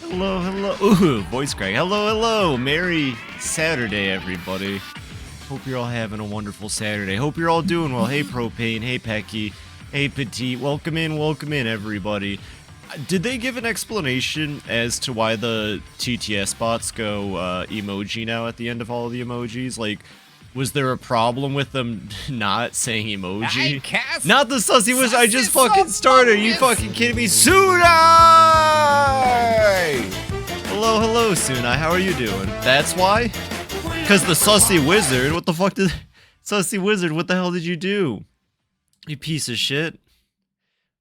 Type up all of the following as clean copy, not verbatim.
Hello, hello. Ooh, voice crack. Hello, hello. Merry Saturday, everybody. Hope you're all having a wonderful Saturday. Hope you're all doing well. Hey, Propane. Hey, Pecky. Hey, Petite. Welcome in, everybody. Did they give an explanation as to why the TTS bots go emoji now at the end of all of the emojis? Like, was there a problem with them not saying emoji? Not the sussy was. I just fucking started. Are you fucking kidding me? Sunai! Hello, hello, Sunai. How are you doing? That's why? Because the sussy wizard. What the fuck did... Sussy wizard, what the hell did you do? You piece of shit.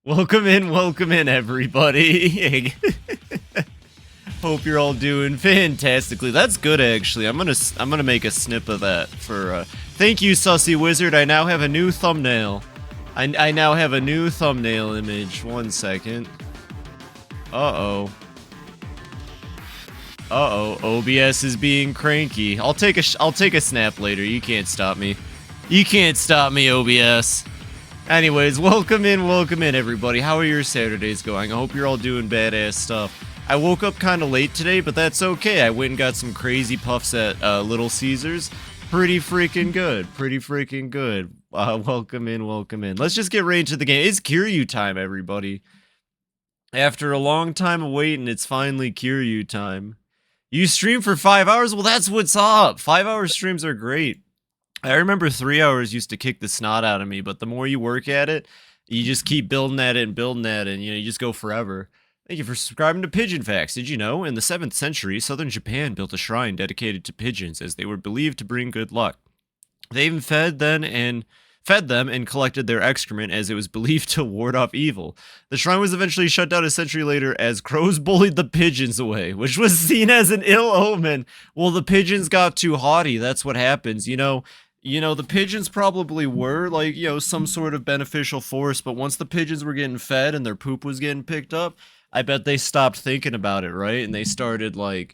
Welcome in, everybody. Hope you're all doing fantastically. That's good, actually. I'm gonna make a snip of that for. Thank you, Sussy Wizard. I now have a new thumbnail. I now have a new thumbnail image. 1 second. Uh oh. OBS is being cranky. I'll take a snap later. You can't stop me. You can't stop me, OBS. Anyways, welcome in, everybody. How are your Saturdays going? I hope you're all doing badass stuff. I woke up kind of late today, but that's okay. I went and got some crazy puffs at Little Caesars. Pretty freaking good. Welcome in. Let's just get right into the game. It's Kiryu time, everybody. After a long time of waiting, it's finally Kiryu time. You stream for 5 hours? Well, that's what's up. 5-hour streams are great. I remember 3 hours used to kick the snot out of me, but the more you work at it, you just keep building at it, and you just go forever. Thank you for subscribing to Pigeon Facts. Did you know, in the 7th century, southern Japan built a shrine dedicated to pigeons as they were believed to bring good luck. They even fed them and collected their excrement as it was believed to ward off evil. The shrine was eventually shut down a century later as crows bullied the pigeons away, which was seen as an ill omen. Well, the pigeons got too haughty. That's what happens, You know, the pigeons probably were, like, some sort of beneficial force, but once the pigeons were getting fed and their poop was getting picked up, I bet they stopped thinking about it, right? And they started, not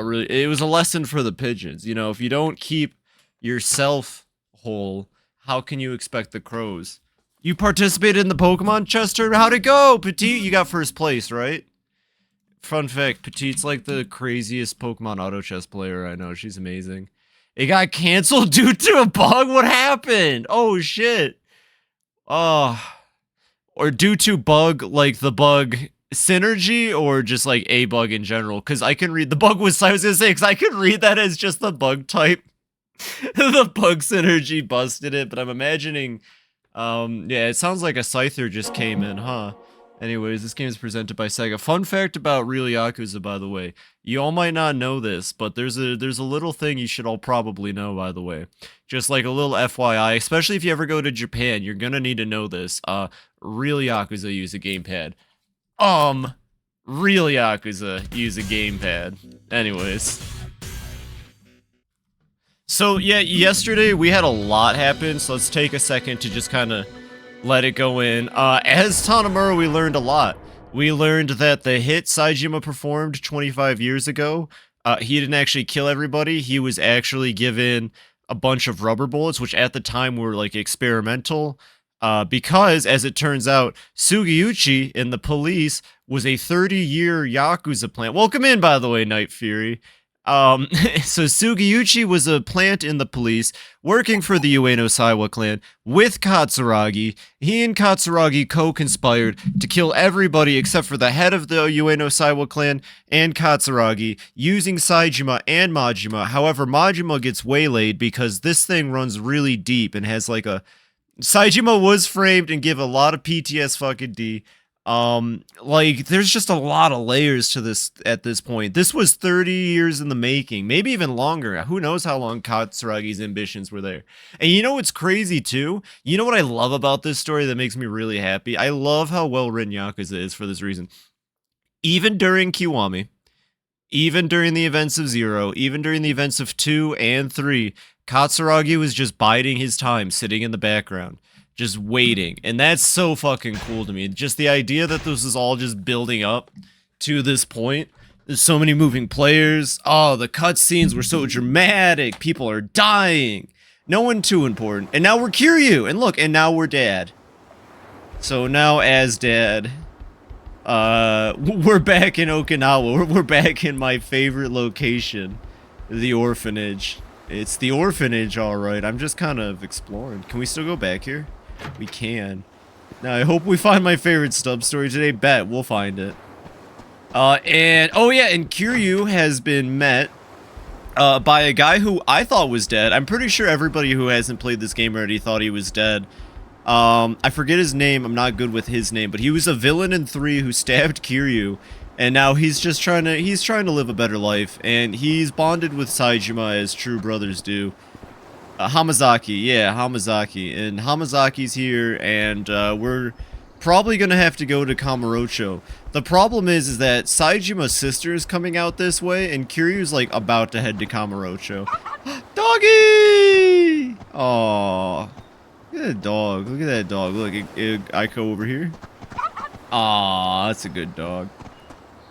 really... It was a lesson for the pigeons. If you don't keep yourself whole, how can you expect the crows? You participated in the Pokemon chess tournament? How'd it go, Petite? You got first place, right? Fun fact, Petite's like the craziest Pokemon auto chess player I know. She's amazing. It got canceled due to a bug? What happened? Oh, shit. Or due to bug, like the bug synergy, or just like a bug in general? Because I can read, the bug was, I was going to say, because I could read that as just the bug type. The bug synergy busted it, but I'm imagining, yeah, it sounds like a Scyther just came in, huh? Anyways, this game is presented by Sega. Fun fact about Real Yakuza, by the way. You all might not know this, but there's a little thing you should all probably know, by the way. Just like a little FYI, especially if you ever go to Japan, you're gonna need to know this. Real Yakuza use a gamepad. Real Yakuza use a gamepad. Anyways. So, yeah, yesterday we had a lot happen, so let's take a second to just kind of let it go in. As Tanemura, we learned a lot. We learned that the hit Saejima performed 25 years ago, he didn't actually kill everybody. He was actually given a bunch of rubber bullets, which at the time were, like, experimental. Because, as it turns out, Sugiyuchi in the police was a 30-year Yakuza plant. Welcome in, by the way, Night Fury. So Sugiyuchi was a plant in the police working for the Ueno Saiwa clan with Katsuragi. He and Katsuragi co-conspired to kill everybody except for the head of the Ueno Saiwa clan and Katsuragi using Saejima and Majima. However, Majima gets waylaid because this thing runs really deep and has like a... Saejima was framed and give a lot of PTS fucking D. Like, there's just a lot of layers to this at this point. This was 30 years in the making, maybe even longer. Who knows how long Katsuragi's ambitions were there. And you know what's crazy too? You know what I love about this story that makes me really happy? I love how well written Yakuza is for this reason. Even during Kiwami, even during the events of Zero, even during the events of 2 and 3, Katsuragi was just biding his time, sitting in the background. Just waiting, and that's so fucking cool to me. Just the idea that this is all just building up to this point. There's so many moving players. Oh, the cutscenes were so dramatic. People are dying. No one too important. And now we're Kiryu, and look, and now we're Dad. So now as Dad, We're back in Okinawa. We're back in my favorite location, the orphanage. It's the orphanage, alright. I'm just kind of exploring. Can we still go back here? We can. Now, I hope we find my favorite stub story today. Bet, we'll find it. And, oh yeah, and Kiryu has been met, by a guy who I thought was dead. I'm pretty sure everybody who hasn't played this game already thought he was dead. I forget his name. I'm not good with his name, but he was a villain in 3 who stabbed Kiryu, and now he's just trying to live a better life, and he's bonded with Saejima as true brothers do. Hamazaki, yeah, Hamazaki, and Hamazaki's here, and we're probably gonna have to go to Kamurocho. The problem is that Saejima's sister is coming out this way, and Kiryu's like about to head to Kamurocho. Doggy! Aww. Look at that dog. Look at that dog. Look, Aiko over here. Aw, that's a good dog.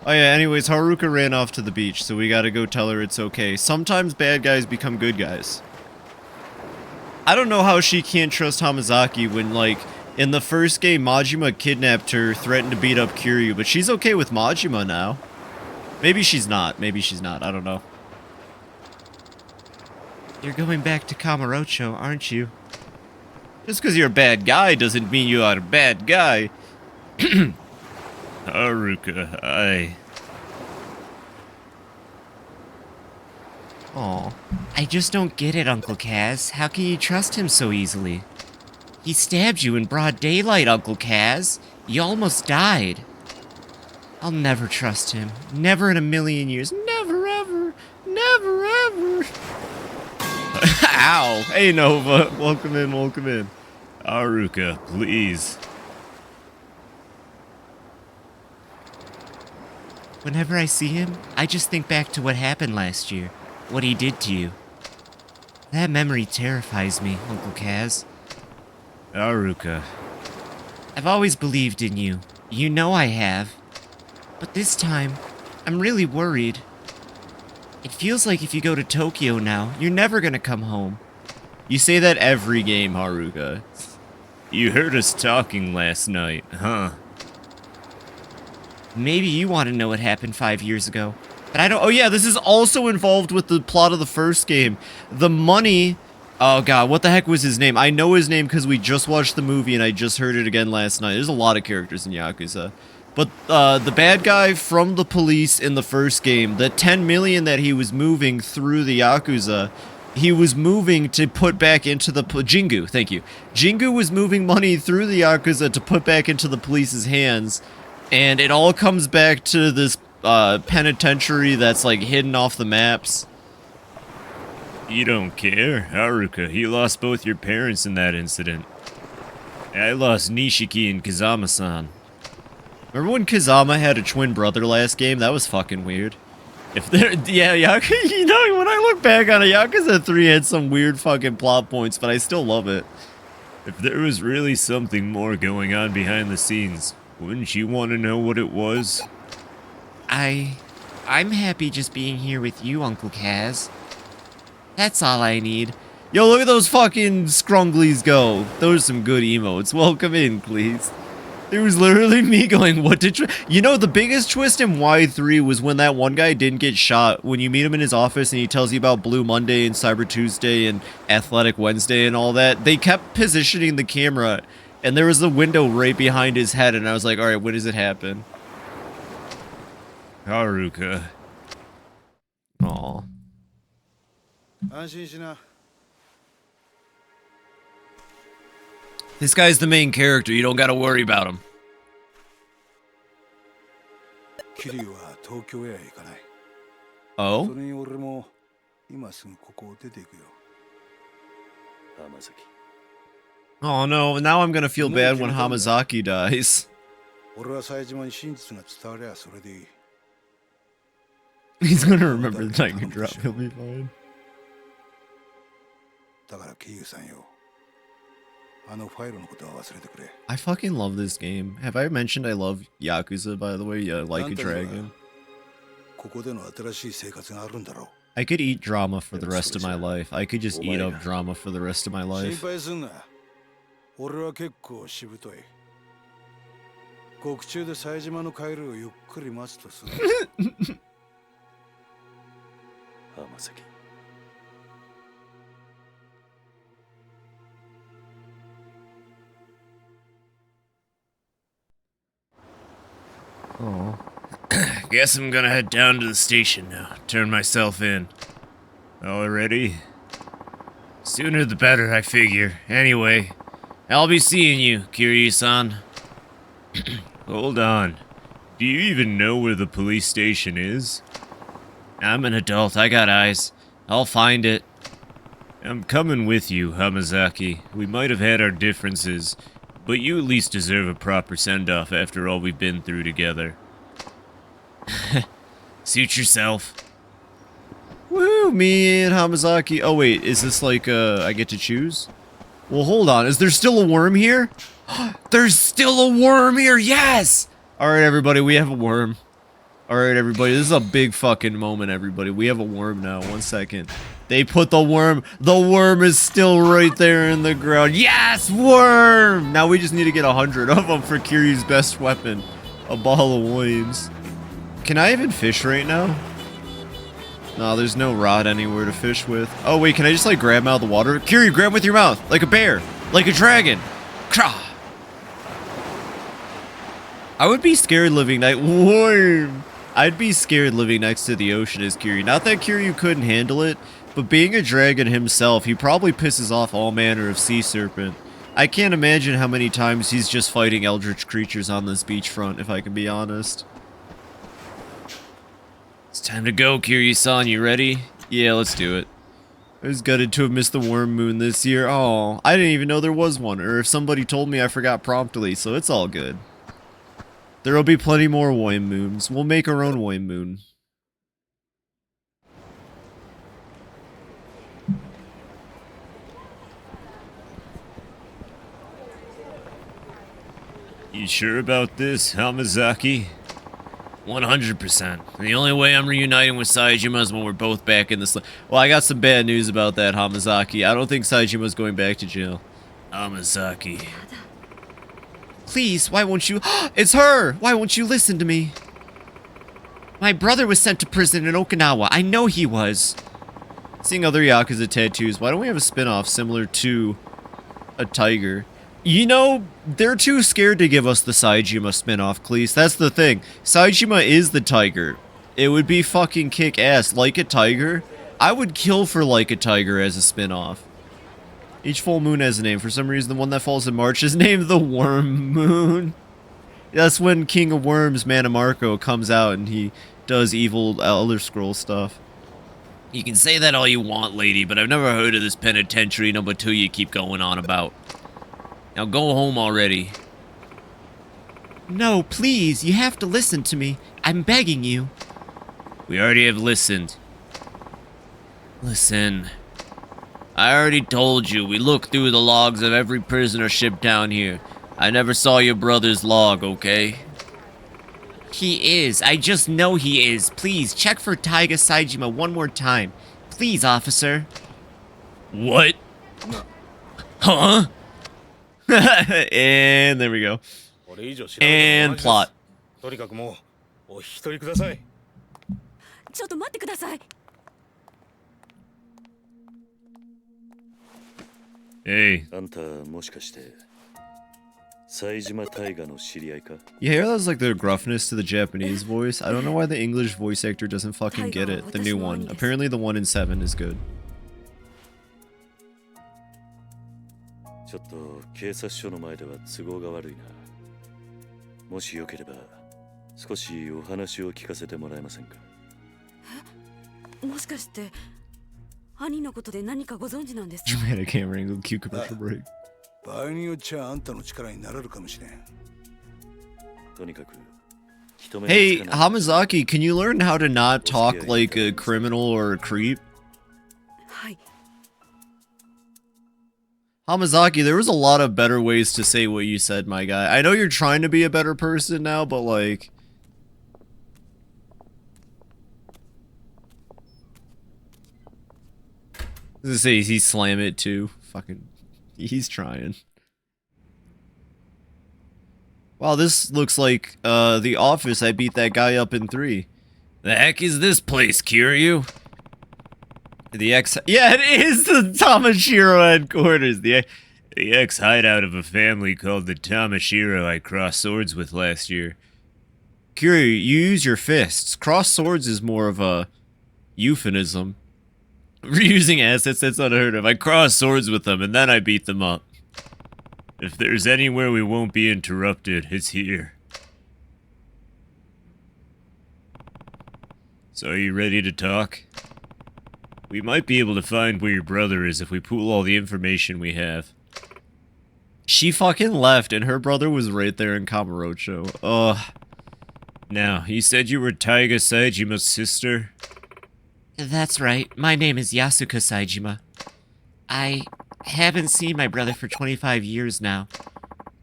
Oh yeah, anyways, Haruka ran off to the beach, so we gotta go tell her it's okay. Sometimes bad guys become good guys. I don't know how she can't trust Hamazaki when, like, in the first game, Majima kidnapped her, threatened to beat up Kiryu, but she's okay with Majima now. Maybe she's not. Maybe she's not. I don't know. You're going back to Kamurocho, aren't you? Just because you're a bad guy doesn't mean you are a bad guy. Haruka, Aw. I just don't get it, Uncle Kaz. How can you trust him so easily? He stabbed you in broad daylight, Uncle Kaz. You almost died. I'll never trust him. Never in a million years. Never ever. Never ever. Ow. Hey, Nova. Welcome in, welcome in. Haruka, please. Whenever I see him, I just think back to what happened last year. What he did to you. That memory terrifies me, Uncle Kaz. Haruka. I've always believed in you. You know I have. But this time, I'm really worried. It feels like if you go to Tokyo now, you're never gonna come home. You say that every game, Haruka. You heard us talking last night, huh? Maybe you want to know what happened 5 years ago. But I don't... Oh yeah, this is also involved with the plot of the first game. The money... Oh god, what the heck was his name? I know his name because we just watched the movie and I just heard it again last night. There's a lot of characters in Yakuza. But the bad guy from the police in the first game, the 10 million that he was moving through the Yakuza, he was moving to put back into the... Jingu, thank you. Jingu was moving money through the Yakuza to put back into the police's hands. And it all comes back to this penitentiary that's like hidden off the maps. You don't care, Haruka. He lost both your parents in that incident. I lost Nishiki and Kazama-san. Remember when Kazama had a twin brother last game? That was fucking weird. If there, yeah, Yakuza, you know, when I look back on it, Yakuza 3 had some weird fucking plot points, but I still love it. If there was really something more going on behind the scenes, wouldn't you want to know what it was? I'm happy just being here with you, Uncle Kaz. That's all I need. Yo, look at those fucking scrunglies go. Those are some good emotes. Welcome in, please. It was literally me going, what did you... You know, the biggest twist in Y3 was when that one guy didn't get shot. When you meet him in his office and he tells you about Blue Monday and Cyber Tuesday and Athletic Wednesday and all that. They kept positioning the camera and there was a window right behind his head and I was like, alright, when does it happen? Haruka. Aww. This guy's the main character, you don't gotta worry about him. Oh? Oh no, now I'm gonna feel bad when Hamazaki dies. He's gonna remember the Tiger Drop, he'll be fine. I fucking love this game. Have I mentioned I love Yakuza, by the way? Yeah, like a dragon. I could eat drama for the rest of my life. I could just eat up drama for the rest of my life. 獄中で冴島の帰るをゆっくり待つとする。浜崎。Oh. Guess I'm gonna head down to the station now. Turn myself in. Already? Sooner the better, I figure. Anyway, I'll be seeing you, Kiryu-san. Hold on. Do you even know where the police station is? I'm an adult, I got eyes. I'll find it. I'm coming with you, Hamazaki. We might have had our differences, but you at least deserve a proper send-off after all we've been through together. Suit yourself. Woo, me and Hamazaki. Oh wait, is this like, I get to choose? Well, hold on. Is there still a worm here? There's still a worm here, yes! Alright, everybody, we have a worm. Alright, everybody, this is a big fucking moment, everybody. We have a worm now. 1 second. They put the worm. The worm is still right there in the ground. Yes, worm! Now we just need to get 100 of them for Kiryu's best weapon. A ball of worms. Can I even fish right now? No, there's no rod anywhere to fish with. Oh, wait, can I just, like, grab him out of the water? Kiryu, grab him with your mouth. Like a bear. Like a dragon. Krah! I would be scared living worm. I'd be scared living next to the ocean as Kiryu. Not that Kiryu couldn't handle it, but being a dragon himself, he probably pisses off all manner of sea serpent. I can't imagine how many times he's just fighting eldritch creatures on this beachfront, if I can be honest. It's time to go, Kiryu-san. You ready? Yeah, let's do it. I was gutted to have missed the worm moon this year. Oh, I didn't even know there was one, or if somebody told me I forgot promptly, so it's all good. There'll be plenty more worm moons. We'll make our own worm moon. You sure about this, Hamazaki? 100%. The only way I'm reuniting with Saejima is when we're both back in the Well, I got some bad news about that, Hamazaki. I don't think Saejima's going back to jail. Hamazaki. Please, why won't you— It's her! Why won't you listen to me? My brother was sent to prison in Okinawa. I know he was. Seeing other Yakuza tattoos, why don't we have a spin-off similar to a tiger? You know, they're too scared to give us the Saejima spin-off, Cleese. That's the thing. Saejima is the tiger. It would be fucking kick-ass. Like a tiger? I would kill for Like a Tiger as a spin-off. Each full moon has a name. For some reason, the one that falls in March is named the Worm Moon. That's when King of Worms, Manamarco, comes out and he does evil Elder Scrolls stuff. You can say that all you want, lady, but I've never heard of this penitentiary number 2 you keep going on about. Now go home already. No, please, you have to listen to me. I'm begging you. We already have listened. Listen. I already told you, we looked through the logs of every prisoner ship down here. I never saw your brother's log, okay? He is. I just know he is. Please, check for Taiga Saejima one more time. Please, officer. What? Huh? And there we go. And plot. Hey. You hear that was like the gruffness to the Japanese voice? I don't know why the English voice actor doesn't fucking get it. The new one. Apparently the one in 7 is good. Dramatic camera angle, cute commercial break. Hey, Hamazaki, can you learn how to not talk like a criminal or a creep? Hamazaki, there was a lot of better ways to say what you said, my guy. I know you're trying to be a better person now, but like... I was gonna say, he slam it too. Fucking... He's trying. Wow, this looks like, The Office. I beat that guy up in 3. The heck is this place, Kiryu? Yeah, it is the Tamashiro headquarters. The ex-hideout of a family called the Tamashiro I crossed swords with last year. Kiryu, you use your fists. Cross swords is more of a euphemism. Reusing assets, that's unheard of. I crossed swords with them, and then I beat them up. If there's anywhere we won't be interrupted, it's here. So are you ready to talk? We might be able to find where your brother is if we pool all the information we have. She fucking left, and her brother was right there in Kamurocho. Ugh. Now, you said you were Taiga Saijima's sister? That's right. My name is Yasuka Saijima. I haven't seen my brother for 25 years now.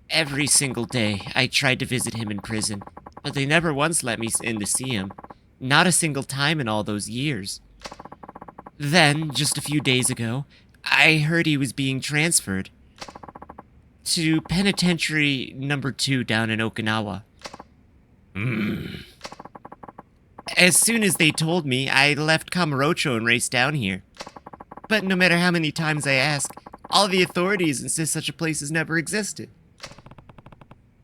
Every single day, I tried to visit him in prison, but they never once let me in to see him. Not a single time in all those years. Then, just a few days ago, I heard he was being transferred to Penitentiary number 2 down in Okinawa. As soon as they told me, I left Kamurocho and raced down here. But no matter how many times I ask, all the authorities insist such a place has never existed.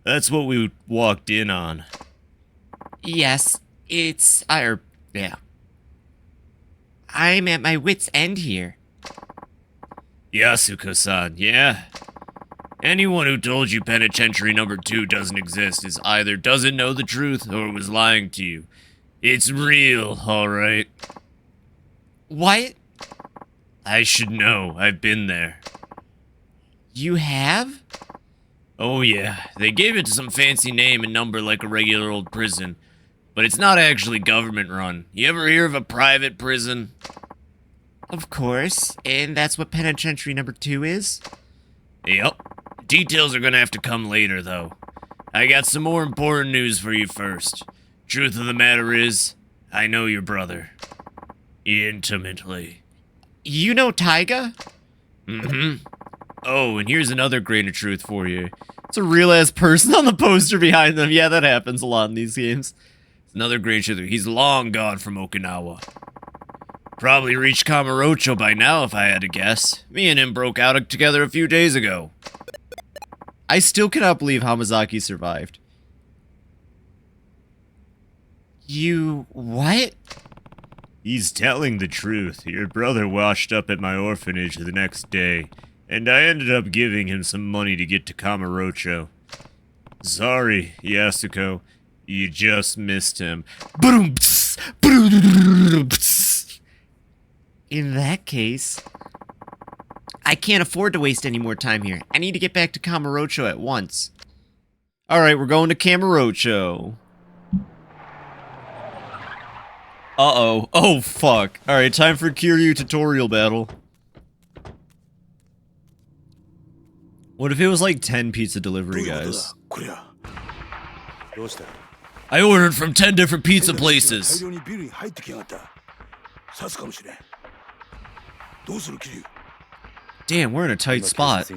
That's what we walked in on. Yes, yeah. I'm at my wit's end here. Yasuko-san, yeah? Anyone who told you Penitentiary number 2 doesn't exist is either doesn't know the truth or was lying to you. It's real, alright? What? I should know. I've been there. You have? Oh yeah, they gave it some fancy name and number like a regular old prison. But it's not actually government run. You ever hear of a private prison? Of course, and that's what Penitentiary number 2 is? Yep. Details are gonna have to come later, though. I got some more important news for you first. Truth of the matter is, I know your brother. Intimately. You know Taiga? Mm-hmm. Oh, and here's another grain of truth for you. It's a real-ass person on the poster behind them. Yeah, that happens a lot in these games. It's another grain of truth. He's long gone from Okinawa. Probably reached Kamurocho by now, if I had to guess. Me and him broke out together a few days ago. I still cannot believe Hamazaki survived. You... what? He's telling the truth. Your brother washed up at my orphanage the next day, and I ended up giving him some money to get to Kamurocho. Sorry, Yasuko. You just missed him. In that case... I can't afford to waste any more time here. I need to get back to Kamurocho at once. Alright, we're going to Kamurocho. Uh-oh. Oh, fuck. Alright, time for Kiryu tutorial battle. What if it was like 10 pizza delivery guys? I ordered from 10 different pizza places. Damn, we're in a tight spot.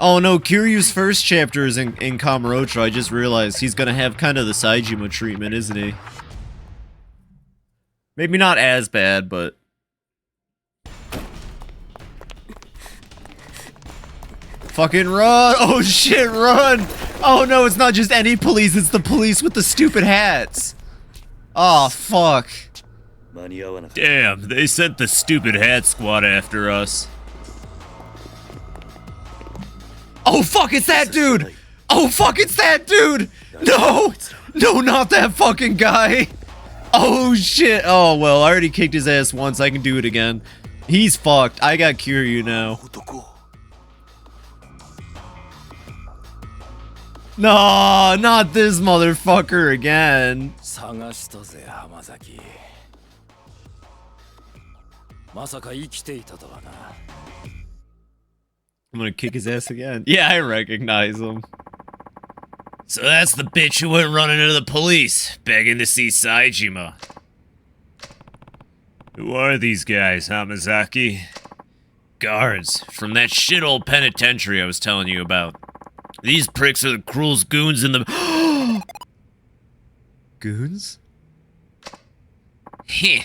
Oh no, Kiryu's first chapter is in Kamurocho. I just realized he's gonna have kind of the Saijima treatment, isn't he? Maybe not as bad, but... Fucking run! Oh shit, run! Oh no, it's not just any police, it's the police with the stupid hats! Oh fuck. Damn, they sent the stupid hat squad after us. Oh fuck, it's that dude! Oh fuck, it's that dude! No! No, not that fucking guy! Oh shit! Oh well, I already kicked his ass once, I can do it again. He's fucked. I got Kiryu now. No, not this motherfucker again. I'm gonna kick his ass again. Yeah, I recognize him. So that's the bitch who went running into the police, begging to see Saijima. Who are these guys, Hamazaki? Guards from that shit old penitentiary I was telling you about. These pricks are the cruelest goons in the... Goons? Heh.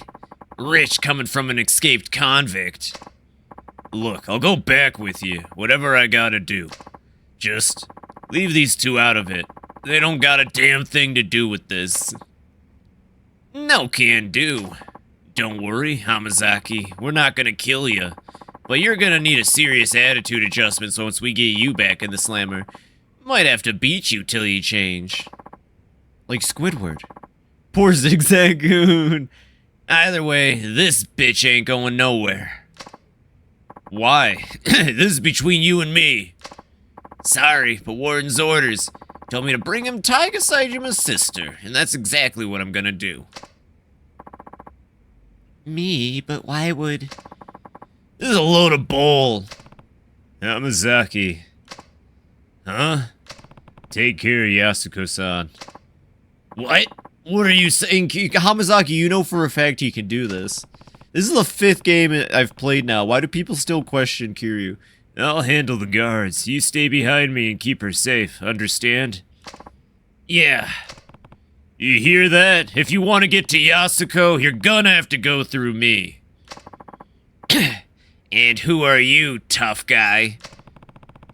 Rich coming from an escaped convict. Look, I'll go back with you, whatever I gotta do. Just leave these two out of it. They don't got a damn thing to do with this. No can do. Don't worry, Hamazaki, we're not gonna kill you. But you're gonna need a serious attitude adjustment once we get you back in the slammer. Might have to beat you till you change. Like Squidward. Poor Zigzagoon. Either way, this bitch ain't going nowhere. Why? This is between you and me. Sorry, but Warden's orders told me to bring him Taiga Saijima's sister, and that's exactly what I'm gonna do. Me? But why would... This is a load of bull. Yamazaki. Huh? Take care, Yasuko-san. What? What are you saying? Hamazaki, you know for a fact he can do this. This is the 5th game I've played now. Why do people still question Kiryu? I'll handle the guards. You stay behind me and keep her safe, understand? Yeah. You hear that? If you want to get to Yasuko, you're gonna have to go through me. And who are you, tough guy?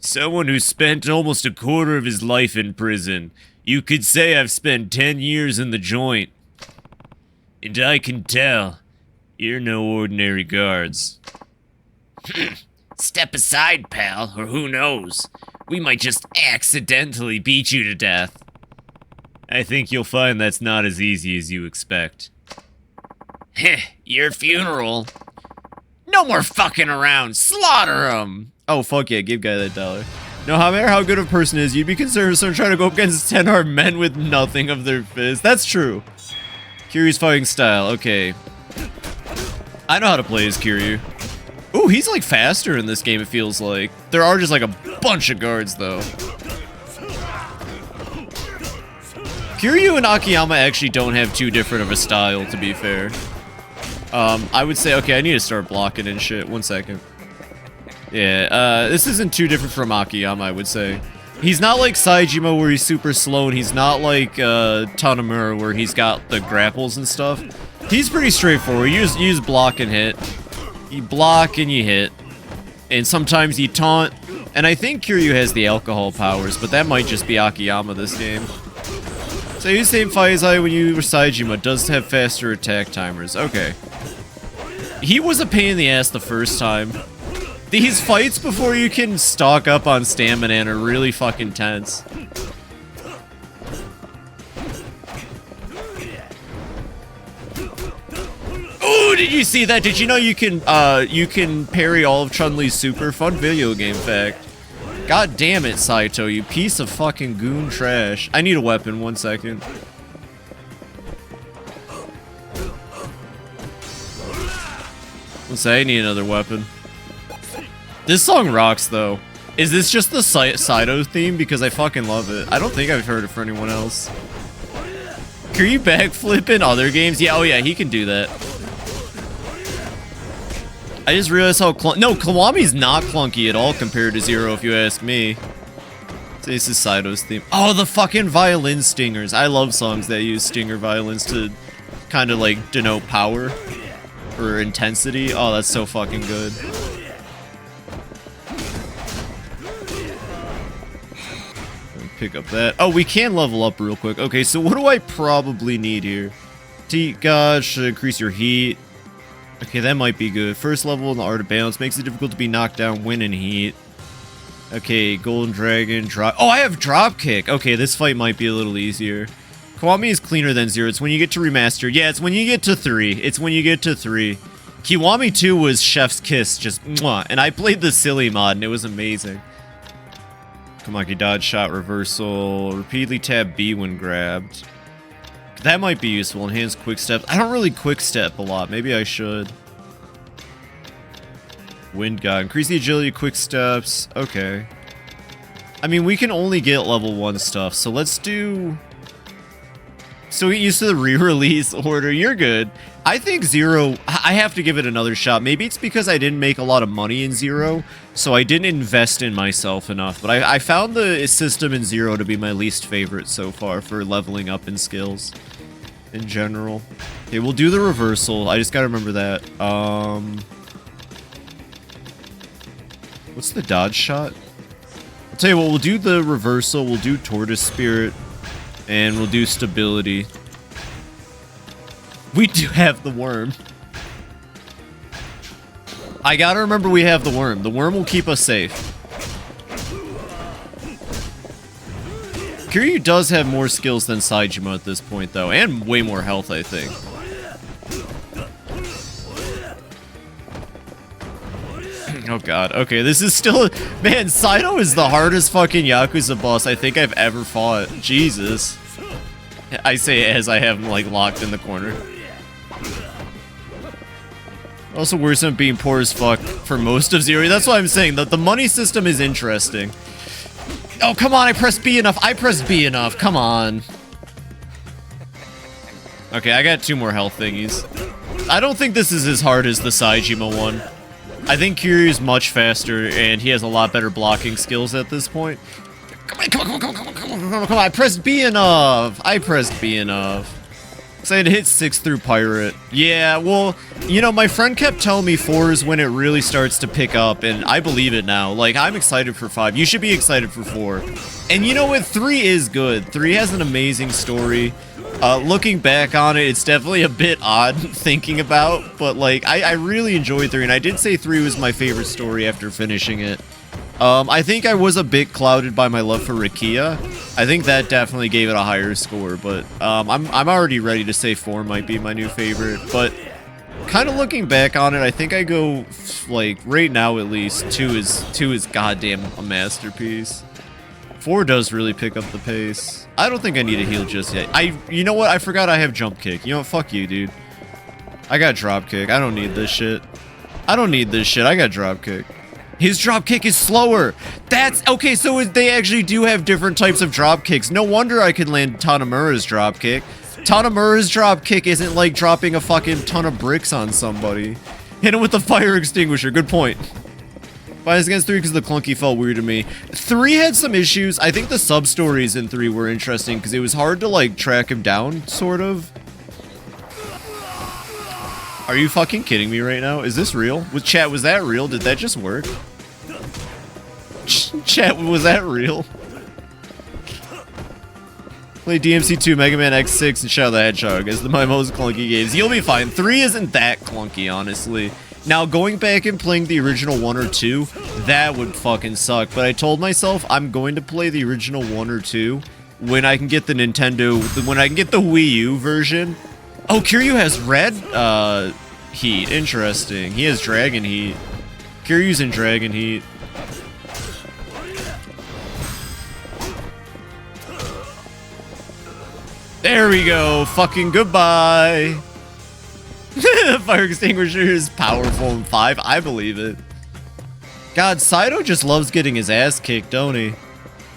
Someone who spent almost a quarter of his life in prison. You could say I've spent 10 years in the joint. And I can tell, you're no ordinary guards. Step aside, pal, or who knows? We might just accidentally beat you to death. I think you'll find that's not as easy as you expect. Heh, your funeral. No more fucking around. Slaughter him. Oh, fuck yeah. Give guy that $1. No matter how good a person is, you'd be concerned with someone trying to go up against 10 armed men with nothing of their fist. That's true. Kiryu's fighting style. Okay. I know how to play as Kiryu. Ooh, he's like faster in this game, it feels like. There are just like a bunch of guards, though. Kiryu and Akiyama actually don't have too different of a style, to be fair. I would say, okay, I need to start blocking and shit. 1 second. Yeah, this isn't too different from Akiyama, I would say. He's not like Saejima where he's super slow, and he's not like Tanomura where he's got the grapples and stuff. He's pretty straightforward. You just block and hit. You block and you hit. And sometimes you taunt. And I think Kiryu has the alcohol powers, but that might just be Akiyama this game. So you same fight as I when you were Saejima, does have faster attack timers. Okay. He was a pain in the ass the first time. These fights before you can stock up on stamina are really fucking tense. Ooh, did you see that? Did you know you can parry all of Chun-Li's super? Fun video game fact. God damn it, Saito, you piece of fucking goon trash. I need a weapon, 1 second. Let's say I need another weapon. This song rocks, though. Is this just the Saito theme? Because I fucking love it. I don't think I've heard it for anyone else. Can you backflip in other games? Yeah, oh yeah, he can do that. I just realized how no, Kiwami's not clunky at all compared to Zero, if you ask me. So this is Saito's theme. Oh, the fucking violin stingers. I love songs that use stinger violins to kind of like denote power or intensity. Oh, that's so fucking good. Pick up that. Oh, we can level up real quick. Okay, so what do I probably need here? Gosh, should increase your heat. Okay, that might be good. First level in the Art of Balance makes it difficult to be knocked down when in heat. Okay, Golden Dragon, drop. Oh, I have Drop Kick. Okay, this fight might be a little easier. Kiwami is cleaner than Zero. It's when you get to Remastered. Yeah, it's when you get to 3. It's when you get to 3. Kiwami 2 was Chef's Kiss, just mwah. And I played the silly mod, and it was amazing. Kamaki dodge shot reversal. Repeatedly tap B when grabbed. That might be useful. Enhanced quick step. I don't really quick step a lot. Maybe I should. Wind God. Increase the agility of quick steps. Okay. I mean, we can only get level 1 stuff, so let's do... So get used to the re-release order. You're good. I think Zero, I have to give it another shot. Maybe it's because I didn't make a lot of money in Zero, so I didn't invest in myself enough. But I found the system in Zero to be my least favorite so far for leveling up in skills in general. Okay, we'll do the reversal. I just gotta remember that. What's the dodge shot? I'll tell you what, we'll do the reversal, we'll do Tortoise Spirit, and we'll do stability. We do have the worm. I gotta remember we have the worm. The worm will keep us safe. Kiryu does have more skills than Saejima at this point, though, and way more health, I think. Oh god, okay, this is still... Man, Saito is the hardest fucking Yakuza boss I think I've ever fought. Jesus. I say it as I have him, like, locked in the corner. Also worse than being poor as fuck for most of Zero. That's what I'm saying, the money system is interesting. Oh, come on, I pressed B enough. I pressed B enough, come on. Okay, I got 2 more health thingies. I don't think this is as hard as the Saejima one. I think Kiryu's much faster, and he has a lot better blocking skills at this point. Come on, I pressed B enough. I pressed B enough. So I had to hit 6 through Pirate. Yeah, well, you know, my friend kept telling me 4 is when it really starts to pick up, and I believe it now. Like, I'm excited for 5. You should be excited for 4. And you know what? 3 is good. 3 has an amazing story. Looking back on it, it's definitely a bit odd thinking about, but, like, I really enjoyed 3, and I did say 3 was my favorite story after finishing it. I think I was a bit clouded by my love for Rakia. I think that definitely gave it a higher score, but I'm already ready to say 4 might be my new favorite. But kind of looking back on it, I think I go, like, right now at least, 2 is goddamn a masterpiece. 4 does really pick up the pace. I don't think I need a heal just yet. You know what? I forgot I have jump kick. You know what? Fuck you, dude. I got drop kick. I don't need this shit. I don't need this shit. I got drop kick. His drop kick is slower. That's okay. So they actually do have different types of drop kicks. No wonder I can land Tanamura's drop kick. Tanamura's drop kick isn't like dropping a fucking ton of bricks on somebody. Hit him with the fire extinguisher. Good point. Bias against 3 because the clunky felt weird to me. 3 had some issues. I think the sub-stories in 3 were interesting because it was hard to, like, track him down, sort of. Are you fucking kidding me right now? Is this real? Chat, was that real? Did that just work? Chat, was that real? Play DMC2, Mega Man X6, and Shadow the Hedgehog as my most clunky games. You'll be fine. 3 isn't that clunky, honestly. Now, going back and playing the original 1 or 2, that would fucking suck. But I told myself I'm going to play the original 1 or 2 when I can get the when I can get the Wii U version. Oh, Kiryu has red heat. Interesting. He has dragon heat. Kiryu's in dragon heat. There we go. Fucking goodbye. Fire extinguisher is powerful in 5. I believe it. God, Saito just loves getting his ass kicked, don't he?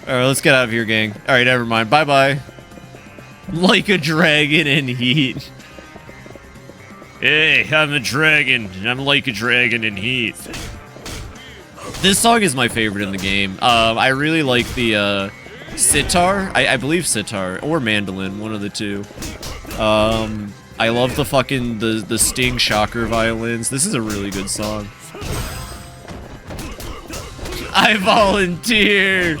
Alright, let's get out of here, gang. Alright, never mind. Bye-bye. Like a dragon in heat. Hey, I'm a dragon. I'm like a dragon in heat. This song is my favorite in the game. I really like the sitar. I believe sitar or mandolin, one of the two. I love the fucking the Sting Shocker violins. This is a really good song. I volunteer.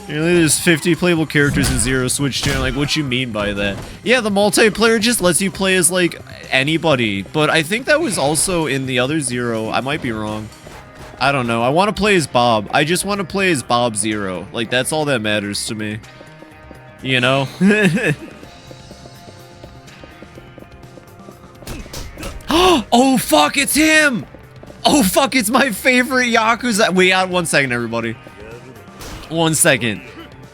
Really, there's 50 playable characters in Zero Switch 2. Like, what you mean by that? Yeah, the multiplayer just lets you play as, like, anybody. But I think that was also in the other Zero. I might be wrong. I don't know. I want to play as Bob. I just want to play as Bob Zero. Like, that's all that matters to me. You know? Oh, fuck, it's him! Oh, fuck, it's my favorite Yakuza. Wait, 1 second, everybody. 1 second.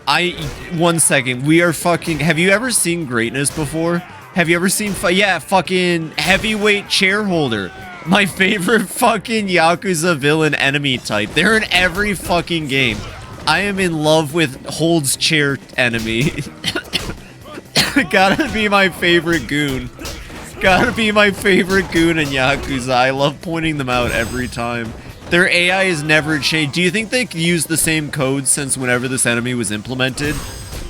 1 second. We are fucking... Have you ever seen Greatness before? Have you ever seen... Yeah, fucking heavyweight chair holder. My favorite fucking Yakuza villain enemy type. They're in every fucking game. I am in love with holds chair enemy. Gotta be my favorite goon. Gotta be my favorite goon in Yakuza. I love pointing them out every time. Their AI has never changed. Do you think they used the same code since whenever this enemy was implemented?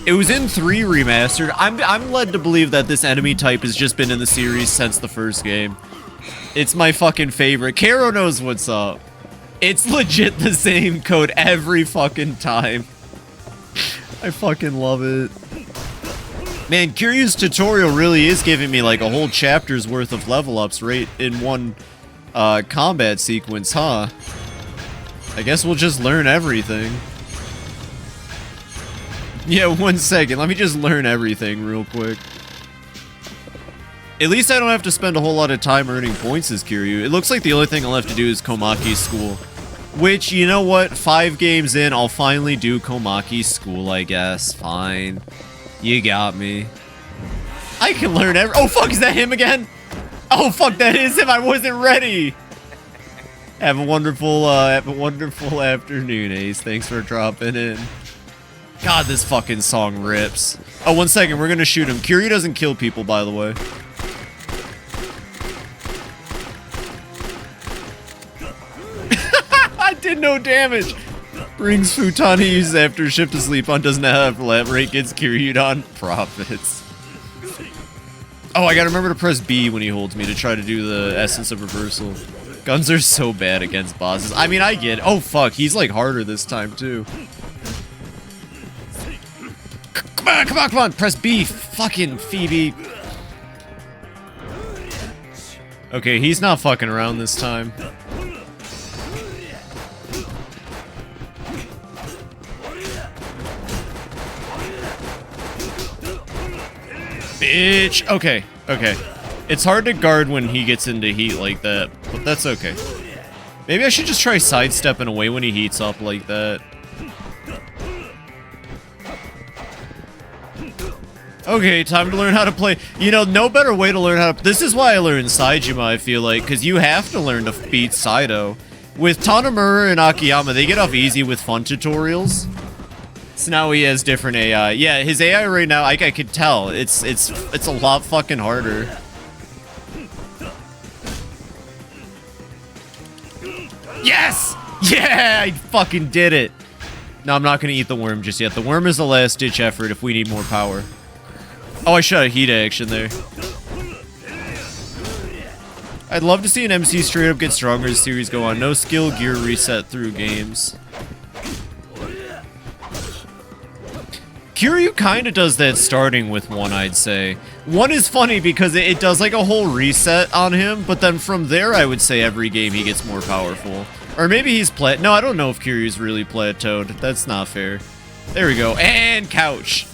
It was in 3 Remastered. I'm led to believe that this enemy type has just been in the series since the first game. It's my fucking favorite. Karo knows what's up. It's legit the same code every fucking time. I fucking love it. Man, Kiryu's tutorial really is giving me like a whole chapter's worth of level ups right in one combat sequence, huh? I guess we'll just learn everything. Yeah, 1 second. Let me just learn everything real quick. At least I don't have to spend a whole lot of time earning points as Kiryu. It looks like the only thing I'll have to do is Komaki's school. Which, you know what? 5 games in, I'll finally do Komaki's school, I guess. Fine. You got me. I can learn oh, fuck, is that him again? Oh, fuck, that is him. I wasn't ready. Have a wonderful afternoon, Ace. Thanks for dropping in. God, this fucking song rips. Oh, 1 second. We're gonna shoot him. Kiryu doesn't kill people, by the way. I did no damage. Brings futon he uses after shift to sleep on. Doesn't have lab rate. Gets Kiryu'd on. Profits. Oh, I gotta remember to press B when he holds me to try to do the essence of reversal. Guns are so bad against bosses. I mean, I get it. Oh, fuck. He's, like, harder this time, too. Come on, come on, come on. Press B. Fucking Phoebe. Okay, he's not fucking around this time. Bitch. Okay, okay. It's hard to guard when he gets into heat like that, but that's okay. Maybe I should just try sidestepping away when he heats up like that. Okay, time to learn how to play. You know, no better way to learn how to... This is why I learned Saejima, I feel like, because you have to learn to beat Saito. With Tanomura and Akiyama, they get off easy with fun tutorials. So now he has different AI. Yeah, his AI right now, I could tell. It's a lot fucking harder. Yes! Yeah, I fucking did it. No, I'm not gonna eat the worm just yet. The worm is the last ditch effort if we need more power. Oh, I shot a heat action there. I'd love to see an MC straight up get stronger as series go on. No skill gear reset through games. Kiryu kinda does that starting with 1, I'd say. 1 is funny because it does like a whole reset on him, but then from there I would say every game he gets more powerful. Or maybe he's no, I don't know if Kiryu's really plateaued. That's not fair. There we go. And couch.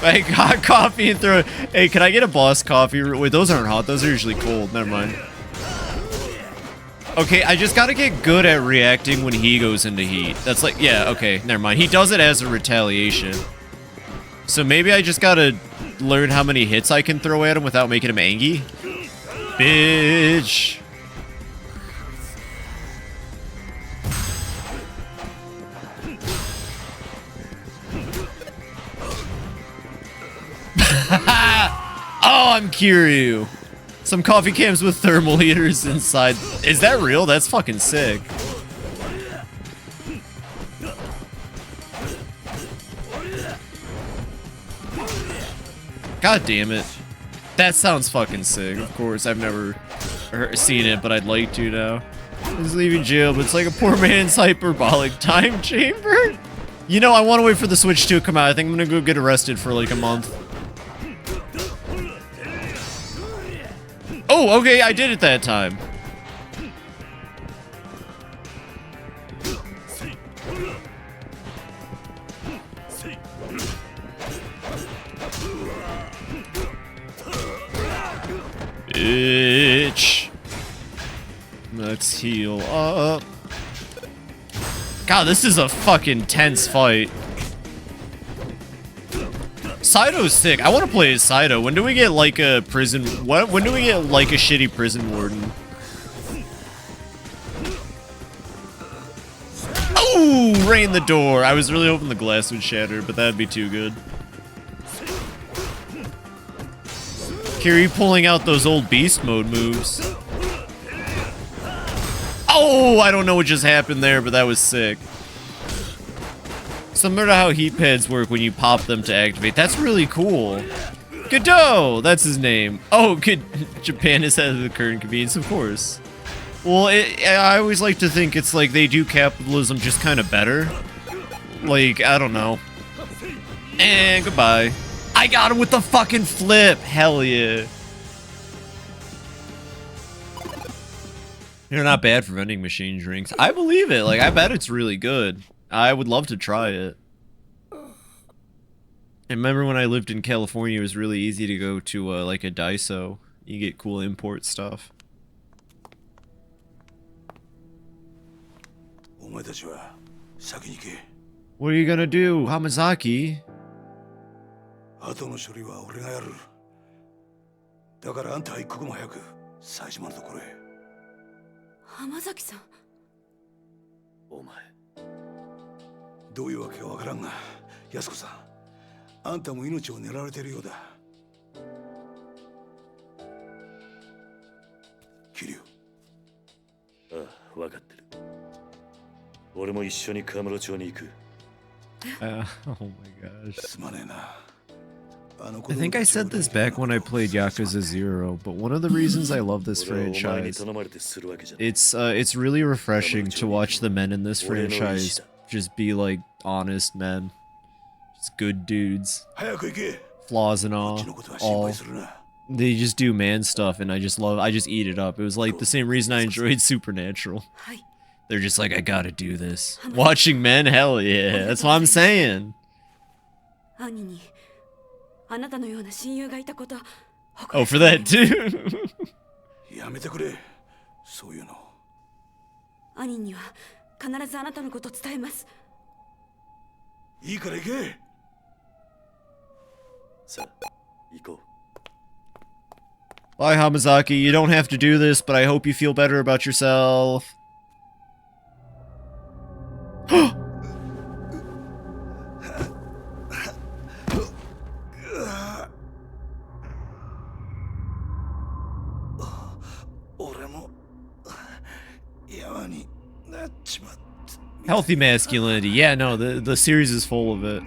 I got coffee and throw it. Hey, can I get a boss coffee? Wait, those aren't hot. Those are usually cold. Never mind. Okay, I just gotta get good at reacting when he goes into heat. That's like, yeah, okay, never mind. He does it as a retaliation. So maybe I just gotta learn how many hits I can throw at him without making him angry. Bitch. Oh, I'm Kiryu. Some coffee cans with thermal heaters inside. Is that real? That's fucking sick. God damn it. That sounds fucking sick. Of course, I've never seen it, but I'd like to now. He's leaving jail, but it's like a poor man's hyperbolic time chamber. You know, I want to wait for the Switch 2 to come out. I think I'm gonna go get arrested for like a month. Oh, okay, I did it that time. Bitch. Let's heal up. God, this is a fucking tense fight. Saito's sick. I want to play as Saito. When do we get like a prison? When do we get like a shitty prison warden? Ooh, right in the door. I was really hoping the glass would shatter, but that'd be too good. Kiryu pulling out those old beast mode moves. Oh, I don't know what just happened there, but that was sick. Similar to how heat pads work when you pop them to activate. That's really cool. Godot, that's his name. Oh, good. Japan is ahead of the current convenience, of course. Well, I always like to think it's like they do capitalism just kind of better. Like, I don't know. And goodbye. I got him with the fucking flip. Hell yeah. They're not bad for vending machine drinks. I believe it. Like, I bet it's really good. I would love to try it. I remember when I lived in California, it was really easy to go to, like, a Daiso. You get cool import stuff. お前たちは先に行け。 What are you gonna do, Hamazaki? 後の処理は俺がやる。だからあんたは一刻も早く冴島のところへ。浜崎さん。お前。どういうわけかわからんが、安子さん、あんたも命を狙われているようだ。桐生。ああ、わかってる。俺も一緒にカムロ町に行く。Oh my gosh. すまねえな。 I think I said this back when I played Yakuza 0, but one of the reasons I love this franchise, it's really refreshing to watch the men in this franchise just be like honest men, just good dudes, flaws and all. They just do man stuff, and I just eat it up. It was like the same reason I enjoyed Supernatural. They're just like, I gotta do this. Watching men, hell yeah, that's what I'm saying. Oh, for that too. やめてくれ。そういうの。兄には必ずあなたのこと伝えます。いいから行け。さあ、行こう。 Bye, Hamazaki. You don't have to do this, but I hope you feel better about yourself. Healthy masculinity. Yeah, no, the series is full of it.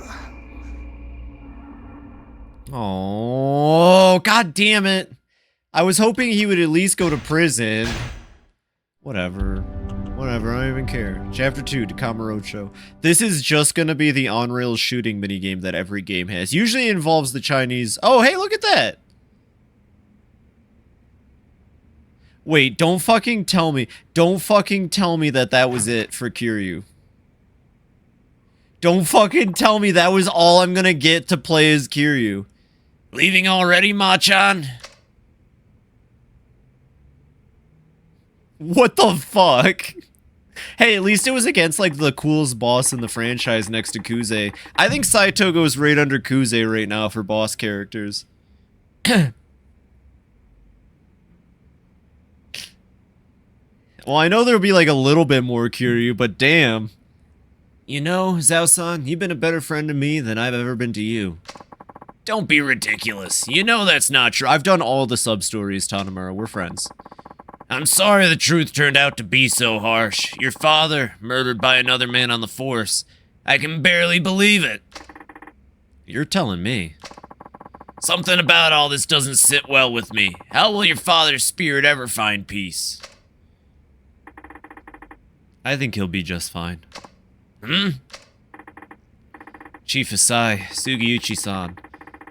Oh, god damn it. I was hoping he would at least go to prison. Whatever. Whatever, I don't even care. Chapter 2, Kamurocho. This is just gonna be the on-rails shooting minigame that every game has. Usually involves the Chinese... Oh, hey, look at that! Wait, don't fucking tell me that that was it for Kiryu. Don't fucking tell me that was all I'm gonna get to play as Kiryu. Leaving already, Machan? What the fuck? Hey, at least it was against, like, the coolest boss in the franchise next to Kuze. I think Saito goes right under Kuze right now for boss characters. Well, I know there'll be, like, a little bit more Kiryu, but damn. You know, Zhao-san, you've been a better friend to me than I've ever been to you. Don't be ridiculous. You know that's not true. I've done all the sub-stories, Tanamura. We're friends. I'm sorry the truth turned out to be so harsh. Your father, murdered by another man on the force. I can barely believe it. You're telling me. Something about all this doesn't sit well with me. How will your father's spirit ever find peace? I think he'll be just fine. Chief Asai, Sugiyuchi-san.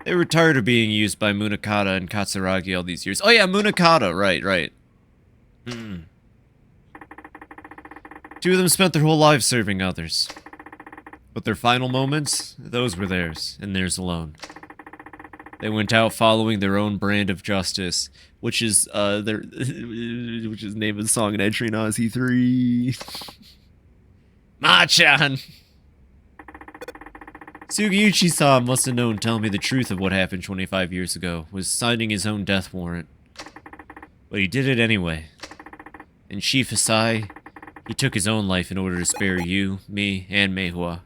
They were tired of being used by Munakata and Katsuragi all these years. Oh yeah, Munakata, right. Two of them spent their whole lives serving others. But their final moments, those were theirs, and theirs alone. They went out following their own brand of justice, which is which is named the song in Entry Nazi 3. Machan! Sugiyuchi-san must have known telling me the truth of what happened 25 years ago was signing his own death warrant. But he did it anyway. And Chief Asai, He took his own life in order to spare you, me, and Meihua.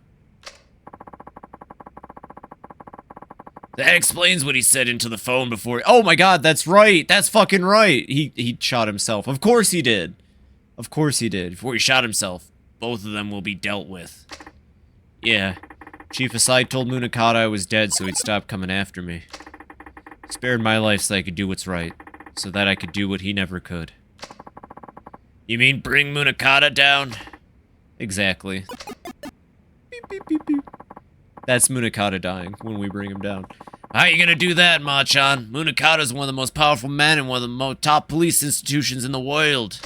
That explains what he said into the phone before. Oh my god, that's right. That's fucking right. He shot himself. Of course he did. Of course he did. Before he shot himself, both of them will be dealt with. Yeah. Chief Asai told Munakata I was dead so he'd stop coming after me. Spared my life so I could do what's right. So that I could do what he never could. You mean bring Munakata down? Exactly. Beep, beep, beep, beep. That's Munakata dying when we bring him down. How you gonna do that, Machan? Munakata's one of the most powerful men and one of the top police institutions in the world.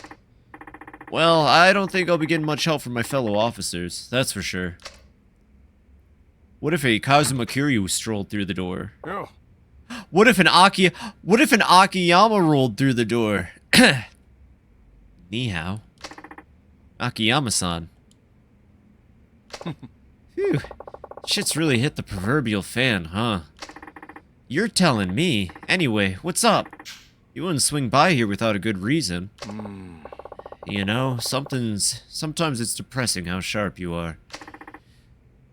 Well, I don't think I'll be getting much help from my fellow officers, that's for sure. What if a Kazuma Kiryu strolled through the door? Yeah. What if an Akiyama rolled through the door? Ni hao. Akiyama-san. Phew. Shit's really hit the proverbial fan, huh? You're telling me. Anyway, what's up? You wouldn't swing by here without a good reason. You know, sometimes it's depressing how sharp you are.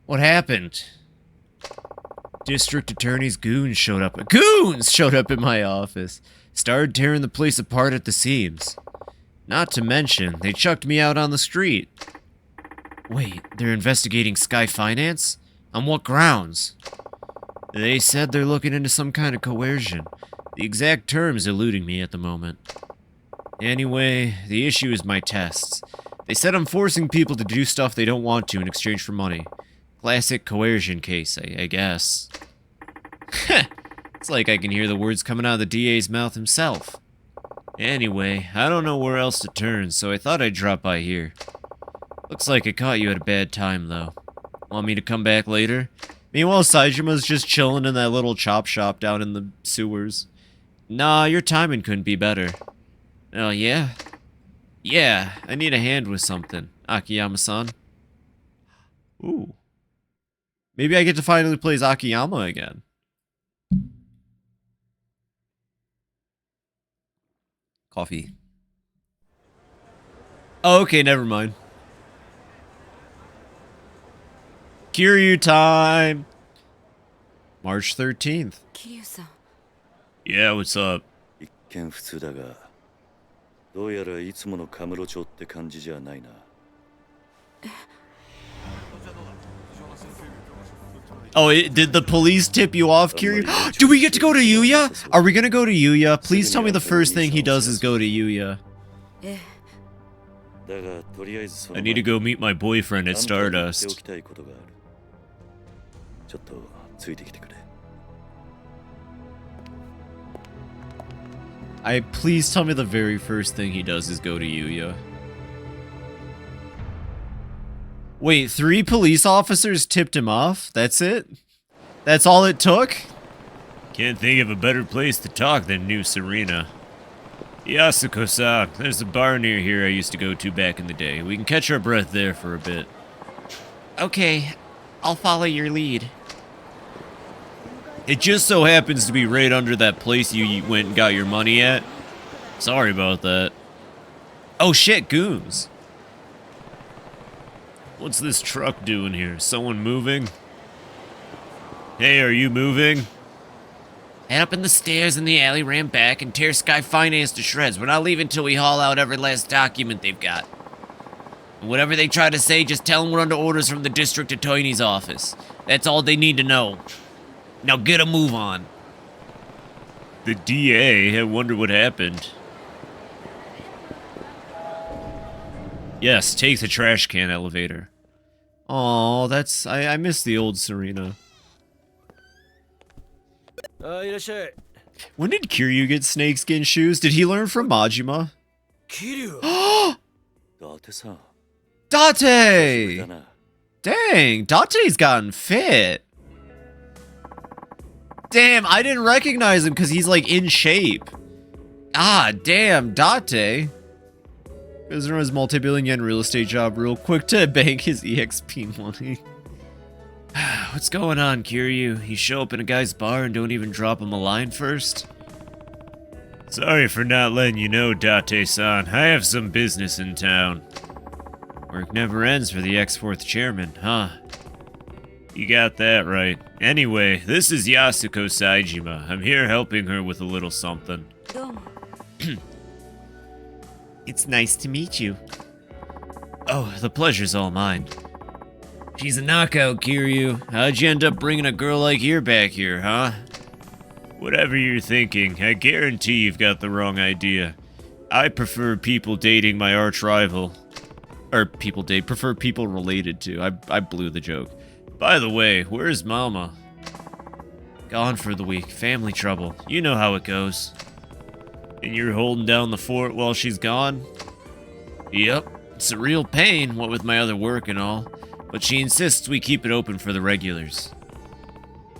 What happened? District Attorney's goons showed up. Goons showed up in my office. Started tearing the place apart at the seams. Not to mention, they chucked me out on the street. Wait, they're investigating Sky Finance? On what grounds? They said they're looking into some kind of coercion. The exact terms eluding me at the moment. Anyway, the issue is my tests. They said I'm forcing people to do stuff they don't want to in exchange for money. Classic coercion case, I guess. It's like I can hear the words coming out of the DA's mouth himself. Anyway, I don't know where else to turn, so I thought I'd drop by here. Looks like I caught you at a bad time, though. Want me to come back later? Meanwhile, Saijima's just chilling in that little chop shop down in the sewers. Nah, your timing couldn't be better. Oh, yeah? Yeah, I need a hand with something, Akiyama-san. Ooh. Maybe I get to finally play as Akiyama again. Coffee. Oh, okay, never mind. Kiryu time! March 13th. 桐生さん Yeah, what's up? 一見普通だが、どうやらいつものカムロ町って感じじゃないな。Oh, did the police tip you off, Kiryu? Do we get to go to Yuya? Are we gonna go to Yuya? Please tell me the first thing he does is go to Yuya. ええ だがとりあえずその I need to go meet my boyfriend at あんたに言ってお Stardust. きたいことがある。ちょっとついてきてくれ。Please tell me the very first thing he does is go to Yuya. Wait, 3 police officers tipped him off? That's it? That's all it took? Can't think of a better place to talk than New Serena. Yasuko-san, there's a bar near here I used to go to back in the day. We can catch our breath there for a bit. Okay, I'll follow your lead. It just so happens to be right under that place you went and got your money at. Sorry about that. Oh shit, goons. What's this truck doing here? Someone moving? Hey, are you moving? Head up in the stairs in the alley, ran back, and tear Sky Finance to shreds. We're not leaving till we haul out every last document they've got. And whatever they try to say, just tell them we're under orders from the district attorney's office. That's all they need to know. Now get a move on. The DA? I wonder what happened. Yes, take the trash can elevator. Aw, that's... I miss the old Serena. あ、いらっしゃい。 When did Kiryu get snakeskin shoes? Did he learn from Majima? 桐生。だってさ、 Date! だな。 Dang, Date's gotten fit. Damn, I didn't recognize him because he's like in shape. Ah, damn, Date. Goes from his multi-billion yen real estate job real quick to bank his EXP money. What's going on, Kiryu? You show up in a guy's bar and don't even drop him a line first? Sorry for not letting you know, Date-san. I have some business in town. Work never ends for the ex-fourth chairman, huh? You got that right. Anyway, this is Yasuko Saejima. I'm here helping her with a little something. どうも It's nice to meet you. Oh, the pleasure's all mine. She's a knockout, Kiryu. How'd you end up bringing a girl like you back here, huh? Whatever you're thinking, I guarantee you've got the wrong idea. I prefer people dating my arch rival. Or prefer people related to. I blew the joke. By the way, where's Mama? Gone for the week. Family trouble. You know how it goes. And you're holding down the fort while she's gone? Yep. It's a real pain, what with my other work and all. But she insists we keep it open for the regulars.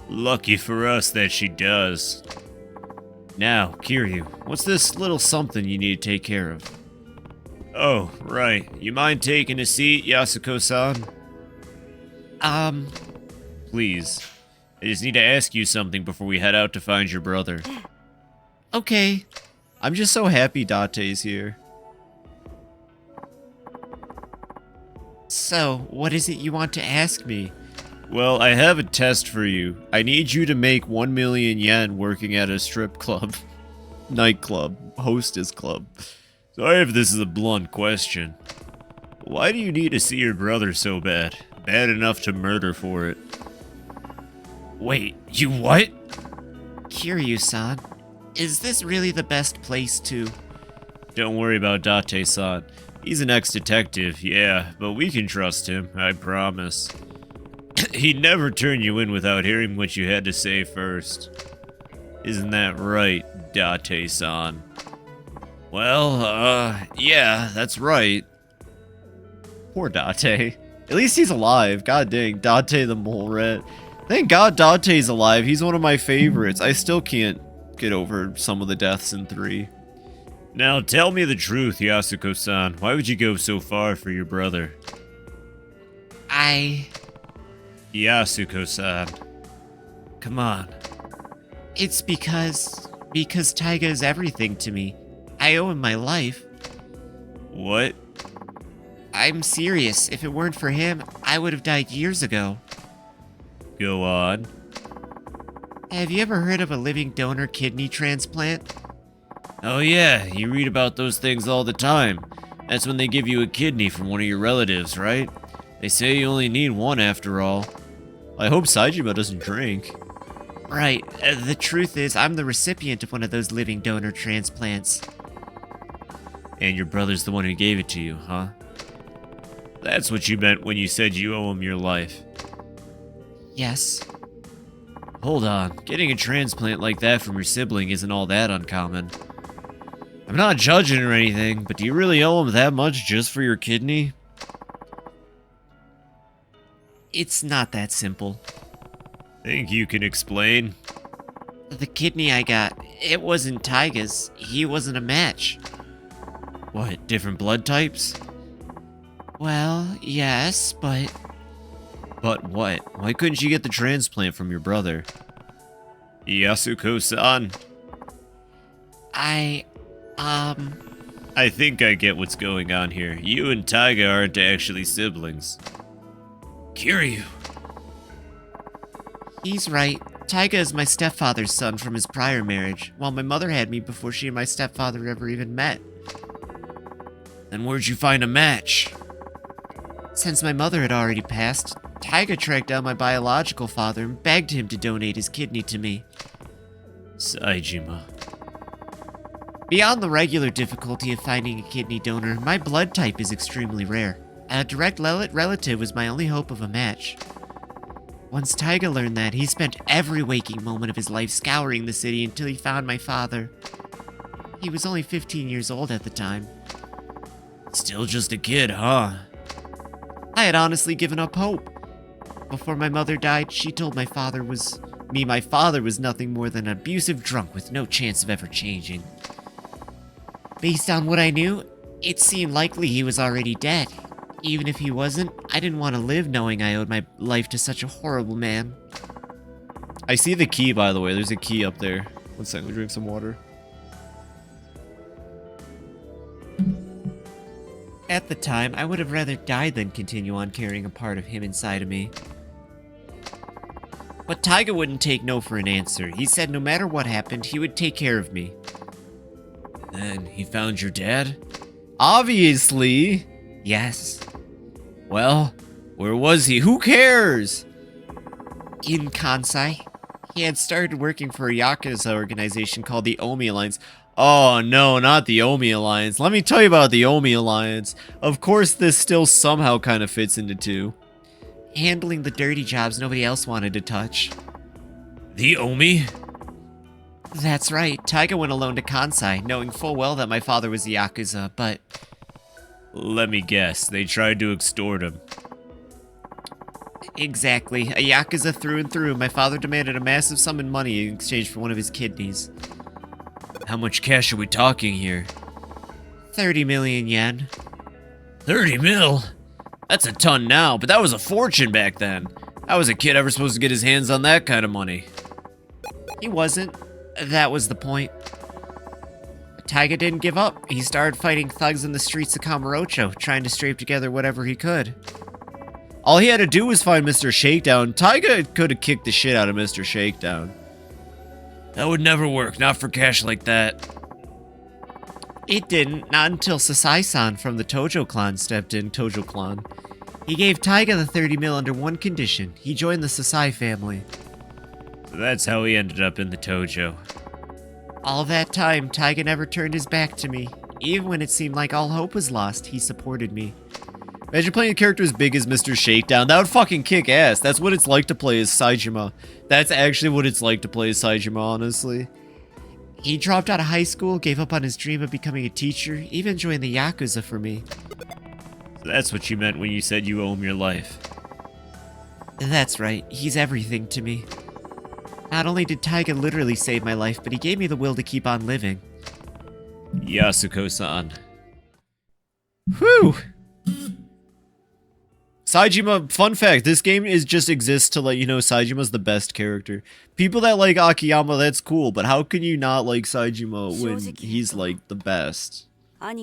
Lucky for us that she does. Now, Kiryu, what's this little something you need to take care of? Oh, right. You mind taking a seat, Yasuko-san? Please. I just need to ask you something before we head out to find your brother. Okay. I'm just so happy Date's here. So, what is it you want to ask me? Well, I have a test for you. I need you to make 1 million yen working at a strip club. Nightclub. Hostess club. Sorry if this is a blunt question. Why do you need to see your brother so bad? Bad enough to murder for it. Wait, you what? Kiryu-san, is this really the best place to... Don't worry about Date-san. He's an ex-detective, yeah, but we can trust him, I promise. He'd never turn you in without hearing what you had to say first. Isn't that right, Date-san? Well, yeah, that's right. Poor Date. At least he's alive. God dang, Date the mole rat. Thank God Date's alive. He's one of my favorites. I still can't get over some of the deaths in 3. Now tell me the truth, Yasuko-san. Why would you go so far for your brother? Yasuko-san. Come on. It's because Taiga is everything to me. I owe him my life. What? I'm serious. If it weren't for him, I would have died years ago. Go on. Have you ever heard of a living donor kidney transplant? Oh yeah, you read about those things all the time. That's when they give you a kidney from one of your relatives, right? They say you only need one after all. I hope Saejima doesn't drink. Right. The truth is, I'm the recipient of one of those living donor transplants. And your brother's the one who gave it to you, huh? That's what you meant when you said you owe him your life. Yes. Hold on, getting a transplant like that from your sibling isn't all that uncommon. I'm not judging or anything, but do you really owe him that much just for your kidney? It's not that simple. Think you can explain? The kidney I got, it wasn't Taiga's. He wasn't a match. What, different blood types? Well, yes, but... But what? Why couldn't you get the transplant from your brother? Yasuko-san. I think I get what's going on here. You and Taiga aren't actually siblings. Kiryu. He's right. Taiga is my stepfather's son from his prior marriage, while my mother had me before she and my stepfather ever even met. Then where'd you find a match? Since my mother had already passed, Taiga tracked down my biological father and begged him to donate his kidney to me. Saejima. Beyond the regular difficulty of finding a kidney donor, my blood type is extremely rare. A direct relative was my only hope of a match. Once Taiga learned that, he spent every waking moment of his life scouring the city until he found my father. He was only 15 years old at the time. Still just a kid, huh? I had honestly given up hope. Before my mother died, she told my father was nothing more than an abusive drunk with no chance of ever changing. Based on what I knew, it seemed likely he was already dead. Even if he wasn't, I didn't want to live knowing I owed my life to such a horrible man. I see the key, by the way. There's a key up there. One second, let me drink some water. At the time, I would have rather died than continue on carrying a part of him inside of me. But Taiga wouldn't take no for an answer. He said no matter what happened, he would take care of me. Then he found your dad? Obviously. Yes. Well, where was he? Who cares? In Kansai. He had started working for a Yakuza organization called the Omi Alliance. Oh no, not the Omi Alliance. Let me tell you about the Omi Alliance. Of course, this still somehow kind of fits into two. Handling the dirty jobs nobody else wanted to touch. The Omi? That's right. Taiga went alone to Kansai, knowing full well that my father was a Yakuza, but... Let me guess, they tried to extort him. Exactly. A Yakuza through and through. My father demanded a massive sum in money in exchange for one of his kidneys. How much cash are we talking here? 30 million yen. 30 mil? That's a ton now, but that was a fortune back then. How was a kid ever supposed to get his hands on that kind of money? He wasn't. That was the point. Taiga didn't give up. He started fighting thugs in the streets of Kamurocho, trying to scrape together whatever he could. All he had to do was find Mr. Shakedown. Taiga could have kicked the shit out of Mr. Shakedown. That would never work, not for cash like that. It didn't, not until Sasai-san from the Tojo clan stepped in. Tojo clan. He gave Taiga the 30 mil under one condition. He joined the Sasai family. So that's how he ended up in the Tojo. All that time, Taiga never turned his back to me. Even when it seemed like all hope was lost, he supported me. Imagine playing a character as big as Mr. Shakedown. That would fucking kick ass. That's what it's like to play as Saejima. That's actually what it's like to play as Saejima, honestly. He dropped out of high school, gave up on his dream of becoming a teacher, even joined the Yakuza for me. So that's what you meant when you said you owe him your life. That's right, he's everything to me. Not only did Taiga literally save my life, but he gave me the will to keep on living. Yasuko-san. Whew! Saejima, fun fact, this game just exists to let you know Saejima's the best character. People that like Akiyama, that's cool, but how can you not like Saejima when he's like the best? Well,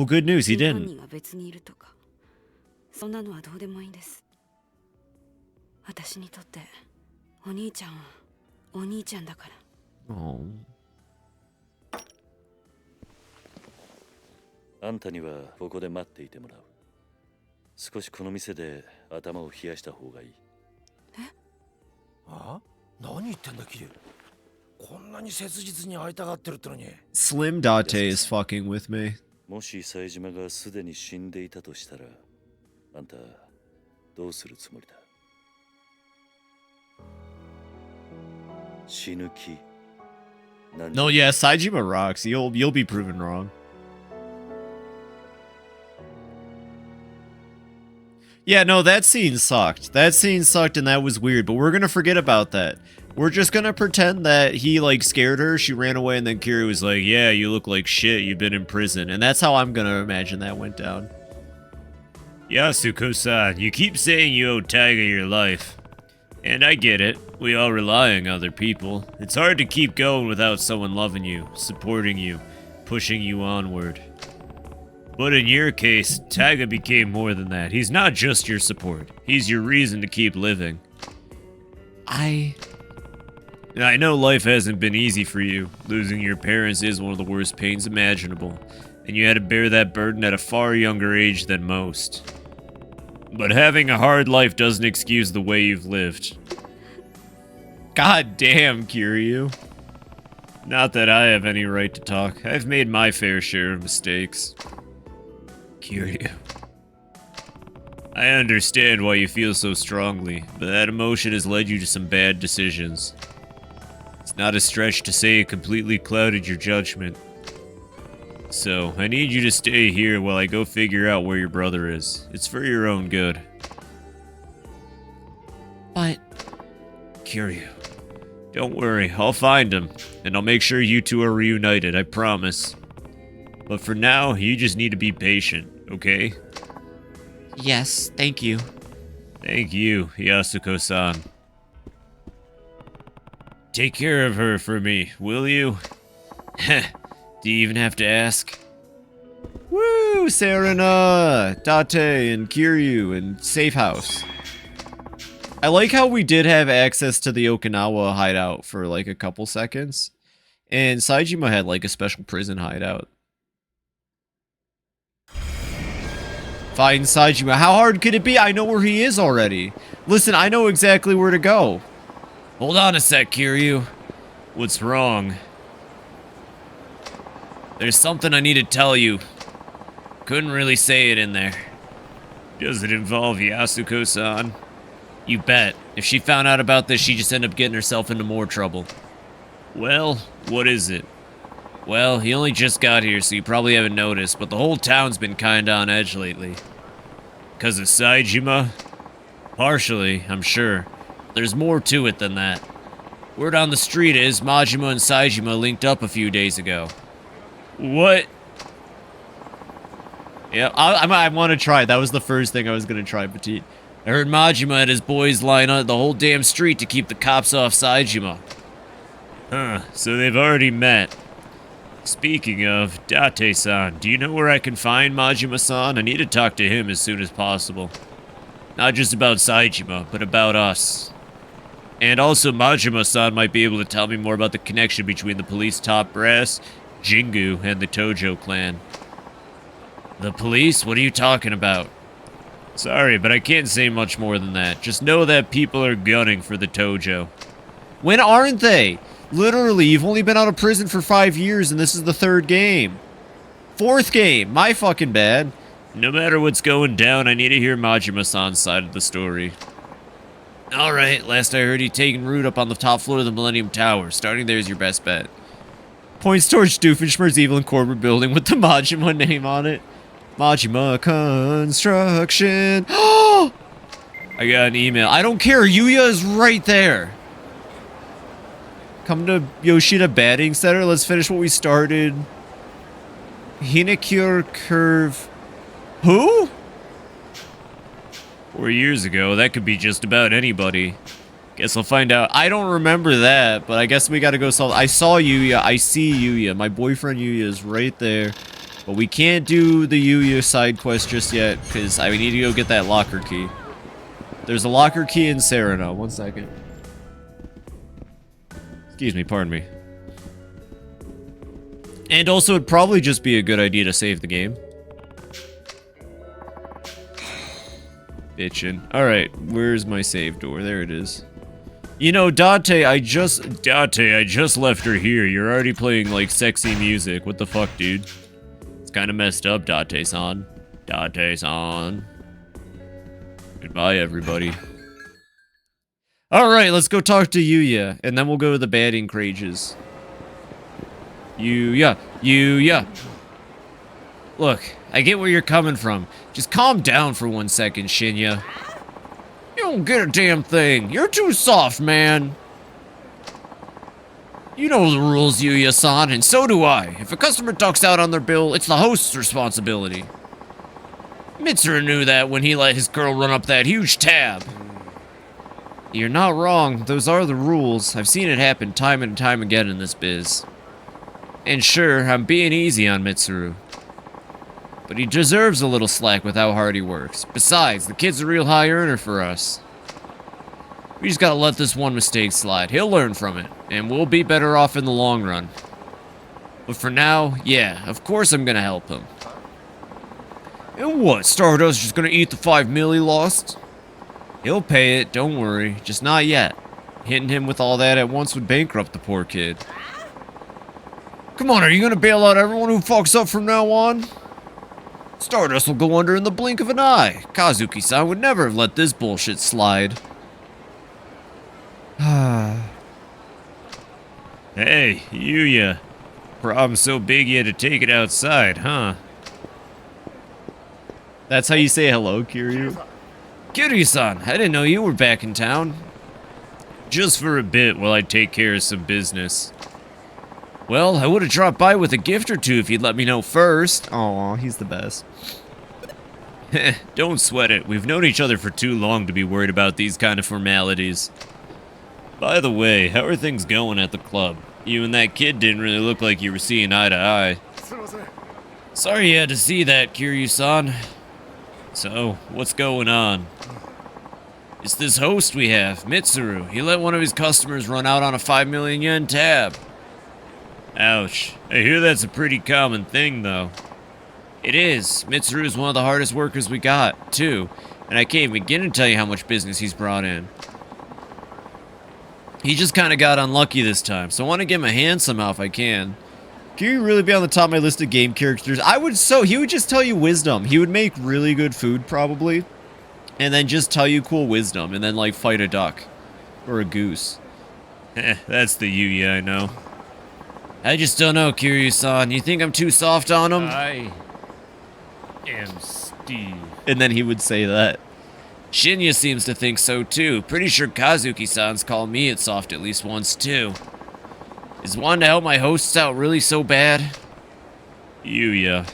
good news, he didn't. Oh. あんたにはここで待っていてもらう。少しこの店で頭を冷やした方がいい。え？あ？何言ってんだキリ。こんなに切実に会いたがってるってのに。Slim Date is fucking with me. もし冴島がすでに死んでいたとしたら、あんたどうするつもりだ？死ぬ気。No, yeah, Saejima rocks. You'll be proven wrong. Yeah, no, that scene sucked. That scene sucked and that was weird, but we're gonna forget about that. We're just gonna pretend that he, like, scared her, she ran away, and then Kiri was like, yeah, you look like shit, you've been in prison. And that's how I'm gonna imagine that went down. Yasuko-san, you keep saying you owe Taiga your life. And I get it. We all rely on other people. It's hard to keep going without someone loving you, supporting you, pushing you onward. But in your case, Taiga became more than that. He's not just your support. He's your reason to keep living. I know life hasn't been easy for you. Losing your parents is one of the worst pains imaginable. And you had to bear that burden at a far younger age than most. But having a hard life doesn't excuse the way you've lived. God damn, Kiryu. Not that I have any right to talk. I've made my fair share of mistakes. Kiryu. I understand why you feel so strongly, but that emotion has led you to some bad decisions. It's not a stretch to say it completely clouded your judgment. So, I need you to stay here while I go figure out where your brother is. It's for your own good. But... Kiryu. Don't worry, I'll find him, and I'll make sure you two are reunited, I promise. But for now, you just need to be patient, okay? Yes, thank you. Thank you, Yasuko-san. Take care of her for me, will you? Do you even have to ask? Woo! Serena, Date, and Kiryu, and Safe House. I like how we did have access to the Okinawa hideout for like a couple seconds. And Saejima had like a special prison hideout. Find Saejima. How hard could it be? I know where he is already. Listen, I know exactly where to go. Hold on a sec, Kiryu. What's wrong? There's something I need to tell you. Couldn't really say it in there. Does it involve Yasuko-san? You bet. If she found out about this, she'd just end up getting herself into more trouble. Well, what is it? Well, he only just got here, so you probably haven't noticed, but the whole town's been kinda on edge lately. 'Cause of Saejima? Partially, I'm sure. There's more to it than that. Word on the street is Majima and Saejima linked up a few days ago. What? Yeah, I want to try. That was the first thing I was going to try, Petite. I heard Majima and his boys line up the whole damn street to keep the cops off Saejima. Huh, so they've already met. Speaking of, Date-san, do you know where I can find Majima-san? I need to talk to him as soon as possible. Not just about Saejima, but about us. And also, Majima-san might be able to tell me more about the connection between the police top brass, Jingu, and the Tojo clan. The police? What are you talking about? Sorry, but I can't say much more than that. Just know that people are gunning for the Tojo. When aren't they? Literally, you've only been out of prison for 5 years and this is the 3rd game. 4th game, my fucking bad. No matter what's going down, I need to hear Majima-san's side of the story. Alright, last I heard he'd taken root up on the top floor of the Millennium Tower. Starting there is your best bet. Points towards Doofenshmirtz Evil and Corporate Building with the Majima name on it. Majima Construction. I got an email. I don't care, Yuya is right there. Come to Yoshida Batting Center. Let's finish what we started. Hinekure Curve. Who? 4 years ago. That could be just about anybody. Guess I'll find out. I don't remember that, but I guess we gotta go solve. I saw Yuya. I see Yuya. My boyfriend Yuya is right there. But we can't do the Yuya side quest just yet, because I need to go get that locker key. There's a locker key in Serena. 1 second. Excuse me, pardon me. And also, it'd probably just be a good idea to save the game. Bitchin'. Alright, where's my save door? There it is. You know, Date, I just left her here. You're already playing, like, sexy music. What the fuck, dude? It's kind of messed up, Date-san. Date-san. Goodbye, everybody. Alright, let's go talk to Yuya, and then we'll go to the batting cages. Yuya. Look, I get where you're coming from. Just calm down for 1 second, Shinya. You don't get a damn thing. You're too soft, man. You know the rules, Yuya-san, and so do I. If a customer ducks out on their bill, it's the host's responsibility. Mitsuru knew that when he let his girl run up that huge tab. You're not wrong. Those are the rules. I've seen it happen time and time again in this biz. And sure, I'm being easy on Mitsuru. But he deserves a little slack with how hard he works. Besides, the kid's a real high earner for us. We just gotta let this one mistake slide. He'll learn from it, and we'll be better off in the long run. But for now, yeah, of course I'm gonna help him. And what, Stardust just gonna eat the 5 mil he lost? He'll pay it, don't worry, just not yet. Hitting him with all that at once would bankrupt the poor kid. Come on, are you gonna bail out everyone who fucks up from now on? Stardust will go under in the blink of an eye. Kazuki-san would never have let this bullshit slide. Hey, Yuya. Problem so big you had to take it outside, huh? That's how you say hello, Kiryu? Kiryu-san, I didn't know you were back in town. Just for a bit while I take care of some business. Well, I would have dropped by with a gift or two if you'd let me know first. Aw, he's the best. Don't sweat it. We've known each other for too long to be worried about these kind of formalities. By the way, how are things going at the club? You and that kid didn't really look like you were seeing eye to eye. Sorry you had to see that, Kiryu-san. So, what's going on? It's this host we have, Mitsuru. He let one of his customers run out on a 5 million yen tab. Ouch. I hear that's a pretty common thing, though. It is. Mitsuru is one of the hardest workers we got, too. And I can't begin to tell you how much business he's brought in. He just kind of got unlucky this time, so I want to give him a hand somehow if I can. Can you really be on the top of my list of game characters? He would just tell you wisdom. He would make really good food, probably. And then just tell you cool wisdom, and then, like, fight a duck. Or a goose. That's the Yuya I know. I just don't know, Kiryu-san. You think I'm too soft on him? I am Steve. And then he would say that. Shinya seems to think so, too. Pretty sure Kazuki-san's called me it soft at least once, too. Is wanting to help my hosts out really so bad? Yuya.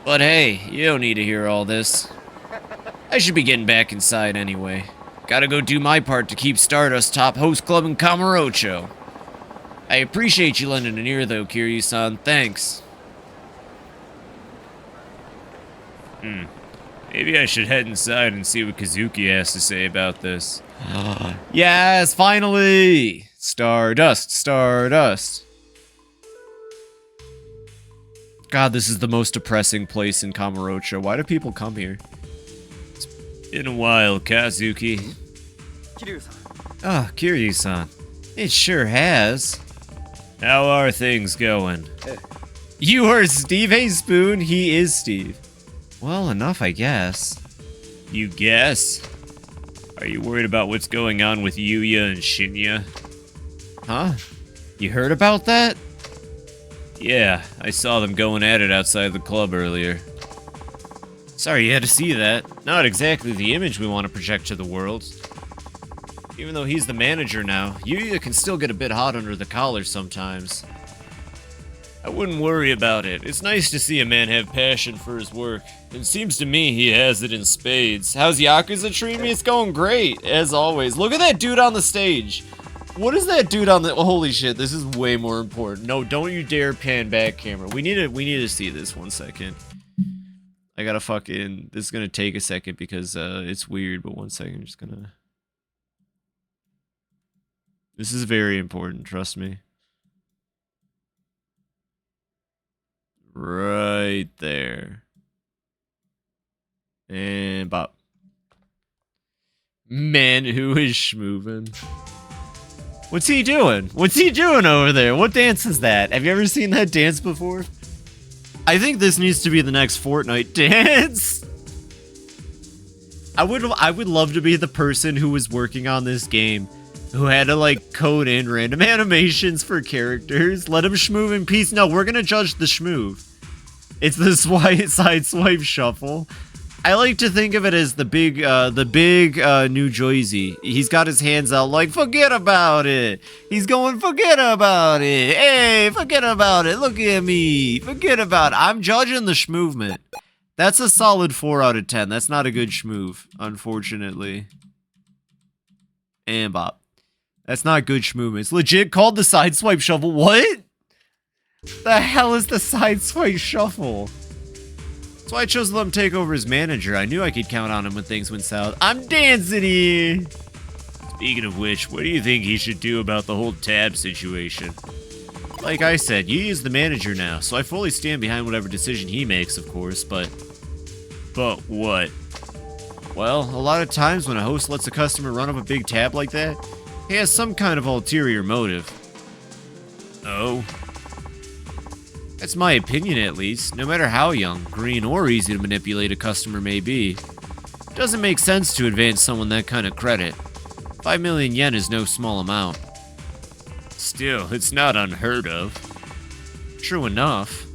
But hey, you don't need to hear all this. I should be getting back inside anyway. Gotta go do my part to keep Stardust top host club in Kamurocho. I appreciate you lending an ear though, Kiryu-san. Thanks. Maybe I should head inside and see what Kazuki has to say about this. Yes, finally! Stardust, Stardust. God, this is the most depressing place in Kamurocho. Why do people come here? It's been a while, Kazuki. Oh, Kiryu-san. It sure has. How are things going? You are Steve? Hey, Spoon. He is Steve. Well, enough, I guess. You guess? Are you worried about what's going on with Yuya and Shinya? Huh? You heard about that? Yeah, I saw them going at it outside the club earlier. Sorry you had to see that. Not exactly the image we want to project to the world. Even though he's the manager now, Yuya can still get a bit hot under the collar sometimes. I wouldn't worry about it. It's nice to see a man have passion for his work. It seems to me he has it in spades. How's Yakuza treating me? It's going great, as always. Look at that dude on the stage. What is that dude on the... Holy shit, this is way more important. No, don't you dare pan back camera. We need to see this 1 second. I gotta fucking... This is gonna take a second because it's weird, but 1 second, I'm just gonna... This is very important, trust me. Right there. And bop. Man, who is schmoovin'? What's he doing? What's he doing over there? What dance is that? Have you ever seen that dance before? I think this needs to be the next Fortnite dance. I would love to be the person who was working on this game, who had to like code in random animations for characters. Let him schmoove in peace. No, we're gonna judge the schmoove. It's the side swipe shuffle. I like to think of it as the big New Jersey. He's got his hands out like, forget about it. He's going, forget about it. Hey, forget about it. Look at me. Forget about it. I'm judging the schmoovement. That's a solid 4 out of 10. That's not a good schmoove, unfortunately. And bop. That's not good schmoovement. It's legit called the side swipe shuffle. What? The hell is the side swipe shuffle? That's why I chose to let him take over as manager. I knew I could count on him when things went south. I'm dancing here. Speaking of which, what do you think he should do about the whole tab situation? Like I said, Yi is the manager now, so I fully stand behind whatever decision he makes, of course, but what? Well, a lot of times when a host lets a customer run up a big tab like that, he has some kind of ulterior motive. Oh? That's my opinion, at least. No matter how young, green, or easy to manipulate a customer may be, it doesn't make sense to advance someone that kind of credit. 5 million yen is no small amount. Still, it's not unheard of. True enough.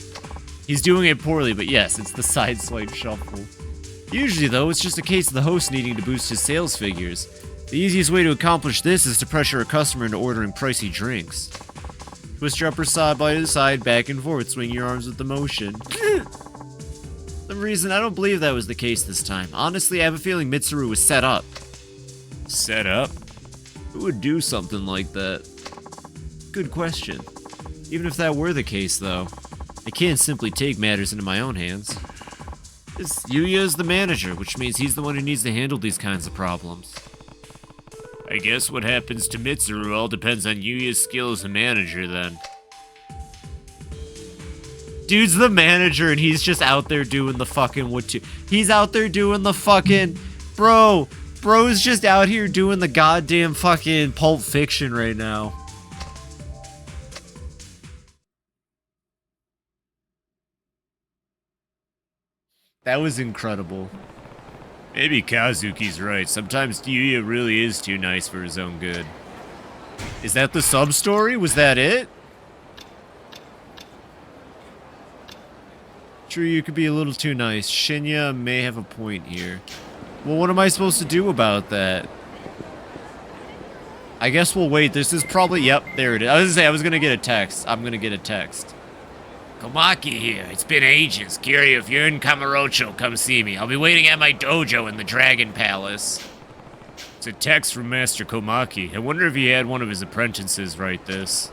He's doing it poorly, but yes, it's the side swipe shuffle. Usually, though, it's just a case of the host needing to boost his sales figures. The easiest way to accomplish this is to pressure a customer into ordering pricey drinks. Twist your upper side by side, back and forth, swing your arms with the motion. For some reason, I don't believe that was the case this time. Honestly, I have a feeling Mitsuru was set up. Set up? Who would do something like that? Good question. Even if that were the case, though, I can't simply take matters into my own hands. Yuya is the manager, which means he's the one who needs to handle these kinds of problems. I guess what happens to Mitsuru all depends on Yuya's skill as a manager, then. Dude's the manager, and he's just out there doing the fucking he's out there doing the fucking... Bro's just out here doing the goddamn fucking Pulp Fiction right now. That was incredible. Maybe Kazuki's right. Sometimes Yuya really is too nice for his own good. Is that the sub-story? Was that it? True, you could be a little too nice. Shinya may have a point here. Well, what am I supposed to do about that? I guess we'll wait. This is probably... Yep, there it is. I was gonna say, I was gonna get a text. I'm gonna get a text. Komaki here. It's been ages. Kiryu, if you're in Kamurocho, come see me. I'll be waiting at my dojo in the Dragon Palace. It's a text from Master Komaki. I wonder if he had one of his apprentices write this.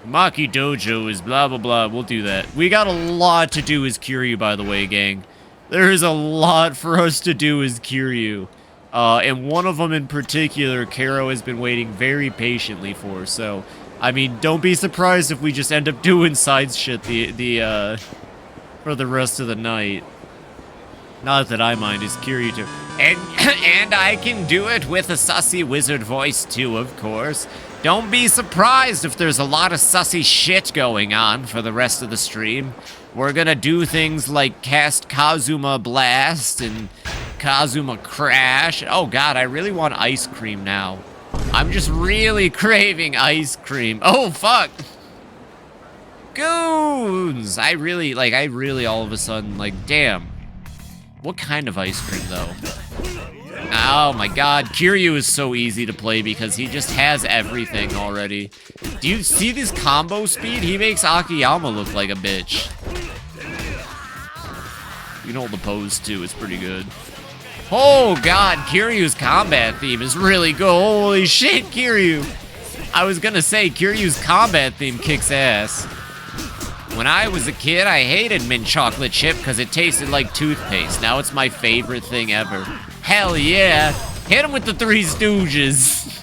Komaki Dojo is blah blah blah. We'll do that. We got a lot to do as Kiryu, by the way, gang. There is a lot for us to do as Kiryu. And one of them in particular, Karo has been waiting very patiently for, so... I mean, don't be surprised if we just end up doing side shit for the rest of the night. Not that I mind, it's Kiryu too. And I can do it with a sussy wizard voice too, of course. Don't be surprised if there's a lot of sussy shit going on for the rest of the stream. We're gonna do things like cast Kazuma Blast and Kazuma Crash. Oh god, I really want ice cream now. I'm just really craving ice cream. Oh, fuck. Goons! I really all of a sudden, like, damn. What kind of ice cream, though? Oh my god, Kiryu is so easy to play because he just has everything already. Do you see this combo speed? He makes Akiyama look like a bitch. You can hold the pose, too. It's pretty good. Oh god, Kiryu's combat theme is really good. Holy shit, Kiryu! I was gonna say, Kiryu's combat theme kicks ass. When I was a kid, I hated mint chocolate chip because it tasted like toothpaste. Now it's my favorite thing ever. Hell yeah! Hit him with the Three Stooges!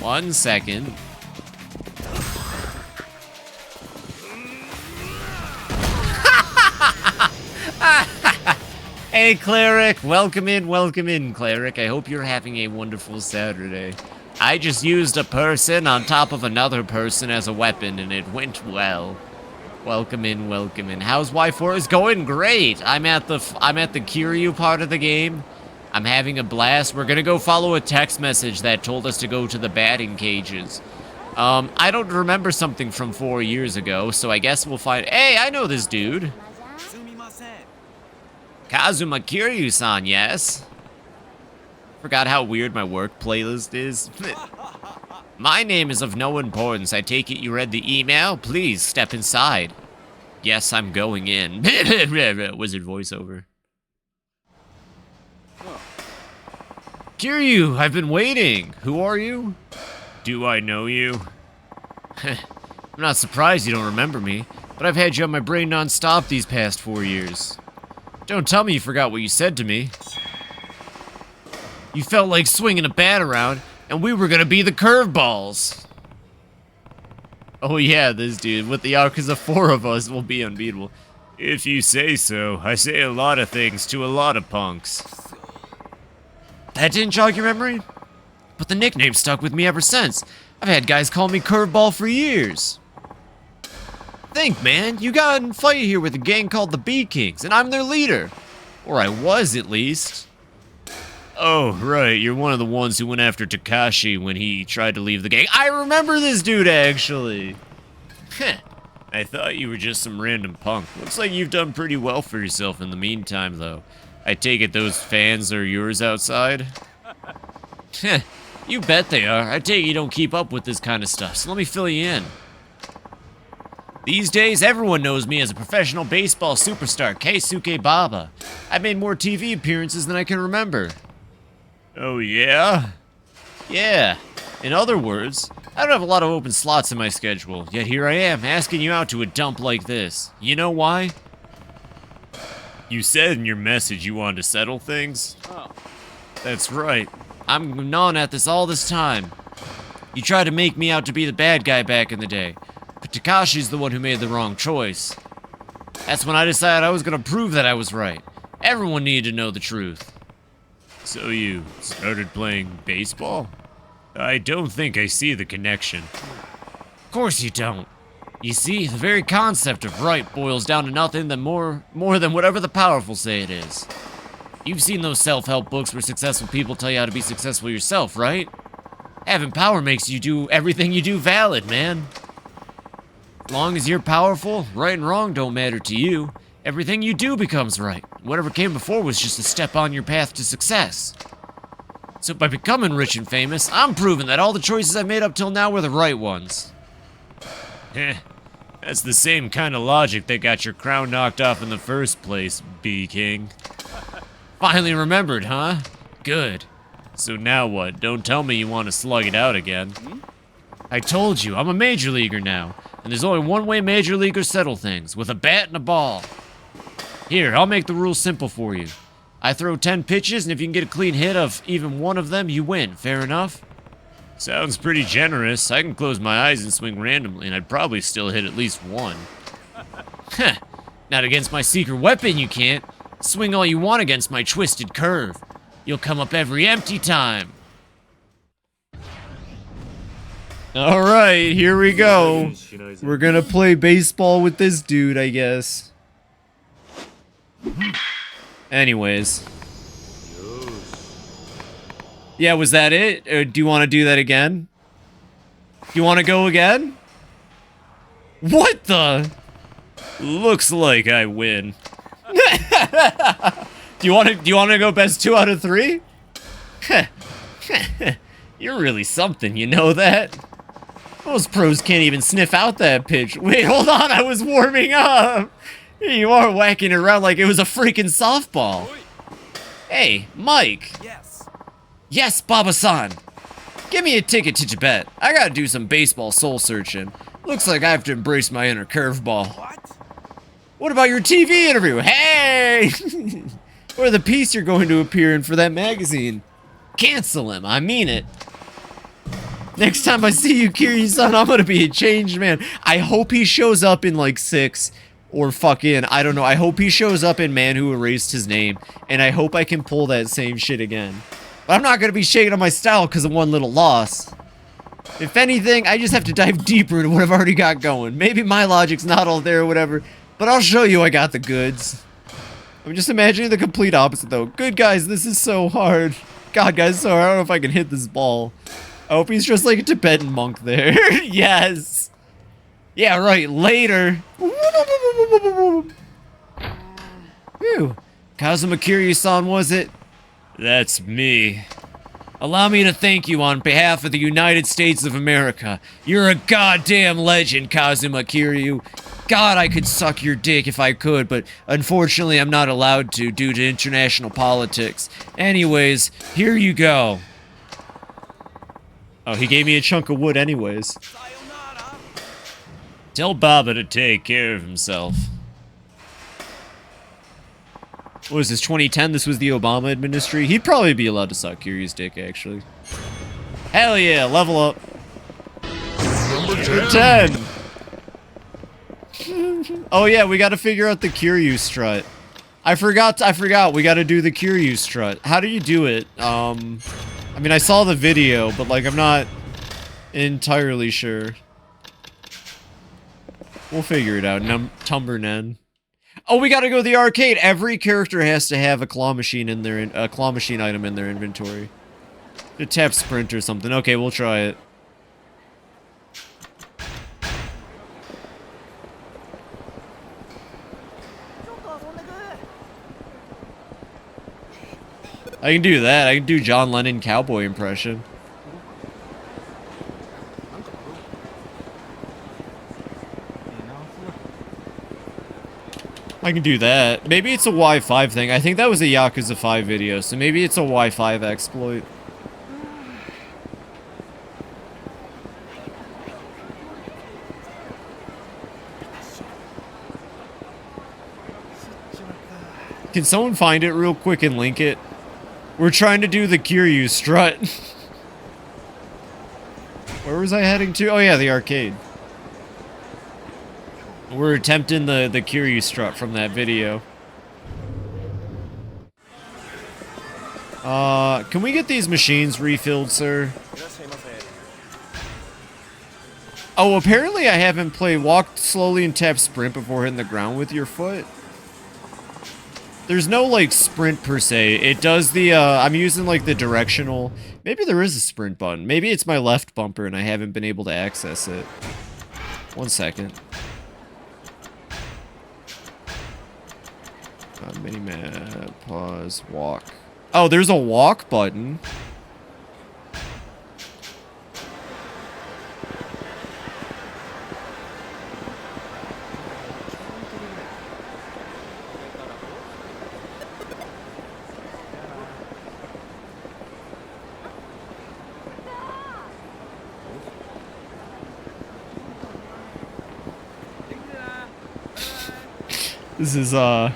One second. Hey, Cleric. Welcome in, Cleric. I hope you're having a wonderful Saturday. I just used a person on top of another person as a weapon, and it went well. Welcome in. How's Y4? It's going great. I'm at the Kiryu part of the game. I'm having a blast. We're gonna go follow a text message that told us to go to the batting cages. I don't remember something from 4 years ago, so I guess we'll find... Hey, I know this dude. Kazuma Kiryu-san, yes? Forgot how weird my work playlist is. My name is of no importance. I take it you read the email? Please, step inside. Yes, I'm going in. Wizard voiceover. Kiryu, I've been waiting. Who are you? Do I know you? I'm not surprised you don't remember me, but I've had you on my brain non-stop these past 4 years. Don't tell me you forgot what you said to me. You felt like swinging a bat around, and we were gonna be the curveballs. Oh yeah, this dude. With the Yakuza 4 of us, will be unbeatable. If you say so. I say a lot of things to a lot of punks. That didn't jog your memory? But the nickname stuck with me ever since. I've had guys call me Curveball for years. Think, man, you got in a fight here with a gang called the B-Kings, and I'm their leader. Or I was, at least. Oh, right, you're one of the ones who went after Takashi when he tried to leave the gang. I remember this dude, actually. Heh, I thought you were just some random punk. Looks like you've done pretty well for yourself in the meantime, though. I take it those fans are yours outside? Heh, you bet they are. I take it you don't keep up with this kind of stuff, so let me fill you in. These days, everyone knows me as a professional baseball superstar, Keisuke Baba. I've made more TV appearances than I can remember. Oh, yeah? Yeah. In other words, I don't have a lot of open slots in my schedule, yet here I am, asking you out to a dump like this. You know why? You said in your message you wanted to settle things? Oh. That's right. I'm gnawing at this all this time. You tried to make me out to be the bad guy back in the day, but Takashi's the one who made the wrong choice. That's when I decided I was gonna prove that I was right. Everyone needed to know the truth. So you started playing baseball? I don't think I see the connection. Of course you don't. You see, the very concept of right boils down to nothing more than whatever the powerful say it is. You've seen those self-help books where successful people tell you how to be successful yourself, right? Having power makes you do everything you do valid, man. As long as you're powerful, right and wrong don't matter to you. Everything you do becomes right. Whatever came before was just a step on your path to success. So by becoming rich and famous, I'm proving that all the choices I've made up till now were the right ones. Heh, that's the same kind of logic that got your crown knocked off in the first place, B-King. Finally remembered, huh? Good. So now what? Don't tell me you want to slug it out again. I told you, I'm a major leaguer now, and there's only one way major leaguers settle things, with a bat and a ball. Here, I'll make the rules simple for you. I throw 10 pitches, and if you can get a clean hit of even one of them, you win. Fair enough? Sounds pretty generous. I can close my eyes and swing randomly, and I'd probably still hit at least one. Heh, not against my secret weapon, you can't. Swing all you want against my twisted curve. You'll come up every empty time. Alright, here we go. We're gonna play baseball with this dude, I guess. Anyways. Yeah, was that it? Or do you want to do that again? Do you want to go again? What the? Looks like I win. Do you want to go best 2 out of 3? You're really something, you know that? Most pros can't even sniff out that pitch. Wait, hold on, I was warming up. Here you are whacking it around like it was a freaking softball. Hey, Mike. Yes. Yes, Baba-san. Give me a ticket to Tibet. I gotta do some baseball soul searching. Looks like I have to embrace my inner curveball. What about your TV interview? Hey! Or the piece you're going to appear in for that magazine. Cancel him, I mean it. Next time I see you, Kiryu-san, I'm gonna be a changed man. I hope he shows up in like 6 or fucking, I don't know. I hope he shows up in Man Who Erased His Name, and I hope I can pull that same shit again. But I'm not gonna be shaking on my style because of one little loss. If anything, I just have to dive deeper into what I've already got going. Maybe my logic's not all there or whatever, but I'll show you I got the goods. I'm just imagining the complete opposite though. Good guys, this is so hard. God guys, so hard. I don't know if I can hit this ball. I hope he's just like a Tibetan monk there. Yes. Yeah, right, later. Phew. Kazuma Kiryu-san, was it? That's me. Allow me to thank you on behalf of the United States of America. You're a goddamn legend, Kazuma Kiryu. God, I could suck your dick if I could, but unfortunately I'm not allowed to due to international politics. Anyways, here you go. Oh, he gave me a chunk of wood anyways. Tell Baba to take care of himself. What was this, 2010? This was the Obama administration? He'd probably be allowed to suck Kiryu's dick, actually. Hell yeah, level up. Number 10. Oh yeah, we gotta figure out the Kiryu strut. I forgot, we gotta do the Kiryu strut. How do you do it? I mean, I saw the video, but like, I'm not entirely sure. We'll figure it out. Tumbernen. Oh, we gotta go to the arcade. Every character has to have a claw machine in their a claw machine item in their inventory. To tap sprint or something. Okay, we'll try it. I can do that. I can do John Lennon cowboy impression. I can do that. Maybe it's a Y5 thing. I think that was a Yakuza 5 video, so maybe it's a Y5 exploit. Can someone find it real quick and link it? We're trying to do the Kiryu strut. Where was I heading to? Oh yeah, the arcade. We're attempting the Kiryu strut from that video. Can we get these machines refilled, sir? Oh, apparently I haven't played walk slowly and tap sprint before hitting the ground with your foot. There's no, like, sprint per se. It does the, I'm using, like, the directional... Maybe there is a sprint button. Maybe it's my left bumper and I haven't been able to access it. 1 second. Minimap, pause, walk. Oh, there's a walk button. This is, I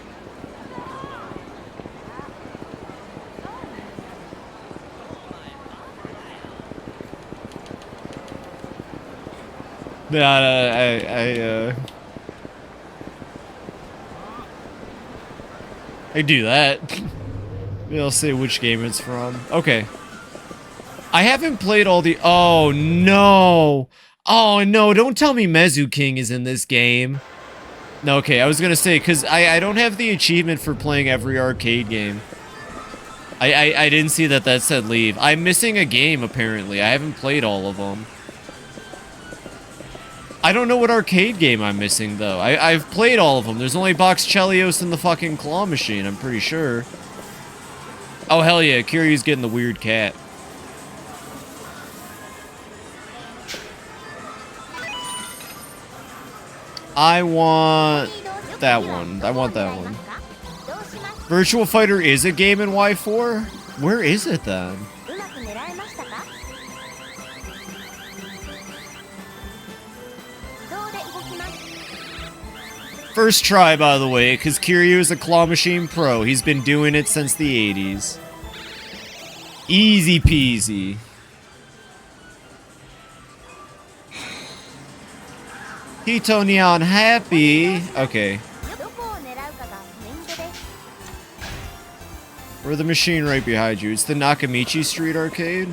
do that. Maybe I'll say which game it's from. Okay. I haven't played all the... Oh, no. Oh, no. Don't tell me Mezu King is in this game. No, okay. I was going to say, because I don't have the achievement for playing every arcade game. I didn't see that said leave. I'm missing a game, apparently. I haven't played all of them. I don't know what arcade game I'm missing, though. I've played all of them. There's only Box Chelios and the fucking claw machine, I'm pretty sure. Oh, hell yeah. Kiryu's getting the weird cat. I want that one. I want that one. Virtual Fighter is a game in Y4? Where is it, then? First try, by the way, because Kiryu is a Claw Machine Pro. He's been doing it since the 80s. Easy peasy. Hito Neon happy. Okay. Or the machine right behind you. It's the Nakamichi Street Arcade.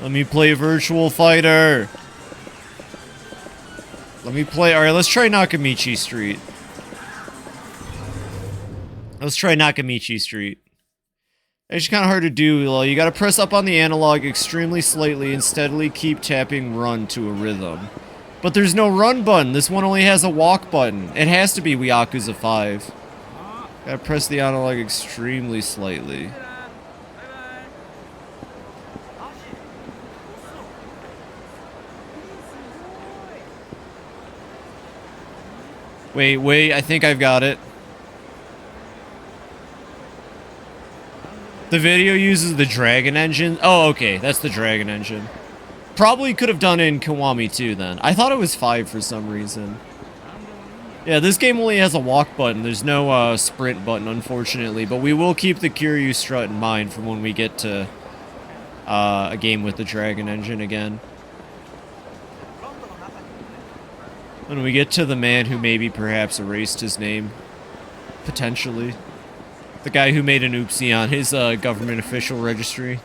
Let me play Virtual Fighter. Let me play. Alright, let's try Nakamichi Street. Let's try Nakamichi Street. It's kind of hard to do. You gotta press up on the analog extremely slightly and steadily keep tapping run to a rhythm. But there's no run button. This one only has a walk button. It has to be Yakuza 5. Gotta press the analog extremely slightly. Wait, I think I've got it. The video uses the Dragon Engine. Oh, okay, that's the Dragon Engine. Probably could have done it in Kiwami too, then. I thought it was 5 for some reason. Yeah, this game only has a walk button. There's no sprint button, unfortunately. But we will keep the Kiryu strut in mind for when we get to a game with the Dragon Engine again. When we get to the man who maybe perhaps erased his name. Potentially. The guy who made an oopsie on his government official registry.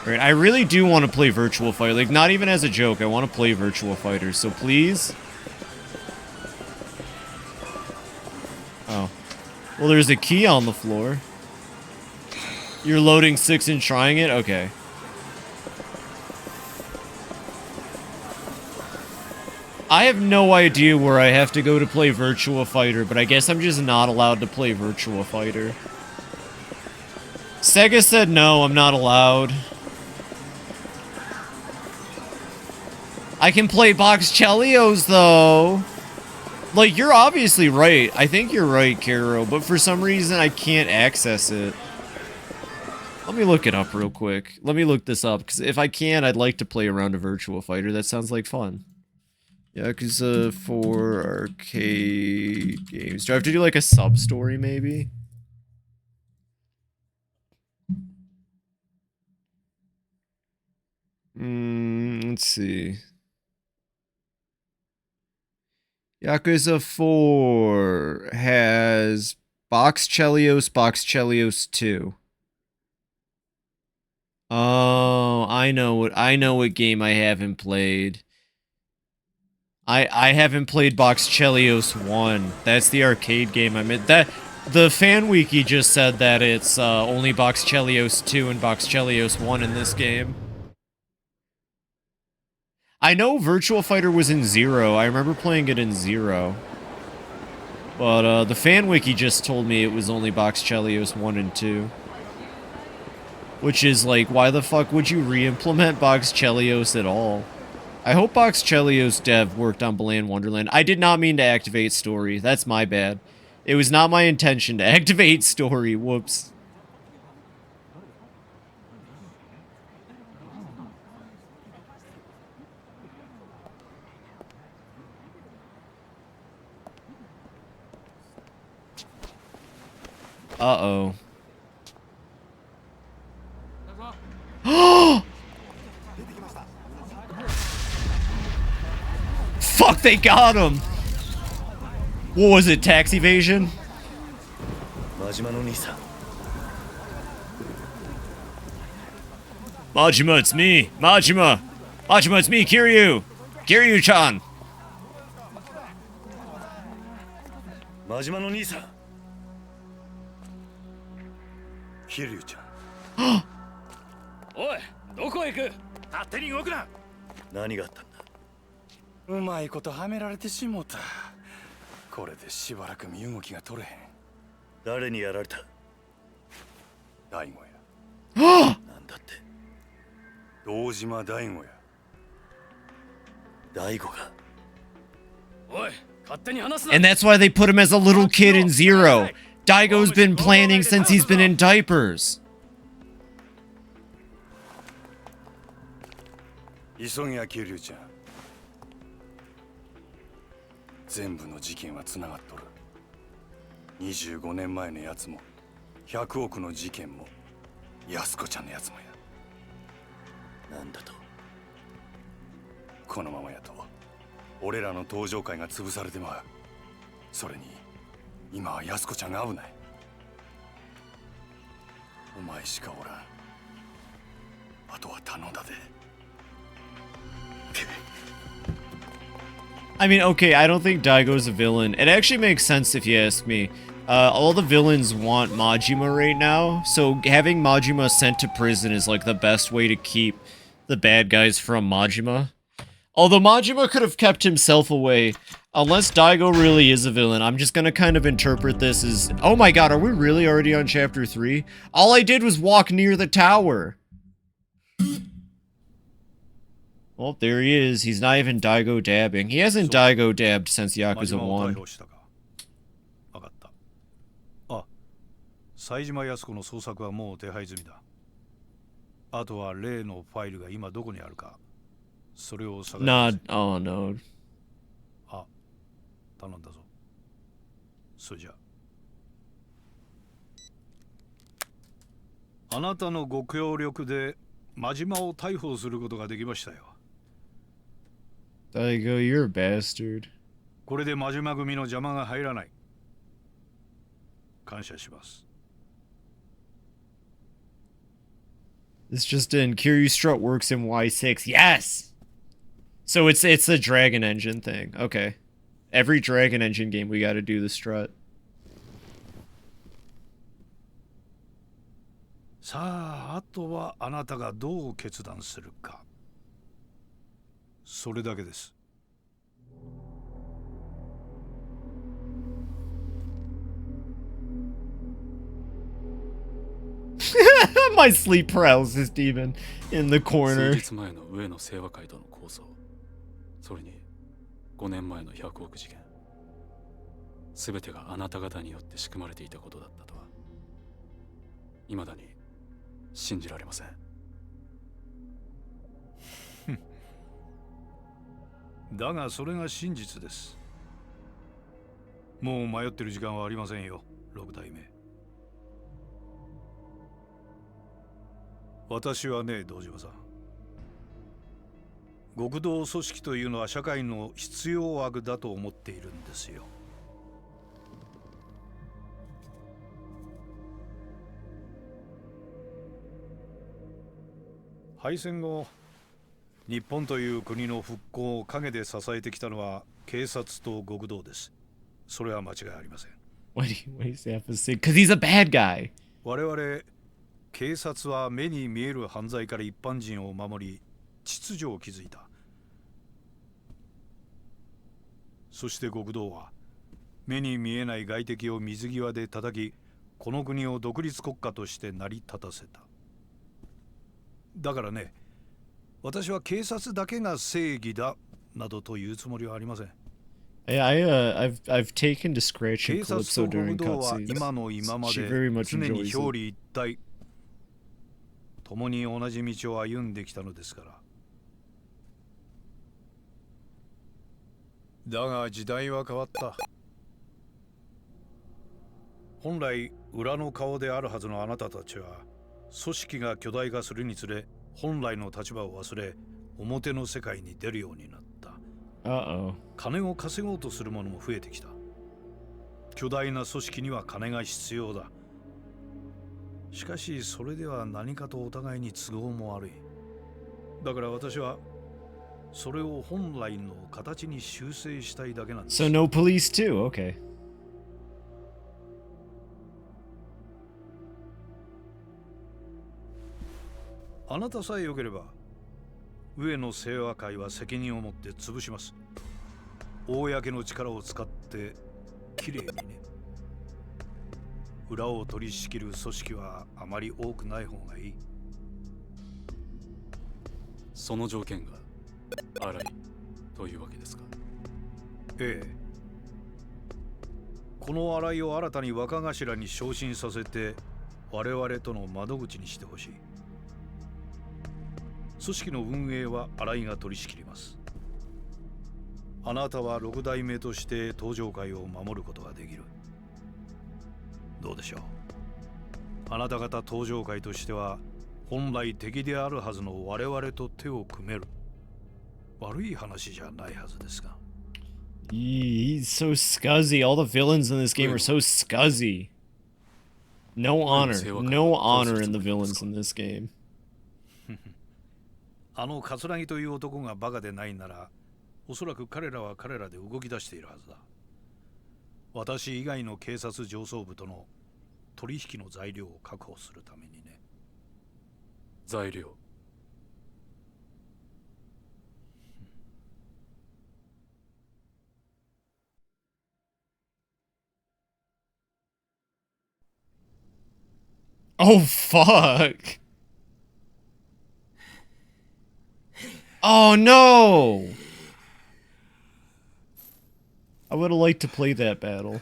Alright, I really do want to play Virtual Fighter. Like, not even as a joke, I want to play Virtual Fighter. So please... Oh. Well, there's a key on the floor. You're loading 6 and trying it? Okay. I have no idea where I have to go to play Virtua Fighter, but I guess I'm just not allowed to play Virtua Fighter. Sega said no, I'm not allowed. I can play Box Chelios, though. Like, you're obviously right. I think you're right, Karo, but for some reason I can't access it. Let me look it up real quick. Let me look this up, because if I can, I'd like to play a round of Virtua Fighter. That sounds like fun. Yakuza 4 arcade games. Do I have to do like a sub-story, maybe? Let's see. Yakuza 4 has Box Chelios 2. Oh, I know what game I haven't played. I haven't played Box Chelios 1. That's the arcade game I meant. That the fan wiki just said that it's only Box Chelios 2 and Box Chelios 1 in this game. I know Virtua Fighter was in 0. I remember playing it in 0. But the fan wiki just told me it was only Box Chelios 1 and 2. Which is like, why the fuck would you re-implement Box Chelios at all? I hope Box Chelios dev worked on Balan Wonderland. I did not mean to activate story. That's my bad. It was not my intention to activate story. Whoops. Uh-oh. Fuck, they got him! What was it, tax evasion? Majima, it's me! Majima! Majima, it's me, Kiryu! Kiryu-chan! Majima no Nisa. 桐生ちゃんおい、どこへ行く？勝手に動くな。何があったんだ？うまいことはめられてしもた。これでしばらく身動きが取れへん。誰にやられた？大悟や。なんだって？堂島大悟や。大悟が。おい、勝手に話すな。 And that's why they put him as a little kid in 0. Daigo's been planning since he's been in diapers. 急ぎや桐生ちゃん。全部の事件はつながっとる。25年前のやつも100億の事件も安子ちゃんのやつもや。なんだと？このままやと俺らの登場会が潰されてまう。それに今は安子ちゃんが危ない。お前しかおらん。あとは頼んだで。I mean, okay, I don't think Daigo's a villain. It actually makes sense if you ask me. All the villains want Majima right now, so having Majima sent to prison is like the best way to keep the bad guys from Majima. Although Majima could have kept himself away. Unless Daigo really is a villain, I'm just gonna kind of interpret this as... Oh my god, are we really already on chapter 3? All I did was walk near the tower. Well, there he is. He's not even Daigo dabbing. He hasn't Daigo dabbed since Yakuza 1. 冴島靖子の捜索はもう手配済みだ。あとは例のファイルが今どこにあるか、それを探す。Nah, oh no. あ、頼んだぞ。それじゃ。あなたのご協力で真島を逮捕することができましたよ。Daigo, you're a bastard. これで真島組の邪魔が入らない。感謝します。 This just in. Kiryu Strut works in Y6. Yes! So it's the Dragon Engine thing. Okay. Every Dragon Engine game we gotta do the strut. さあ、あとはあなたがどう決断するか。それだけです。 My sleep paralysis demon in the corner. 数日前の上野清和会との抗争。それに5年前の100億事件、全てがあなた方によって仕組まれていたことだったとは未だに信じられません。だがそれが真実です。もう迷ってる時間はありませんよ、6代目。私はね、堂島さん、極道組織というのは社会の必要悪だと思っているんですよ。敗戦後、日本という国の復興を陰で支えてきたのは警察と極道です。それは間違いありません。What do you say? Because he's a bad guy. 我々警察は目に見える犯罪から一般人を守り、秩序を築いた。そして極道は目に見えない外敵を水際で叩き、この国を独立国家として成り立たせた。だからね、私は警察だけが正義だなどというつもりはありません。I've taken to scratching 警察 Calypso と during 極道は cutscenes. 今の今ま She で very much 常に enjoys 表 it. 裏一体、共に同じ道を歩んできたのですから。だが時代は変わった。本来裏の顔であるはずのあなたたちは、組織が巨大化するにつれ、本来の立場を忘れ、表の世界に出るようになった。Uh-oh. 金を稼ごうとする者も増えてきた。巨大な組織には金が必要だ。しかしそれでは何かとお互いに都合も悪い。だから私はそれを本来の形に修正したいだけなんです。 So no police too, okay. あなたさえ良ければ上野清和会は責任を持って潰します。公の力を使ってきれいにね。裏を取り仕切る組織はあまり多くない方がいい。その条件が荒いというわけですか？ええ。この荒井を新たに若頭に昇進させて我々との窓口にしてほしい。組織の運営は新井が取り仕切ります。あなたは6代目として登場会を守ることができる。どうでしょう。あなた方登場会としては本来敵であるはずの我々と手を組める。悪い話じゃないはずですが。He's so scuzzy. All the villains in this game are so scuzzy. No honor. No honor in the villains in this game. あの桂木という男がバカでないなら、おそらく彼らは彼らで動き出しているはずだ。私以外の警察上層部との取引の材料を確保するためにね。材料。Oh, fuck. Oh, no. I would have liked to play that battle.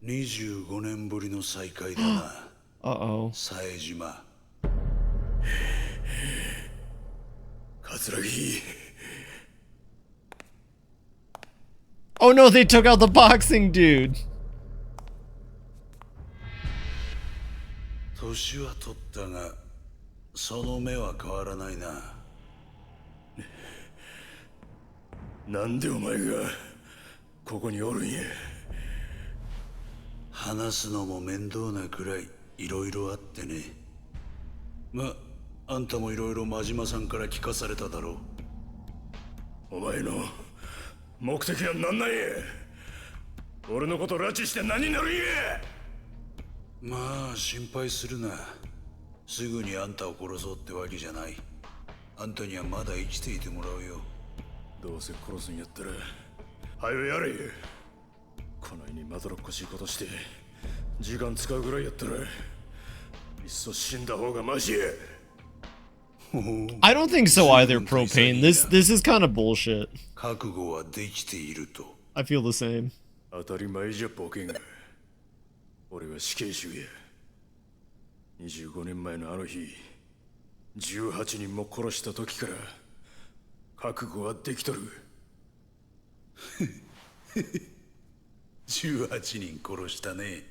25年ぶりの再会だな。Uh-oh. 冴島。桂木。Oh, no, they took out the boxing dude. 年は取ったが、その目は変わらないな。なんでお前がここにおるんや。話すのも面倒なくらいいろいろあってね。ま、あんたもいろいろ真島さんから聞かされただろう。お前の目的は何なんや。俺のこと拉致して何になるんや。まあ心配するな。すぐにあんたを殺そうってわけじゃない。あんたにはまだ生きていてもらうよ。どうせ殺すんやったらはよやれ。こないにまどろっこしいことして時間使うぐらいやったらいっそ死んだ方がマシや。I don't think so either, Propane. This is kind of bullshit. 覚悟はできていると。 I feel the same. 当たり前じゃボケんが。俺は死刑囚や。25年前のあの日、18人も殺した時から覚悟はできとる。18人殺したね。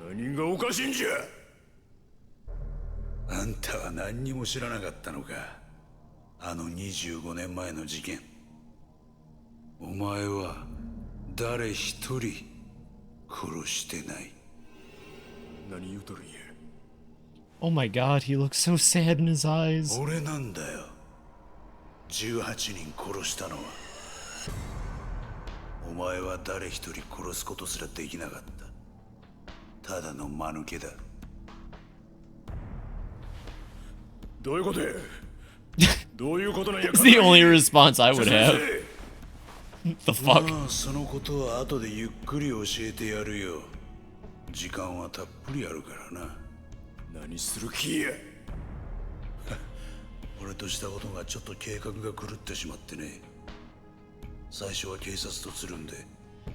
何がおかしいんじゃ。あんたは何にも知らなかったのか。あの25年前の事件。お前は誰一人殺してない。何言うとるんや。 Oh my god, he looks so sad in his eyes. 俺なんだよ。18人殺したのは。お前は誰一人殺すことすらできなかった。ただの間抜けだ。どういうことや。どういうことなんや。 It's the only response I would have. The fuck? まあそのことは後でゆっくり教えてやるよ。時間はたっぷりあるからな。何する気や。俺としたことがちょっと計画が狂ってしまってね。最初は警察とつるんで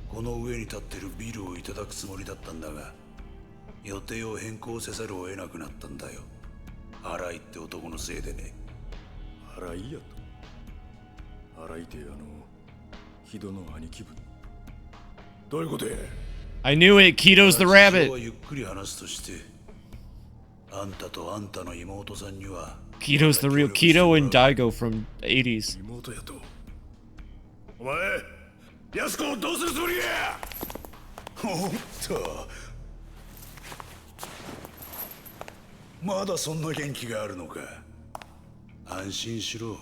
この上に立ってるビルをいただくつもりだったんだが、予定を変更せざるを得なくなったんだよ。荒井って男のせいでね。荒井やと。荒井って木戸の兄貴分。どういうことや。 I knew it, Keto's the rabbit. ゆっくり話すとして、あんたとあんたの妹さんには Keto's the real Keto and Daigo from the 80s. 妹やと。お前、安子をどうするつもりや。おっと、まだそんな元気があるのか。安心しろ。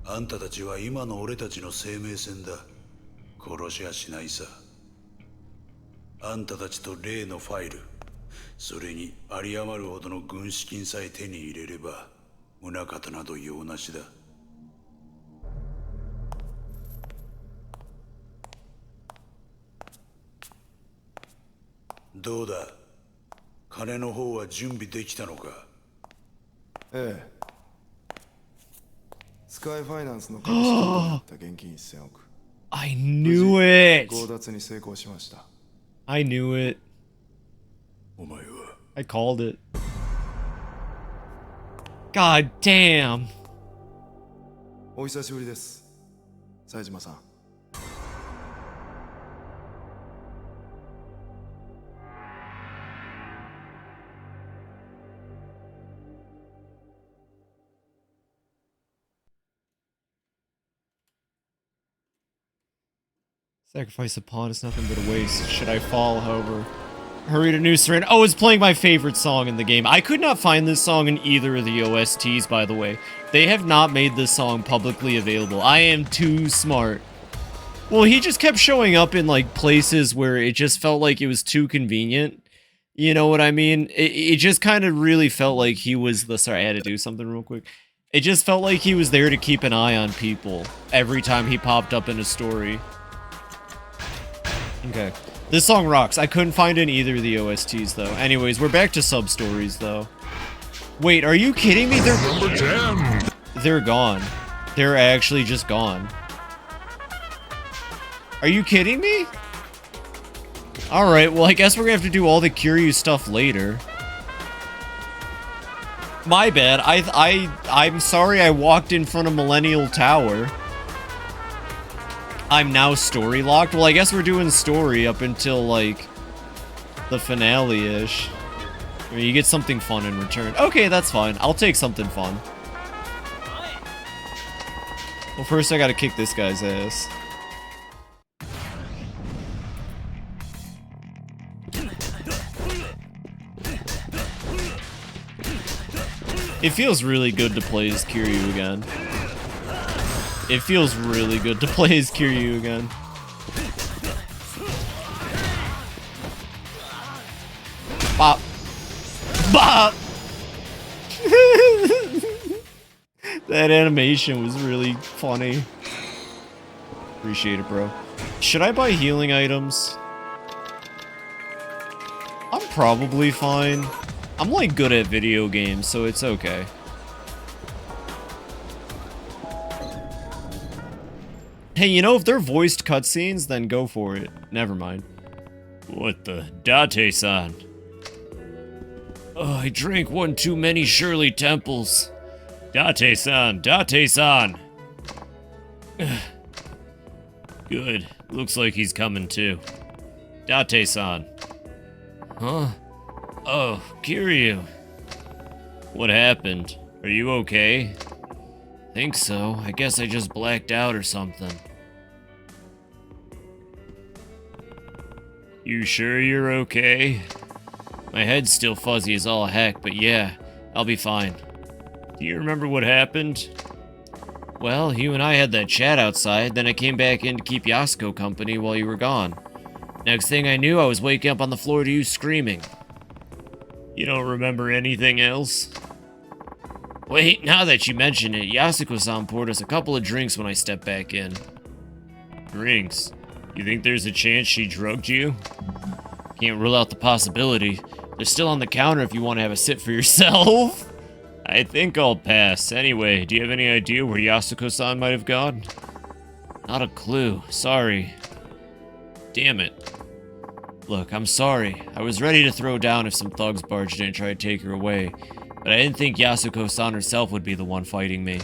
あんたたちは今の俺たちの生命線だ。殺しはしないさ。あんたたちと例のファイル、それに有り余るほどの軍資金さえ手に入れれば宗方など用なしだ。どうだ、金の方は準備できたのか。ええ。スカイファイナンスの株式になった現金1000億。I knew it. 強奪に成功しました。I knew it. お前は I called it. God damn. お久しぶりです、冴島さん。Sacrifice a pawn is nothing but a waste. Should I fall, however? Hurry to new surrender. Oh, it's playing my favorite song in the game. I could not find this song in either of the OSTs, by the way. They have not made this song publicly available. I am too smart. Well, he just kept showing up in, like, places where it just felt like it was too convenient. You know what I mean? It just kind of really felt like he was the... Sorry, I had to do something real quick. It just felt like he was there to keep an eye on people every time he popped up in a story. Okay. This song rocks. I couldn't find it in either of the OSTs, though. Anyways, we're back to sub-stories, though. Wait, are you kidding me? They're gone. They're actually just gone. Are you kidding me? Alright, well, I guess we're gonna have to do all the Kiryu stuff later. My bad. I'm sorry I walked in front of Millennial Tower. I'm now story locked. Well, I guess we're doing story up until, like, the finale-ish. I mean, you get something fun in return. Okay, that's fine. I'll take something fun. Well, first I gotta kick this guy's ass. It feels really good to play as Kiryu again. It feels really good to play as Kiryu again. Bop. Bop! That animation was really funny. Appreciate it, bro. Should I buy healing items? I'm probably fine. I'm like good at video games, so it's okay. Hey, you know, if they're voiced cutscenes, then go for it. Never mind. What the? Date-san. Oh, I drank one too many Shirley Temples. Date-san, Date-san. Good. Looks like he's coming too. Date-san. Huh? Oh, Kiryu. What happened? Are you okay? Think so. I guess I just blacked out or something. You sure you're okay? My head's still fuzzy as all heck, but yeah, I'll be fine. Do you remember what happened? Well, you and I had that chat outside, then I came back in to keep Yasuko company while you were gone. Next thing I knew, I was waking up on the floor to you screaming. You don't remember anything else? Wait, now that you mention it, Yasuko-san poured us a couple of drinks when I stepped back in. Drinks? You think there's a chance she drugged you? Can't rule out the possibility. They're still on the counter if you want to have a sip for yourself. I think I'll pass. Anyway, do you have any idea where Yasuko-san might have gone? Not a clue. Sorry. Damn it. Look, I'm sorry. I was ready to throw down if some thugs barged in and tried to take her away, but I didn't think Yasuko-san herself would be the one fighting me.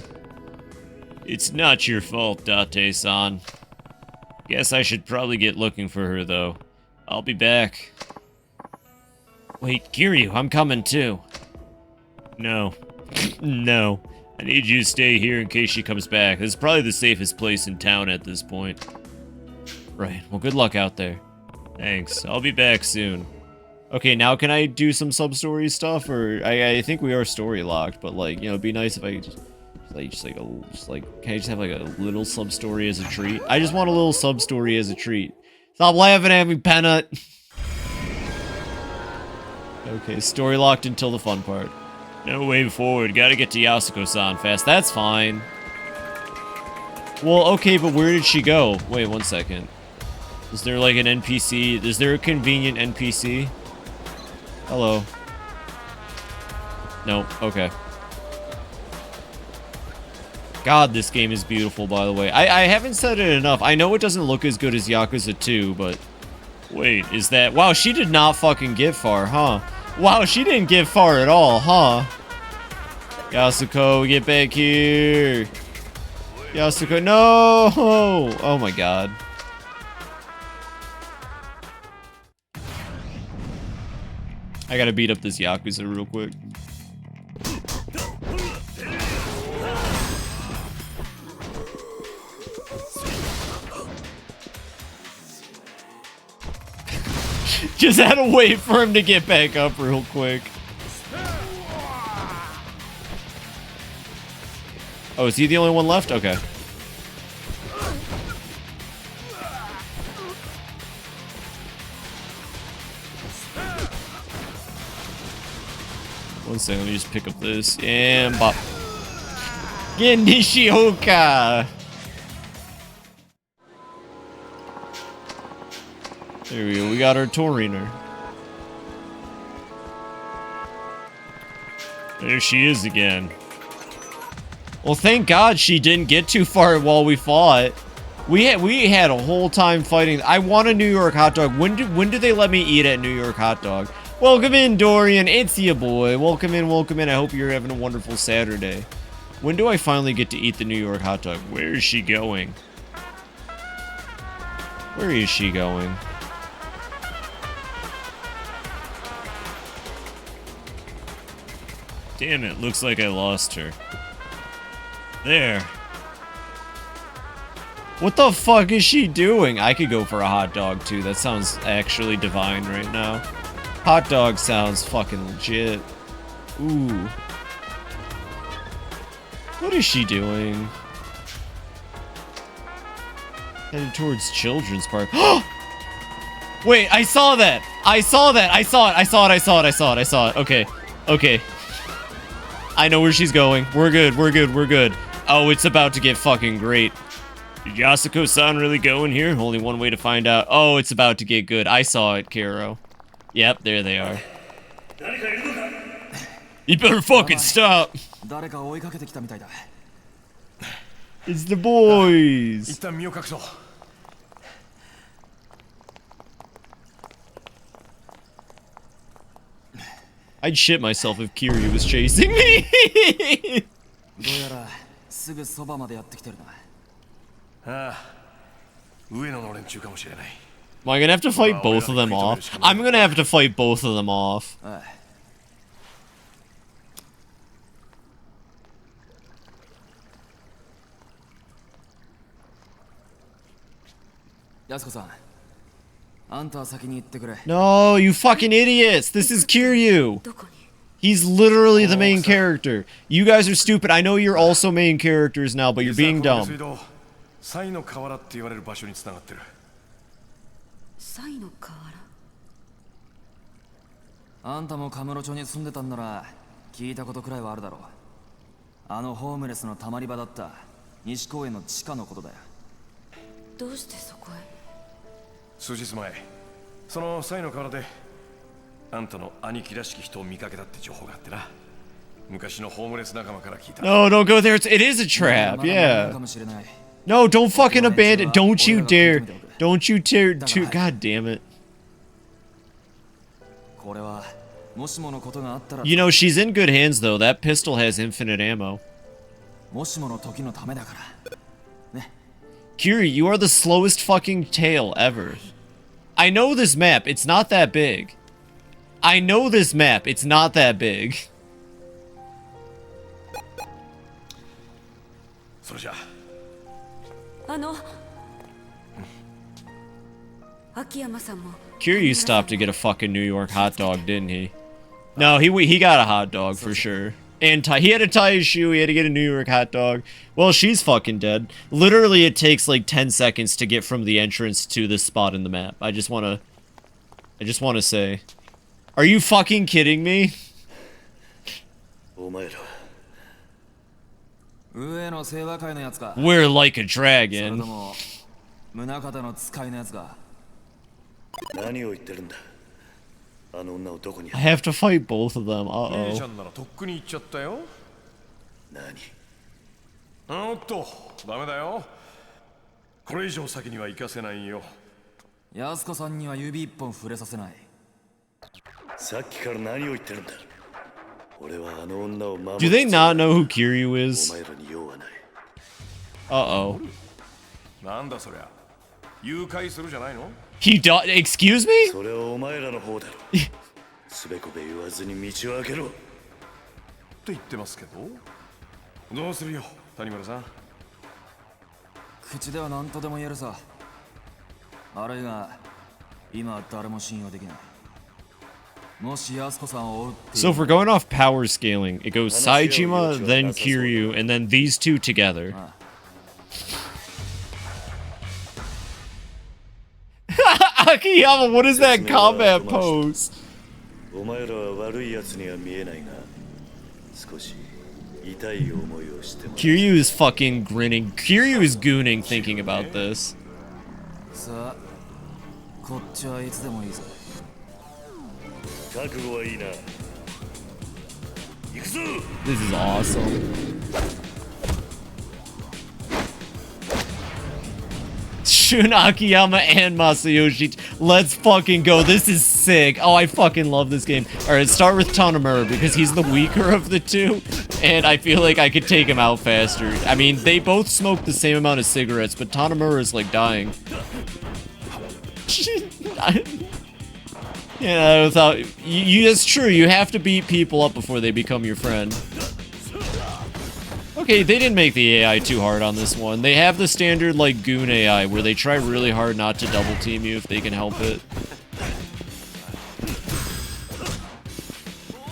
It's not your fault, Date-san. Guess I should probably get looking for her, though. I'll be back. Wait, Kiryu, I'm coming too. No. No. I need you to stay here in case she comes back. This is probably the safest place in town at this point. Right, well, good luck out there. Thanks, I'll be back soon. Okay, now can I do some sub-story stuff? Or, I think we are story locked, but like, you know, it'd be nice if I could can I just have like a little sub-story as a treat? I just want a little sub-story as a treat. Stop laughing at me, Peanut! Okay, story locked until the fun part. No way forward, gotta get to Yasuko-san fast. That's fine. Well, okay, but where did she go? Wait, one second. Is there like an NPC? Is there a convenient NPC? Hello. No, okay. God, this game is beautiful, by the way. I haven't said it enough. I know it doesn't look as good as Yakuza 2, but... Wait, is that... Wow, she did not fucking get far, huh? Wow, she didn't get far at all, huh? Yasuko, get back here! Yasuko, no! Oh my god. I gotta beat up this Yakuza real quick. Just had to wait for him to get back up real quick. Oh, is he the only one left? Okay. One second, let me just pick up this. And bop. Get Nishioka! There we go, we got our Toriner. There she is again. Well, thank God she didn't get too far while we fought. We had a whole time fighting. I want a New York hot dog. When do they let me eat at New York hot dog? Welcome in, Dorian. It's ya boy. Welcome in, welcome in. I hope you're having a wonderful Saturday. When do I finally get to eat the New York hot dog? Where is she going? Where is she going? Damn it, looks like I lost her. There. What the fuck is she doing? I could go for a hot dog too. That sounds actually divine right now. Hot dog sounds fucking legit. Ooh. What is she doing? Headed towards Children's Park. Wait, I saw that! I saw that! I saw it! I saw it! I saw it! I saw it! I saw it! Okay. Okay. I know where she's going. We're good. We're good. We're good. Oh, it's about to get fucking great. Did Yasuko-san really go in here? Only one way to find out. Oh, it's about to get good. I saw it, Karo. Yep, there they are. You better fucking stop. It's the boys. 一旦身を隠そう。 I'd shit myself if Kiryu was chasing me. どうやらすぐそばまでやってきてるな。ああ、上野の連中かもしれない。 Am I gonna have to fight both of them off? I'm gonna have to fight both of them off. はい。やすこさん、あんたは先に行ってくれ。 No, you fucking idiots! This is Kiryu! どこに He's literally the main character. You guys are stupid. I know you're also main characters now, but you're being 水 dumb. 道、サイの河原って言われる場所に繋がってる。サイの河原。あんたもカムロ町に住んでたんなら聞いたことくらいはあるだろう。あのホームレスのたまり場だった西公園の地下のことだよ。どうしてそこへ。数日前、そのサイの河原であんたの兄貴らしき人を見かけたって情報があってな。昔のホームレス仲間から聞いた。 No, don't go there. It is a trap. まだまだ Yeah. かもしれない。 No, don't fucking abandon. Don't you dare. Don't you dare. God damn it. これはもしものことがあったら、 You know, she's in good hands, though. That pistol has infinite ammo. もしもの時のためだからね。 Kiri, you are the slowest fucking tail ever. I know this map. It's not that big. I know this map. It's not that big. それじゃ秋山さんも。 Kiryu stopped to get a fucking New York hot dog, didn't he? No, he got a hot dog for sure. And he had to tie his shoe. He had to get a New York hot dog. Well, she's fucking dead. Literally, it takes like 10 seconds to get from the entrance to this spot in the map. I just wanna say, are you fucking kidding me? お前ら上の清和会のやつか。 We're like a それと dragon. も宗像の使いのやつか。何を言ってるんだ。あの女をどこに I have to fight both of them. 姉ち Uh-oh. ゃんならとっくに行っちゃったよ。何おっと、ダメだよ。これ以上先には行かせないよ。やすこさんには指一本触れさせない。さっきから何を言ってるんだ。俺はあの女を守 Do る。 they not know who Kiryu お is? 前らに用はない。 Uh-oh. なんだそりゃ。誘拐するじゃないの？ Excuse me? それはお前らの方だろ。すべこべ言わずに道を開けろ。って言ってますけど。どうするよ、谷村さん。口では何とでも言えるさ。あるいは今は誰も信用できない。もしやすこさんを追うって So if we're going off power scaling, it goes Saejima, then Kiryu, and then these two together. Akiyama, what is that combat pose? お前らは悪い奴には見えないが、少し痛い思いをしても。 Kiryu is fucking grinning. Kiryu is gooning thinking about this. さあ、こっちはいつでもいいぜ。覚悟はいいな。行くぞ。 This is awesome. Shun Akiyama and Masayoshi. Let's fucking go. This is sick. Oh, I fucking love this game. Alright, start with Tanamura because he's the weaker of the two. And I feel like I could take him out faster. I mean, they both smoke the same amount of cigarettes, but Tanamura is like dying. Yeah, without... It's true. You have to beat people up before they become your friend. Okay, they didn't make the AI too hard on this one. They have the standard, like, goon AI, where they try really hard not to double team you if they can help it.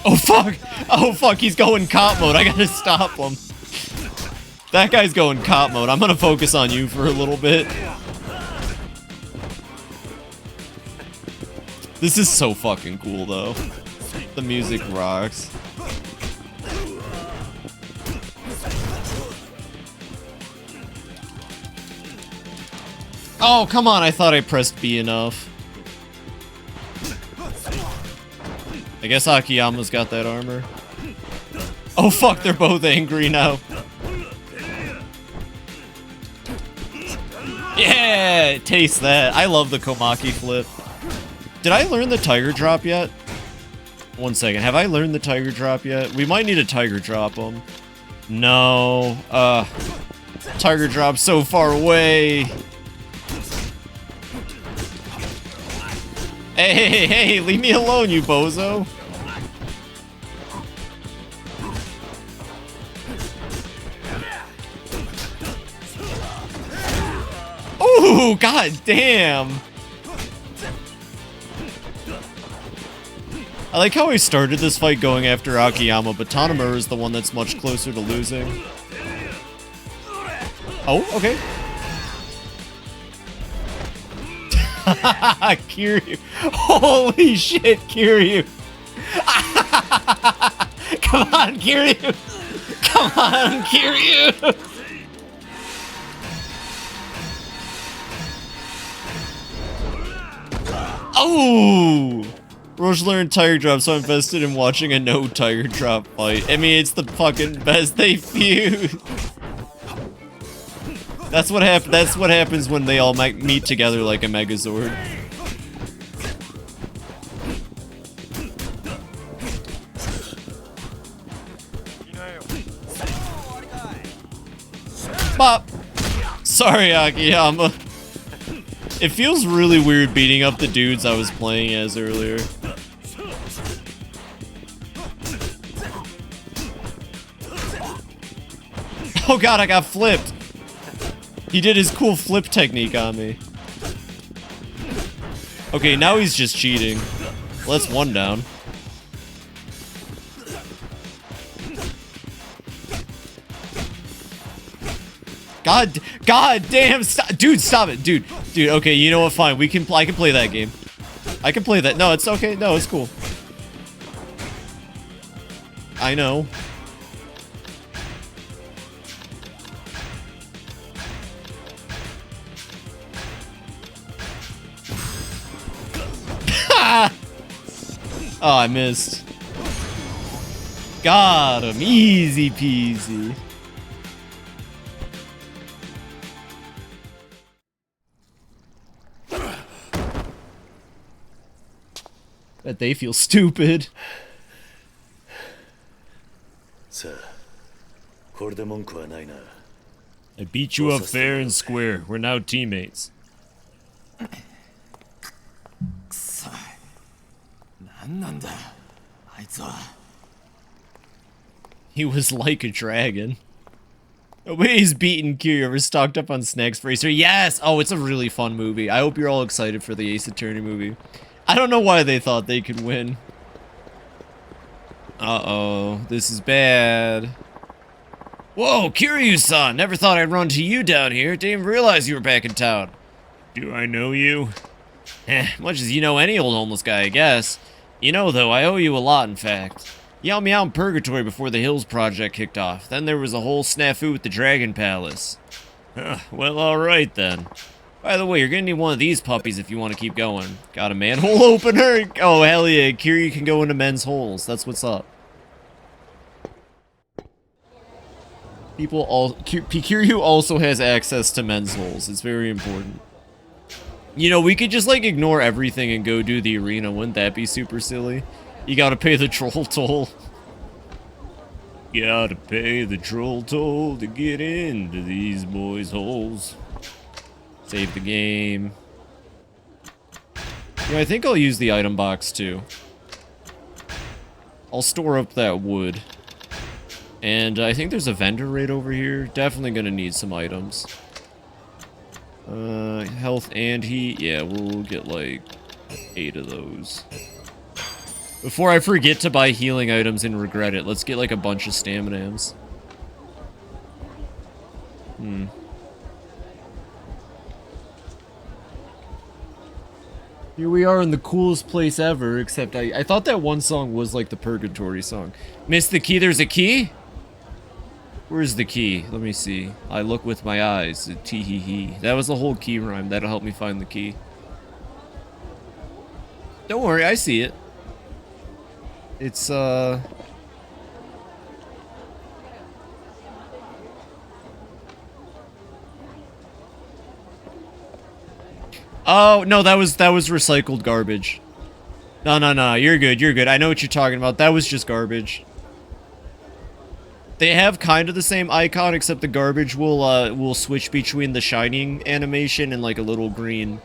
Oh, fuck! Oh, fuck, he's going cop mode. I gotta stop him. That guy's going cop mode. I'm gonna focus on you for a little bit. This is so fucking cool, though. The music rocks. Oh, come on, I thought I pressed B enough. I guess Akiyama's got that armor. Oh fuck, they're both angry now. Yeah, taste that. I love the Komaki flip. Did I learn the tiger drop yet? One second. Have I learned the tiger drop yet? We might need a tiger drop him. No. Tiger drop so far away. Hey, leave me alone, you bozo. Ooh, god damn. I like how I started this fight going after Akiyama, but Tanamura is the one that's much closer to losing. Oh, okay. Kiryu. Holy shit, Kiryu. Come on, Kiryu. Come on, Kiryu. Oh! Roche learned tiger drop, so I invested in watching a no tiger drop fight. I mean, it's the fucking best. They fuse. That's what happens when they all meet together like a Megazord. Bop. Sorry, Akiyama. It feels really weird beating up the dudes I was playing as earlier. Oh god, I got flipped. He did his cool flip technique on me. Okay, now he's just cheating. Well, that's one down. God damn, stop, dude, stop it, dude, okay, you know what, fine, I can play that game. I can play that, no, it's okay, no, it's cool. I know. Oh, I missed. Got him, easy peasy. Bet they feel stupid. さあ、これで文句はないな。I beat you up fair and square. We're now teammates. くそ。なんなんだ、あいつは。He was like a dragon. Nobody's beaten Kiryu ever stocked up on snacks for Acer. Yes! Oh, it's a really fun movie. I hope you're all excited for the Ace Attorney movie. I don't know why they thought they could win. Uh-oh. This is bad. Whoa, Kiryu-san! Never thought I'd run to you down here. Didn't even realize you were back in town. Do I know you? Much as you know any old homeless guy, I guess. You know, though, I owe you a lot, in fact. You helped me out in Purgatory before the Hills project kicked off. Then there was a whole snafu with the Dragon Palace. Well, alright then. By the way, you're gonna need one of these puppies if you want to keep going. Got a manhole opener? Oh, hell yeah. Kiryu can go into men's holes. That's what's up. Kiryu also has access to men's holes. It's very important. You know, we could just, like, ignore everything and go do the arena. Wouldn't that be super silly? You gotta pay the troll toll. Gotta pay the troll toll to get into these boys' holes. Save the game. Yeah, I think I'll use the item box too. I'll store up that wood. And I think there's a vendor right over here. Definitely gonna need some items. Health and heat. Yeah, we'll get like 8 of those. Before I forget to buy healing items and regret it, let's get like a bunch of stamina-ams. Here we are in the coolest place ever, except I thought that one song was like the Purgatory song. Miss the key, there's a key? Where's the key? Let me see. I look with my eyes. Tee-hee-hee. That was the whole key rhyme. That'll help me find the key. Don't worry, I see it. It's, Oh, no, that was recycled garbage. No, you're good, you're good. I know what you're talking about. That was just garbage. They have kind of the same icon, except the garbage will switch between the shining animation and like a little green,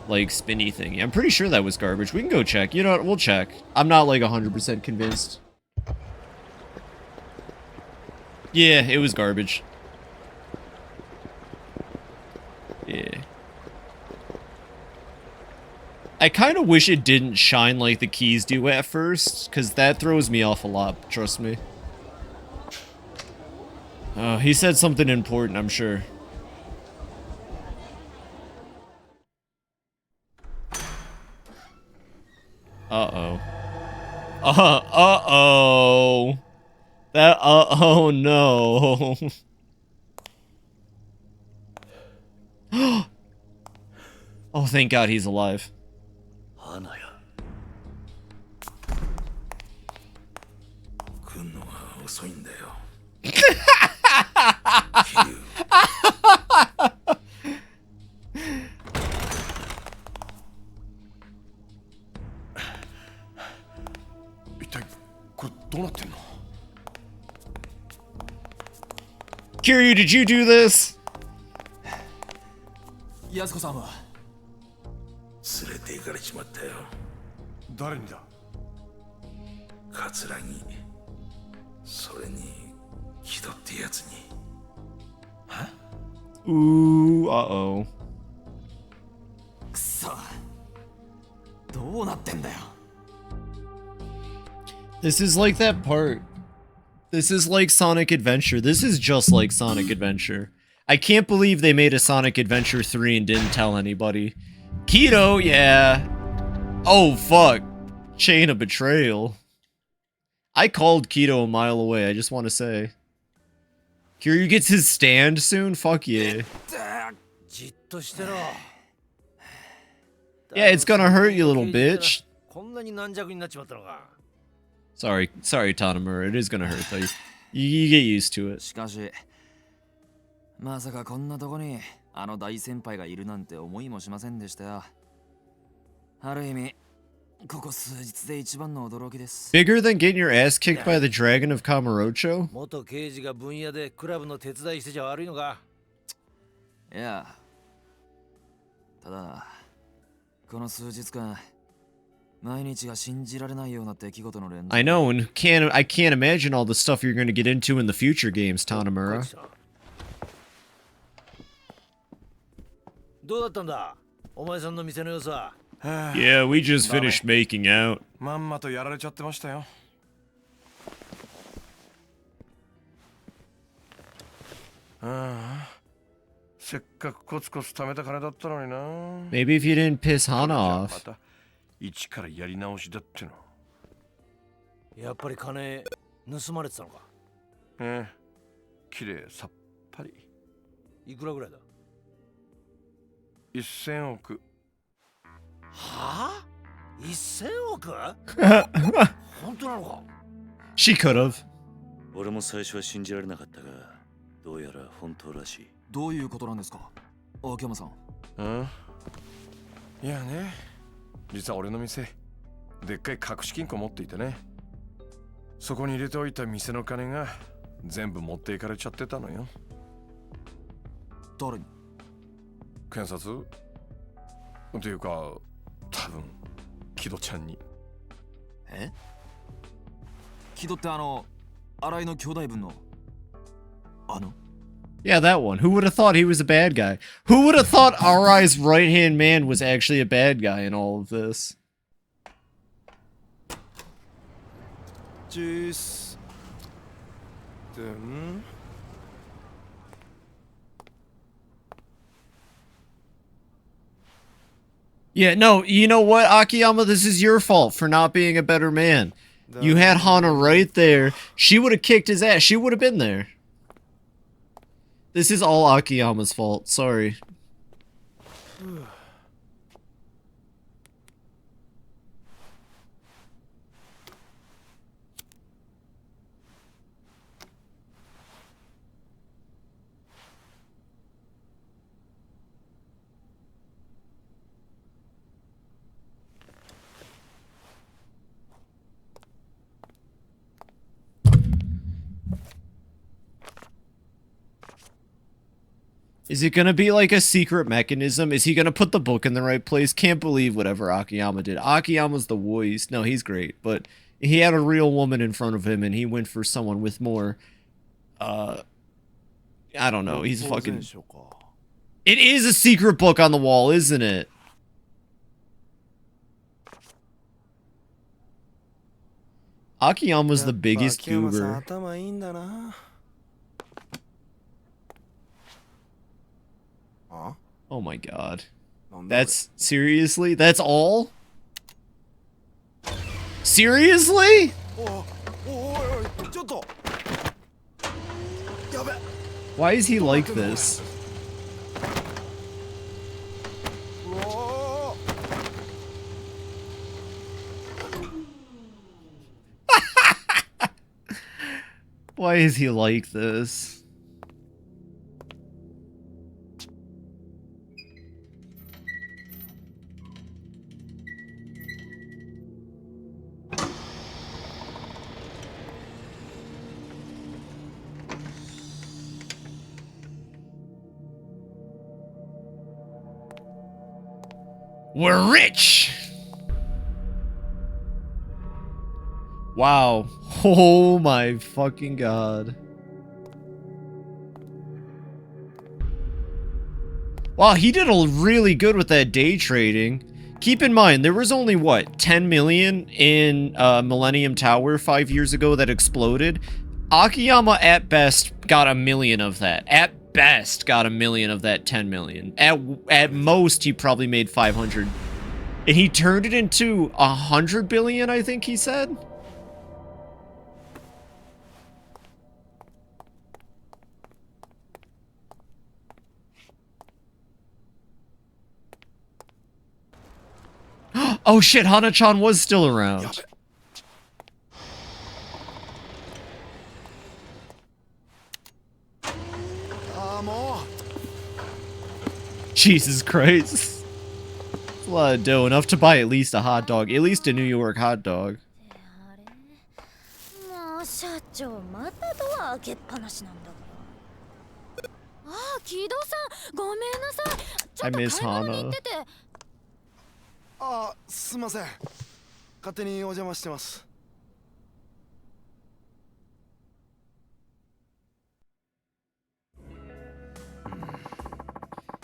like spinny thing. I'm pretty sure that was garbage. We can go check. You know what? We'll check. I'm not like 100% convinced. Yeah, it was garbage. Yeah. I kind of wish it didn't shine like the keys do at first, because that throws me off a lot, trust me. He said something important, I'm sure. Uh-oh. Uh-oh. That, oh no. Oh, thank God he's alive. 花や来んのが遅いんだよ一体これどうなってんの Kiryu, did you do this? 安子さんは連れて行かれちまったよ誰にだ桂木それに木戸ってやつに Ooh, uh-oh. くそどうなってんだよ This is like that part. This is like Sonic Adventure. This is just like Sonic Adventure. I can't believe they made a Sonic Adventure 3 and didn't tell anybody. Keto, yeah. Oh, fuck. Chain of betrayal. I called Keto a mile away, I just want to say. Kiryu gets his stand soon? Fuck yeah. Yeah, it's gonna hurt you, little bitch. Sorry, Tanamura. It is gonna hurt, though. You get used to it. しかしまさかこんなとこにあの大先輩がいるなんて思いもしませんでしたよある意味ここ数日で一番の驚きです Bigger than getting your ass kicked by the Dragon of Kamurocho? 元刑事が分野でクラブの手伝いしてちゃ悪いのかいやただこの数日間毎日が信じられないような出来事の連続 I know, and I can't imagine all the stuff you're gonna get into in the future games, Tanamura. どうだったんだお前さんの店の良さ Yeah, we just finished making out. まんまとやられちゃってましたよああせっかくコツコツ貯めた金だったのにな Maybe if you didn't piss Hana ま off. た一からやり直しだってのやっぱり金盗まれてたのかええ綺麗さっぱりいくらぐらいだ1000億はあ1000億本当なのか She could have. 俺も最初は信じられなかったがどうやら本当らしいどういうことなんですか秋山さんうんいやね実は俺の店でっかい隠し金庫持っていてねそこに入れておいた店の金が全部持っていかれちゃってたのよ誰に検察っていうか多分木戸ちゃんにえ木戸って新井の兄弟分のYeah, that one. Who would have thought he was a bad guy? Who would have thought Arai's right-hand man was actually a bad guy in all of this? Tues. Yeah, no, you know what, Akiyama? This is your fault for not being a better man. You had Hana right there. She would have kicked his ass. She would have been there. This is all Akiyama's fault. Sorry. Is it gonna be like a secret mechanism? Is he gonna put the book in the right place? Can't believe whatever Akiyama did. Akiyama's the voice. No, he's great, but he had a real woman in front of him and he went for someone with more, I don't know, he's fucking... It is a secret book on the wall, isn't it? Akiyama's the biggest goober. Oh my god. That's... seriously? That's all? Seriously? Why is he like this? Why is he like this? We're rich! Wow. Oh my fucking god. Wow, he did really good with that day trading. Keep in mind, there was only, what, 10 million in Millennium Tower 5 years ago that exploded? Akiyama, at best, got 1 million of that. At best, got 1 million of that 10 million. At most, he probably made 500. And he turned it into 100 billion, I think he said? Oh shit, Hana-chan was still around. Jesus Christ. That's a lot of dough, enough to buy at least a hot dog. At least a New York hot dog. I miss Hana. あ、すいません。勝手にお邪魔してます。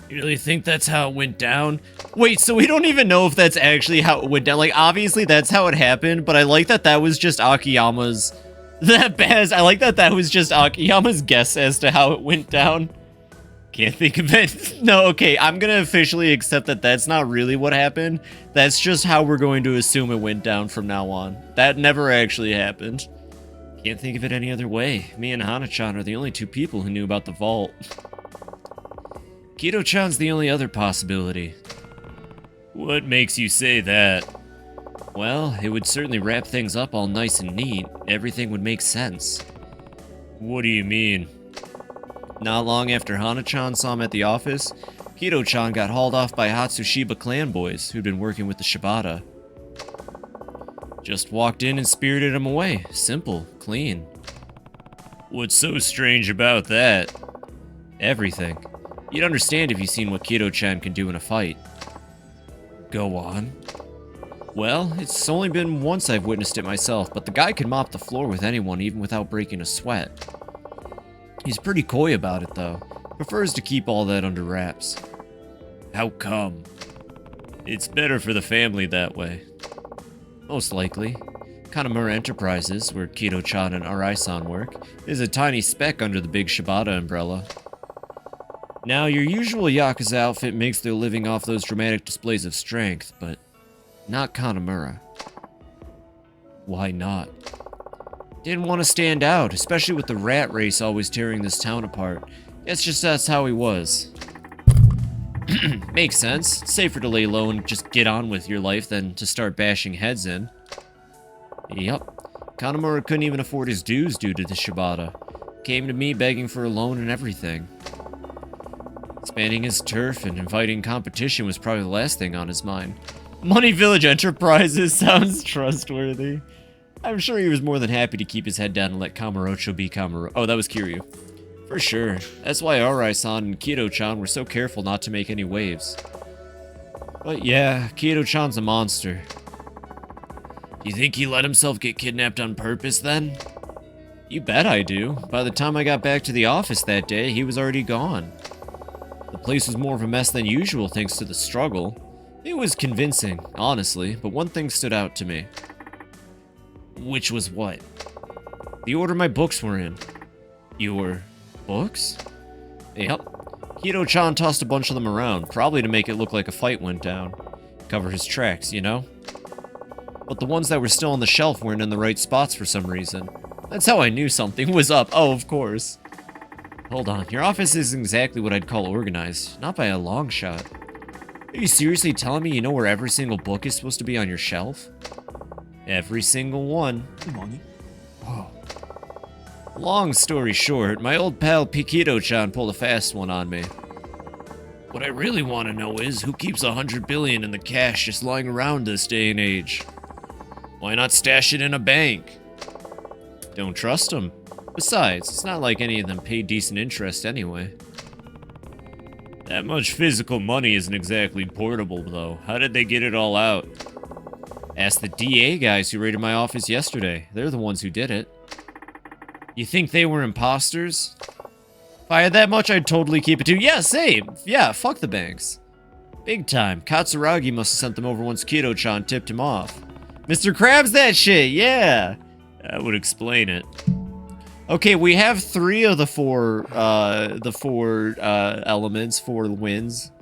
You really think that's how it went down? Wait, so we don't even know if that's actually how it went down. Like, obviously that's how it happened, but I like that that was just Akiyama's... I like that that was just Akiyama's guess as to how it went down. Can't think of it. No, okay, I'm gonna officially accept that that's not really what happened. That's just how we're going to assume it went down from now on. That never actually happened. Can't think of it any other way. Me and Hana-chan are the only two people who knew about the vault. Kido-chan's the only other possibility. What makes you say that? Well, it would certainly wrap things up all nice and neat. Everything would make sense. What do you mean? Not long after Hana-chan saw him at the office, Kido-chan got hauled off by Hatsushiba clan boys who'd been working with the Shibata. Just walked in and spirited him away. Simple, clean. What's so strange about that? Everything. You'd understand if you'd seen what Kido-chan can do in a fight. Go on. Well, it's only been once I've witnessed it myself, but the guy can mop the floor with anyone even without breaking a sweat. He's pretty coy about it, though. Prefers to keep all that under wraps. How come? It's better for the family that way. Most likely. Kanamura Enterprises, where Kido-chan and Arai-san work, is a tiny speck under the big Shibata umbrella. Now, your usual Yakuza outfit makes their living off those dramatic displays of strength, but not Kanamura. Why not? Didn't want to stand out, especially with the rat race always tearing this town apart. It's just that's how he was. Makes sense. It's safer to lay low and just get on with your life than to start bashing heads in. Yup. Kanamura couldn't even afford his dues due to the Shibata. Came to me begging for a loan and everything. Expanding his turf and inviting competition was probably the last thing on his mind. Money Village Enterprises sounds trustworthy. I'm sure he was more than happy to keep his head down and let Kamurocho be Kamurocho. Oh, that was Kiryu. For sure. That's why Arai-san and Kido-chan were so careful not to make any waves. But yeah, Kido-chan's a monster. You think he let himself get kidnapped on purpose then? You bet I do. By the time I got back to the office that day, he was already gone. The place was more of a mess than usual thanks to the struggle. It was convincing, honestly, but one thing stood out to me. Which was what? The order my books were in. Your books? Yep. Kido-chan tossed a bunch of them around, probably to make it look like a fight went down. Cover his tracks, you know? But the ones that were still on the shelf weren't in the right spots for some reason. That's how I knew something was up. Oh, of course. Hold on, your office isn't exactly what I'd call organized. Not by a long shot. Are you seriously telling me you know where every single book is supposed to be on your shelf? Every single one. Whoa. Long story short, my old pal Pikido-chan pulled a fast one on me. What I really want to know is who keeps 100 billion in the cash just lying around this day and age? Why not stash it in a bank? Don't trust them. Besides, it's not like any of them pay decent interest anyway. That much physical money isn't exactly portable, though. How did they get it all out? Ask the DA guys who raided my office yesterday. They're the ones who did it. You think they were imposters? If I had that much, I'd totally keep it too. Yeah, same. Yeah, fuck the banks. Big time. Katsuragi must have sent them over once Kido-chan tipped him off. Mr. Krabs that shit, yeah! That would explain it. Okay, we have 3 of the four elements, 4 wins.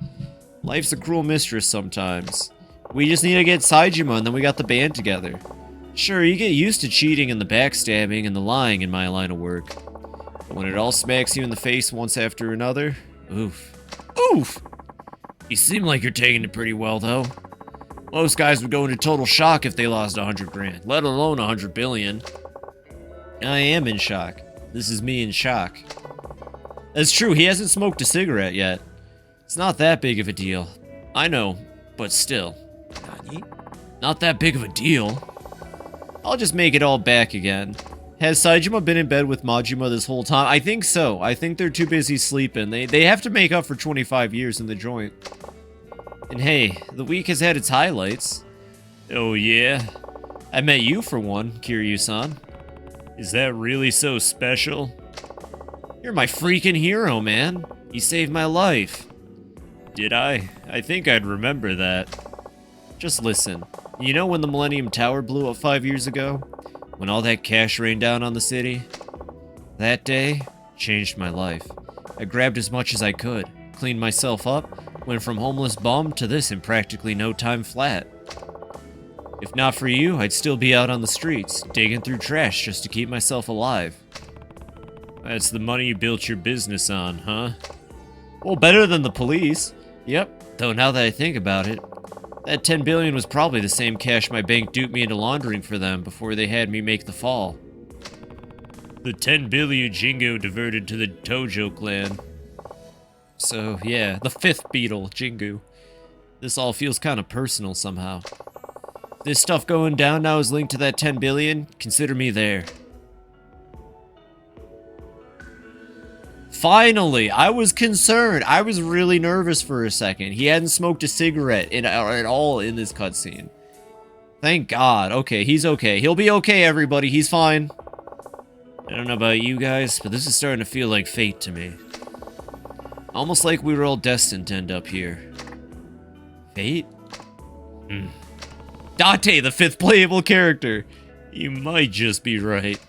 Life's a cruel mistress sometimes. We just need to get Saejima and then we got the band together. Sure, you get used to cheating and the backstabbing and the lying in my line of work. But when it all smacks you in the face once after another, oof. Oof! You seem like you're taking it pretty well, though. Most guys would go into total shock if they lost 100 grand, let alone 100 billion. I am in shock. This is me in shock. That's true, he hasn't smoked a cigarette yet. It's not that big of a deal. I know, but still. Not that big of a deal. I'll just make it all back again. Has Saejima been in bed with Majima this whole time? I think so. I think they're too busy sleeping. They have to make up for 25 years in the joint. And hey, the week has had its highlights. Oh yeah? I met you for one, Kiryu-san. Is that really so special? You're my freaking hero, man. You saved my life. Did I? I think I'd remember that. Just listen. You know when the Millennium Tower blew up 5 years ago? When all that cash rained down on the city? That day changed my life. I grabbed as much as I could, cleaned myself up, went from homeless bum to this in practically no time flat. If not for you, I'd still be out on the streets, digging through trash just to keep myself alive. That's the money you built your business on, huh? Well, better than the police. Yep, though now that I think about it, that 10 billion was probably the same cash my bank duped me into laundering for them before they had me make the fall. The 10 billion Jingo diverted to the Tojo clan. So, yeah, the 5th beetle, Jingu. This all feels kind of personal somehow. This stuff going down now is linked to that 10 billion. Consider me there. Finally, I was concerned. I was really nervous for a second. He hadn't smoked a cigarette at all in this cutscene. Thank God. Okay, he's okay. He'll be okay, everybody. He's fine. I don't know about you guys, but this is starting to feel like fate to me. Almost like we were all destined to end up here. Fate? Date, the 5th playable character. You might just be right.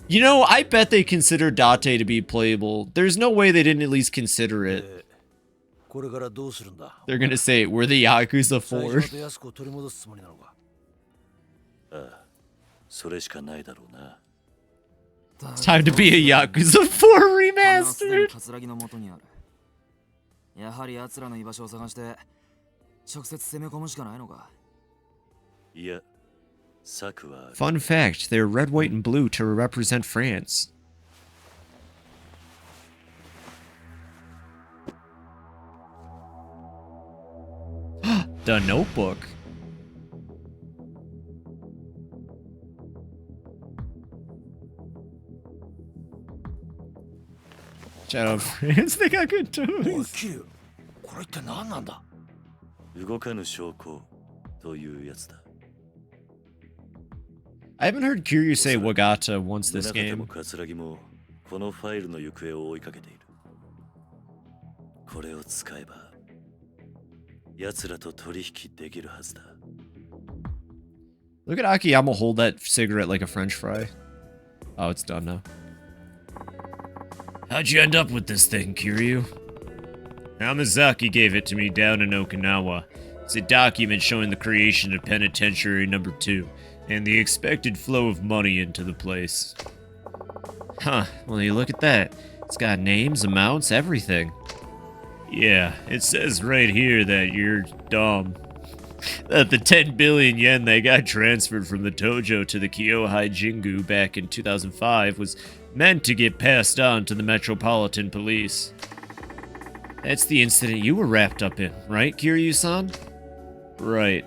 You know, I bet they consider Date to be playable. There's no way they didn't at least consider it. They're gonna say, we're the Yakuza 4. It's time to be a Yakuza 4 remastered. Fun fact, they're red, white, and blue to represent France. The Notebook. Shout out France, they got good おい toes. キリュウこれって何なんだ動かぬ証拠というやつだ。 I haven't heard Kiryu say Wagata once this 宗像 game. も桂木もこのファイルの行方を追いかけている。これを使えば奴らと取引できるはずだ。 Look at Akiyama hold that cigarette like a french fry. Oh, it's done now. How'd you end up with this thing, Kiryu? Hamazaki gave it to me down in Okinawa. It's a document showing the creation of Penitentiary Number 2 and the expected flow of money into the place. Huh, well, you look at that. It's got names, amounts, everything. Yeah, it says right here that you're dumb. That the 10 billion yen that got transferred from the Tojo to the Kyohai Jingu back in 2005 was meant to get passed on to the Metropolitan Police. That's the incident you were wrapped up in, right, Kiryu-san? Right.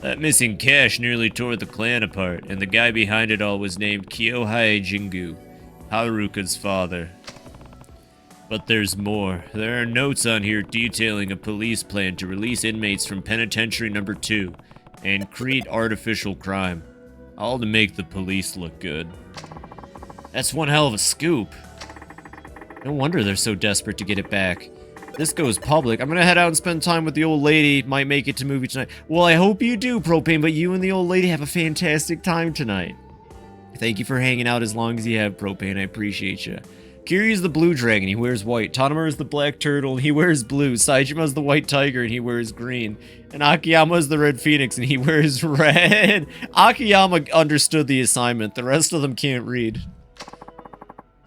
That missing cash nearly tore the clan apart, and the guy behind it all was named Kyohai Jingu, Haruka's father. But there's more. There are notes on here detailing a police plan to release inmates from Penitentiary Number 2 and create artificial crime, all to make the police look good. That's one hell of a scoop. No wonder they're so desperate to get it back. This goes public. I'm gonna head out and spend time with the old lady. Might make it to movie tonight. Well, I hope you do, Propane, but you and the old lady have a fantastic time tonight. Thank you for hanging out as long as you have, Propane. I appreciate you. Kiryu's the blue dragon, he wears white. Tanamaru is the black turtle, and he wears blue. Saijima's the white tiger, and he wears green. And Akiyama's the red phoenix, and he wears red. Akiyama understood the assignment. The rest of them can't read.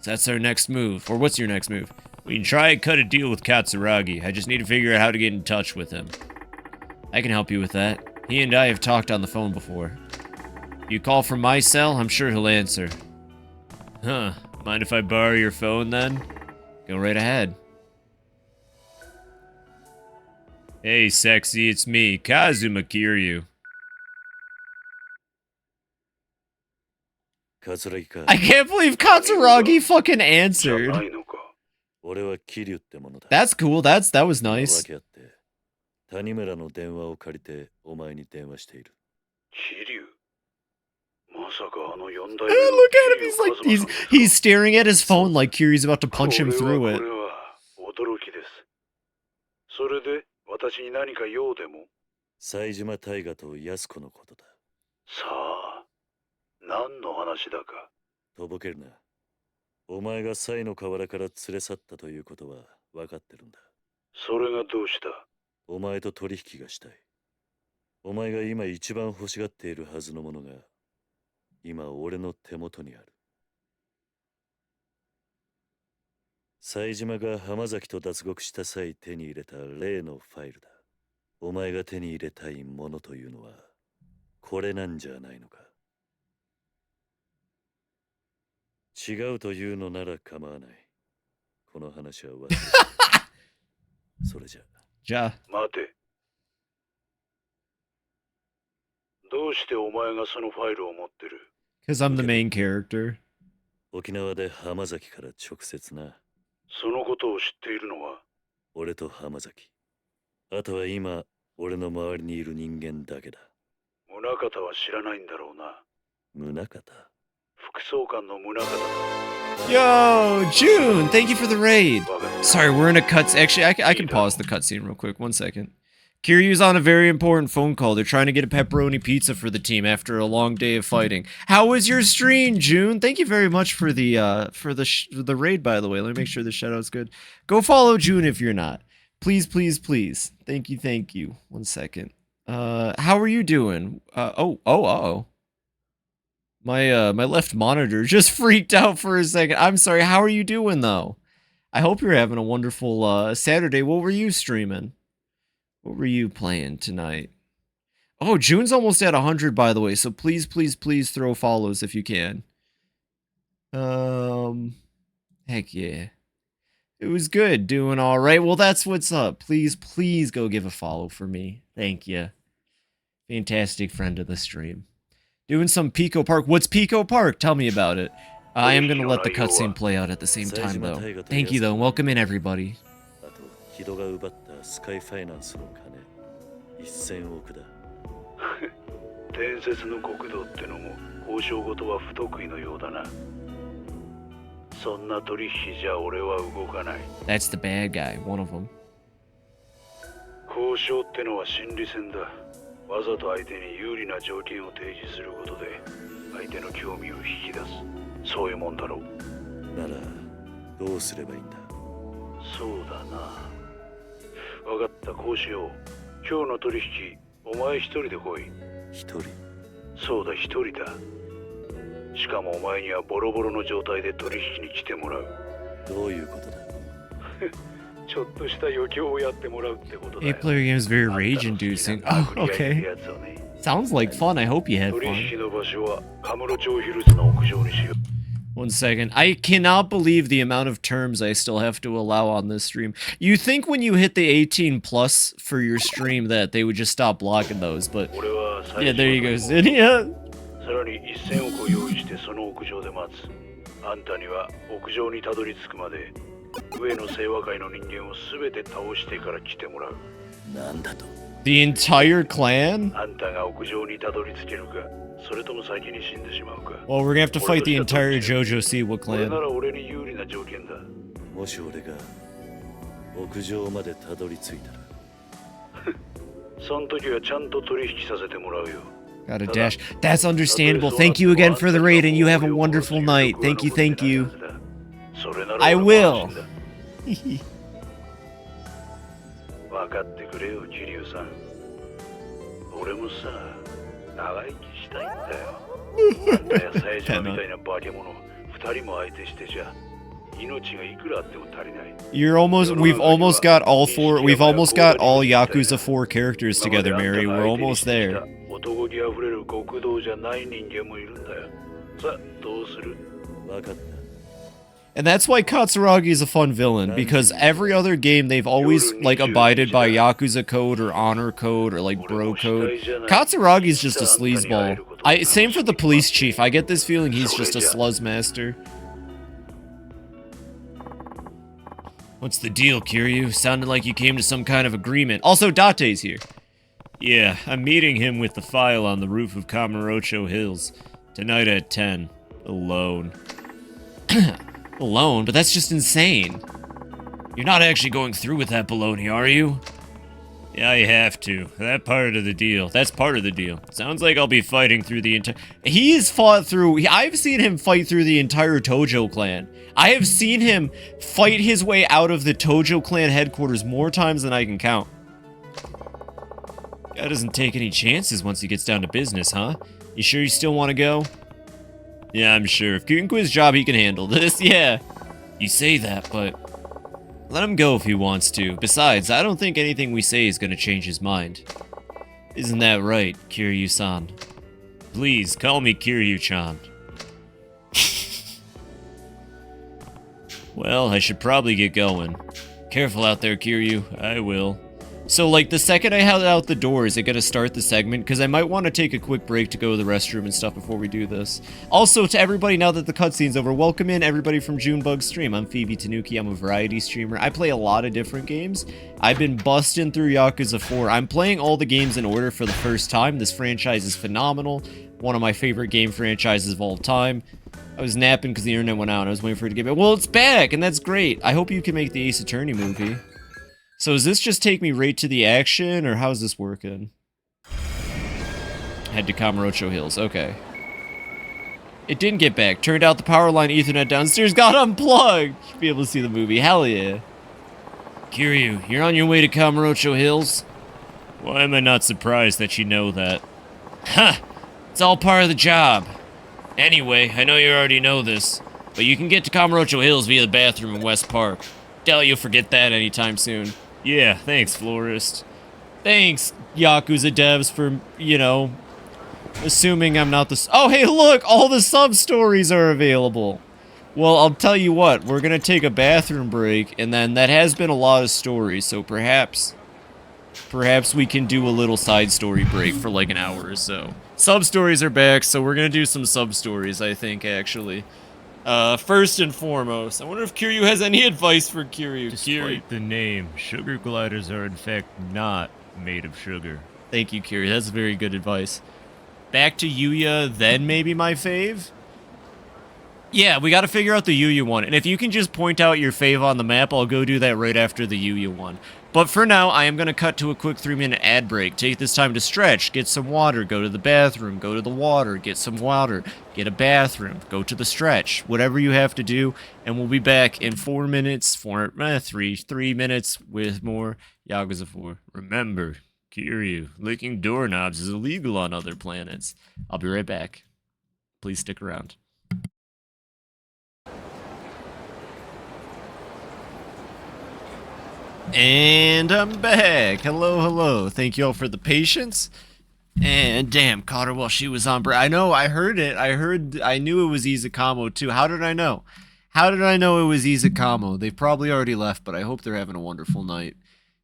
So that's our next move. Or what's your next move? We can try and cut a deal with Katsuragi. I just need to figure out how to get in touch with him. I can help you with that. He and I have talked on the phone before. You call from my cell, I'm sure he'll answer. Huh. Mind if I borrow your phone then? Go right ahead. Hey, sexy, it's me, Kazuma Kiryu. 桂木か。 I can't believe Katsuragi fucking answered. ないのか。俺は桐生ってものだ。 That's cool. That was わ nice. けあって谷村の電話を借りてお前に電話している。桐生まさかあの四代 Look at him. He's staring at his phone like Kiryu's about to punch him through it. これは驚きです。それで私に何か用でも冴島大河と安子のことだ。さあ、何の話だか。とぼけるな。お前が西の河原から連れ去ったということは分かってるんだ。それがどうした？お前と取引がしたい。お前が今一番欲しがっているはずのものが今俺の手元にある。冴島が浜崎と脱獄した際手に入れた例のファイルだ。お前が手に入れたいものというのはこれなんじゃないのか。違うというのなら構わない。この話は忘れて。それじゃ。じゃあ。待て。どうしてお前がそのファイルを持ってる？ Because I'm the main character. 沖縄で浜崎から直接な。そのことを知っているのは俺と浜崎。あとは今、俺の周りにいる人間だけだ。宗像は知らないんだろうな。宗像？副総監の宗像だ。 Yo, June, thank you for the raid. Sorry, we're in a cutscene. Actually, I can pause the cutscene real quick. 1 second. Kiryu's on a very important phone call. They're trying to get a pepperoni pizza for the team after a long day of fighting. How was your stream, June? Thank you very much for the raid, by the way. Let me make sure the shout-out's good. Go follow June if you're not. Please, please, please. Thank you. 1 second. How are you doing? Uh-oh. My left monitor just freaked out for a second. I'm sorry. How are you doing, though? I hope you're having a wonderful Saturday. What were you streaming? What were you playing tonight? Oh, June's almost at 100, by the way, so please, please, please throw follows if you can. Heck yeah. It was good, doing all right. Well, that's what's up. Please, please go give a follow for me. Thank you. Fantastic friend of the stream. Doing some Pico Park. What's Pico Park? Tell me about it. I am gonna let the cutscene play out at the same time, though. Thank you, though, and welcome in, everybody. あと木戸が奪ったスカイファイナンスの金1000億だ。伝説の国土ってのも交渉事は不得意のようだな。そんな取引じゃ俺は動かない。 That's the bad guy, one of them. 交渉ってのは心理戦だ。わざと相手に有利な条件を提示することで相手の興味を引き出す。そういうもんだろう。ならどうすればいいんだ。そうだな。分かった、こうしよう。今日の取引、お前一人で来い。一人。そうだ、一人だ。しかもお前にはボロボロの状態で取引に来てもらう。どういうことだ。ちょっとした余興をやってもらうってことだよ。 8-player game is very rage-inducing. Oh, okay. Sounds like fun. I hope you had 取 fun. 引の場所はカムロ町ヒルズの屋上にしよう。 One second. I cannot believe the amount of terms I still have to allow on this stream. You think when you hit the 18 plus for your stream that they would just stop blocking those, but yeah, there you go, Zinnia. さらに1000億を用意してその屋上で待つ。あんたには屋上にたどり着くまで上の清和会の人間を全て倒してから来てもらう。なんだと。 The entire clan? あんたが屋上にたどり着けるか、それとも先に死んでしまうか。 Well, we're gonna have to fight the entire JoJo Siwa これな clan. ら俺に有利な条件だ。もし俺が屋上までたどり着いたら。その時はちゃんと取引させてもらうよ。 Got a dash. That's understandable. Thank you again for the raid, and you have a wonderful night. Thank you, thank you. I will. 分かってくれよ、桐生さん。俺もさ、長生きしたいんだよ。あんたや冴島みたいな化け物、二人も相手してじゃ、命がいくらあっても足りない。 We've almost got all Yakuza 4 characters together, Mary. We're almost there. 男気あふれる極道じゃない人間もいるんだよ。さあ、どうする？分かった。 And that's why Katsuragi is a fun villain, because every other game they've always, like, abided by Yakuza code or honor code or, like, bro code. Katsuragi's just a sleazeball. Same for the police chief. I get this feeling he's just a sluzz master. What's the deal, Kiryu? Sounded like you came to some kind of agreement. Also, Date's here. Yeah, I'm meeting him with the file on the roof of Kamurocho Hills. Tonight at 10. Alone. Alone? But that's just insane. You're not actually going through with that baloney, are you? Yeah, I have to. That's part of the deal. Sounds like I'll be fighting through the entire... He's fought through... I've seen him fight through the entire Tojo clan. I have seen him fight his way out of the Tojo clan headquarters more times than I can count. Guy doesn't take any chances once he gets down to business, huh? You sure you still want to go? Yeah, I'm sure. If Kunqua's job, he can handle this. Yeah. You say that, but... let him go if he wants to. Besides, I don't think anything we say is gonna change his mind. Isn't that right, Kiryu-san? Please, call me Kiryu-chan. Well, I should probably get going. Careful out there, Kiryu. I will. So, like, the second I head out the door, is it gonna start the segment? Because I might want to take a quick break to go to the restroom and stuff before we do this. Also, to everybody, now that the cutscene's over, welcome in everybody from Junebug's stream. I'm FibiTanuki, I'm a variety streamer. I play a lot of different games. I've been busting through Yakuza 4. I'm playing all the games in order for the first time. This franchise is phenomenal. One of my favorite game franchises of all time. I was napping because the internet went out. I was waiting for it to get back. Well, it's back, and that's great. I hope you can make the Ace Attorney movie. So does this just take me right to the action, or how's this working? Head to Kamurocho Hills, okay. It didn't get back. Turned out the power line Ethernet downstairs got unplugged! Should be able to see the movie, hell yeah. Kiryu, you're on your way to Kamurocho Hills? Why am I not surprised that you know that? Ha! It's all part of the job. Anyway, I know you already know this, but you can get to Kamurocho Hills via the bathroom in West Park. Doubt you'll forget that anytime soon. Yeah, thanks, Florist. Thanks, Yakuza devs, for, you know, assuming I'm not the... Oh, hey, look! All the sub-stories are available! Well, I'll tell you what, we're gonna take a bathroom break, and then that has been a lot of stories, so perhaps we can do a little side story break for like an hour or so. Sub-stories are back, so we're gonna do some sub-stories, I think, actually. First and foremost, I wonder if Kiryu has any advice for Kiryu. Despite the name, sugar gliders are in fact not made of sugar. Thank you, Kiryu. That's very good advice. Back to Yuya, then maybe my fave? Yeah, we gotta figure out the Yuya one. And if you can just point out your fave on the map, I'll go do that right after the Yuya one. But for now, I am gonna cut to a quick 3-minute ad break. Take this time to stretch, get some water, go to the bathroom, go to the water, get some water, get a bathroom, go to the stretch, whatever you have to do. And we'll be back in 4 minutes, 3 minutes with more Yakuza 4. Remember, Kiryu, licking doorknobs is illegal on other planets. I'll be right back. Please stick around. And I'm back. Hello, hello. Thank you all for the patience. And damn, caught her while she was on break. I know, I heard it. I knew it was Izakamo too. How did I know? How did I know it was Izakamo? They've probably already left, but I hope they're having a wonderful night.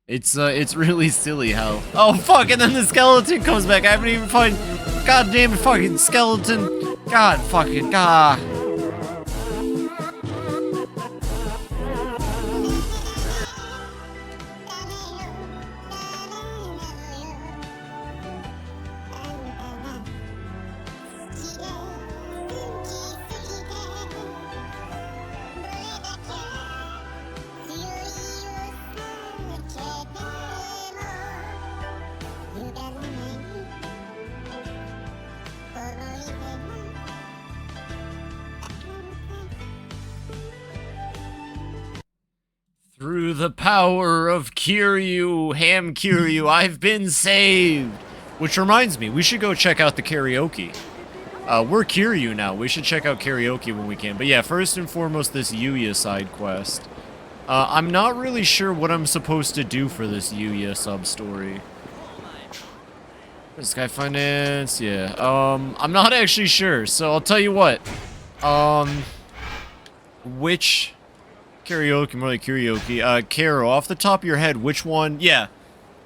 It's really silly how... Oh, fuck, and then the skeleton comes back. I haven't even fucking... God damn it, fucking skeleton. God fucking... God. Through the power of Kiryu, Ham Kiryu, I've been saved! Which reminds me, we should go check out the karaoke. We're Kiryu now, we should check out karaoke when we can. But yeah, first and foremost, this Yuya side quest. I'm not really sure what I'm supposed to do for this Yuya sub-story. Sky Finance, yeah. I'm not actually sure, so I'll tell you what. Which... Karaoke, more like karaoke. Karo, off the top of your head, which one... Yeah,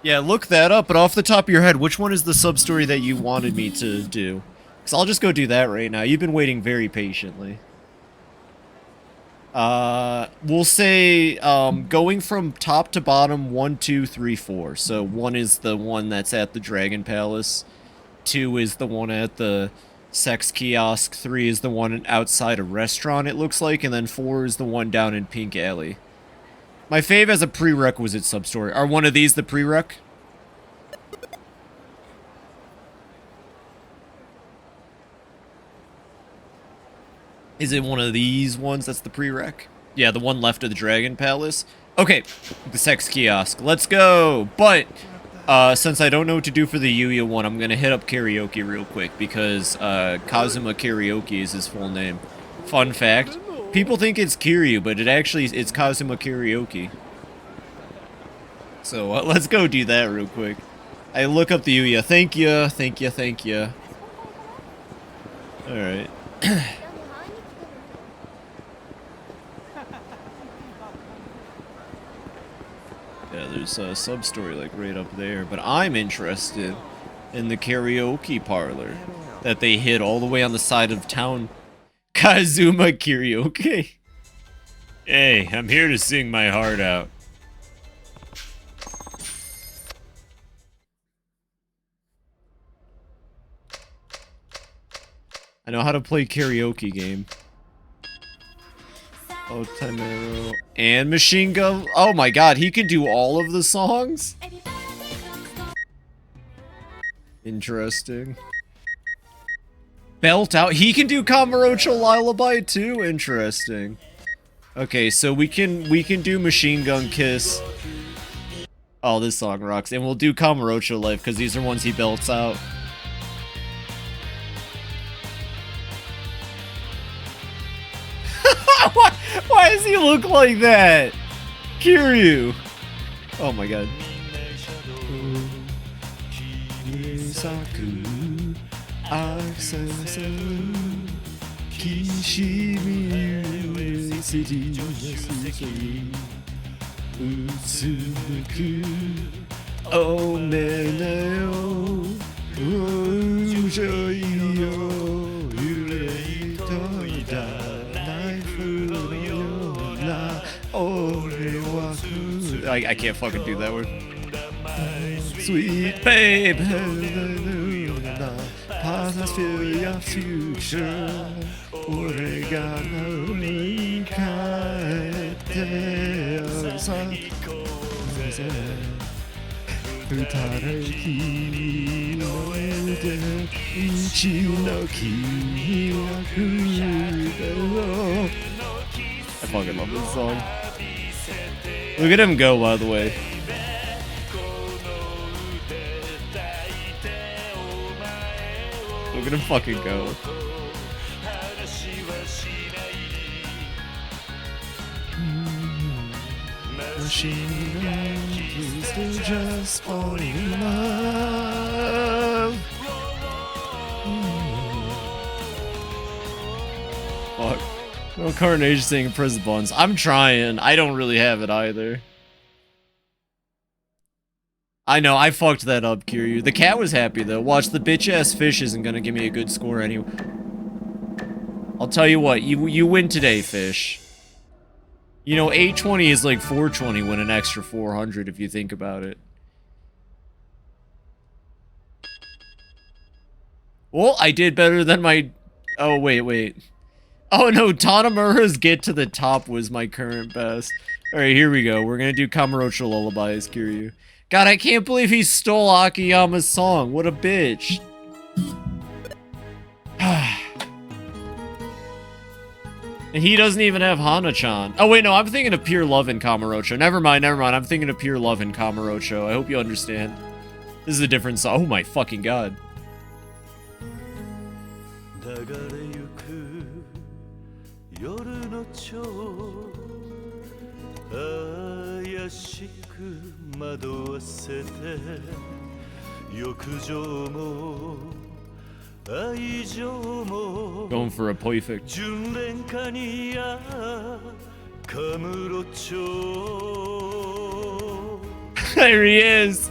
look that up, but off the top of your head, which one is the sub-story that you wanted me to do? Because I'll just go do that right now. You've been waiting very patiently. We'll say, going from top to bottom, 1, 2, 3, 4. So 1 is the one that's at the Dragon Palace. 2 is the one at the... sex kiosk, 3 is the one outside a restaurant, it looks like, and then 4 is the one down in Pink Alley. My fave has a prerequisite sub-story. Are one of these the prereq? Is it one of these ones that's the prereq? Yeah, the one left of the Dragon Palace. Okay, the sex kiosk. Let's go! But... since I don't know what to do for the Yuya one, I'm gonna hit up karaoke real quick because Kazuma Karaoke is his full name. Fun fact: people think it's Kiryu, but it's Kazuma Karaoke. So let's go do that real quick. I look up the Yuya. Thank you, thank you, thank you. All right. Yeah, there's a sub-story like right up there, but I'm interested in the karaoke parlor that they hid all the way on the side of town. Kazuma Karaoke. Hey, I'm here to sing my heart out. I know how to play karaoke game. Oh, Tamero. And Machine Gun. Oh my god, he can do all of the songs? Interesting. Belt out. He can do Kamurocho Lullaby too? Interesting. Okay, so we can do Machine Gun Kiss. Oh, this song rocks. And we'll do Kamurocho Life because these are ones he belts out. Why does he look like that? Kiryu. Oh my god. I can't fucking do that word. Sweet babe, pass us to your future. 俺が何かってさ二人きりで一の気が来るだろう I fucking love this song. Look at him go, by the way. Look at him fucking go. Still just falling in love. Fuck. No Carnage singing Prison Buns. I'm trying. I don't really have it either. I know, I fucked that up, Kiryu. The cat was happy though. Watch, the bitch-ass fish isn't gonna give me a good score anyway. I'll tell you what, you win today, fish. You know, 820 is like 420 when an extra 400 if you think about it. Well, I did better than my... Oh, wait. Oh no, Tanamura's Get to the Top was my current best. Alright, here we go. We're gonna do Kamurocho Lullaby as Kiryu. God, I can't believe he stole Akiyama's song. What a bitch. And he doesn't even have Hana-chan. Oh, wait, no, I'm thinking of Pure Love in Kamurocho. Never mind. I'm thinking of Pure Love in Kamurocho. I hope you understand. This is a different song. Oh my fucking god. Going for a perfect. There he is.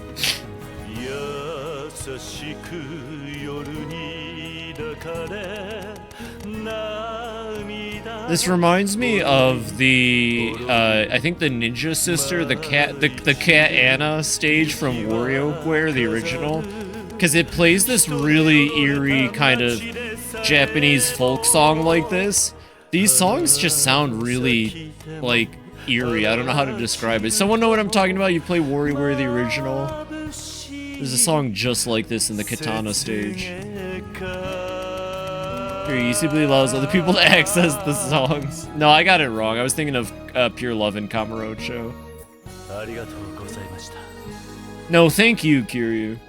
This reminds me of the I think the Ninja Sister, the cat Anna stage from WarioWare, the original. Because it plays this really eerie kind of Japanese folk song like this. These songs just sound really, like, eerie. I don't know how to describe it. Someone know what I'm talking about? You play WarioWare, the original? There's a song just like this in the Katana stage. Here, you simply allows other people to access the songs. No, I got it wrong. I was thinking of Pure Love in Kamurocho. No, thank you, Kiryu.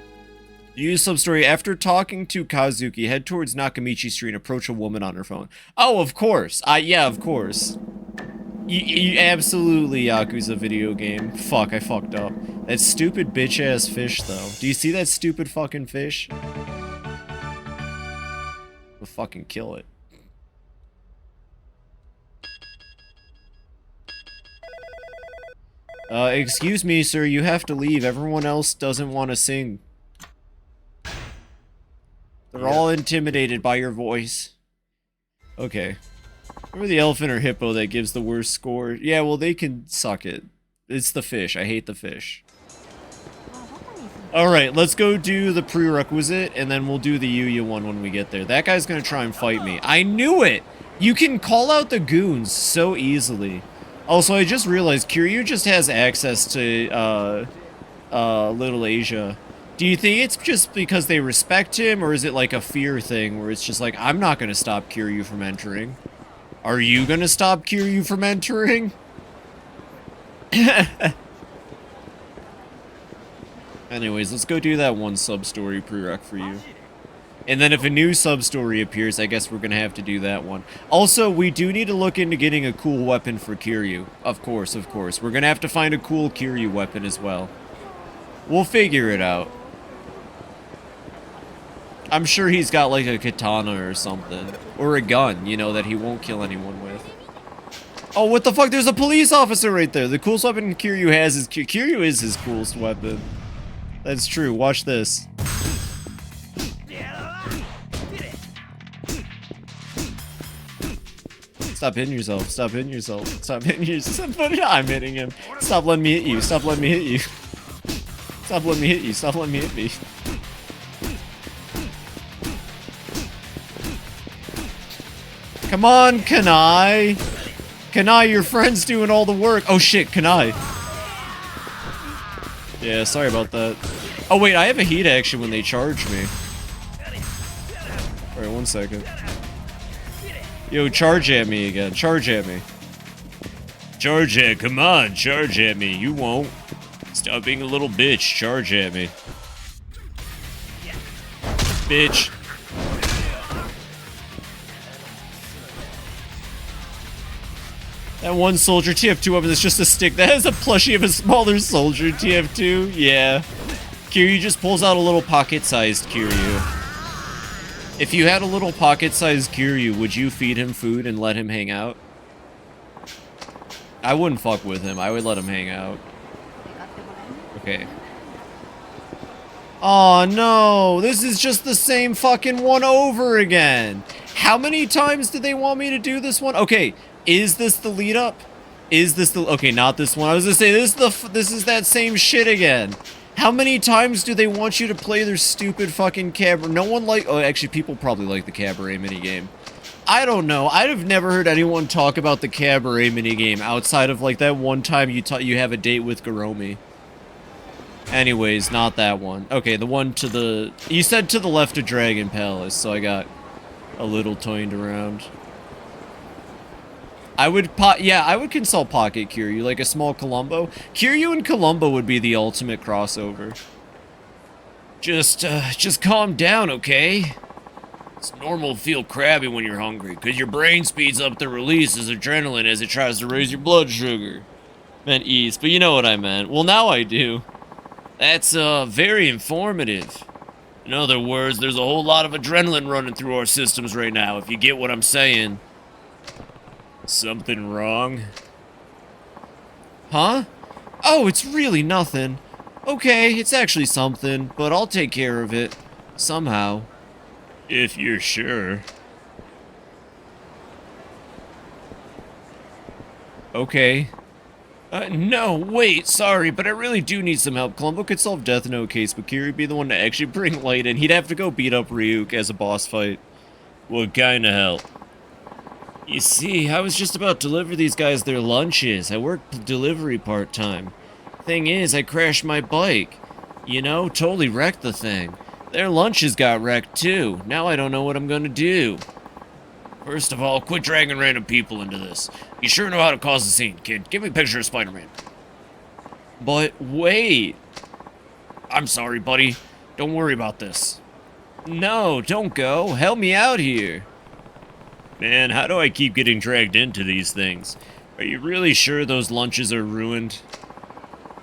Use sub-story. After talking to Kazuki, head towards Nakamichi Street and approach a woman on her phone. Oh, of course. Yeah, of course. You absolutely Yakuza video game. Fuck, I fucked up. That stupid bitch-ass fish, though. Do you see that stupid fucking fish? We'll fucking kill it. Excuse me, sir. You have to leave. Everyone else doesn't want to sing. They're all intimidated by your voice. Okay. Remember the elephant or hippo that gives the worst score? Yeah, well, they can suck it. It's the fish. I hate the fish. Alright, let's go do the prerequisite, and then we'll do the Yuya one when we get there. That guy's gonna try and fight me. I knew it! You can call out the goons so easily. Also, I just realized Kiryu just has access to, Little Asia. Do you think it's just because they respect him, or is it like a fear thing where it's just like, I'm not gonna stop Kiryu from entering? Are you gonna stop Kiryu from entering? Anyways, let's go do that one sub-story prereq for you. And then if a new sub-story appears, I guess we're gonna have to do that one. Also, we do need to look into getting a cool weapon for Kiryu. Of course, of course. We're gonna have to find a cool Kiryu weapon as well. We'll figure it out. I'm sure he's got like a katana or something. Or a gun, you know, that he won't kill anyone with. Oh, what the fuck? There's a police officer right there. The coolest weapon Kiryu has is... Kiryu is his coolest weapon. That's true. Watch this. Stop hitting yourself. Stop hitting yourself. Stop hitting yourself. I'm hitting him. Stop letting me hit you. Stop letting me hit you. Stop letting me hit you. Stop letting me hit me. Come on, Kanai. Kanai, your friend's doing all the work. Oh shit, Kanai. Yeah, sorry about that. Oh wait, I have a heat action when they charge me. Alright, 1 second. Yo, charge at me again. Charge at me. Charge at, come on, charge at me. You won't. Stop being a little bitch. Charge at me. Bitch. That one soldier, TF2 weapon is just a stick. That is a plushie of a smaller soldier, TF2. Yeah. Kiryu just pulls out a little pocket-sized Kiryu. If you had a little pocket-sized Kiryu, would you feed him food and let him hang out? I wouldn't fuck with him. I would let him hang out. Okay. Oh no, this is just the same fucking one over again. How many times did they want me to do this one? Okay, is this the lead up? Is this the, okay, not this one. I was gonna say, this is that same shit again. How many times do they want you to play their stupid fucking cabaret? No one oh, actually, people probably like the cabaret minigame. I don't know. I've never heard anyone talk about the cabaret minigame outside of, like, that one time you have a date with Garomi. Anyways, not that one. Okay, the one to the... You said to the left of Dragon Palace, so I got a little toyed around. I would consult Pocket Kiryu, like a small Columbo. Kiryu and Columbo would be the ultimate crossover. Just calm down, okay? It's normal to feel crabby when you're hungry, because your brain speeds up the release of adrenaline as it tries to raise your blood sugar. Meant ease, but you know what I meant. Well, now I do. That's, very informative. In other words, there's a whole lot of adrenaline running through our systems right now, if you get what I'm saying. Something wrong? Huh? Oh, it's really nothing. Okay, it's actually something, but I'll take care of it. Somehow. If you're sure. Okay. No, wait, sorry, but I really do need some help. Columbo could solve Death Note case, but Kiryu would be the one to actually bring light in. He'd have to go beat up Ryuk as a boss fight. What kind of help? You see, I was just about to deliver these guys their lunches. I work delivery part-time. Thing is, I crashed my bike. You know, totally wrecked the thing. Their lunches got wrecked too. Now I don't know what I'm gonna do. First of all, quit dragging random people into this. You sure know how to cause a scene, kid. Give me a picture of Spider-Man. But wait. I'm sorry, buddy. Don't worry about this. No, don't go. Help me out here. Man, how do I keep getting dragged into these things? Are you really sure those lunches are ruined?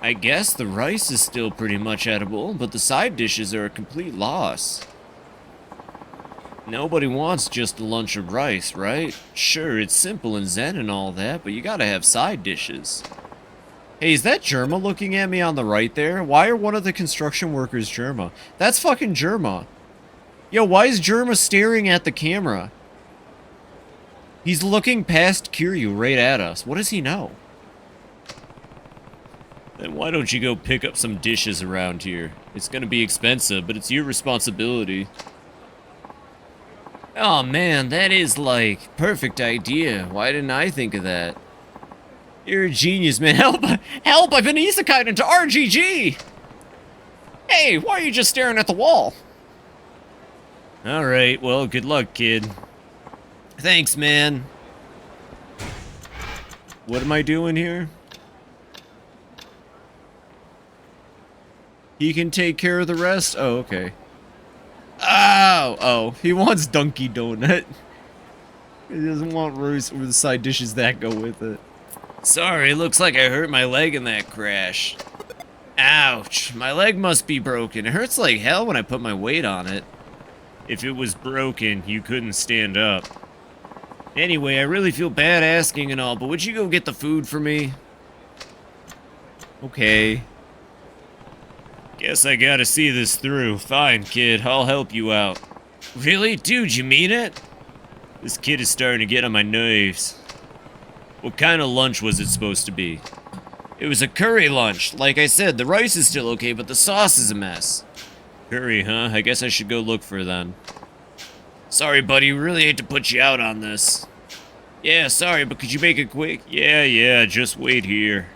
I guess the rice is still pretty much edible, but the side dishes are a complete loss. Nobody wants just a lunch of rice, right? Sure, it's simple and zen and all that, but you gotta have side dishes. Hey, is that Germa looking at me on the right there? Why are one of the construction workers Germa? That's fucking Germa. Yo, why is Germa staring at the camera? He's looking past Kiryu right at us. What does he know? Then why don't you go pick up some dishes around here? It's gonna be expensive, but it's your responsibility. Oh man, that is like perfect idea. Why didn't I think of that? You're a genius, man. Help! Help! I've been isekai'd into RGG! Hey, why are you just staring at the wall? Alright, well, good luck, kid. Thanks, man. What am I doing here? He can take care of the rest? Oh, okay. Ow! Oh, he wants Donkey Donut. He doesn't want roast or the side dishes that go with it. Sorry, looks like I hurt my leg in that crash. Ouch, my leg must be broken. It hurts like hell when I put my weight on it. If it was broken, you couldn't stand up. Anyway, I really feel bad asking and all, but would you go get the food for me? Okay. Guess I gotta see this through. Fine, kid, I'll help you out. Really? Dude, you mean it? This kid is starting to get on my nerves. What kind of lunch was it supposed to be? It was a curry lunch. Like I said, the rice is still okay, but the sauce is a mess. Curry, huh? I guess I should go look for it then. Sorry, buddy. Really hate to put you out on this. Yeah, sorry, but could you make it quick? Yeah, just wait here.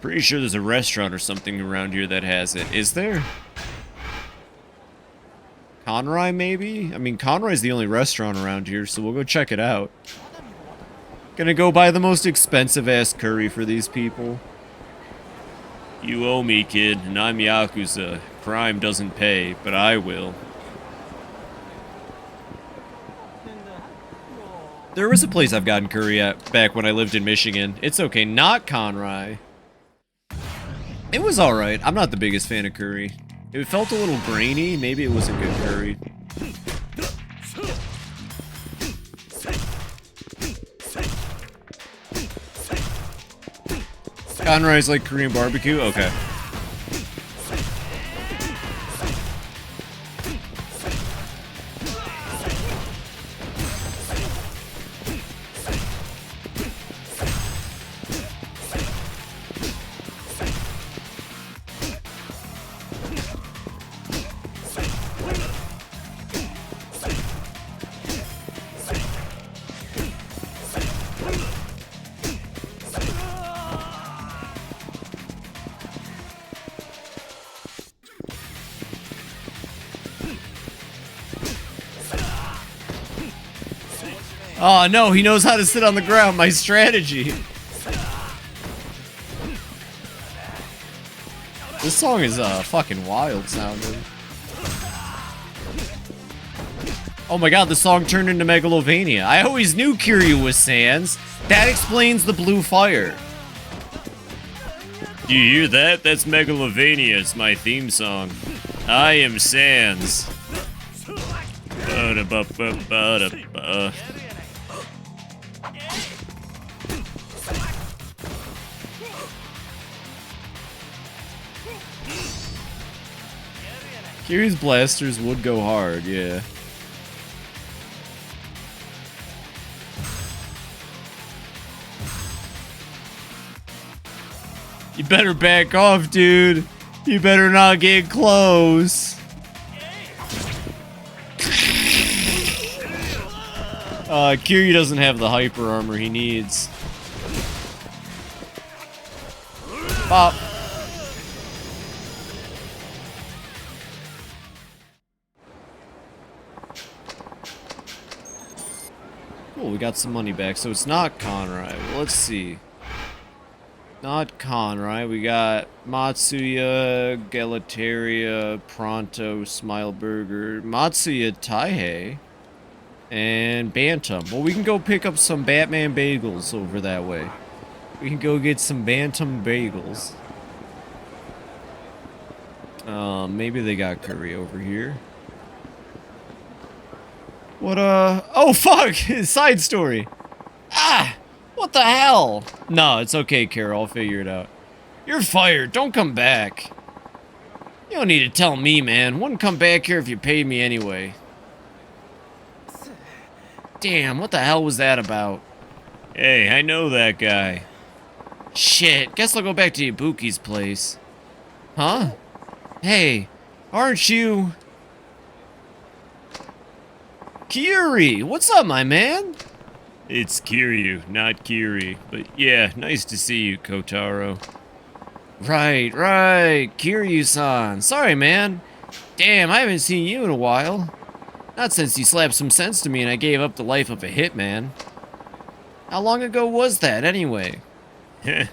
Pretty sure there's a restaurant or something around here that has it. Is there? Conroy, maybe? I mean, Conroy's the only restaurant around here, so we'll go check it out. Gonna go buy the most expensive-ass curry for these people. You owe me, kid, and I'm Yakuza. Crime doesn't pay, but I will. There was a place I've gotten curry at back when I lived in Michigan. It's okay, not Conroy. It was alright. I'm not the biggest fan of curry. It felt a little grainy. Maybe it was a good curry. Conroy's like Korean barbecue? Okay. Oh no, he knows how to sit on the ground, my strategy. This song is fucking wild sounding. Oh my god, the song turned into Megalovania. I always knew Kiryu was Sans. That explains the blue fire. Do you hear that? That's Megalovania. It's my theme song. I am Sans. Ba-da-ba-ba-ba-da-ba. Kiryu's blasters would go hard, yeah. You better back off, dude. You better not get close. Kiryu doesn't have the hyper armor he needs. Pop. Cool, we got some money back, so it's not Conroy. Well, let's see. Not Conroy. We got Matsuya, Galateria, Pronto, Smileburger, Matsuya Taihei, and Bantam. Well, we can go pick up some Batman bagels over that way. We can go get some Bantam bagels. Maybe they got curry over here. What, oh, fuck! Side story. Ah! What the hell? No, it's okay, Carol. I'll figure it out. You're fired. Don't come back. You don't need to tell me, man. Wouldn't come back here if you paid me anyway. Damn, what the hell was that about? Hey, I know that guy. Shit, guess I'll go back to Ibuki's place. Huh? Hey, aren't you... Kiri, what's up, my man? It's Kiryu, not Kiri. But yeah, nice to see you, Kotaro. Right, Kiryu-san. Sorry, man. Damn, I haven't seen you in a while. Not since you slapped some sense to me and I gave up the life of a hitman. How long ago was that, anyway? Heh.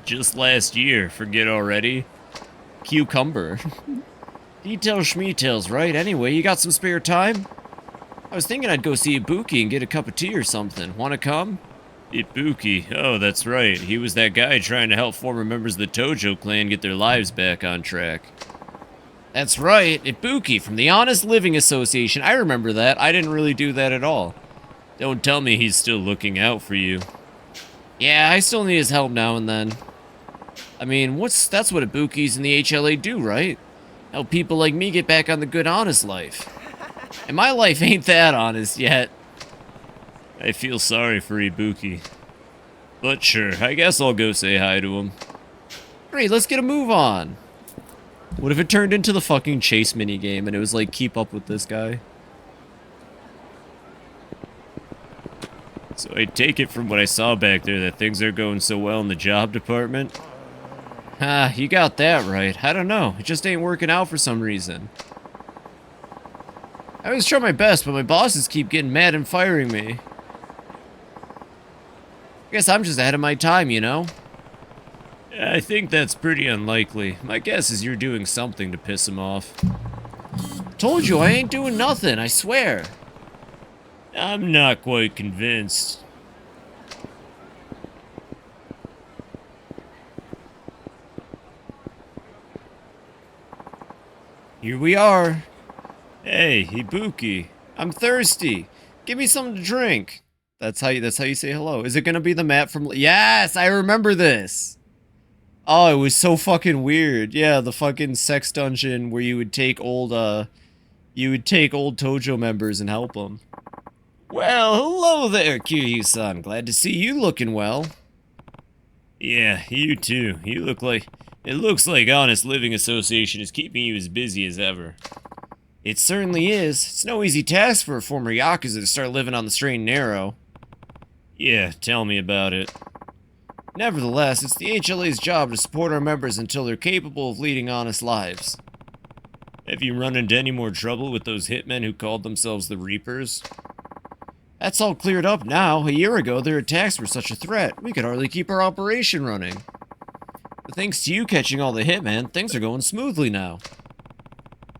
Just last year, forget already. Cucumber. Details schmeetails, right? Anyway, you got some spare time? I was thinking I'd go see Ibuki and get a cup of tea or something. Wanna come? Ibuki? Oh, that's right. He was that guy trying to help former members of the Tojo clan get their lives back on track. That's right, Ibuki from the Honest Living Association. I remember that. I didn't really do that at all. Don't tell me he's still looking out for you. Yeah, I still need his help now and then. I mean, that's what Ibukis and the HLA do, right? Help people like me get back on the good honest life. And my life ain't that honest yet. I feel sorry for Ibuki. But sure, I guess I'll go say hi to him. Great, let's get a move on. What if it turned into the fucking chase minigame and it was like, keep up with this guy? So I take it from what I saw back there that things are going so well in the job department? Ah, you got that right. I don't know, it just ain't working out for some reason. I always try my best, but my bosses keep getting mad and firing me. I guess I'm just ahead of my time, you know? I think that's pretty unlikely. My guess is you're doing something to piss him off. Told you, I ain't doing nothing, I swear. I'm not quite convinced. Here we are. Hey, Ibuki. I'm thirsty. Give me something to drink. That's how you say hello. Is it gonna be the map from... Yes, I remember this. Oh, it was so fucking weird. Yeah, the fucking sex dungeon where you would take old Tojo members and help them. Well, hello there, Kiryu-san. Glad to see you looking well. Yeah, you too. You look like... It looks like Honest Living Association is keeping you as busy as ever. It certainly is. It's no easy task for a former Yakuza to start living on the straight and narrow. Yeah, tell me about it. Nevertheless, it's the HLA's job to support our members until they're capable of leading honest lives. Have you run into any more trouble with those hitmen who called themselves the Reapers? That's all cleared up now. A year ago, their attacks were such a threat, we could hardly keep our operation running. But thanks to you catching all the hitmen, things are going smoothly now.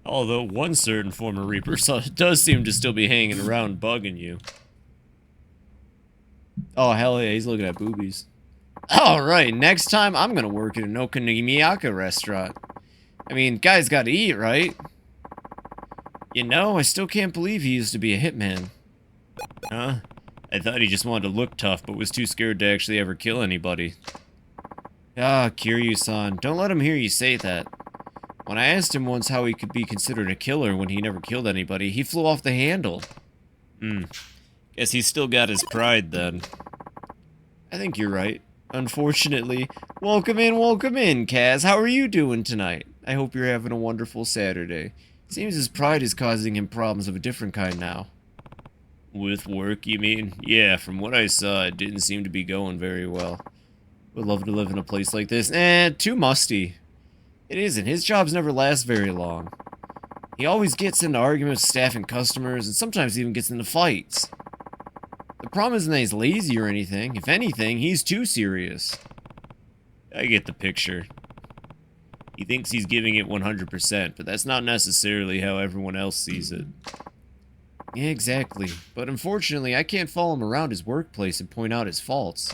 Although one certain former Reaper does seem to still be hanging around bugging you. Oh, hell yeah, he's looking at boobies. Alright, next time I'm gonna work at an Okonomiyaka restaurant. I mean, guys gotta eat, right? You know, I still can't believe he used to be a hitman. Huh? I thought he just wanted to look tough, but was too scared to actually ever kill anybody. Ah, Kiryu-san, don't let him hear you say that. When I asked him once how he could be considered a killer when he never killed anybody, he flew off the handle. Guess he's still got his pride then. I think you're right. Unfortunately, welcome in, Kaz. How are you doing tonight? I hope you're having a wonderful Saturday. Seems his pride is causing him problems of a different kind now. With work, you mean? Yeah, from what I saw, it didn't seem to be going very well. Would love to live in a place like this. Too musty. It isn't. His jobs never last very long. He always gets into arguments with staff and customers, and sometimes even gets into fights. The problem isn't that he's lazy or anything. If anything, he's too serious. I get the picture. He thinks he's giving it 100%, but that's not necessarily how everyone else sees it. Yeah, exactly. But unfortunately, I can't follow him around his workplace and point out his faults.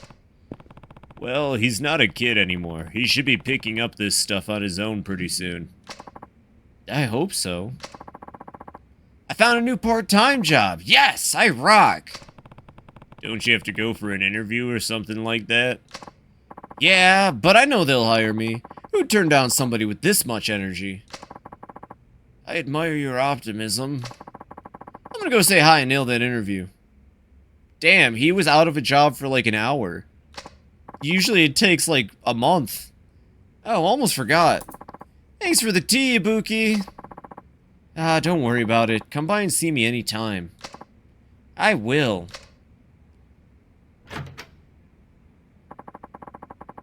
Well, he's not a kid anymore. He should be picking up this stuff on his own pretty soon. I hope so. I found a new part-time job. Yes, I rock. Don't you have to go for an interview or something like that? Yeah, but I know they'll hire me. Who'd turn down somebody with this much energy? I admire your optimism. I'm gonna go say hi and nail that interview. Damn, he was out of a job for like an hour. Usually it takes like a month. Oh, almost forgot. Thanks for the tea, Ibuki. Ah, don't worry about it. Come by and see me anytime. I will.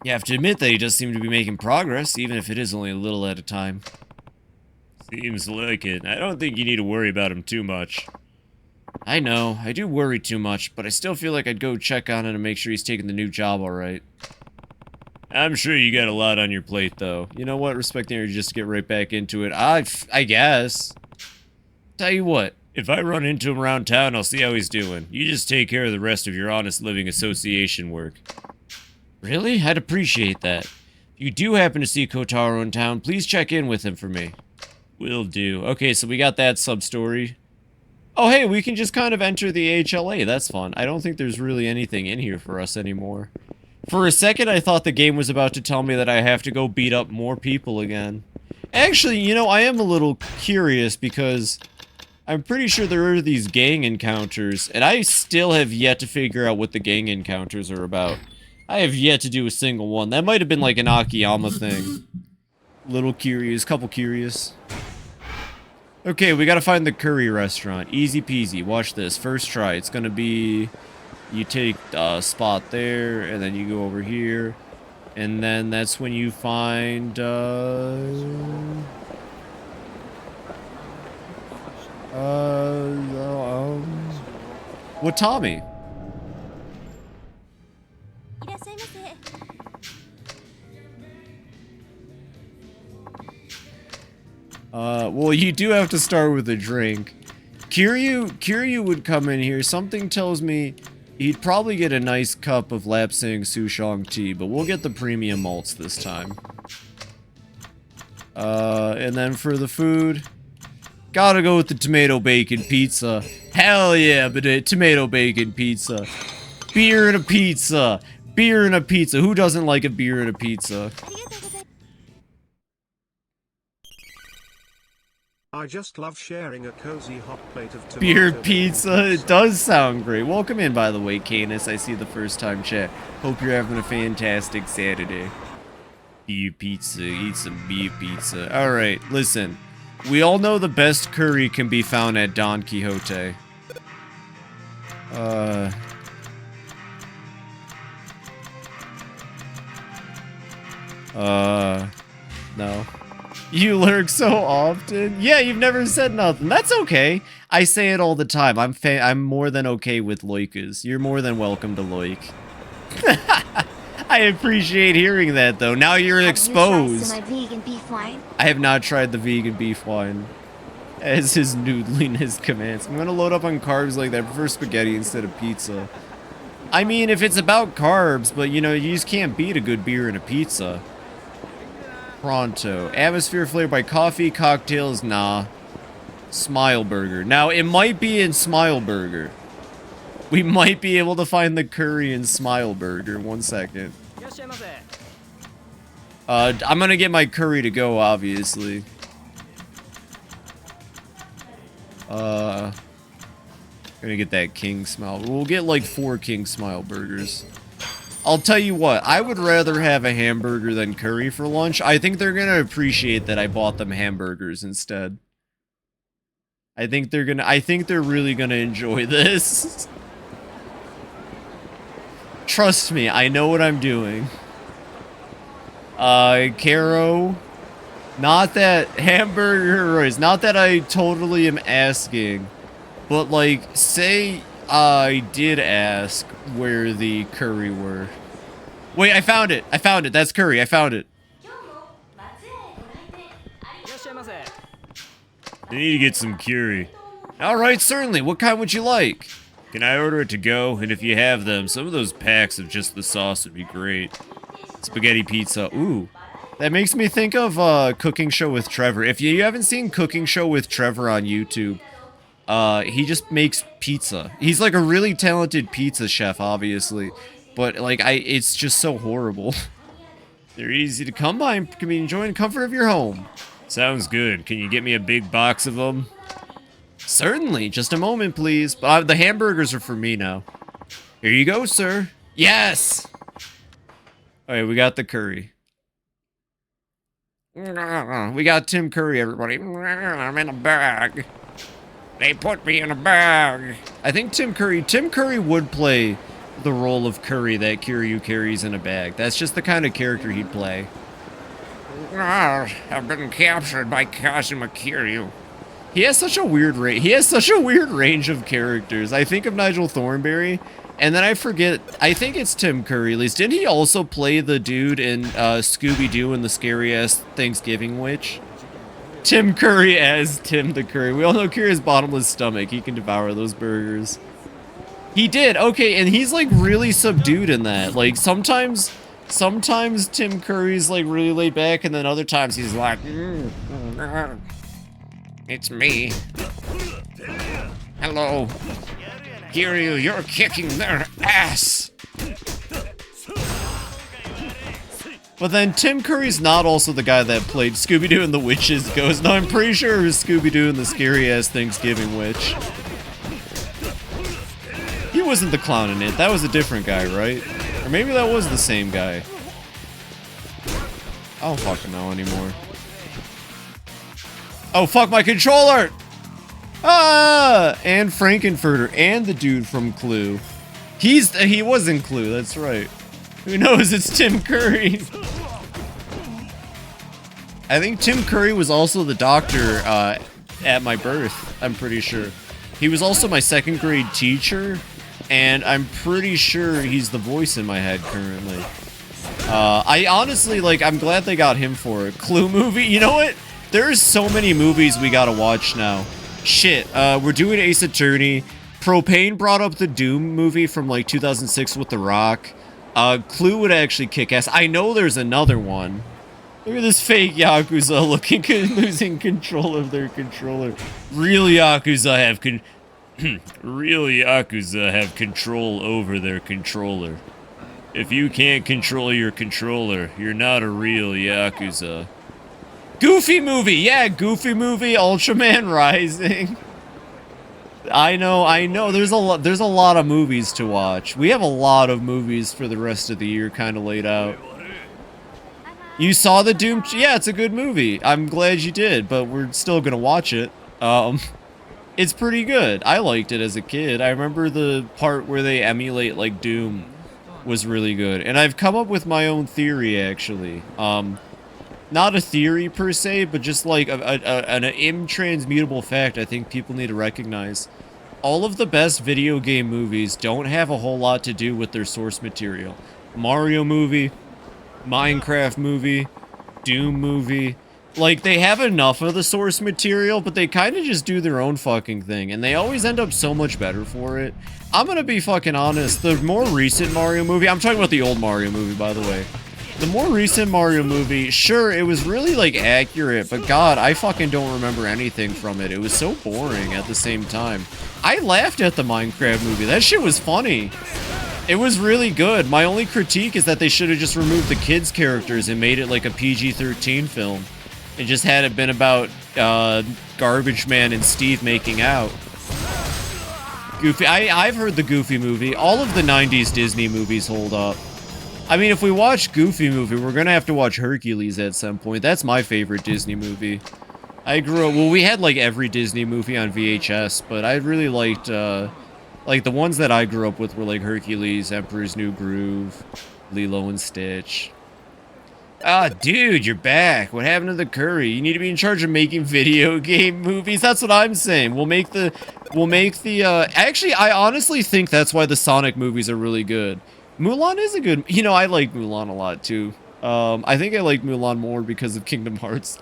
You have to admit that he does seem to be making progress, even if it is only a little at a time. Seems like it. I don't think you need to worry about him too much. I know, I do worry too much, but I still feel like I'd go check on him and make sure he's taking the new job alright. I'm sure you got a lot on your plate, though. You know what? Respecting her, just to get right back into it. I guess. Tell you what, if I run into him around town, I'll see how he's doing. You just take care of the rest of your Honest Living Association work. Really? I'd appreciate that. If you do happen to see Kotaro in town, please check in with him for me. Will do. Okay, so we got that sub-story. Oh, hey, we can just kind of enter the HLA. That's fun. I don't think there's really anything in here for us anymore. For a second, I thought the game was about to tell me that I have to go beat up more people again. Actually, you know, I am a little curious because I'm pretty sure there are these gang encounters, and I still have yet to figure out what the gang encounters are about. I have yet to do a single one. That might have been like an Akiyama thing. Little curious, couple curious. Okay, we gotta find the curry restaurant. Easy peasy. Watch this. First try. It's gonna be... You take a spot there, and then you go over here. And then that's when you find, Watami. Well, you do have to start with a drink. Kiryu would come in here. Something tells me he'd probably get a nice cup of Lapsang Souchong tea, but we'll get the premium malts this time. And then for the food, gotta go with the tomato bacon pizza. Hell yeah, but a tomato bacon pizza. Beer and a pizza. Beer and a pizza. Who doesn't like a beer and a pizza? I just love sharing a cozy hot plate of tomato Beer pizza. It does sound great. Welcome in, by the way, Canis. I see the first time chat. Hope you're having a fantastic Saturday. Beer pizza. Eat some beer pizza. Alright, listen. We all know the best curry can be found at Don Quixote. No. You lurk so often? Yeah, you've never said nothing. That's okay. I say it all the time. I'm more than okay with loikas. You're more than welcome to loik. I appreciate hearing that, though. Now you're exposed. Have you tried some of my vegan beef wine? I have not tried the vegan beef wine. As his noodliness commands. I'm gonna load up on carbs like that. I prefer spaghetti instead of pizza. I mean, if it's about carbs, but you know, you just can't beat a good beer and a pizza. Pronto. Atmosphere flavored by coffee, cocktails, nah. Smile Burger. Now, it might be in Smile Burger. We might be able to find the curry in Smile Burger. 1 second. I'm gonna get my curry to go, obviously. Gonna get that King Smile. We'll get like 4 King Smile burgers. I'll tell you what, I would rather have a hamburger than curry for lunch. I think they're gonna appreciate that I bought them hamburgers instead. I think they're really gonna enjoy this. Trust me, I know what I'm doing. Caro. Not that hamburger Royce, not that I totally am asking, but like, say I did ask where the curry were. Wait, I found it. That's curry. I found it. I need to get some curry. Alright, certainly. What kind would you like? Can I order it to go? And if you have them, some of those packs of just the sauce would be great. Spaghetti pizza. Ooh. That makes me think of Cooking Show with Trevor. If you haven't seen Cooking Show with Trevor on YouTube, he just makes pizza. He's like a really talented pizza chef, obviously. But like, it's just so horrible. They're easy to come by and can be enjoying the comfort of your home. Sounds good. Can you get me a big box of them? Certainly. Just a moment, please. But the hamburgers are for me now. Here you go, sir. Yes! Alright, we got the curry. We got Tim Curry, everybody. I'm in a bag. They put me in a bag. I think Tim Curry would play the role of Curry that Kiryu carries in a bag. That's just the kind of character he'd play. I've been captured by Kazuma Kiryu. He has such a weird range of characters. I think of Nigel Thornberry, and then I forget. I think it's Tim Curry. At least, didn't he also play the dude in Scooby-Doo and the Scary Ass Thanksgiving Witch? Tim Curry as Tim the Curry. We all know Curry has bottomless stomach. He can devour those burgers. He did. Okay, and he's like really subdued in that. Like sometimes Tim Curry's like really laid back, and then other times he's like, it's me. Hello. Kiryu, you're kicking their ass. But then Tim Curry's not also the guy that played Scooby-Doo and the Witch's Ghost. No, I'm pretty sure it was Scooby-Doo and the scary-ass Thanksgiving Witch. He wasn't the clown in it. That was a different guy, right? Or maybe that was the same guy. I don't fucking know anymore. Oh, fuck my controller! Ah! And Frankenfurter and the dude from Clue. He was in Clue, that's right. Who knows? It's Tim Curry. I think Tim Curry was also the doctor at my birth, I'm pretty sure. He was also my second grade teacher, and I'm pretty sure he's the voice in my head currently. I honestly, like, I'm glad they got him for it. Clue movie? You know what? There's so many movies we gotta watch now. Shit, we're doing Ace Attorney. Propane brought up the Doom movie from, like, 2006 with The Rock. Clue would actually kick ass. I know there's another one. Look at this fake Yakuza losing control of their controller. Real Yakuza have control over their controller. If you can't control your controller, you're not a real Yakuza. Goofy movie! Yeah, Goofy movie, Ultraman Rising. I know. There's a lot of movies to watch. We have a lot of movies for the rest of the year kind of laid out. You saw the Doom? Yeah, it's a good movie. I'm glad you did, but we're still gonna watch it. It's pretty good. I liked it as a kid. I remember the part where they emulate, like, Doom was really good. And I've come up with my own theory, actually. Not a theory, per se, but just, like, an intransmutable fact I think people need to recognize. All of the best video game movies don't have a whole lot to do with their source material. Mario movie, Minecraft movie, Doom movie. Like, they have enough of the source material, but they kind of just do their own fucking thing, and they always end up so much better for it. I'm gonna be fucking honest, the more recent Mario movie, I'm talking about the old Mario movie, by the way. The more recent Mario movie, sure, it was really, like, accurate, but god, I fucking don't remember anything from it. It was so boring at the same time. I laughed at the Minecraft movie. That shit was funny. It was really good. My only critique is that they should have just removed the kids' characters and made it like a PG-13 film. And just had it been about Garbage Man and Steve making out. Goofy. I've heard the Goofy movie. All of the 90s Disney movies hold up. I mean, if we watch Goofy movie, we're gonna have to watch Hercules at some point. That's my favorite Disney movie. I grew up, well, we had like every Disney movie on VHS, but I really liked, like the ones that I grew up with were like Hercules, Emperor's New Groove, Lilo and Stitch. Ah, dude, you're back. What happened to the curry? You need to be in charge of making video game movies. That's what I'm saying. We'll make the, actually, I honestly think that's why the Sonic movies are really good. Mulan is a good, you know, I like Mulan a lot too. I think I like Mulan more because of Kingdom Hearts.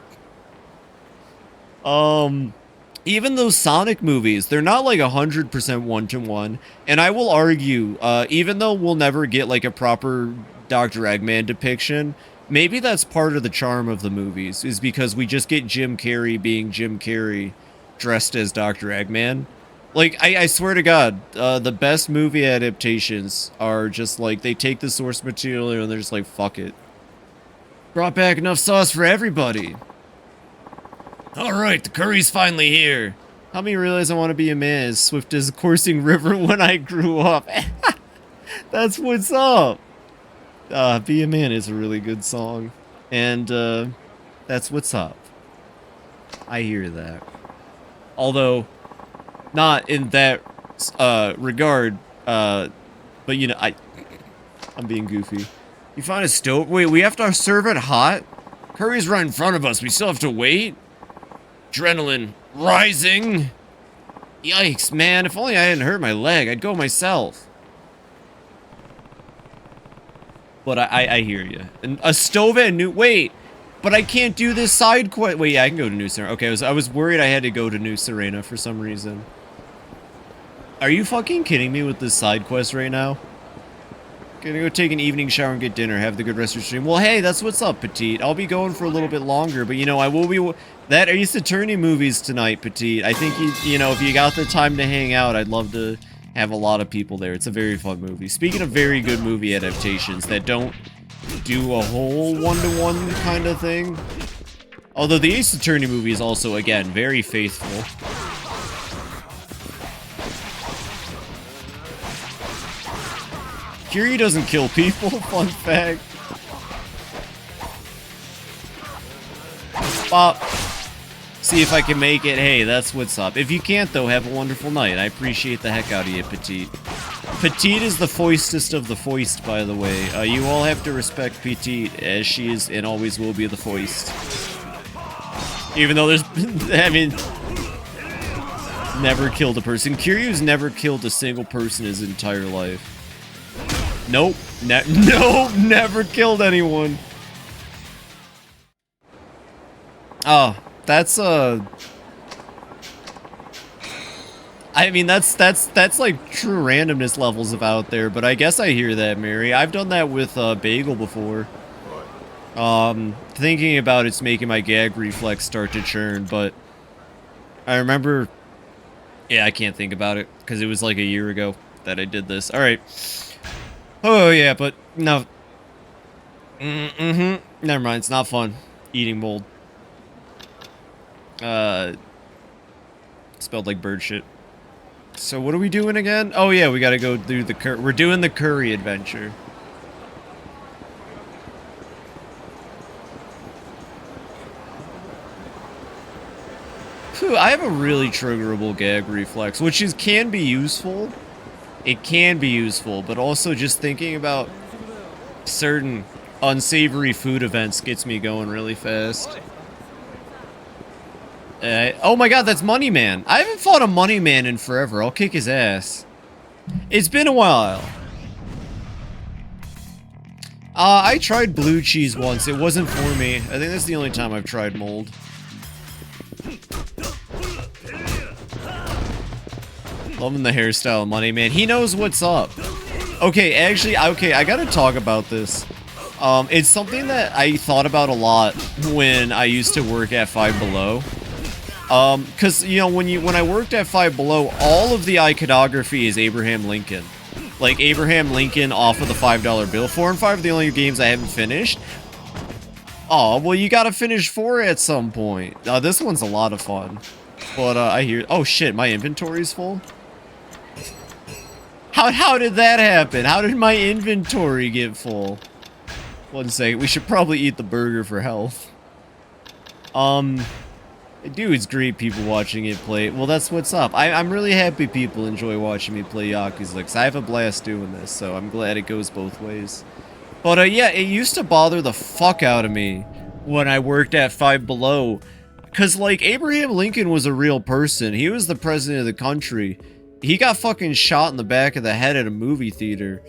Even those Sonic movies, they're not like 100% one-to-one. And I will argue, even though we'll never get like a proper Dr. Eggman depiction, maybe that's part of the charm of the movies, is because we just get Jim Carrey being Jim Carrey dressed as Dr. Eggman. Like, I swear to God, the best movie adaptations are just like, they take the source material and they're just like, fuck it. Brought back enough sauce for everybody. Alright, the curry's finally here. Help me realize I want to be a man as swift as a coursing river when I grew up. That's what's up. Be a Man is a really good song. And, that's what's up. I hear that. Although, not in that, regard, but you know, I'm being goofy. You find a stove? Wait, we have to serve it hot? Curry's right in front of us, we still have to wait? Adrenaline rising. Yikes, man, if only I hadn't hurt my leg, I'd go myself. But I hear you. And a stove and new, wait, but I can't do this side quest. Wait, yeah, I can go to New Serena. Okay, I was worried I had to go to New Serena for some reason. Are you fucking kidding me with this side quest right now? Gonna go take an evening shower and get dinner. Have the good rest of your stream. Well, hey, that's what's up, Petite. I'll be going for a little bit longer, but you know, I will be. That Ace Attorney movies tonight, Petite. I think you know, if you got the time to hang out, I'd love to have a lot of people there. It's a very fun movie. Speaking of very good movie adaptations that don't do a whole one-to-one kind of thing. Although the Ace Attorney movie is also, again, very faithful. Kiryu doesn't kill people, fun fact. Bop. See if I can make it. Hey, that's what's up. If you can't, though, have a wonderful night. I appreciate the heck out of you, Petite. Petite is the foistest of the foist, by the way. You all have to respect Petite, as she is and always will be the foist. Even though there's... I mean... Never killed a person. Kiryu's never killed a single person his entire life. Nope. Nope, never killed anyone. Oh, that's I mean, that's like true randomness levels of out there, but I guess I hear that, Mary. I've done that with Bagel before. Thinking about it's making my gag reflex start to churn, but I remember... Yeah, I can't think about it, because it was like a year ago that I did this. Alright. Oh, yeah, but no. Never mind, it's not fun. Eating mold. Spelled like bird shit. So what are we doing again? Oh yeah, we gotta go do the we're doing the curry adventure. Whew, I have a really triggerable gag reflex, which can be useful. It can be useful, but also just thinking about certain unsavory food events gets me going really fast. Oh my god, that's Money Man. I haven't fought a Money Man in forever. I'll kick his ass. It's been a while. I tried blue cheese once. It wasn't for me. I think that's the only time I've tried mold. Loving the hairstyle of Money Man. He knows what's up. Okay, actually, okay, I gotta talk about this. It's something that I thought about a lot when I used to work at Five Below. Cause, you know, when I worked at Five Below, all of the iconography is Abraham Lincoln. Like, Abraham Lincoln off of the $5 bill. 4 and 5 are the only games I haven't finished. Oh, well, you gotta finish 4 at some point. This one's a lot of fun. But, I hear... Oh, shit, my inventory's full? How did that happen? How did my inventory get full? 1 second. We should probably eat the burger for health. Dude, it's great people watching it play. Well, that's what's up. I'm really happy people enjoy watching me play Yakuza, because I have a blast doing this, so I'm glad it goes both ways. But, yeah, it used to bother the fuck out of me when I worked at Five Below. Because, like, Abraham Lincoln was a real person. He was the president of the country. He got fucking shot in the back of the head at a movie theater.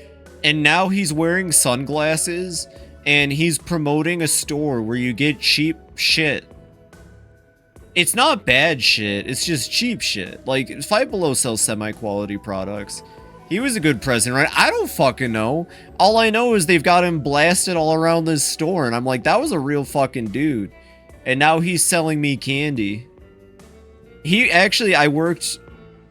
And now he's wearing sunglasses, and he's promoting a store where you get cheap shit. It's not bad shit, it's just cheap shit. Like, Five Below sells semi-quality products. He was a good president, right? I don't fucking know. All I know is they've got him blasted all around this store, and I'm like, that was a real fucking dude. And now he's selling me candy. He actually, I worked...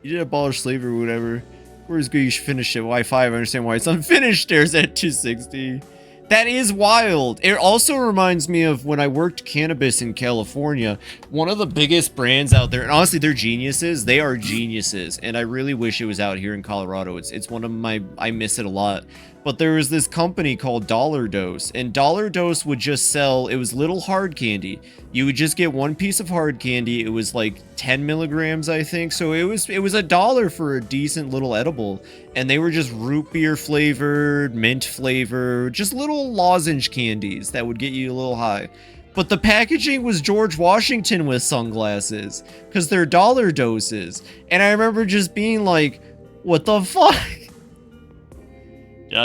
You did abolish slavery or whatever. Where's good? You should finish it. Why 5? I understand why it's unfinished. There's at 260. That is wild. It also reminds me of when I worked cannabis in California. One of the biggest brands out there, and honestly, they're geniuses. They are geniuses, and I really wish it was out here in Colorado. It's one of my... I miss it a lot. But there was this company called Dollar Dose, and Dollar Dose would just sell... It was little hard candy. You would just get 1 piece of hard candy. It was like 10 milligrams, I think. So it was $1 for a decent little edible. And they were just root beer flavored, mint flavored, just little lozenge candies that would get you a little high. But the packaging was George Washington with sunglasses, because they're Dollar Doses. And I remember just being like, what the fuck?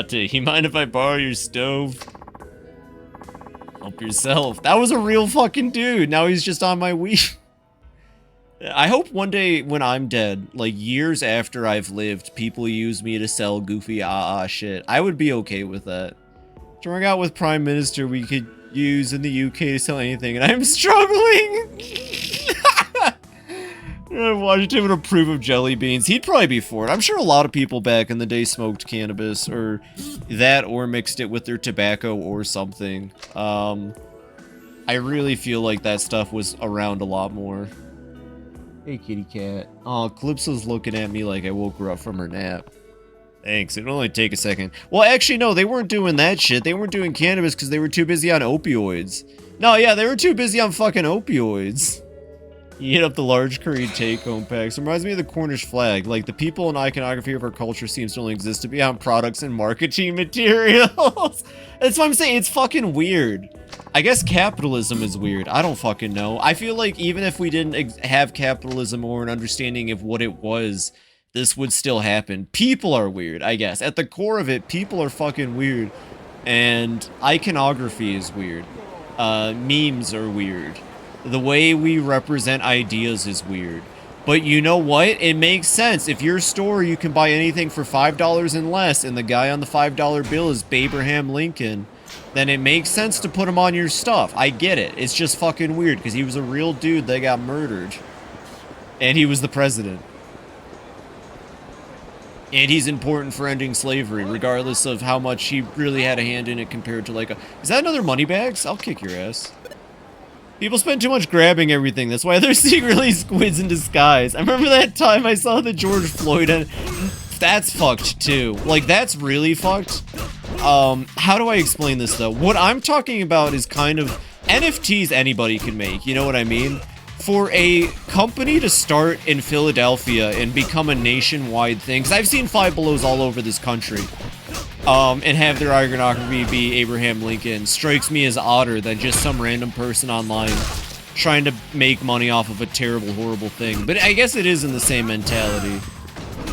Date, you mind if I borrow your stove? Help yourself. That was a real fucking dude. Now he's just on my Wii. I hope one day when I'm dead, like years after I've lived, people use me to sell goofy shit. I would be okay with that. Trying out with Prime Minister we could use in the UK to sell anything, and I'm struggling! Washington would approve of jelly beans. He'd probably be for it. I'm sure a lot of people back in the day smoked cannabis or that or mixed it with their tobacco or something. I really feel like that stuff was around a lot more. Hey, kitty cat. Oh, Calypso's looking at me like I woke her up from her nap. Thanks, it'll only take a second. Well, actually, no, they weren't doing that shit. They weren't doing cannabis because they were too busy on opioids. No, yeah, they were too busy on fucking opioids. You hit up the large curry take-home packs. Reminds me of the Cornish flag. Like, the people and iconography of our culture seems to only exist to be on products and marketing materials. That's what I'm saying. It's fucking weird. I guess capitalism is weird. I don't fucking know. I feel like even if we didn't have capitalism or an understanding of what it was, this would still happen. People are weird, I guess. At the core of it, people are fucking weird. And iconography is weird. Memes are weird. The way we represent ideas is weird. But you know what? It makes sense. If your store, you can buy anything for $5 and less, and the guy on the $5 bill is Abraham Lincoln, then it makes sense to put him on your stuff. I get it. It's just fucking weird, because he was a real dude that got murdered. And he was the president. And he's important for ending slavery, regardless of how much he really had a hand in it compared to like a... Is that another Moneybags? I'll kick your ass. People spend too much grabbing everything. That's why they're secretly squids in disguise. I remember that time I saw the George Floyd and that's fucked too. Like, that's really fucked. How do I explain this though? What I'm talking about is kind of NFTs anybody can make, you know what I mean? For a company to start in Philadelphia and become a nationwide thing, because I've seen Five Belows all over this country, and have their iconography be Abraham Lincoln, strikes me as odder than just some random person online trying to make money off of a terrible, horrible thing. But I guess it is in the same mentality.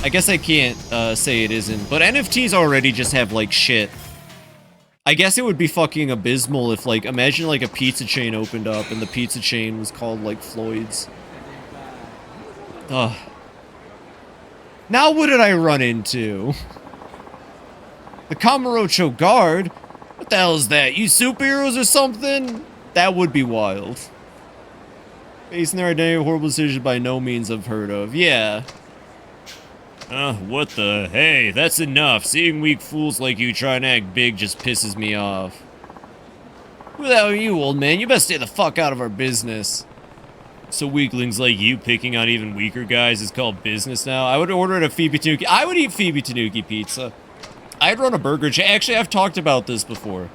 I guess I can't say it isn't, but NFTs already just have, like, shit. I guess it would be fucking abysmal if, like, imagine, like, a pizza chain opened up and the pizza chain was called, like, Floyd's. Ugh. Now what did I run into? The Kamurocho Guard? What the hell is that? You superheroes or something? That would be wild. Facing their identity, horrible decision by no means I've heard of. Yeah. What the? Hey, that's enough. Seeing weak fools like you try and act big just pisses me off. Who the hell are you, old man? You best stay the fuck out of our business. So weaklings like you picking on even weaker guys is called business now? I would order it at FibiTanuki. I would eat FibiTanuki pizza. I'd run a burger chain. Actually, I've talked about this before.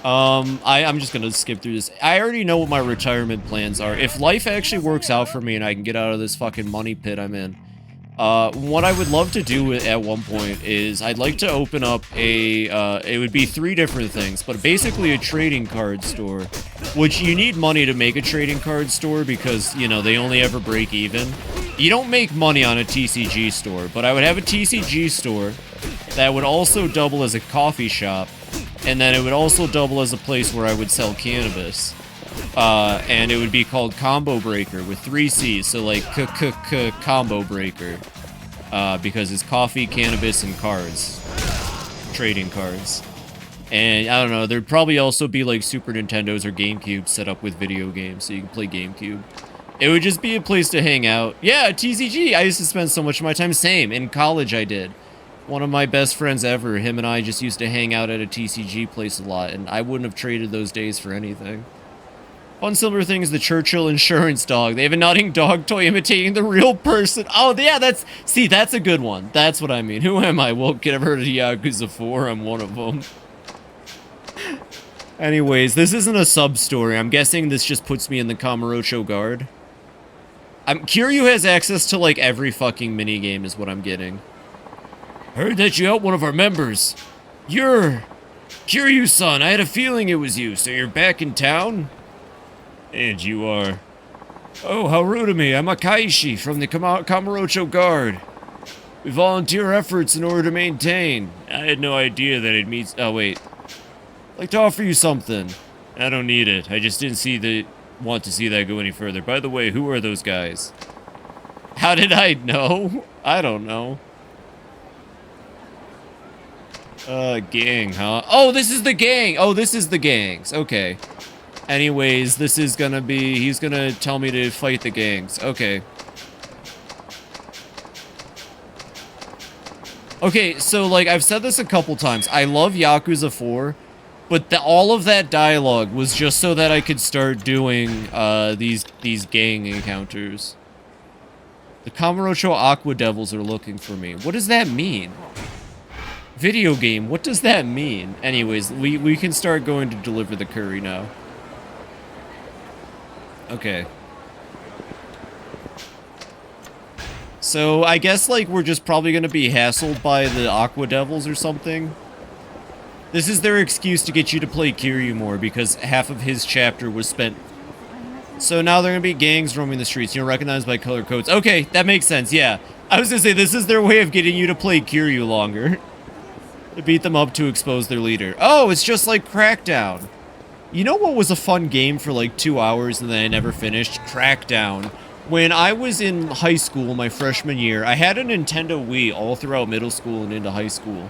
I'm just gonna skip through this. I already know what my retirement plans are. If life actually works out for me and I can get out of this fucking money pit I'm in, what I would love to do at one point is I'd like to open up a, it would be 3 different things, but basically a trading card store, which you need money to make a trading card store because, you know, they only ever break even. You don't make money on a TCG store, but I would have a TCG store that would also double as a coffee shop, and then it would also double as a place where I would sell cannabis. And it would be called Combo Breaker with 3 C's, so like Combo Breaker, because it's coffee, cannabis, and cards, trading cards. And I don't know, there'd probably also be like Super Nintendos or GameCube set up with video games, so you can play GameCube. It would just be a place to hang out. Yeah, TCG. I used to spend so much of my time. Same in college, I did. One of my best friends ever. Him and I just used to hang out at a TCG place a lot, and I wouldn't have traded those days for anything. Fun silver thing is the Churchill insurance dog. They have a nodding dog toy imitating the real person. Oh, yeah, that's... See, that's a good one. That's what I mean. Who am I? Well, could have heard of Yakuza 4. I'm one of them. Anyways, this isn't a sub-story. I'm guessing this just puts me in the Kamurocho Guard. Kiryu has access to, like, every fucking minigame is what I'm getting. Heard that you helped one of our members. You're... Kiryu-san, I had a feeling it was you. So you're back in town? And you are... Oh, how rude of me. I'm Akaishi from the Kamurocho Guard. We volunteer efforts in order to maintain. I had no idea that it means... Oh, wait. I'd like to offer you something. I don't need it. I just didn't want to see that go any further. By the way, who are those guys? How did I know? I don't know. Gang, huh? Oh, this is the gang! Oh, this is the gangs. Okay. Anyways, this is gonna be... He's gonna tell me to fight the gangs. Okay. Okay, so, like, I've said this a couple times. I love Yakuza 4, but all of that dialogue was just so that I could start doing, these gang encounters. The Kamurocho Aqua Devils are looking for me. What does that mean? Video game, what does that mean? Anyways, we can start going to deliver the curry now. Okay. So, I guess, like, we're just probably gonna be hassled by the Aqua Devils or something. This is their excuse to get you to play Kiryu more, because half of his chapter was spent... So now they're gonna be gangs roaming the streets. You're recognized by color codes. Okay, that makes sense, yeah. I was gonna say, this is their way of getting you to play Kiryu longer. To beat them up to expose their leader. Oh, it's just like Crackdown. You know what was a fun game for like 2 hours and then I never finished? Crackdown. When I was in high school, my freshman year, I had a Nintendo Wii all throughout middle school and into high school.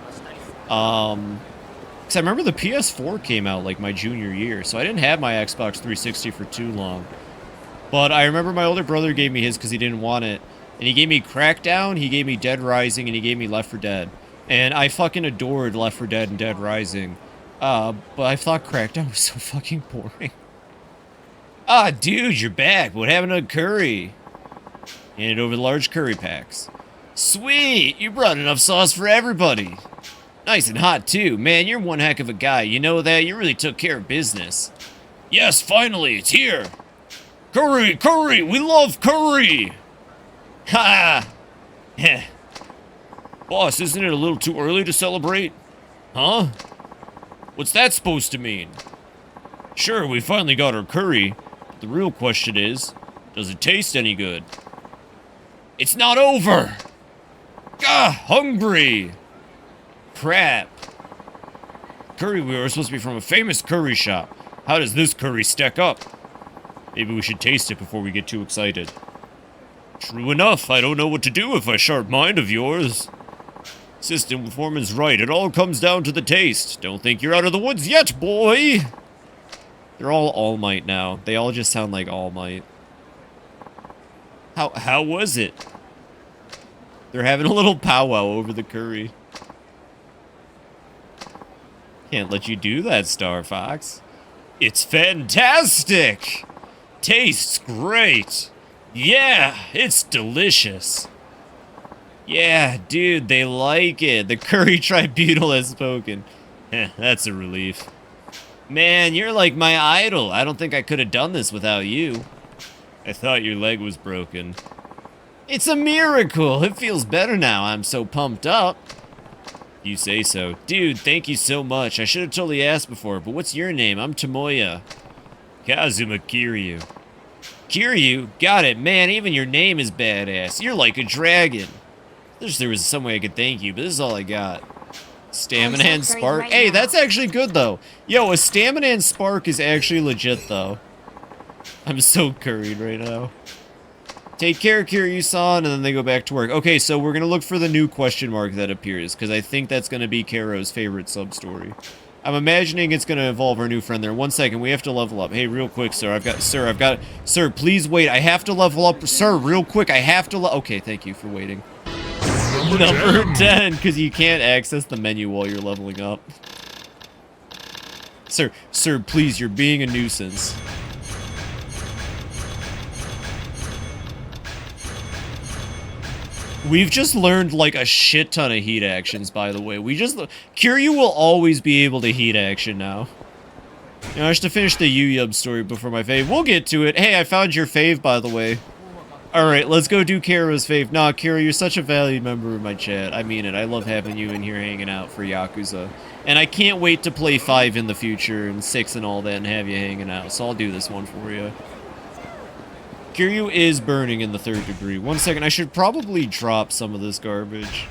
Because I remember the PS4 came out like my junior year, so I didn't have my Xbox 360 for too long. But I remember my older brother gave me his because he didn't want it. And he gave me Crackdown, he gave me Dead Rising, and he gave me Left 4 Dead. And I fucking adored Left 4 Dead and Dead Rising. But I thought Crackdown was so fucking boring. Ah, dude, you're back. What happened to curry? Handed over the large curry packs. Sweet! You brought enough sauce for everybody. Nice and hot, too. Man, you're one heck of a guy. You know that? You really took care of business. Yes, finally, it's here. Curry, curry! We love curry! Ha! Heh. Boss, isn't it a little too early to celebrate? Huh? What's that supposed to mean? Sure, we finally got our curry. But the real question is, does it taste any good? It's not over! Gah! Hungry! Crap. Curry we were supposed to be from a famous curry shop. How does this curry stack up? Maybe we should taste it before we get too excited. True enough, I don't know what to do with a sharp mind of yours. System Foreman's right, it all comes down to the taste. Don't think you're out of the woods yet, boy! They're all All Might now. They all just sound like All Might. How was it? They're having a little powwow over the curry. Can't let you do that, Star Fox. It's fantastic! Tastes great! Yeah, it's delicious. Yeah, dude, they like it. The curry tribunal has spoken. Heh, that's a relief. Man, you're like my idol. I don't think I could have done this without you. I thought your leg was broken. It's a miracle. It feels better now. I'm so pumped up. You say so. Dude, thank you so much. I should have totally asked before, but what's your name? I'm Tomoya. Kazuma Kiryu. Kiryu? Got it. Man, even your name is badass. You're like a dragon. I wish there was some way I could thank you, but this is all I got. Stamina and Spark. Hey, that's actually good, though. Yo, a Stamina and Spark is actually legit, though. I'm so curried right now. Take care, Kiryu-san, and then they go back to work. Okay, so we're gonna look for the new question mark that appears, because I think that's gonna be Karo's favorite sub-story. I'm imagining it's gonna involve our new friend there. 1 second, we have to level up. Hey, real quick, sir, Sir, please wait, I have to level up. Sir, real quick, I have to okay, thank you for waiting. Number 10, because you can't access the menu while you're leveling up. Sir, please, you're being a nuisance. We've just learned, like, a shit ton of heat actions, by the way. Kiryu will always be able to heat action now. You know, I have to finish the Yu-Yub story before my fave. We'll get to it. Hey, I found your fave, by the way. Alright, let's go do Kara's fave. Nah, Kara, you're such a valued member of my chat. I mean it. I love having you in here hanging out for Yakuza. And I can't wait to play 5 in the future, and 6 and all that, and have you hanging out. So I'll do this one for you. Kiryu is burning in the 3rd degree. 1 second, I should probably drop some of this garbage.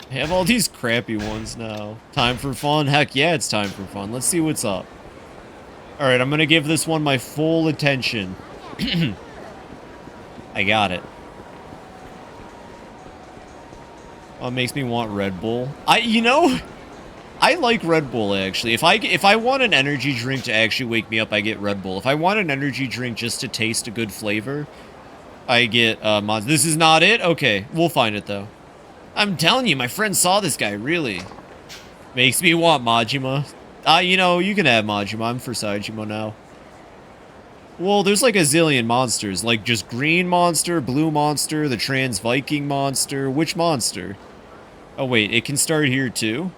I have all these crappy ones now. Time for fun? Heck yeah, it's time for fun. Let's see what's up. Alright, I'm gonna give this one my full attention. I got it. Oh, it makes me want Red Bull. I like Red Bull, actually. If I want an energy drink to actually wake me up, I get Red Bull. If I want an energy drink just to taste a good flavor, I get mods. This is not it? Okay, we'll find it though. I'm telling you, my friend saw this guy, really. Makes me want Majima. You know, you can have Majima. I'm for Saejima now. Well, there's like a zillion monsters. Like just green monster, blue monster, the trans Viking monster. Which monster? Oh wait, it can start here too?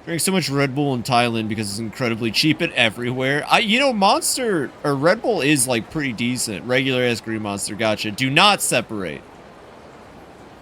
Drink so much Red Bull in Thailand because it's incredibly cheap and everywhere. You know, Monster, or Red Bull is like pretty decent. Regular ass green monster, gotcha. Do not separate.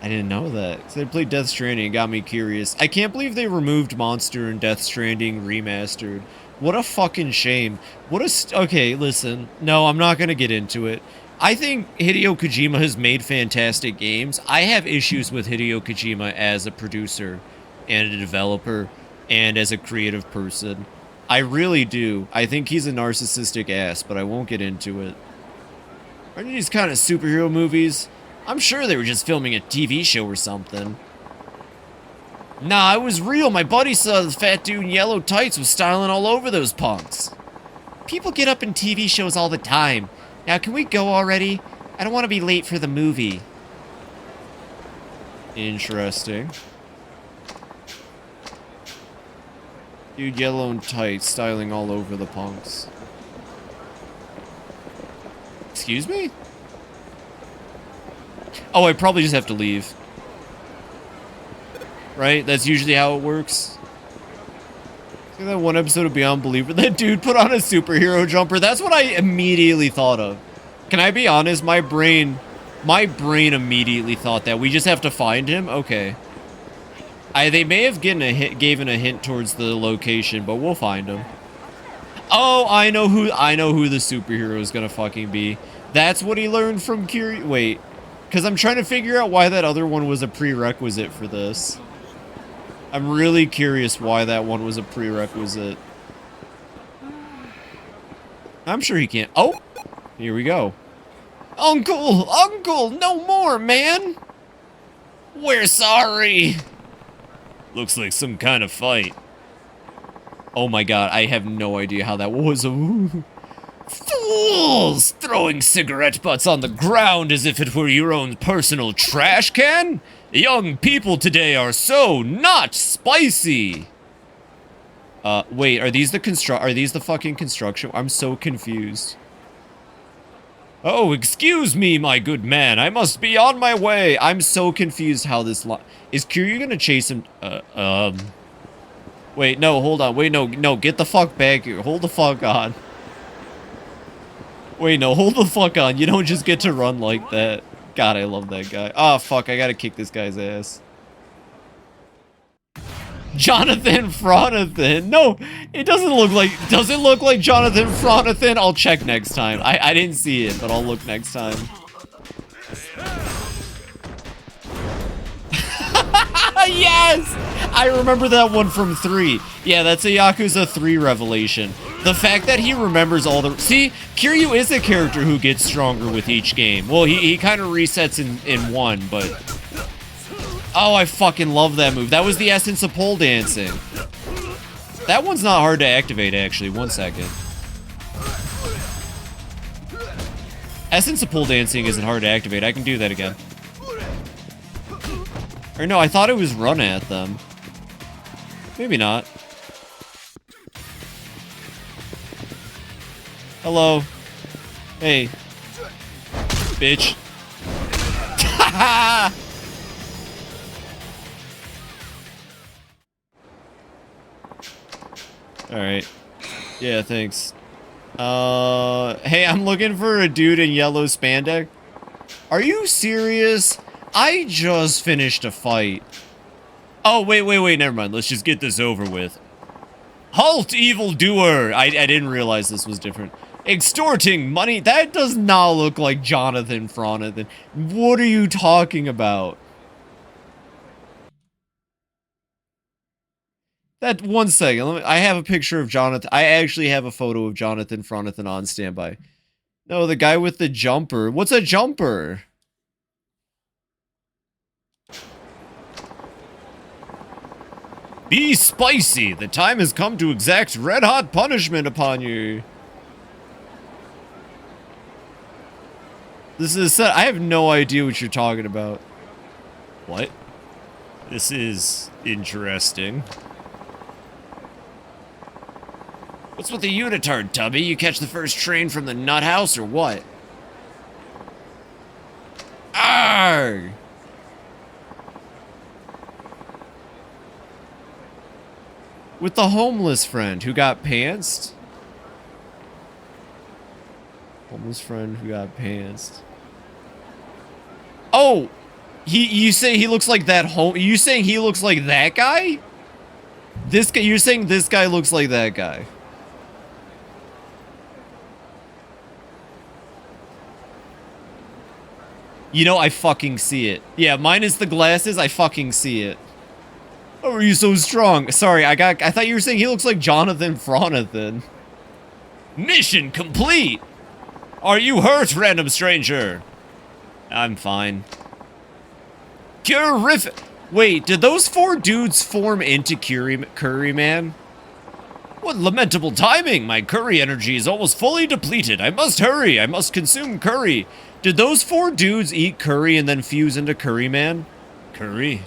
I didn't know that. Because I played Death Stranding, it got me curious. I can't believe they removed Monster in Death Stranding Remastered. What a fucking shame. What a... Okay, listen. No, I'm not going to get into it. I think Hideo Kojima has made fantastic games. I have issues with Hideo Kojima as a producer and a developer and as a creative person. I really do. I think he's a narcissistic ass, but I won't get into it. Aren't these kind of superhero movies? I'm sure they were just filming a TV show or something. Nah, it was real. My buddy saw the fat dude in yellow tights was styling all over those punks. People get up in TV shows all the time. Now, can we go already? I don't want to be late for the movie. Interesting. Dude, yellow and tights, styling all over the punks. Excuse me? Oh, I probably just have to leave. Right? That's usually how it works. See that one episode of Beyond Believer? That dude put on a superhero jumper. That's what I immediately thought of. Can I be honest? My brain immediately thought that. We just have to find him? Okay. They may have given a hint towards the location, but we'll find him. Oh, I know who the superhero is gonna fucking be. That's what he learned from Wait. Because I'm trying to figure out why that other one was a prerequisite for this. I'm really curious why that one was a prerequisite. I'm sure he can't. Oh! Here we go. Uncle! Uncle! No more, man! We're sorry! Looks like some kind of fight. Oh my god, I have no idea how that was. Fools! Throwing cigarette butts on the ground as if it were your own personal trash can? Young people today are so not spicy! Wait, are these the fucking construction? I'm so confused. Oh, excuse me, my good man. I must be on my way. I'm so confused how this is Kiryu gonna chase him? Wait, no, hold on. Wait, no, get the fuck back here. Hold the fuck on. Wait, no, hold the fuck on. You don't just get to run like that. God, I love that guy. Oh, fuck, I gotta kick this guy's ass. Jonathan Fronathan. No, it doesn't look like... Does it look like Jonathan Fronathan? I'll check next time. I didn't see it, but I'll look next time. Yes! I remember that one from 3. Yeah, that's a Yakuza 3 revelation. The fact that he remembers all the... See, Kiryu is a character who gets stronger with each game. Well, he kind of resets in 1, but... Oh, I fucking love that move. That was the essence of pole dancing. That one's not hard to activate, actually. 1 second. Essence of pole dancing isn't hard to activate. I can do that again. Or no, I thought it was run at them. Maybe not. Hello. Hey. Bitch. Haha! Alright. Yeah, thanks. Hey, I'm looking for a dude in yellow spandex. Are you serious? I just finished a fight. Oh, wait, never mind. Let's just get this over with. Halt, evildoer! I didn't realize this was different. Extorting money? That does not look like Jonathan Fronathan. What are you talking about? That 1 second. I have a picture of Jonathan. I actually have a photo of Jonathan Fronathan on standby. No, the guy with the jumper. What's a jumper? Be spicy. The time has come to exact red-hot punishment upon you. This is... I have no idea what you're talking about. What? This is interesting. What's with the unitard, Tubby? You catch the first train from the nut house or what? Arrgh! With the homeless friend who got pantsed? Homeless friend who got pantsed. Oh! You say he looks like that you saying he looks like that guy? This guy, you're saying this guy looks like that guy. You know, I fucking see it. Yeah, minus the glasses, I fucking see it. How are you so strong? Sorry, I thought you were saying he looks like Jonathan Fronathan. Mission complete! Are you hurt, random stranger? I'm fine. Terrific! Wait, did those 4 dudes form into Curry Man? What lamentable timing! My curry energy is almost fully depleted. I must hurry. I must consume curry. Did those 4 dudes eat curry and then fuse into Curry Man? Curry?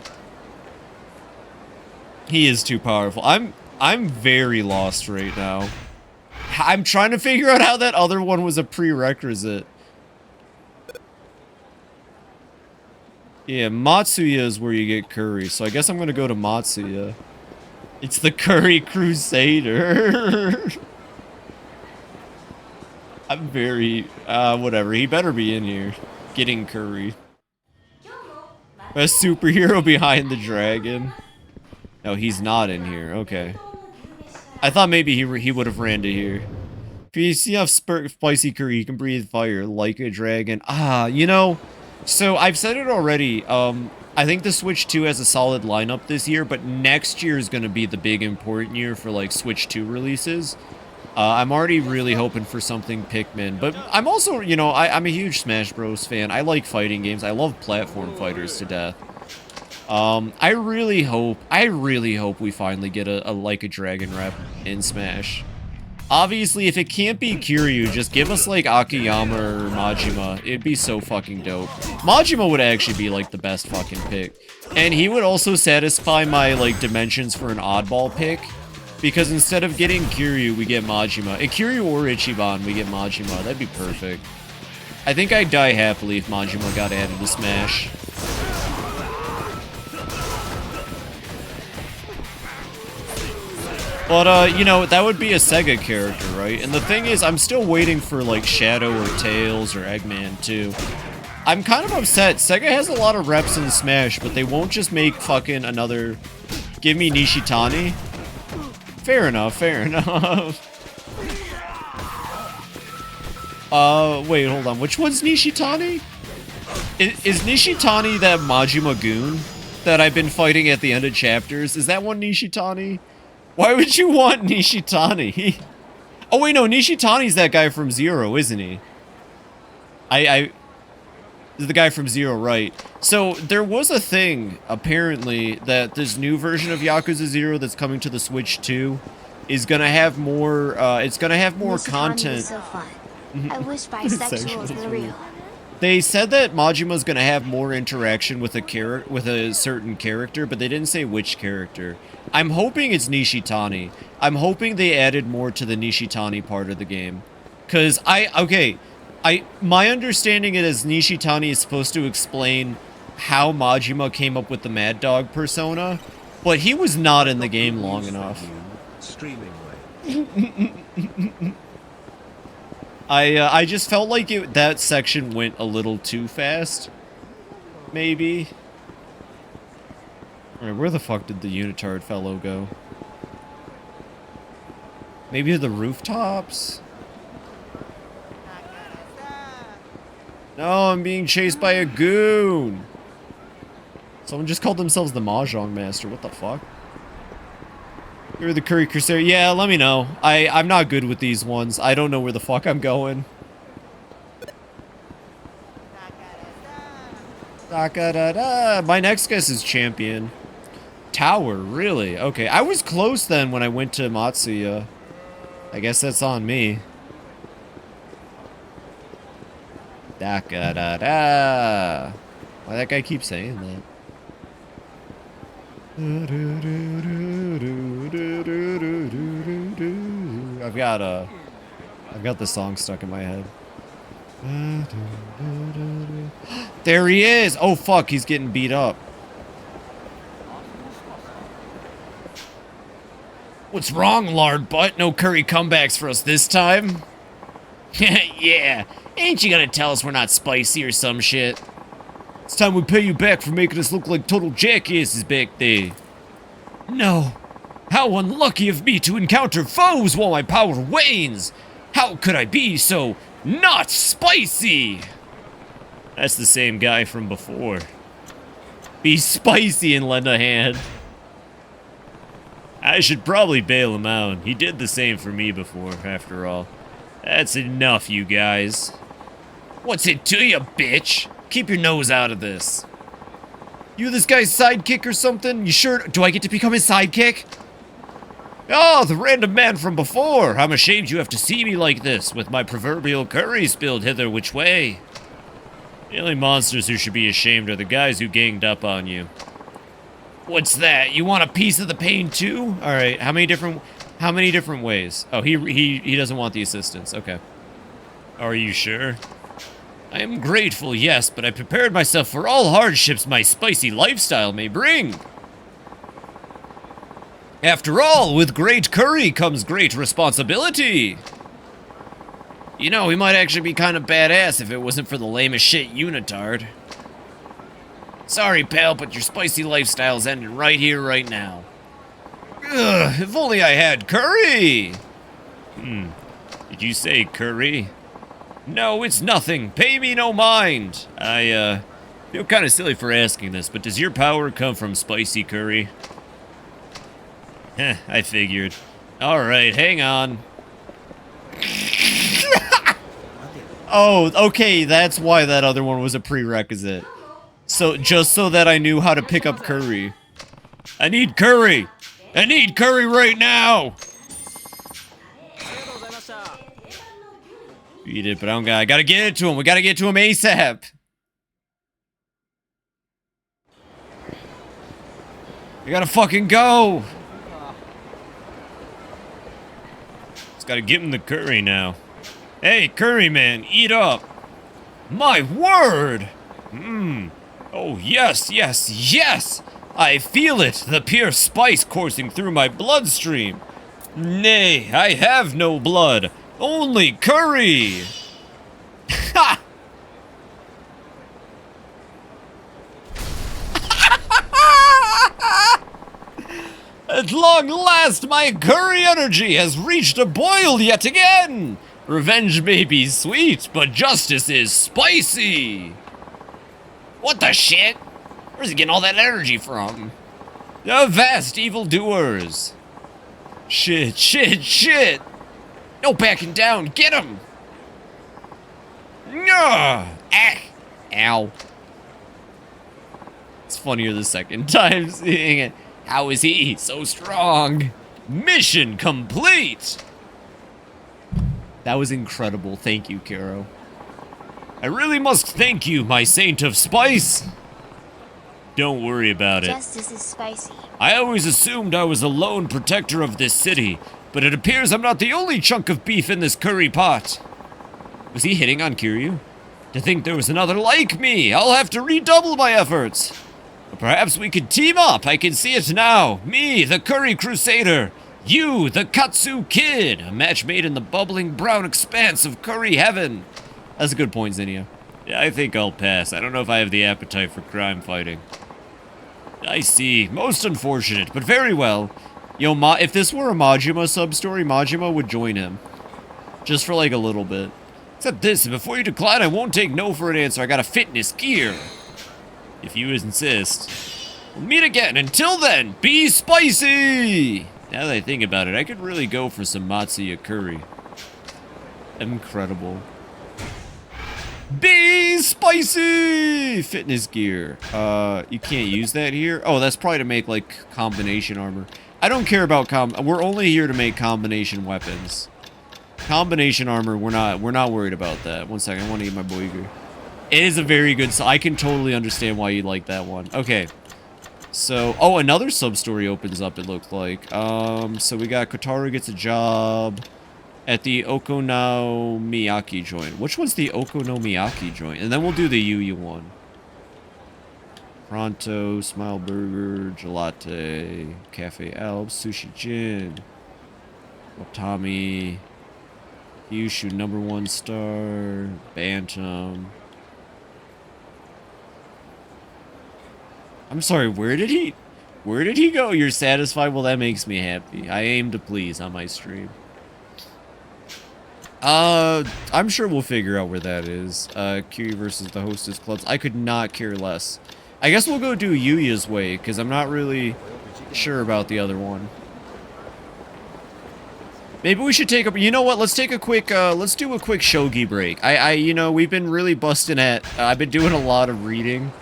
He is too powerful. I'm very lost right now. I'm trying to figure out how that other one was a prerequisite. Yeah, Matsuya is where you get curry, so I guess I'm gonna go to Matsuya. It's the Curry Crusader. I'm very, whatever. He better be in here, getting curry. A superhero behind the dragon. No, he's not in here. Okay. I thought maybe he would have ran to here. If you see enough spicy curry, you can breathe fire like a dragon. Ah, you know, so I've said it already. I think the Switch 2 has a solid lineup this year, but next year is going to be the big important year for like Switch 2 releases. I'm already really hoping for something Pikmin, but I'm also, you know, I'm a huge Smash Bros. Fan. I like fighting games. I love platform fighters to death. I really hope we finally get a Like a Dragon rep in Smash. Obviously, if it can't be Kiryu, just give us like Akiyama or Majima. It'd be so fucking dope. Majima would actually be like the best fucking pick. And he would also satisfy my like dimensions for an oddball pick. Because instead of getting Kiryu, we get Majima. And Kiryu or Ichiban, we get Majima. That'd be perfect. I think I'd die happily if Majima got added to Smash. But, you know, that would be a Sega character, right? And the thing is, I'm still waiting for, like, Shadow or Tails or Eggman, too. I'm kind of upset. Sega has a lot of reps in Smash, but they won't just make fucking another... Give me Nishitani? Fair enough, fair enough. Wait, hold on. Which one's Nishitani? Is Nishitani that Majima goon that I've been fighting at the end of chapters? Is that one Nishitani? Why would you want Nishitani? Oh wait, no, Nishitani's that guy from Zero, isn't he? The guy from Zero, right. So, there was a thing, apparently, that this new version of Yakuza 0 that's coming to the Switch 2 is gonna have more, it's gonna have more content. So fun. I wish bisexuals were real. They said that Majima's gonna have more interaction with a certain character, but they didn't say which character. I'm hoping it's Nishitani. I'm hoping they added more to the Nishitani part of the game. Cause my understanding is Nishitani is supposed to explain how Majima came up with the Mad Dog persona, but he was not in the game long enough. I just felt like that section went a little too fast. Maybe. Alright, where the fuck did the unitard fellow go? Maybe to the rooftops? No, I'm being chased by a goon! Someone just called themselves the Mahjong Master, what the fuck? You're the Curry Crusader. Yeah, let me know. I'm not good with these ones. I don't know where the fuck I'm going. My next guess is Champion. Tower, really? Okay, I was close then when I went to Matsuya. I guess that's on me. Da da da da. Why that guy keep saying that? I've got the song stuck in my head. There he is! Oh fuck, he's getting beat up. What's wrong, lard butt? No curry comebacks for us this time? Yeah, ain't you gonna tell us we're not spicy or some shit? It's time we pay you back for making us look like total jackasses back there. No. How unlucky of me to encounter foes while my power wanes! How could I be so not spicy? That's the same guy from before. Be spicy and lend a hand. I should probably bail him out. He did the same for me before, after all. That's enough, you guys. What's it to you, bitch? Keep your nose out of this. You this guy's sidekick or something? You sure? Do I get to become his sidekick? Oh, the random man from before. I'm ashamed you have to see me like this, with my proverbial curry spilled hither which way. The only monsters who should be ashamed are the guys who ganged up on you. What's that? You want a piece of the pain too? All right. How many different ways? Oh, he doesn't want the assistance. Okay. Are you sure? I am grateful, yes, but I prepared myself for all hardships my spicy lifestyle may bring. After all, with great curry comes great responsibility. You know, he might actually be kind of badass if it wasn't for the lamest shit unitard. Sorry, pal, but your spicy lifestyle's ending right here, right now. Ugh, if only I had curry! Did you say curry? No, it's nothing. Pay me no mind. I, feel kind of silly for asking this, but does your power come from spicy curry? Heh, I figured. Alright, hang on. Oh, okay, that's why that other one was a prerequisite. So, just so that I knew how to pick up curry. I need curry! I need curry right now! Beat it, but I gotta get it to him. We gotta get to him ASAP. We gotta fucking go. Just gotta give him the curry now. Hey, curry man, eat up. My word! Oh, yes, yes, yes! I feel it, the pure spice coursing through my bloodstream. Nay, I have no blood. Only curry! Ha! At long last, my curry energy has reached a boil yet again! Revenge may be sweet, but justice is spicy! What the shit? Where's he getting all that energy from? The vast evildoers! Shit, shit, shit! No backing down! Get him! Ah! Ow. It's funnier the second time seeing it. How is he so strong? Mission complete! That was incredible. Thank you, Karo. I really must thank you, my saint of spice. Don't worry about it. Justice is spicy. I always assumed I was the lone protector of this city, but it appears I'm not the only chunk of beef in this curry pot. Was he hitting on Kiryu? To think there was another like me, I'll have to redouble my efforts. But perhaps we could team up, I can see it now. Me, the Curry Crusader. You, the Katsu Kid. A match made in the bubbling brown expanse of curry heaven. That's a good point, Zinnia. Yeah, I think I'll pass. I don't know if I have the appetite for crime fighting. I see. Most unfortunate, but very well. Yo, if this were a Majima sub-story, Majima would join him. Just for like a little bit. Except this, before you decline, I won't take no for an answer. I got a fitness gear. If you insist. We'll meet again. Until then, be spicy! Now that I think about it, I could really go for some Matsuya curry. Incredible. Be spicy! Fitness gear. You can't use that here? Oh, that's probably to make, like, combination armor. I don't care about we're only here to make combination weapons. Combination armor, we're not worried about that. One second, I want to eat my boiger. It is a very good song. I can totally understand why you like that one. Okay. So, oh, another sub-story opens up, it looks like. So we got Kotaro gets a job at the Okonomiyaki joint. Which one's the Okonomiyaki joint? And then we'll do the Yu one. Pronto, Smile Burger, Gelate, Cafe Alps, Sushi Jin, Watami, Yushu #1 star, Bantam. I'm sorry, where did he go? You're satisfied? Well, that makes me happy. I aim to please on my stream. I'm sure we'll figure out where that is. Kiri versus the Hostess Clubs. I could not care less. I guess we'll go do Yuya's way, because I'm not really sure about the other one. Maybe we should take a, you know what, let's take a quick, let's do a quick shogi break. You know, we've been really busting at, I've been doing a lot of reading.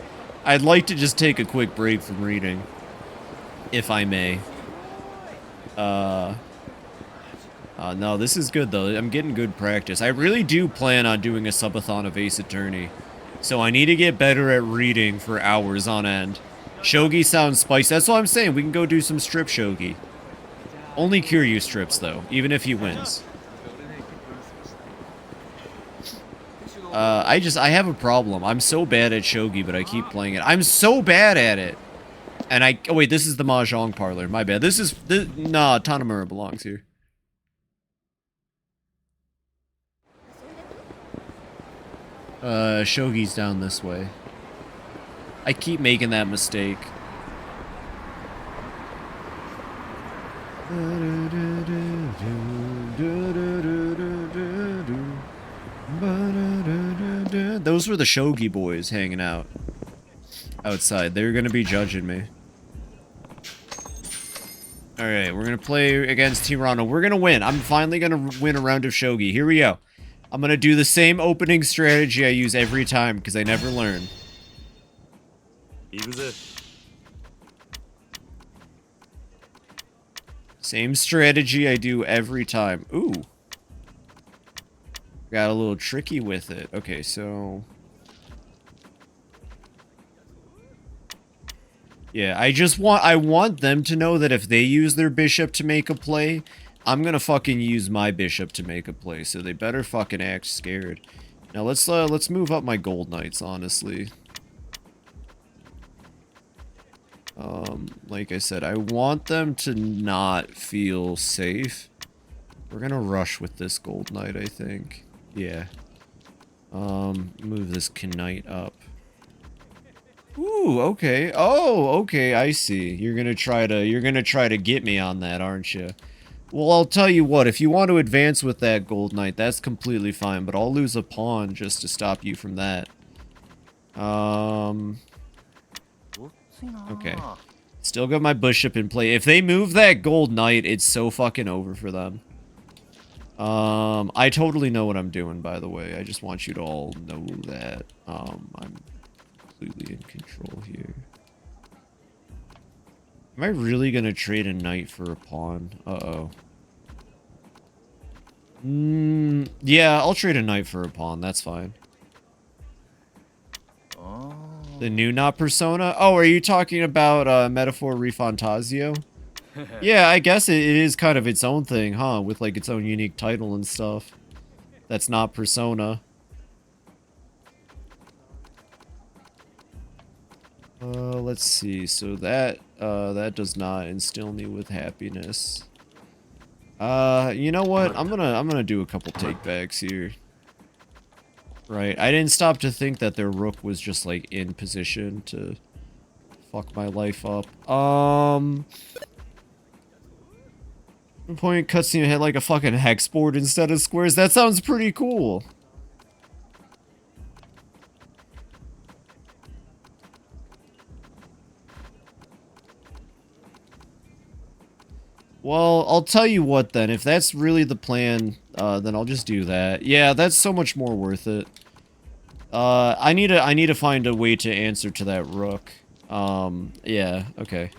I'd like to just take a quick break from reading, if I may. No, this is good, though. I'm getting good practice. I really do plan on doing a subathon of Ace Attorney, so I need to get better at reading for hours on end. Shogi sounds spicy. That's what I'm saying. We can go do some strip shogi. Only Kiryu strips, though, even if he wins. I have a problem. I'm so bad at shogi, but I keep playing it. I'm so bad at it. And oh wait, this is the Mahjong parlor. My bad. Nah, Tanamura belongs here. Shogi's down this way. I keep making that mistake. Those were the shogi boys hanging out outside. They're gonna be judging me. Alright, we're gonna play against Tirano. We're gonna win. I'm finally gonna win a round of shogi. Here we go. I'm gonna do the same opening strategy I use every time, because I never learn. Same strategy I do every time. Ooh. Got a little tricky with it. Okay, so... yeah, I want them to know that if they use their bishop to make a play, I'm gonna fucking use my bishop to make a play, so they better fucking act scared. Now let's move up my gold knights, honestly. Like I said, I want them to not feel safe. We're gonna rush with this gold knight, I think. Yeah. Move this knight up. Ooh, okay. Oh, okay, I see. You're gonna try to get me on that, aren't you? Well, I'll tell you what, if you want to advance with that gold knight, that's completely fine, but I'll lose a pawn just to stop you from that. Okay. Still got my bishop in play. If they move that gold knight, it's so fucking over for them. I totally know what I'm doing, by the way. I just want you to all know that. I'm completely in control here. Am I really gonna trade a knight for a pawn? Uh-oh. Yeah, I'll trade a knight for a pawn. That's fine. The new not persona? Oh, are you talking about Metaphor Refantasio? Yeah, I guess it is kind of its own thing, huh? With like its own unique title and stuff. That's not persona. Let's see. So that does not instill me with happiness. You know what? I'm gonna do a couple takebacks here. Right, I didn't stop to think that their rook was just like in position to fuck my life up. Point cutscene had like a fucking hex board instead of squares. That sounds pretty cool. Well, I'll tell you what then. If that's really the plan, then I'll just do that. Yeah, that's so much more worth it. I need to find a way to answer to that rook. Yeah, okay.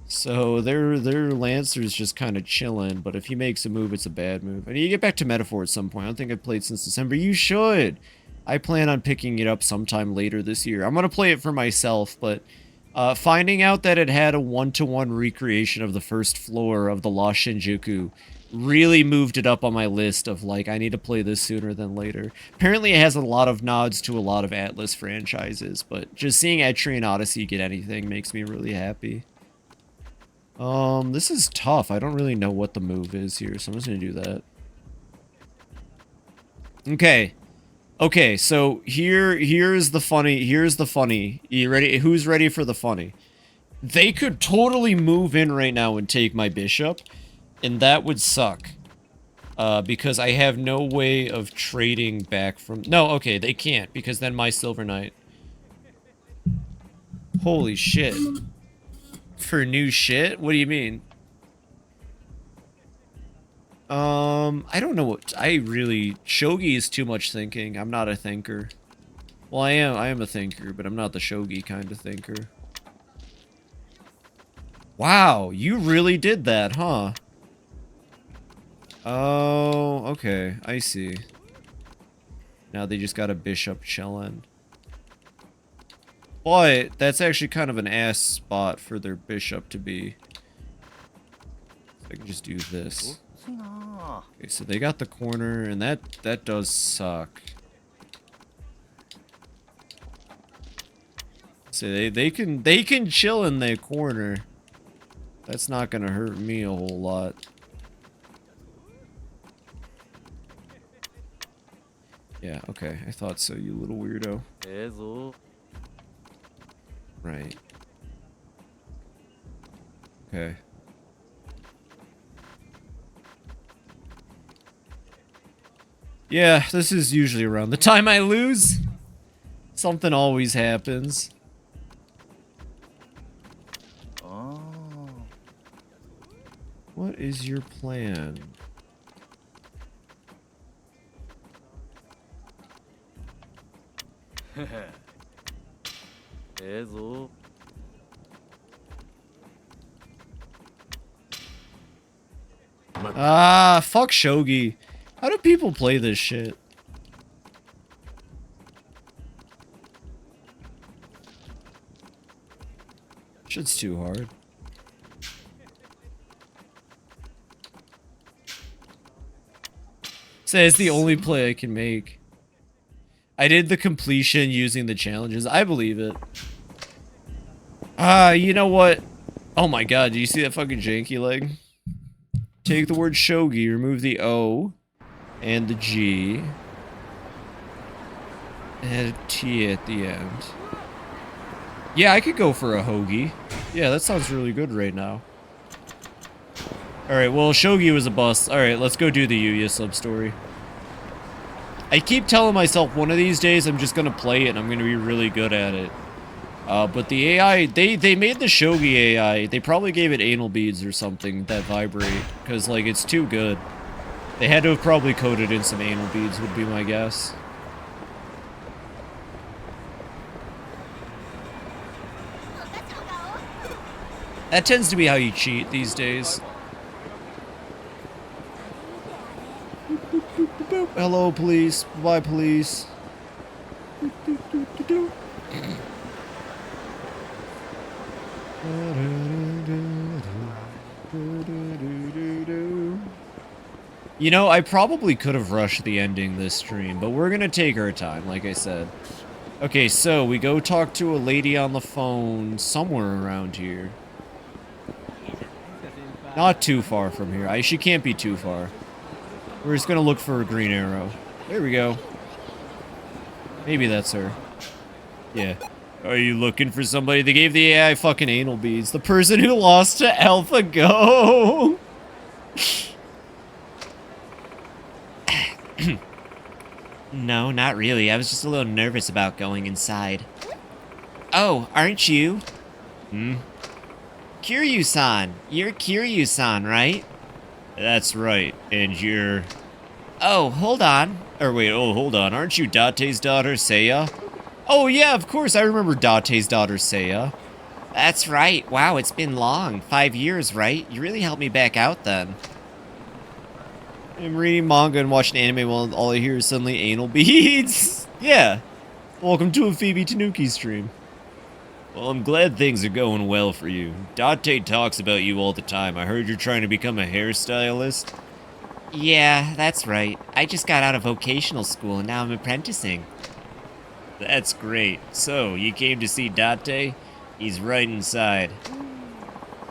So their Lancer's just kind of chilling, but if he makes a move, it's a bad move. I need to get back to Metaphor at some point. I don't think I've played since December. You should! I plan on picking it up sometime later this year. I'm going to play it for myself, but finding out that it had a one-to-one recreation of the first floor of the Lost Shinjuku really moved it up on my list of, like, I need to play this sooner than later. Apparently it has a lot of nods to a lot of Atlas franchises, but just seeing Etrian Odyssey get anything makes me really happy. This is tough. I don't really know what the move is here, so I'm just going to do that. Okay. Okay, so here's the funny. You ready? Who's ready for the funny? They could totally move in right now and take my bishop, and that would suck. Because I have no way of trading back from... No, okay, they can't, because then my Silver Knight... Holy shit. For new shit? What do you mean? I don't know what... I really... Shogi is too much thinking. I'm not a thinker. Well, I am a thinker, but I'm not the shogi kind of thinker. Wow, you really did that, huh? Oh, okay. I see. Now they just got a bishop chillin'. But that's actually kind of an ass spot for their bishop to be. So I can just do this. Okay, so they got the corner, and that does suck. So they can chill in their corner. That's not gonna hurt me a whole lot. Yeah, okay. I thought so, you little weirdo. Right. Okay. Yeah, this is usually around the time I lose. Something always happens. What is your plan? Ah, fuck shogi. How do people play this shit? Shit's too hard. Say it's the only play I can make. I did the completion using the challenges. I believe it. Ah, you know what? Oh my god, do you see that fucking janky leg? Take the word shogi, remove the O and the G. And a T at the end. Yeah, I could go for a hoagie. Yeah, that sounds really good right now. Alright, well, shogi was a bust. Alright, let's go do the Yuya sub-story. I keep telling myself one of these days I'm just gonna play it and I'm gonna be really good at it. But the AI, they made the shogi AI, they probably gave it anal beads or something that vibrate, because, like, it's too good. They had to have probably coded in some anal beads, would be my guess. That tends to be how you cheat these days. Hello, police. Bye, police. You know, I probably could have rushed the ending this stream, but we're gonna take our time, like I said. Okay, so we go talk to a lady on the phone somewhere around here. Not too far from here. She can't be too far. We're just gonna look for a green arrow. There we go. Maybe that's her. Yeah. Are you looking for somebody? They gave the AI fucking anal beads. The person who lost to AlphaGo! No, not really. I was just a little nervous about going inside. Oh, aren't you? Hmm? Kiryu-san. You're Kiryu-san, right? That's right. And you're... Oh, hold on. Or wait, oh, hold on. Aren't you Date's daughter, Seiya? Oh, yeah, of course. I remember Date's daughter, Seiya. That's right. Wow, it's been long. 5 years, right? You really helped me back out then. I'm reading manga and watching anime while all I hear is suddenly anal beads. Yeah. Welcome to a FibiTanuki stream. Well, I'm glad things are going well for you. Date talks about you all the time. I heard you're trying to become a hairstylist. Yeah, that's right. I just got out of vocational school and now I'm apprenticing. That's great. So, you came to see Date? He's right inside.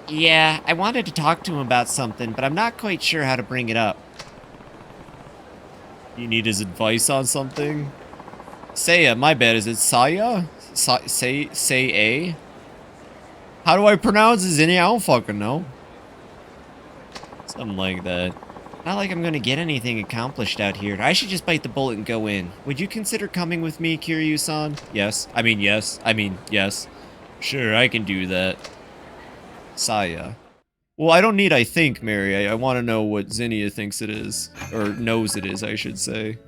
Yeah, I wanted to talk to him about something, but I'm not quite sure how to bring it up. You need his advice on something? Saya, my bad, is it Saya? Say? How do I pronounce his name? I don't fucking know. Something like that. Not like I'm gonna get anything accomplished out here. I should just bite the bullet and go in. Would you consider coming with me, Kiryu-san? Yes. I mean, yes. Sure, I can do that. Saya. Well, I don't need I think, Mary. I want to know what Zinnia thinks it is. Or knows it is, I should say.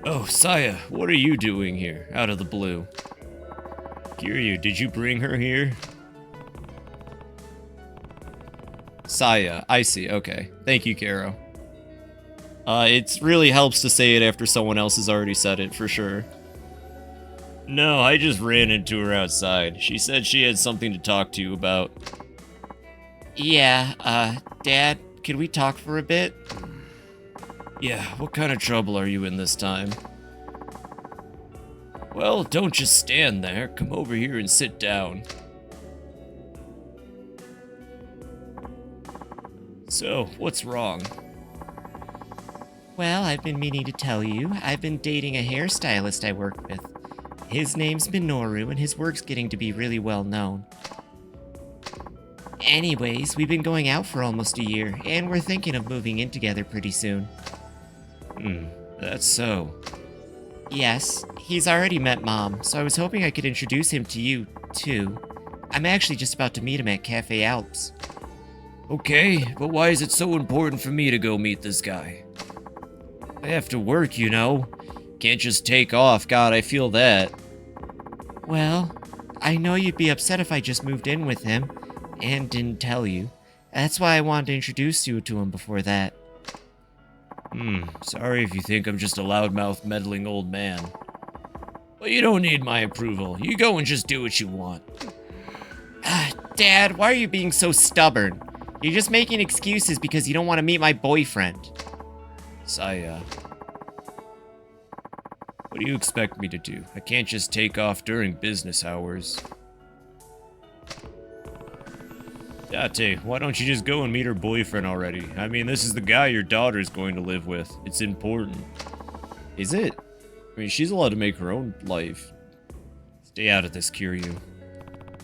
Oh, Saya, what are you doing here, out of the blue? Kiryu, did you bring her here? Saya, I see, okay. Thank you, Karo. It really helps to say it after someone else has already said it, for sure. No, I just ran into her outside. She said she had something to talk to you about. Yeah, Dad, can we talk for a bit? Yeah, what kind of trouble are you in this time? Well, don't just stand there. Come over here and sit down. So, what's wrong? Well, I've been meaning to tell you. I've been dating a hairstylist I work with. His name's Minoru, and his work's getting to be really well known. Anyways, we've been going out for almost a year, and we're thinking of moving in together pretty soon. That's so. Yes, he's already met Mom, so I was hoping I could introduce him to you, too. I'm actually just about to meet him at Cafe Alps. Okay, but why is it so important for me to go meet this guy? I have to work, you know. Can't just take off, God, I feel that. Well, I know you'd be upset if I just moved in with him, and didn't tell you. That's why I wanted to introduce you to him before that. Sorry if you think I'm just a loudmouth meddling old man. But you don't need my approval. You go and just do what you want. Dad, why are you being so stubborn? You're just making excuses because you don't want to meet my boyfriend. Saya. What do you expect me to do? I can't just take off during business hours. Date, why don't you just go and meet her boyfriend already? I mean, this is the guy your daughter's going to live with. It's important. Is it? I mean, she's allowed to make her own life. Stay out of this, Kiryu.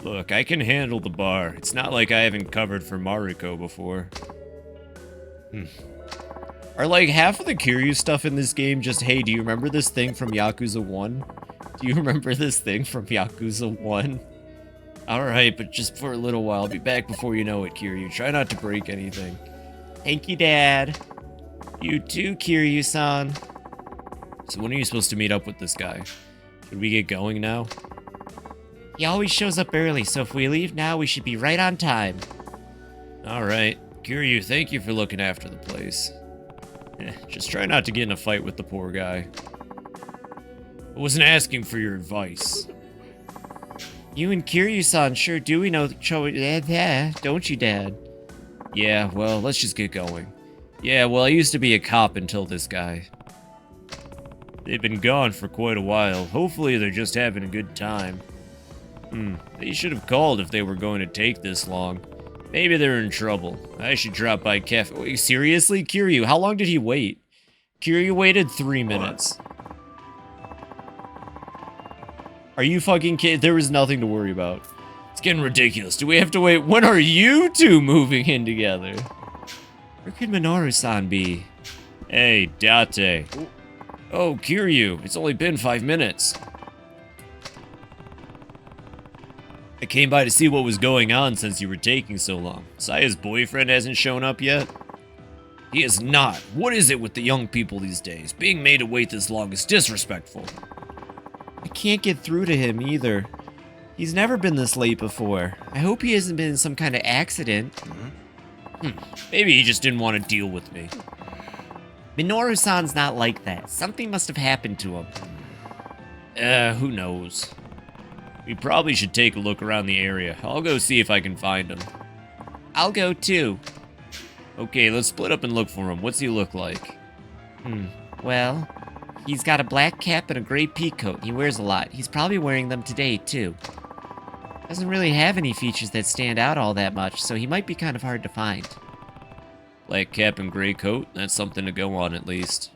Look, I can handle the bar. It's not like I haven't covered for Mariko before. Are like half of the Kiryu stuff in this game just, hey, do you remember this thing from Yakuza 1? Do you remember this thing from Yakuza 1? Alright, but just for a little while. I'll be back before you know it, Kiryu. Try not to break anything. Thank you, Dad. You too, Kiryu-san. So when are you supposed to meet up with this guy? Should we get going now? He always shows up early, so if we leave now, we should be right on time. Alright. Kiryu, thank you for looking after the place. Just try not to get in a fight with the poor guy. I wasn't asking for your advice. You and Kiryu-san sure do know don't you, Dad? Yeah, well, let's just get going. Yeah, well, I used to be a cop until this guy. They've been gone for quite a while. Hopefully they're just having a good time. They should have called if they were going to take this long. Maybe they're in trouble. I should drop by cafe. Wait, seriously? Kiryu, how long did he wait? Kiryu waited 3 minutes. Are you fucking kidding? There was nothing to worry about. It's getting ridiculous. Do we have to wait? When are you two moving in together? Where could Minoru-san be? Hey, Date. Oh, Kiryu, it's only been 5 minutes. I came by to see what was going on since you were taking so long. Saya's boyfriend hasn't shown up yet? He is not. What is it with the young people these days? Being made to wait this long is disrespectful. I can't get through to him either. He's never been this late before. I hope he hasn't been in some kind of accident. Maybe he just didn't want to deal with me. Minoru-san's not like that. Something must have happened to him. Who knows? We probably should take a look around the area. I'll go see if I can find him. I'll go too. Okay, let's split up and look for him. What's he look like? Well, he's got a black cap and a gray peacoat. He wears a lot. He's probably wearing them today, too. Doesn't really have any features that stand out all that much, so he might be kind of hard to find. Black cap and gray coat? That's something to go on, at least.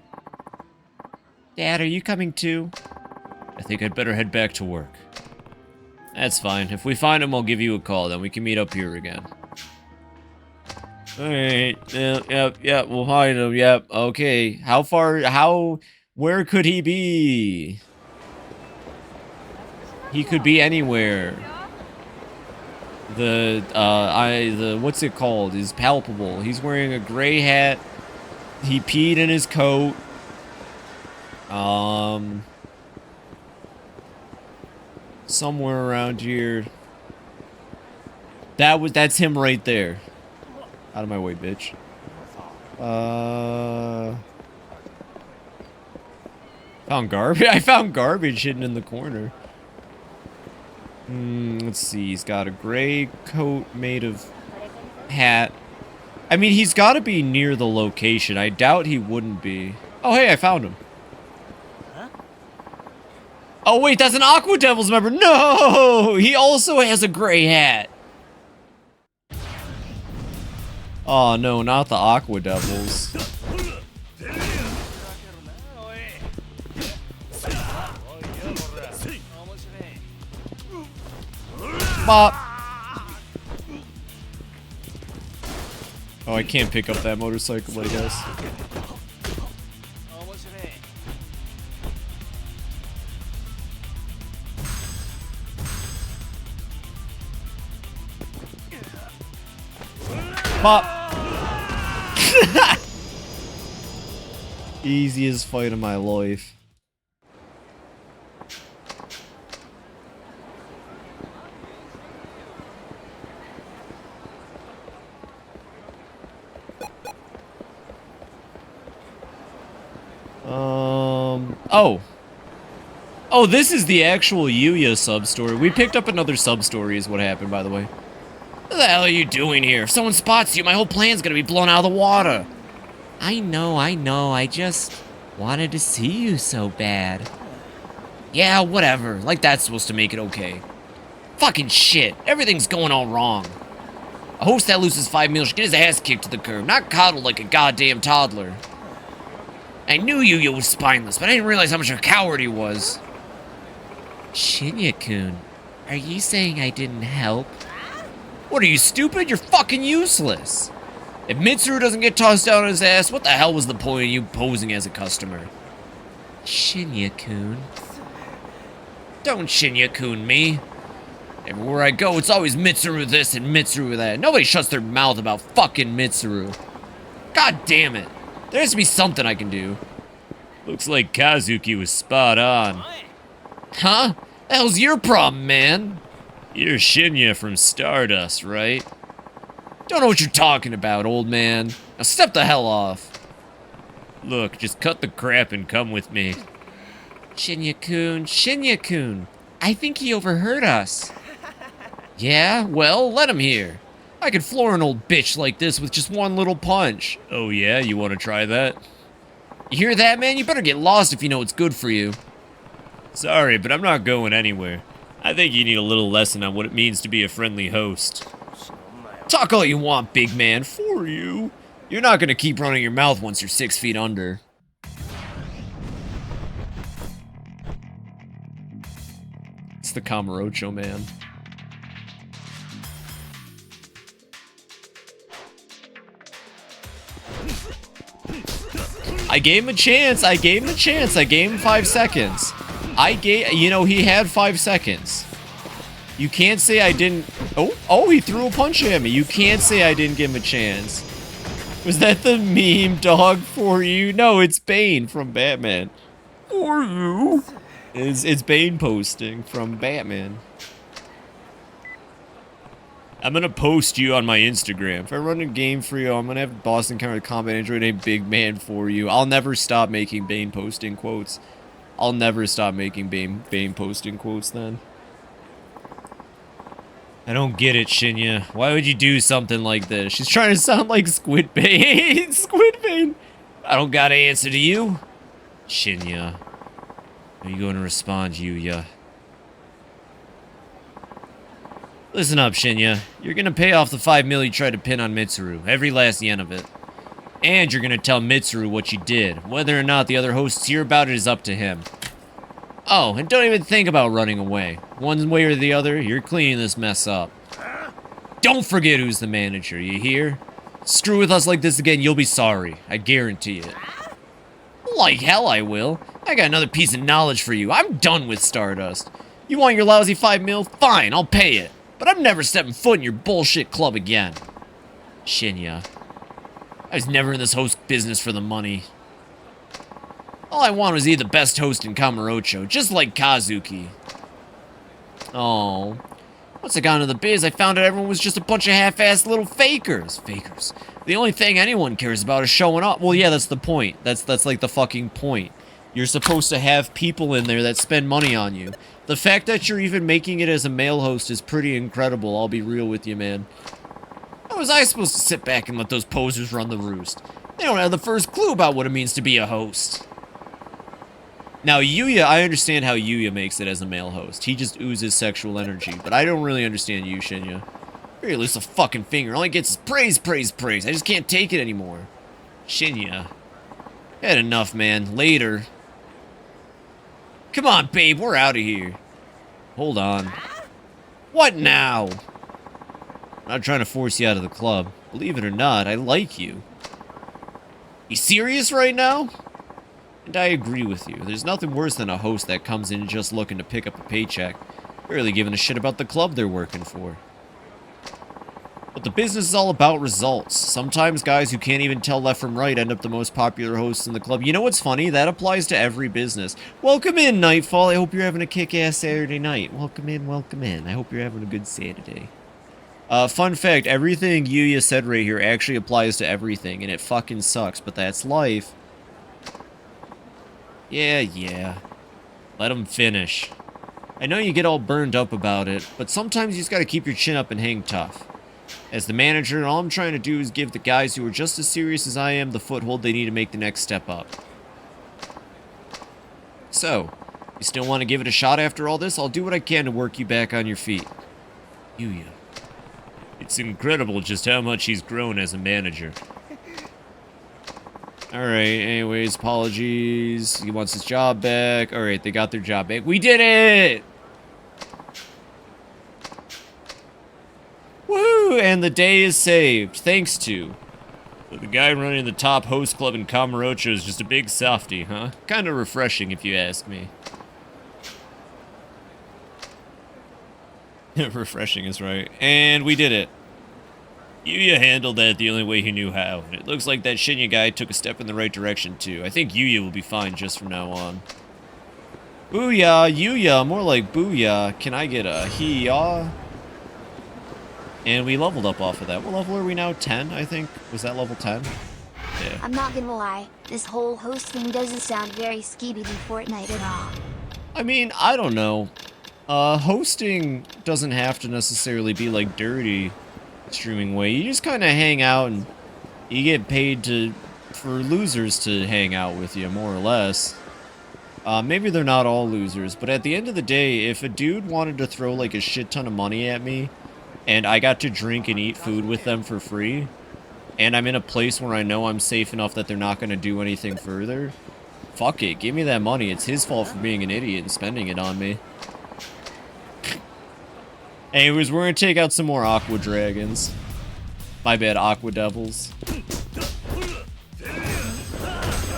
Dad, are you coming too? I think I'd better head back to work. That's fine. If we find him, I'll give you a call. Then we can meet up here again. Alright. Yep. We'll find him. Yep. Okay. Where could he be? He could be anywhere. What's it called? Is palpable. He's wearing a gray hat. He peed in his coat. Somewhere around here. That's him right there. Out of my way, bitch. Found garbage? I found garbage hidden in the corner. Let's see. He's got a gray coat made of hat. I mean, he's got to be near the location. I doubt he wouldn't be. Oh, hey, I found him. Oh, wait, that's an Aqua Devils member. No! He also has a gray hat. Oh, no, not the Aqua Devils. Bop. Oh, I can't pick up that motorcycle, I guess. Bop. Easiest fight of my life. Oh, this is the actual Yuya sub-story. We picked up another sub-story is what happened, by the way. What the hell are you doing here? If someone spots you, my whole plan's gonna be blown out of the water. I know. I just wanted to see you so bad. Yeah, whatever. Like that's supposed to make it okay. Fucking shit. Everything's going all wrong. A host that loses 5 meals should get his ass kicked to the curb, not coddled like a goddamn toddler. I knew Yuya was spineless, but I didn't realize how much of a coward he was. Shinya-kun, are you saying I didn't help? What, are you stupid? You're fucking useless. If Mitsuru doesn't get tossed down on his ass, what the hell was the point of you posing as a customer? Shinya-kun. Don't Shinya-kun me. Everywhere I go, it's always Mitsuru this and Mitsuru that. Nobody shuts their mouth about fucking Mitsuru. God damn it. There has to be something I can do. Looks like Kazuki was spot on. Huh? The hell's your problem, man? You're Shinya from Stardust, right? Don't know what you're talking about, old man. Now step the hell off. Look, just cut the crap and come with me. Shinya-kun, I think he overheard us. Yeah? Well, let him hear. I could floor an old bitch like this with just one little punch. Oh yeah? You want to try that? You hear that, man? You better get lost if you know it's good for you. Sorry, but I'm not going anywhere. I think you need a little lesson on what it means to be a friendly host. Talk all you want, big man. For you. You're not gonna keep running your mouth once you're 6 feet under. It's the Kamurocho man. I gave him a chance. I gave him 5 seconds. He had 5 seconds. You can't say I didn't. Oh, he threw a punch at me. You can't say I didn't give him a chance. Was that the meme dog for you? No, it's Bane from Batman. For you? It's Bane posting from Batman. I'm gonna post you on my Instagram. If I run a game for you, I'm gonna have Boston Counter Combat Android a big man for you. I'll never stop making Bane posting quotes. I'll never stop making Bane posting quotes then. I don't get it, Shinya. Why would you do something like this? She's trying to sound like Squid Bane. Squid Bane. I don't got an answer to you. Shinya. Are you going to respond, Yuya? Listen up, Shinya. You're gonna pay off the 5 mil you tried to pin on Mitsuru. Every last yen of it. And you're gonna tell Mitsuru what you did. Whether or not the other hosts hear about it is up to him. Oh, and don't even think about running away. One way or the other, you're cleaning this mess up. Don't forget who's the manager, you hear? Screw with us like this again, you'll be sorry. I guarantee it. Like hell I will. I got another piece of knowledge for you. I'm done with Stardust. You want your lousy 5 mil? Fine, I'll pay it. But I'm never stepping foot in your bullshit club again. Shinya. I was never in this host business for the money. All I wanted was to be the best host in Kamurocho, just like Kazuki. Oh. Once I got into the biz, I found out everyone was just a bunch of half-assed little fakers. Fakers. The only thing anyone cares about is showing up. Well, yeah, that's the point. That's like the fucking point. You're supposed to have people in there that spend money on you. The fact that you're even making it as a male host is pretty incredible, I'll be real with you, man. How was I supposed to sit back and let those posers run the roost? They don't have the first clue about what it means to be a host. Now, Yuya, I understand how Yuya makes it as a male host. He just oozes sexual energy, but I don't really understand you, Shinya. Very loose a fucking finger. All he gets is praise, praise, praise. I just can't take it anymore. Shinya. Had enough, man. Later. Come on, babe, we're out of here. Hold on. What now? I'm not trying to force you out of the club. Believe it or not, I like you. You serious right now? And I agree with you. There's nothing worse than a host that comes in just looking to pick up a paycheck, barely giving a shit about the club they're working for. But the business is all about results. Sometimes guys who can't even tell left from right end up the most popular hosts in the club. You know what's funny? That applies to every business. Welcome in, Nightfall. I hope you're having a kick-ass Saturday night. Welcome in, welcome in. I hope you're having a good Saturday. Fun fact, everything Yuya said right here actually applies to everything, and it fucking sucks, but that's life. Yeah. Let him finish. I know you get all burned up about it, but sometimes you just gotta keep your chin up and hang tough. As the manager, all I'm trying to do is give the guys who are just as serious as I am the foothold they need to make the next step up. So, you still want to give it a shot after all this? I'll do what I can to work you back on your feet. Yuya. It's incredible just how much he's grown as a manager. Alright, anyways, apologies. He wants his job back. Alright, they got their job back. We did it! Woo! And the day is saved, thanks to... The guy running the top host club in Kamurocho is just a big softy, huh? Kinda refreshing, if you ask me. Refreshing is right. And we did it. Yuya handled that the only way he knew how. And it looks like that Shinya guy took a step in the right direction, too. I think Yuya will be fine just from now on. Booyah! Yuya! More like booyah. Can I get a hee-yaw? And we leveled up off of that. What level are we now? 10, I think? Was that level 10? Yeah. I'm not gonna lie, this whole host thing doesn't sound very Skibidi Fortnite at all. I mean, I don't know. Hosting doesn't have to necessarily be like dirty streaming way. You just kind of hang out and you get paid for losers to hang out with you, more or less. Maybe they're not all losers, but at the end of the day, if a dude wanted to throw like a shit ton of money at me, and I got to drink and eat food with them for free, and I'm in a place where I know I'm safe enough that they're not going to do anything further, fuck it, give me that money. It's his fault for being an idiot and spending it on me. Anyways, we're going to take out some more Aqua Dragons. My bad, Aqua Devils.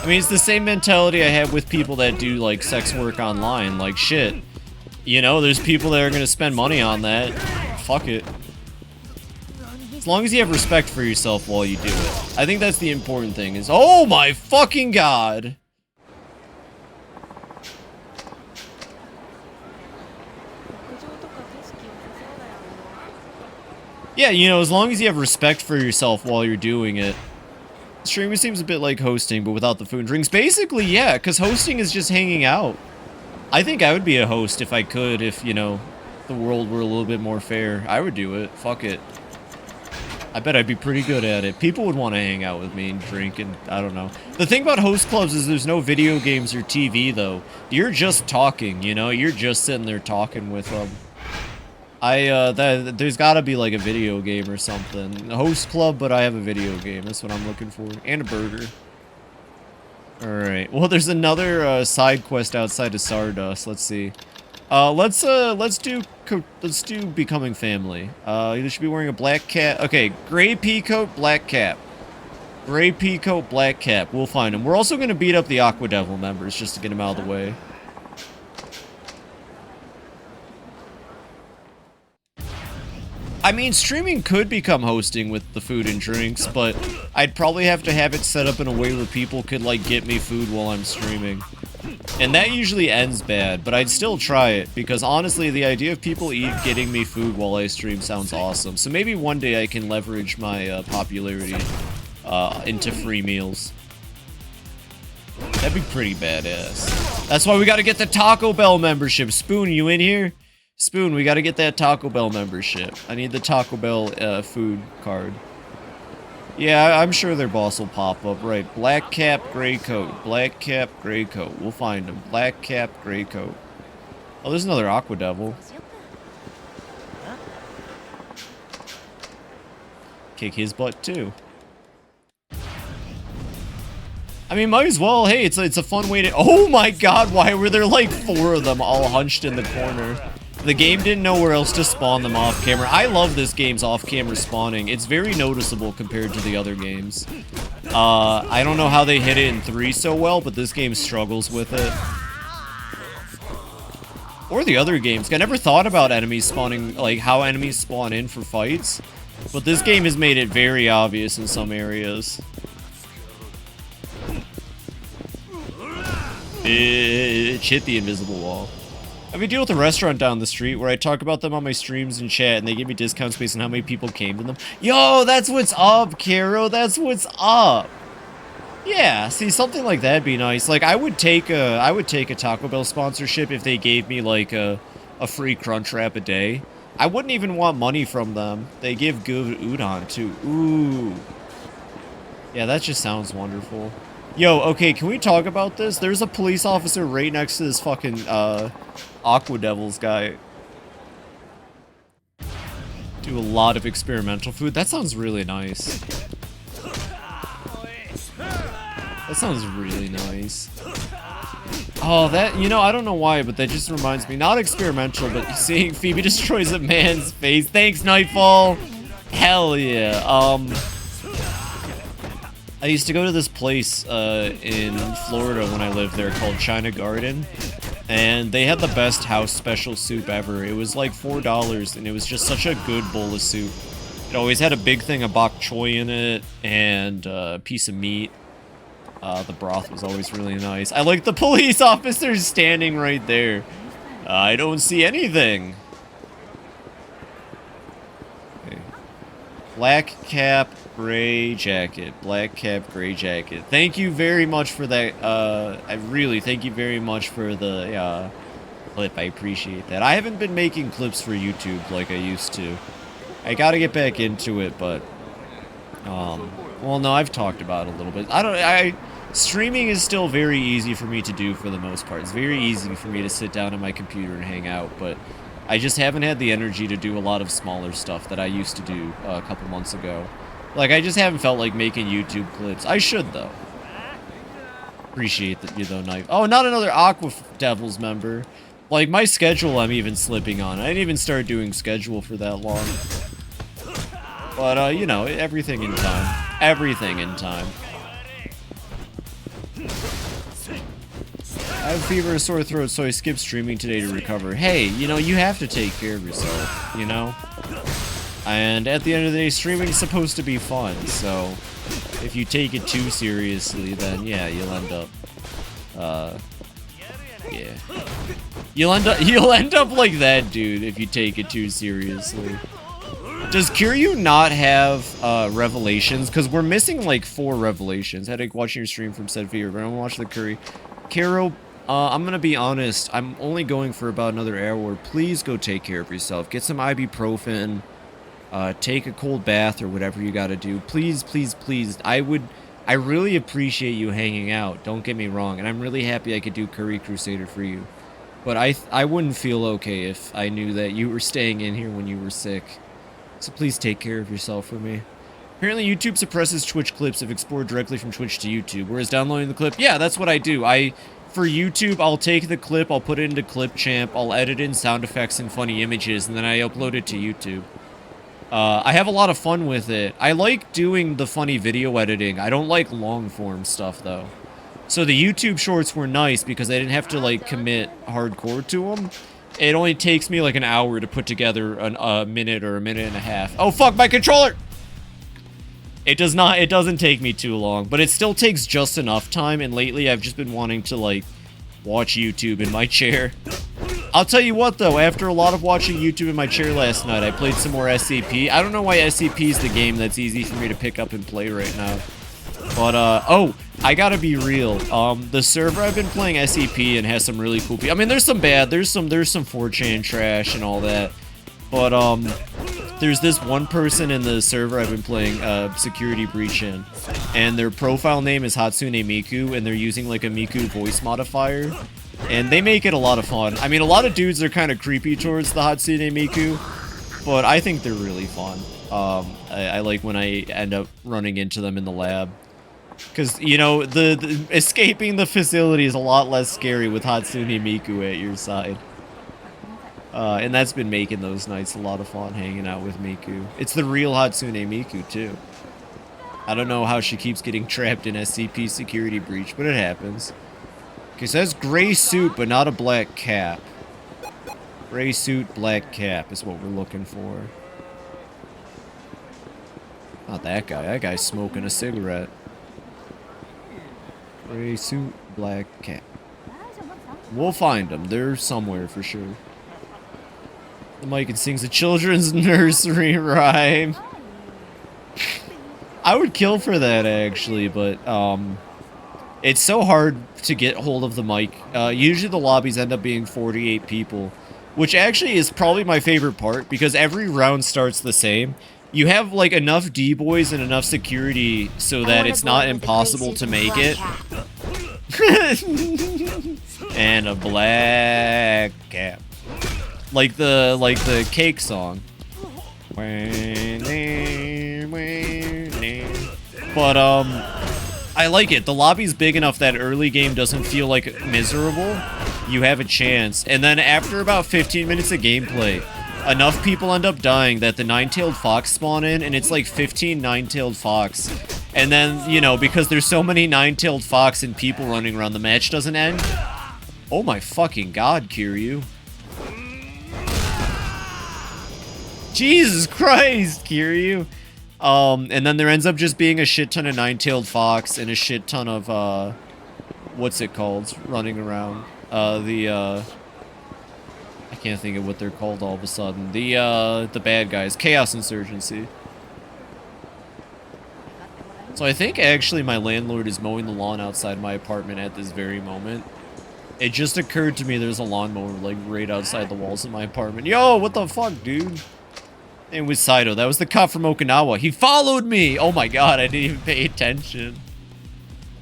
I mean, it's the same mentality I have with people that do, like, sex work online. Like, shit. You know, there's people that are going to spend money on that. Fuck it. As long as you have respect for yourself while you do it. I think that's the important thing is... Oh my fucking god! Yeah, you know, as long as you have respect for yourself while you're doing it. Streaming seems a bit like hosting, but without the food and drinks. Basically, yeah, because hosting is just hanging out. I think I would be a host if I could, if, you know, the world were a little bit more fair. I would do it. Fuck it. I bet I'd be pretty good at it. People would want to hang out with me and drink, and I don't know. The thing about host clubs is there's no video games or TV, though. You're just talking, you know? You're just sitting there talking with them. There's gotta be like a video game or something. A host club, but I have a video game. That's what I'm looking for. And a burger. Alright. Well, there's another side quest outside of Stardust. Let's see. Let's do Becoming Family. You should be wearing a black cap. Okay, gray pea coat, black cap. Gray pea coat, black cap. We'll find him. We're also gonna beat up the Aqua Devil members just to get him out of the way. I mean, streaming could become hosting with the food and drinks, but I'd probably have to have it set up in a way where people could, like, get me food while I'm streaming. And that usually ends bad, but I'd still try it, because honestly, the idea of people getting me food while I stream sounds awesome. So maybe one day I can leverage my popularity into free meals. That'd be pretty badass. That's why we gotta get the Taco Bell membership. Spoon, you in here? Spoon, we gotta get that Taco Bell membership. I need the Taco Bell food card. Yeah, I'm sure their boss will pop up. Right, black cap, gray coat. Black cap, gray coat. We'll find him. Black cap, gray coat. Oh, there's another Aqua Devil. Kick his butt, too. I mean, might as well. Hey, it's a fun way to... Oh my god, why were there like 4 of them all hunched in the corner? The game didn't know where else to spawn them off camera. I love this game's off-camera spawning. It's very noticeable compared to the other games. I don't know how they hit it in 3 so well, but this game struggles with it. Or the other games. I never thought about enemies spawning, like how enemies spawn in for fights. But this game has made it very obvious in some areas. Bitch, hit the invisible wall. I have a deal with a restaurant down the street where I talk about them on my streams and chat, and they give me discounts based on how many people came to them. Yo, that's what's up, Caro. That's what's up. Yeah, see, something like that'd be nice. Like, I would take a Taco Bell sponsorship if they gave me like a free crunch wrap a day. I wouldn't even want money from them. They give good udon too. Ooh. Yeah, that just sounds wonderful. Yo, okay, can we talk about this? There's a police officer right next to this fucking Aqua Devils guy. Do a lot of experimental food. That sounds really nice. That sounds really nice. Oh, that, you know, I don't know why, but that just reminds me, not experimental, but seeing Phoebe destroys a man's face. Thanks, Nightfall. Hell yeah. I used to go to this place in Florida when I lived there called China Garden, and they had the best house special soup ever. It was like $4, and it was just such a good bowl of soup. It always had a big thing of bok choy in it, and a piece of meat. The broth was always really nice. I like the police officers standing right there. I don't see anything. Okay. Black cap, gray jacket. Black cap, gray jacket. Thank you very much for that. I really thank you very much for the clip. I appreciate that. I haven't been making clips for YouTube like I used to. I gotta get back into it, but well, no, I've talked about it a little bit. Streaming is still very easy for me to do for the most part. It's very easy for me to sit down on my computer and hang out, but I just haven't had the energy to do a lot of smaller stuff that I used to do a couple months ago. Like, I just haven't felt like making YouTube clips. I should, though. Appreciate that, you though, Knife. Oh, not another Aqua Devils member. Like, my schedule I'm even slipping on. I didn't even start doing schedule for that long. But, you know, everything in time. Everything in time. I have fever and sore throat, so I skipped streaming today to recover. Hey, you know, you have to take care of yourself, you know? And at the end of the day, streaming is supposed to be fun, so if you take it too seriously, then yeah, you'll end up, yeah. You'll end up like that dude if you take it too seriously. Does Kiryu not have revelations? Because we're missing like 4 revelations. Headache watching your stream from said viewer, but I'm gonna watch the curry. Kiro, I'm gonna be honest. I'm only going for about another hour. Please go take care of yourself. Get some ibuprofen. Take a cold bath or whatever you gotta do. Please, please, please. I really appreciate you hanging out. Don't get me wrong. And I'm really happy I could do Curry Crusader for you. But I wouldn't feel okay if I knew that you were staying in here when you were sick. So please take care of yourself for me. Apparently YouTube suppresses Twitch clips if exported directly from Twitch to YouTube, whereas downloading the clip, yeah, that's what I do. For YouTube, I'll take the clip, I'll put it into Clipchamp, I'll edit in sound effects and funny images, and then I upload it to YouTube. I have a lot of fun with it. I like doing the funny video editing. I don't like long-form stuff, though. So the YouTube shorts were nice because I didn't have to, like, commit hardcore to them. It only takes me like an hour to put together a minute or a minute and a half. Oh fuck, my controller! It doesn't take me too long, but it still takes just enough time, and lately I've just been wanting to like watch YouTube in my chair. I'll tell you what though, after a lot of watching YouTube in my chair last night, I played some more SCP. I don't know why SCP is the game that's easy for me to pick up and play right now. But, oh, I gotta be real. The server I've been playing SCP and has some really cool people. I mean, there's some bad, there's some 4chan trash and all that. But, there's this one person in the server I've been playing, Security Breach in. And their profile name is Hatsune Miku, and they're using, like, a Miku voice modifier. And they make it a lot of fun. I mean, a lot of dudes are kind of creepy towards the Hatsune Miku, but I think they're really fun. I like when I end up running into them in the lab. Because, you know, the escaping the facility is a lot less scary with Hatsune Miku at your side. And that's been making those nights a lot of fun, hanging out with Miku. It's the real Hatsune Miku, too. I don't know how she keeps getting trapped in SCP Security Breach, but it happens. Okay, so that's gray suit, but not a black cap. Gray suit, black cap is what we're looking for. Not that guy. That guy's smoking a cigarette. Gray suit, black cap. We'll find them. They're somewhere for sure. The mic and sings a children's nursery rhyme. I would kill for that actually, but it's so hard to get hold of the mic. Usually the lobbies end up being 48 people, which actually is probably my favorite part because every round starts the same. You have like enough D-boys and enough security so that it's not impossible to make it. And a black cap. Like the cake song. But I like it. The lobby's big enough that early game doesn't feel like miserable. You have a chance. And then after about 15 minutes of gameplay, enough people end up dying that the nine-tailed fox spawn in, and it's like 15 nine-tailed fox. And then, you know, because there's so many nine-tailed fox and people running around, the match doesn't end. Oh my fucking god, Kiryu. Jesus Christ, Kiryu. And then there ends up just being a shit ton of nine-tailed fox and a shit ton of, what's it called? Running around. I can't think of what they're called all of a sudden. The bad guys. Chaos Insurgency. So I think actually my landlord is mowing the lawn outside my apartment at this very moment. It just occurred to me there's a lawnmower like right outside the walls of my apartment. Yo, what the fuck, dude? It was Saito. That was the cop from Okinawa. He followed me! Oh my god, I didn't even pay attention.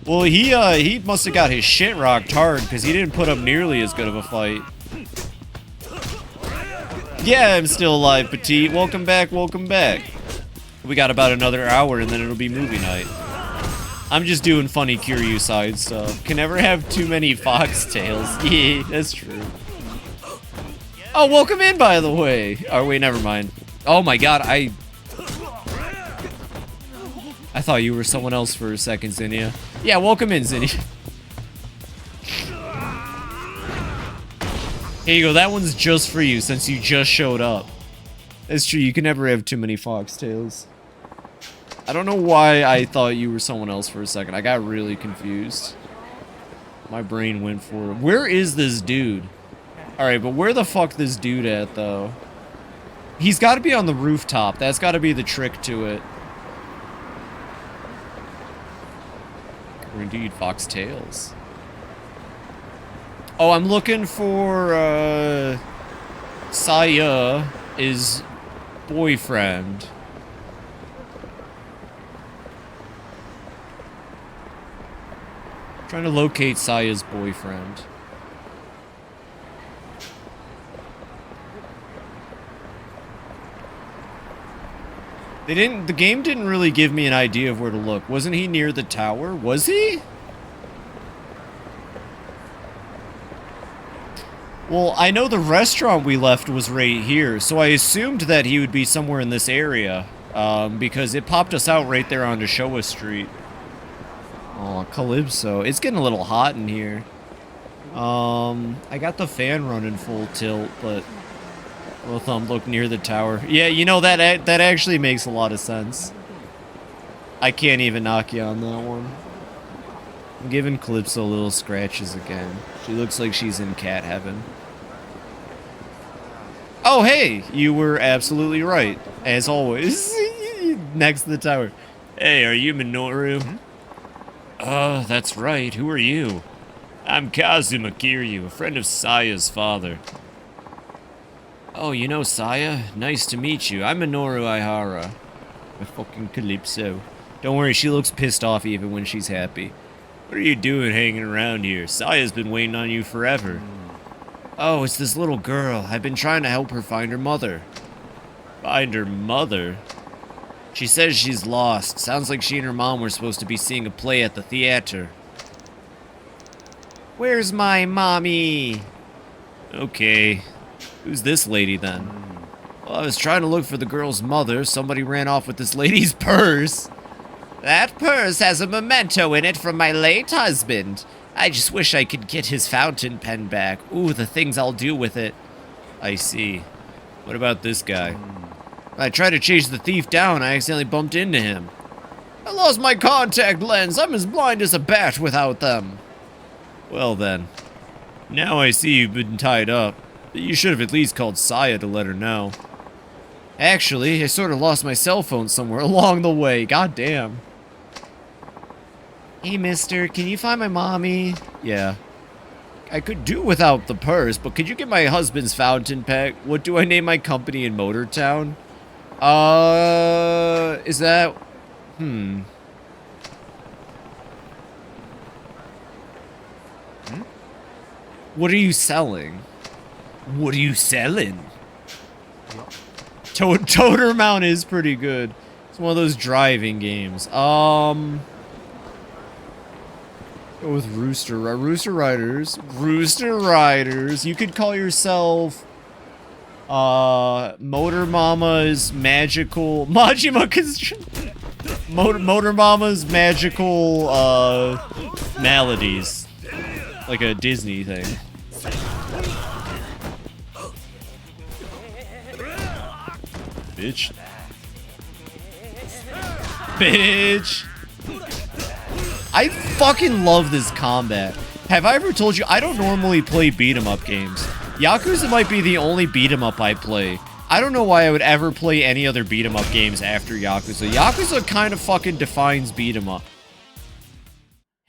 Well, he must have got his shit rocked hard because he didn't put up nearly as good of a fight. Yeah, I'm still alive, Petite. Welcome back, welcome back. We got about another hour and then it'll be movie night. I'm just doing funny Kiryu side stuff. Can never have too many foxtails. Yeah, that's true. Oh, welcome in, by the way. Oh, wait, never mind. Oh my god, I thought you were someone else for a second, Zinnia. Yeah, welcome in, Zinnia. Here you go, that one's just for you since you just showed up. That's true, you can never have too many foxtails. I don't know why I thought you were someone else for a second. I got really confused. My brain went for it. Where is this dude? Alright, but where the fuck this dude at, though? He's got to be on the rooftop. That's got to be the trick to it. Or indeed, foxtails. Oh, I'm looking for, Saya's boyfriend. Trying to locate Saya's boyfriend. The game didn't really give me an idea of where to look. Wasn't he near the tower? Was he? Well, I know the restaurant we left was right here, so I assumed that he would be somewhere in this area, because it popped us out right there onto Showa Street. Oh, Calypso. It's getting a little hot in here. I got the fan running full tilt, but both of them look near the tower. Yeah, you know, that actually makes a lot of sense. I can't even knock you on that one. I'm giving Calypso little scratches again. She looks like she's in cat heaven. Oh, hey! You were absolutely right, as always. Next to the tower. Hey, are you Minoru? That's right. Who are you? I'm Kazuma Kiryu, a friend of Saya's father. Oh, you know Saya? Nice to meet you. I'm Minoru Aihara. My fucking Calypso. Don't worry, she looks pissed off even when she's happy. What are you doing hanging around here? Saya's been waiting on you forever. Oh, it's this little girl. I've been trying to help her find her mother. Find her mother? She says she's lost. Sounds like she and her mom were supposed to be seeing a play at the theater. Where's my mommy? Okay. Who's this lady then? Well, I was trying to look for the girl's mother. Somebody ran off with this lady's purse. That purse has a memento in it from my late husband. I just wish I could get his fountain pen back. Ooh, the things I'll do with it. I see. What about this guy? I tried to chase the thief down. I accidentally bumped into him. I lost my contact lens. I'm as blind as a bat without them. Well then. Now I see you've been tied up. You should have at least called Saya to let her know. Actually, I sort of lost my cell phone somewhere along the way. God damn. Hey, mister, can you find my mommy? Yeah. I could do without the purse, but could you get my husband's fountain pen? What do I name my company in Motortown? Is that... What are you selling? What are you selling? Toter Mount is pretty good. It's one of those driving games. Go with Rooster Riders. Rooster Riders. You could call yourself Motor Mama's Magical Motor Mama's Magical Maladies. Like a Disney thing. Bitch. Bitch. I fucking love this combat. Have I ever told you, I don't normally play beat-em-up games. Yakuza might be the only beat-em-up I play. I don't know why I would ever play any other beat-em-up games after Yakuza. Yakuza kind of fucking defines beat-em-up.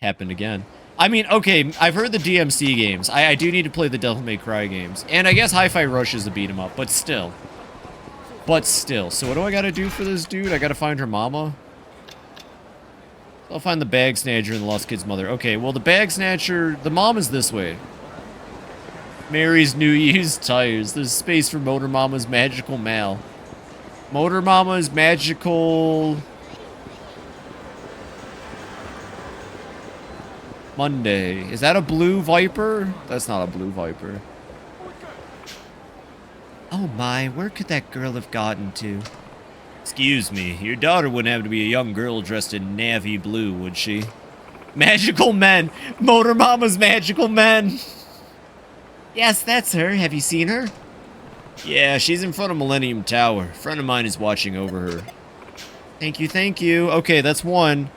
Happened again. I mean, okay, I've heard the DMC games. I do need to play the Devil May Cry games. And I guess Hi-Fi Rush is a beat-em-up, but still. So what do I gotta do for this dude? I gotta find her mama? I'll find the bag snatcher and the lost kid's mother. Okay, well, the bag snatcher... The mom is this way. Mary's new used tires. There's space for Motor Mama's magical mail. Motor Mama's magical... Monday. Is that a blue Viper? That's not a blue Viper. Oh my, where could that girl have gotten to? Excuse me, your daughter wouldn't have to be a young girl dressed in navy blue, would she? Magical men! Motor Mama's magical men! Yes, that's her. Have you seen her? Yeah, she's in front of Millennium Tower. A friend of mine is watching over her. Thank you, thank you. Okay, that's one.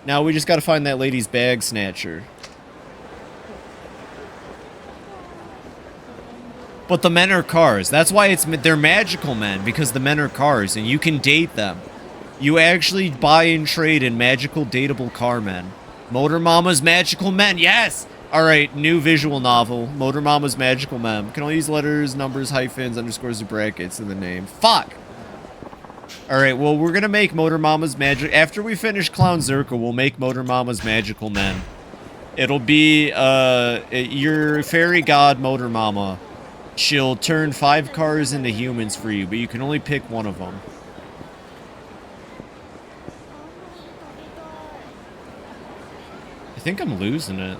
Now we just gotta find that lady's bag snatcher. But the men are cars. That's why they're magical men, because the men are cars, and you can date them. You actually buy and trade in magical dateable car men. Motor Mama's Magical Men, yes! Alright, new visual novel. Motor Mama's Magical Men. Can only use letters, numbers, hyphens, underscores, and brackets in the name. Fuck! Alright, well, we're gonna make Motor Mama's Magic... After we finish Clown Zerka, we'll make Motor Mama's Magical Men. It'll be, your fairy god, Motor Mama. She'll turn 5 cars into humans for you, but you can only pick one of them. I think I'm losing it.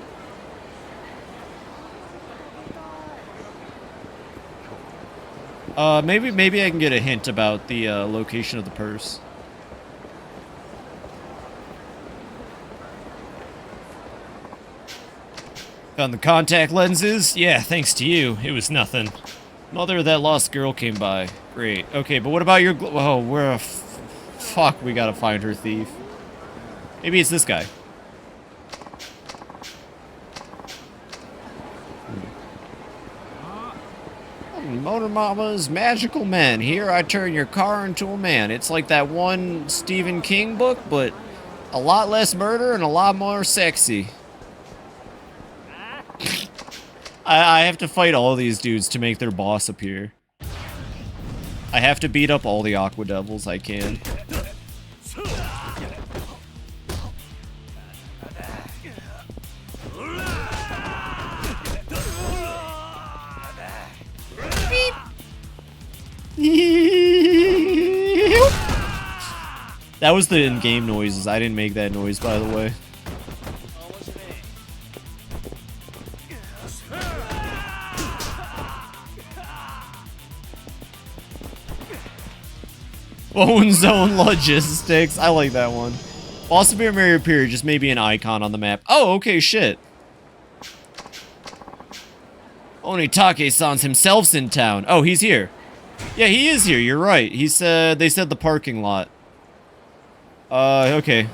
Maybe I can get a hint about the location of the purse. Found the contact lenses? Yeah, thanks to you. It was nothing. Mother of that lost girl came by. Great. Okay, but what about your... Oh, we're a... Fuck, we gotta find her thief. Maybe it's this guy. Motor Mama's Magical Men. Here I turn your car into a man. It's like that one Stephen King book, but a lot less murder and a lot more sexy. I have to fight all these dudes to make their boss appear. I have to beat up all the Aqua Devils I can. That was the in-game noises. I didn't make that noise, by the way. Bone Zone Logistics. I like that one. Also, Mario Period just maybe an icon on the map. Oh, okay, shit. Onitake-san's himself's in town. Oh, he's here. Yeah, he is here. You're right. He said, they said the parking lot. Okay.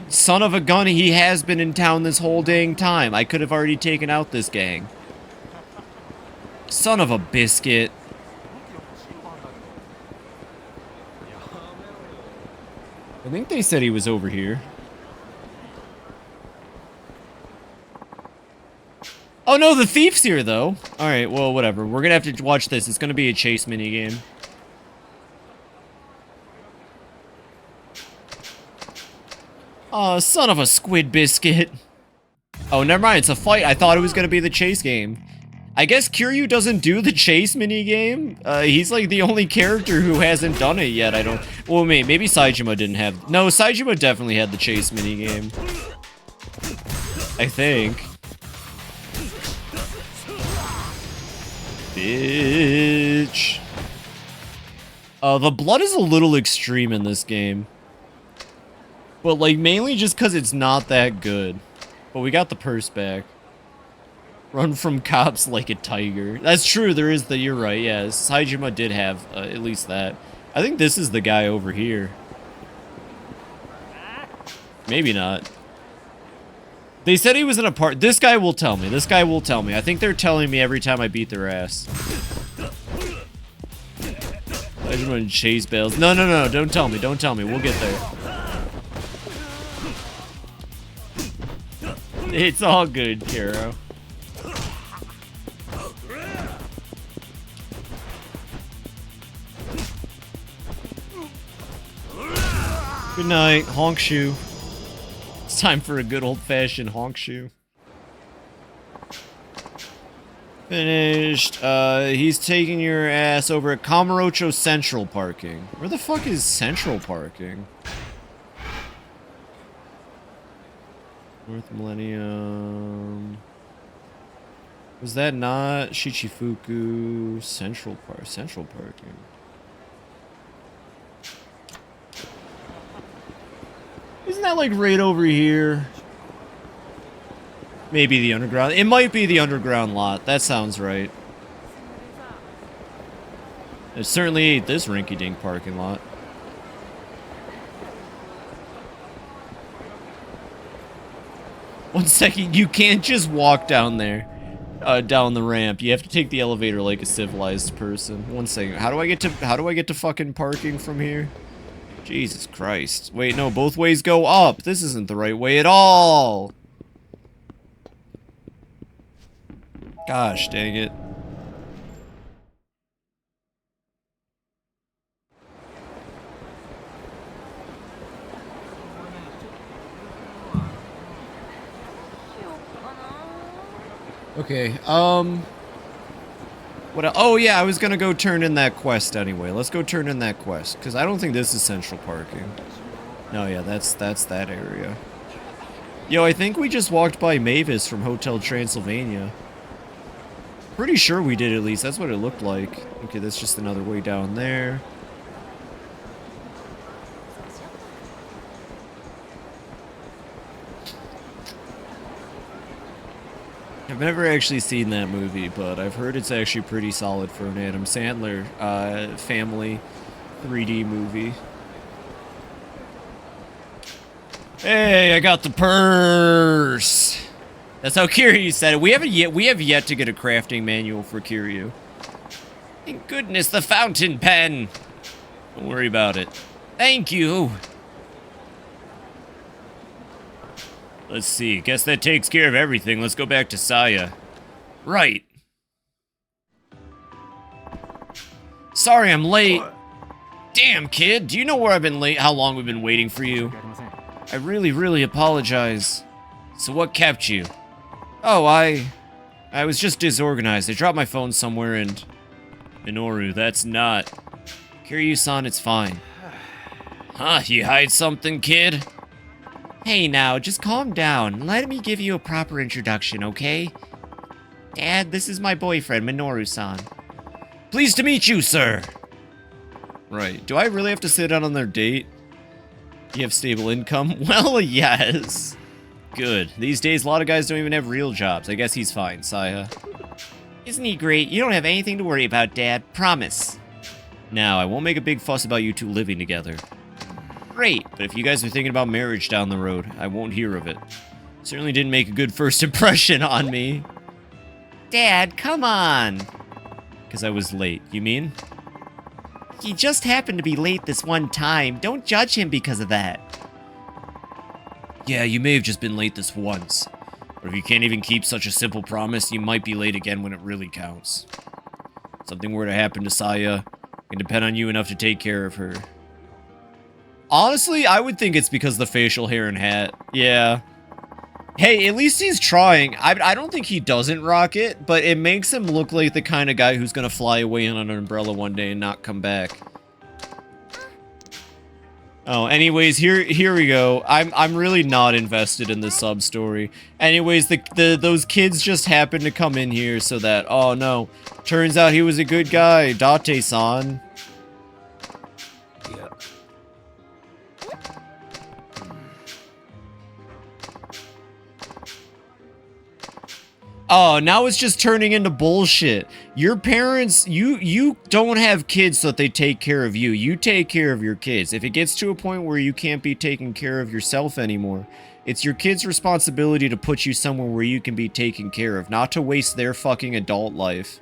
Son of a gun, he has been in town this whole dang time. I could have already taken out this gang. Son of a biscuit. I think they said he was over here. Oh no, the thief's here though. Alright, well, whatever. We're gonna have to watch this. It's gonna be a chase minigame. Oh, son of a squid biscuit. Oh, never mind. It's a fight. I thought it was gonna be the chase game. I guess Kiryu doesn't do the chase minigame. He's like the only character who hasn't done it yet. I don't... Well, maybe Saejima didn't have... No, Saejima definitely had the chase minigame. I think. Bitch. The blood is a little extreme in this game. But, like, mainly just because it's not that good. But we got the purse back. Run from cops like a tiger. That's true, there is the... You're right, yeah. Saejima did have at least that. I think this is the guy over here. Maybe not. They said he was in a part... This guy will tell me. This guy will tell me. I think they're telling me every time I beat their ass. Saejima and chase bales. No, no, no. Don't tell me. Don't tell me. We'll get there. It's all good, Karo. Good night, honk shoe. It's time for a good old-fashioned honk shoe. Finished. He's taking your ass over at Kamurocho Central Parking. Where the fuck is Central Parking? North Millennium. Was that not Shichifuku Central Parking? Isn't that like right over here? Maybe the underground. It might be the underground lot. That sounds right. It certainly ain't this rinky-dink parking lot. 1 second, you can't just walk down there. Down the ramp. You have to take the elevator like a civilized person. 1 second. How do I get to fucking parking from here? Jesus Christ. Wait, no, both ways go up. This isn't the right way at all. Gosh, dang it. Okay, what oh yeah, I was gonna go turn in that quest anyway. Let's go turn in that quest, because I don't think this is central parking. No, yeah, that's that area. Yo, I think we just walked by Mavis from Hotel Transylvania. Pretty sure we did, at least. That's what it looked like. Okay, that's just another way down there. I've never actually seen that movie, but I've heard it's actually pretty solid for an Adam Sandler family 3D movie. Hey, I got the purse. That's how Kiryu said it. We have yet to get a crafting manual for Kiryu. Thank goodness, the fountain pen. Don't worry about it. Thank you. Let's see. Guess that takes care of everything. Let's go back to Saya. Right. Sorry I'm late. Damn, kid. Do you know where I've been late? How long we've been waiting for you? I really apologize. So what kept you? Oh, I was just disorganized. I dropped my phone somewhere and... Minoru, that's not... Kiryu-san, it's fine. Huh, you hide something, kid? Hey now, just calm down. Let me give you a proper introduction, okay? Dad, this is my boyfriend, Minoru-san. Pleased to meet you, sir! Right, do I really have to sit down on their date? You have stable income? Well, yes. Good. These days, a lot of guys don't even have real jobs. I guess he's fine, Saya. Isn't he great? You don't have anything to worry about, Dad. Promise. Now, I won't make a big fuss about you two living together. Great, but if you guys are thinking about marriage down the road, I won't hear of it. Certainly didn't make a good first impression on me. Dad, come on. Because I was late, you mean? He just happened to be late this one time. Don't judge him because of that. Yeah, you may have just been late this once. But if you can't even keep such a simple promise, you might be late again when it really counts. If something were to happen to Saya, I can depend on you enough to take care of her. Honestly, I would think it's because of the facial hair and hat. Yeah. Hey, at least he's trying. I don't think he doesn't rock it, but it makes him look like the kind of guy who's gonna fly away on an umbrella one day and not come back. Oh, anyways, here we go. I'm really not invested in the sub story. Anyways, those kids just happened to come in here so that, oh no, turns out he was a good guy, Date-san. Oh, now it's just turning into bullshit. Your parents, you don't have kids so that they take care of you. You take care of your kids. If it gets to a point where you can't be taking care of yourself anymore, it's your kid's responsibility to put you somewhere where you can be taken care of, not to waste their fucking adult life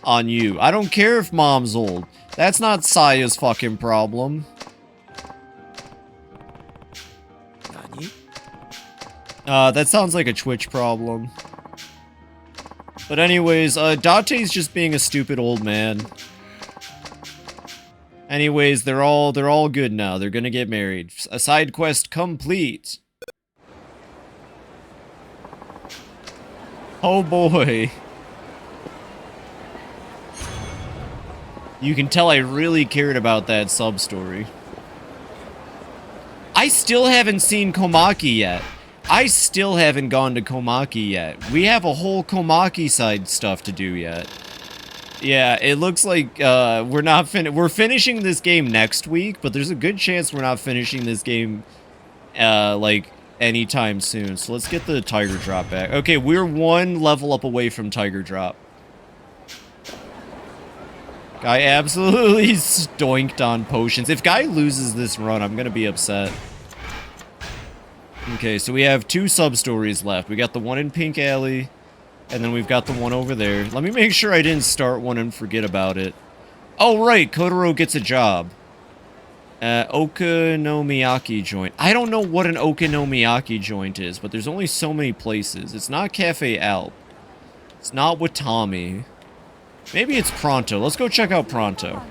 on you. I don't care if mom's old. That's not Saya's fucking problem. That sounds like a Twitch problem. But anyways, Date's just being a stupid old man. Anyways, they're all good now. They're gonna get married. A side quest complete. Oh boy. You can tell I really cared about that sub-story. I still haven't seen Komaki yet. I still haven't gone to Komaki yet. We have a whole Komaki side stuff to do yet. Yeah, it looks like we're finishing this game next week, but there's a good chance we're not finishing this game like anytime soon. So let's get the Tiger Drop back. Okay, we're one level up away from Tiger Drop. Guy absolutely stoinked on potions. If Guy loses this run, I'm gonna be upset. Okay, so we have 2 sub-stories left. We got the one in Pink Alley, and then we've got the one over there. Let me make sure I didn't start one and forget about it. Oh, right, Kotaro gets a job. Okonomiyaki joint. I don't know what an okonomiyaki joint is, but there's only so many places. It's not Cafe Alp. It's not Watami. Maybe it's Pronto. Let's go check out Pronto.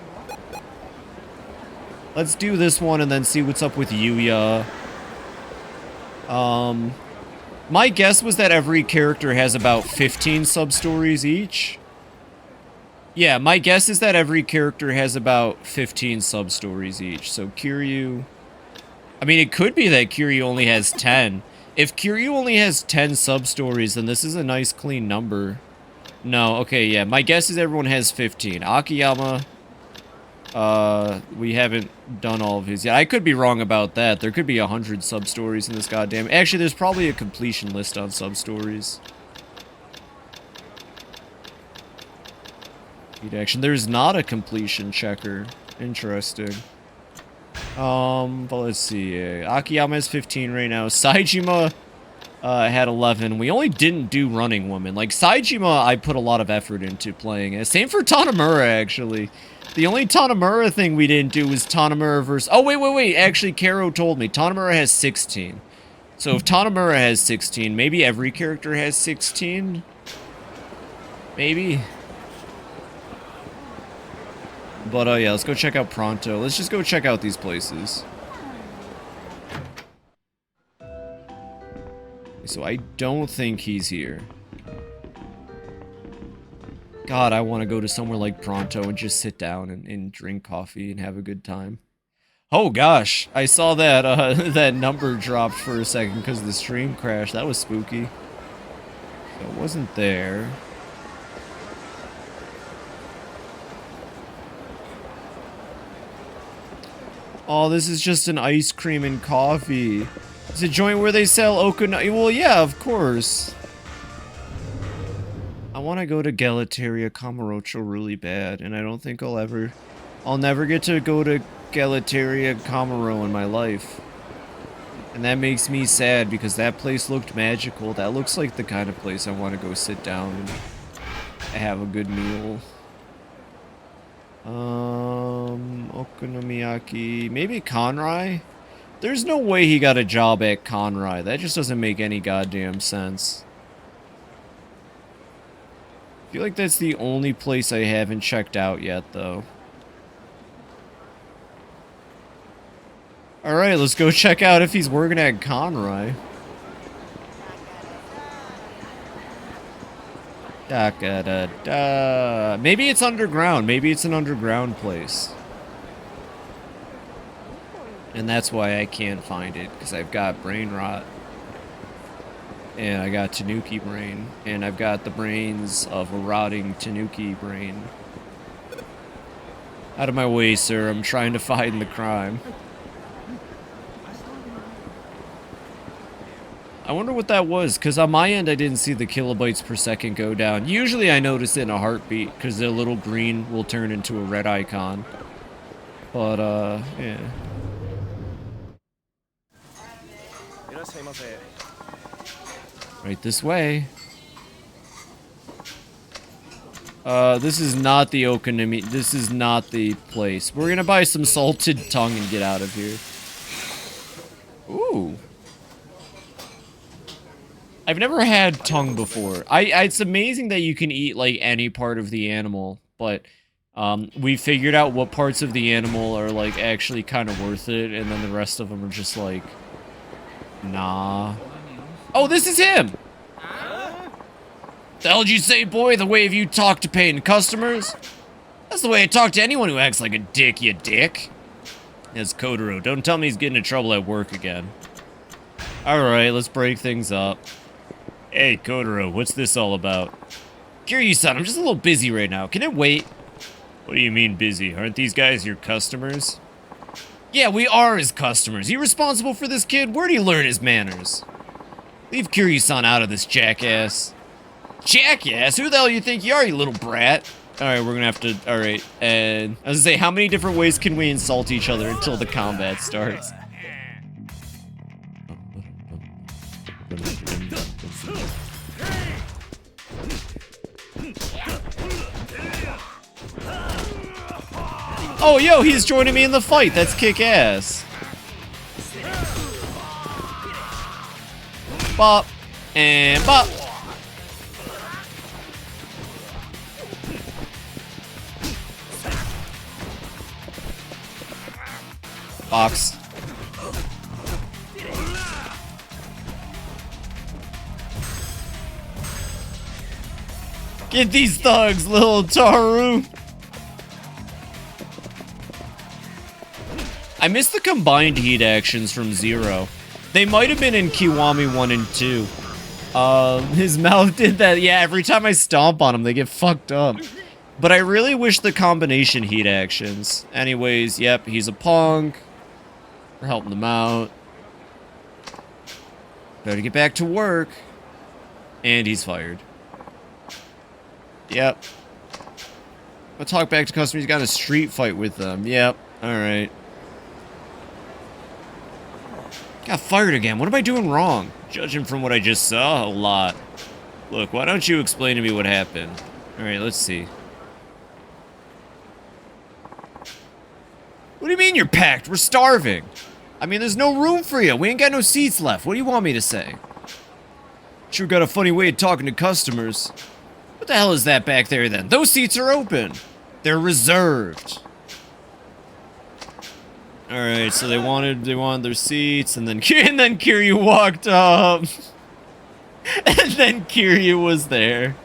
Let's do this one and then see what's up with Yuya. My guess was that every character has about 15 sub-stories each. Yeah, my guess is that every character has about 15 sub-stories each. So Kiryu... I mean, it could be that Kiryu only has 10. If Kiryu only has 10 sub-stories, then this is a nice clean number. No, okay, yeah. My guess is everyone has 15. Akiyama... we haven't done all of his yet. I could be wrong about that. There could be 100 sub-stories in this goddamn... Actually, there's probably a completion list on sub-stories. Action. There's not a completion checker. Interesting. But let's see. Akiyama has 15 right now. Saejima had 11. We only didn't do Running Woman. Like, Saejima, I put a lot of effort into playing. Same for Tanamura, actually. The only Tanamura thing we didn't do was Tanamura versus... Oh, wait. Actually, Karo told me. Tanamura has 16. So if Tanamura has 16, maybe every character has 16? Maybe? But, yeah, let's go check out Pronto. Let's just go check out these places. So I don't think he's here. God, I want to go to somewhere like Pronto and just sit down and drink coffee and have a good time. Oh gosh, I saw that that number dropped for a second because the stream crashed. That was spooky. So it wasn't there. Oh, this is just an ice cream and coffee. It's a joint where they sell okonomiyaki. Well, yeah, of course. I want to go to Gelateria Kamurocho really bad, and I don't think I'll never get to go to Gelateria Kamuro in my life. And that makes me sad because that place looked magical. That looks like the kind of place I want to go sit down and have a good meal. Okonomiyaki. Maybe Conrai? There's no way he got a job at Conrai. That just doesn't make any goddamn sense. I feel like that's the only place I haven't checked out yet, though. Alright, let's go check out if he's working at Conrai. Da-da-da-da. Maybe it's underground. Maybe it's an underground place. And that's why I can't find it, because I've got brain rot. And I got Tanuki brain. And I've got the brains of a rotting Tanuki brain. Out of my way, sir. I'm trying to find the crime. I wonder what that was, because on my end I didn't see the kilobytes per second go down. Usually I notice it in a heartbeat, because the little green will turn into a red icon. But, yeah. Right this way. This is not the Okonomi. This is not the place. We're gonna buy some salted tongue and get out of here. Ooh. I've never had tongue before. It's amazing that you can eat, like, any part of the animal, but, we figured out what parts of the animal are, like, actually kind of worth it, and then the rest of them are just, like, nah. Oh, this is him! The hell did you say, boy? The way you talk to paying customers? That's the way I talk to anyone who acts like a dick, you dick. That's Kotaro. Don't tell me he's getting in trouble at work again. Alright, let's break things up. Hey, Kotaro, what's this all about? Kiryu-san, I'm just a little busy right now. Can it wait? What do you mean busy? Aren't these guys your customers? Yeah, we are his customers. You responsible for this kid? Where'd he learn his manners? Leave Kiryu-san out of this, jackass. Jackass? Who the hell you think you are, you little brat? Alright, we're gonna have to... Alright, and... I was gonna say, how many different ways can we insult each other until the combat starts? Oh, yo, he's joining me in the fight. That's kick-ass. Bop. And bop. Box. Get these thugs, little Taru. I missed the combined heat actions from Zero. They might have been in Kiwami 1 and 2. His mouth did that. Yeah, every time I stomp on him, they get fucked up. But I really wish the combination heat actions. Anyways, yep, he's a punk. We're helping them out. Better get back to work. And he's fired. Yep. I'll talk back to customers. He's got a street fight with them. Yep. Alright. Got fired again. What am I doing wrong? Judging from what I just saw, a lot. Look, why don't you explain to me what happened? Alright, let's see. What do you mean you're packed? We're starving. I mean, there's no room for you. We ain't got no seats left. What do you want me to say? Sure got a funny way of talking to customers. What the hell is that back there then? Those seats are open. They're reserved. Alright, so they wanted their seats, and then Kiryu walked up. And then Kiryu was there.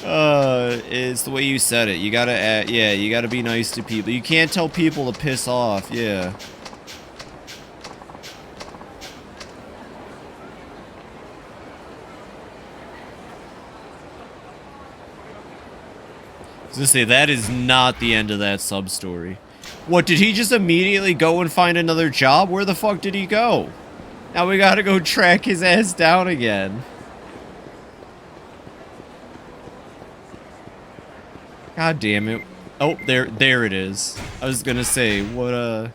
It's the way you said it. You gotta, yeah, you gotta be nice to people. You can't tell people to piss off, yeah. I was gonna say, that is not the end of that sub-story. What, did he just immediately go and find another job? Where the fuck did he go? Now we gotta go track his ass down again. God damn it. Oh, there it is. I was gonna say, what,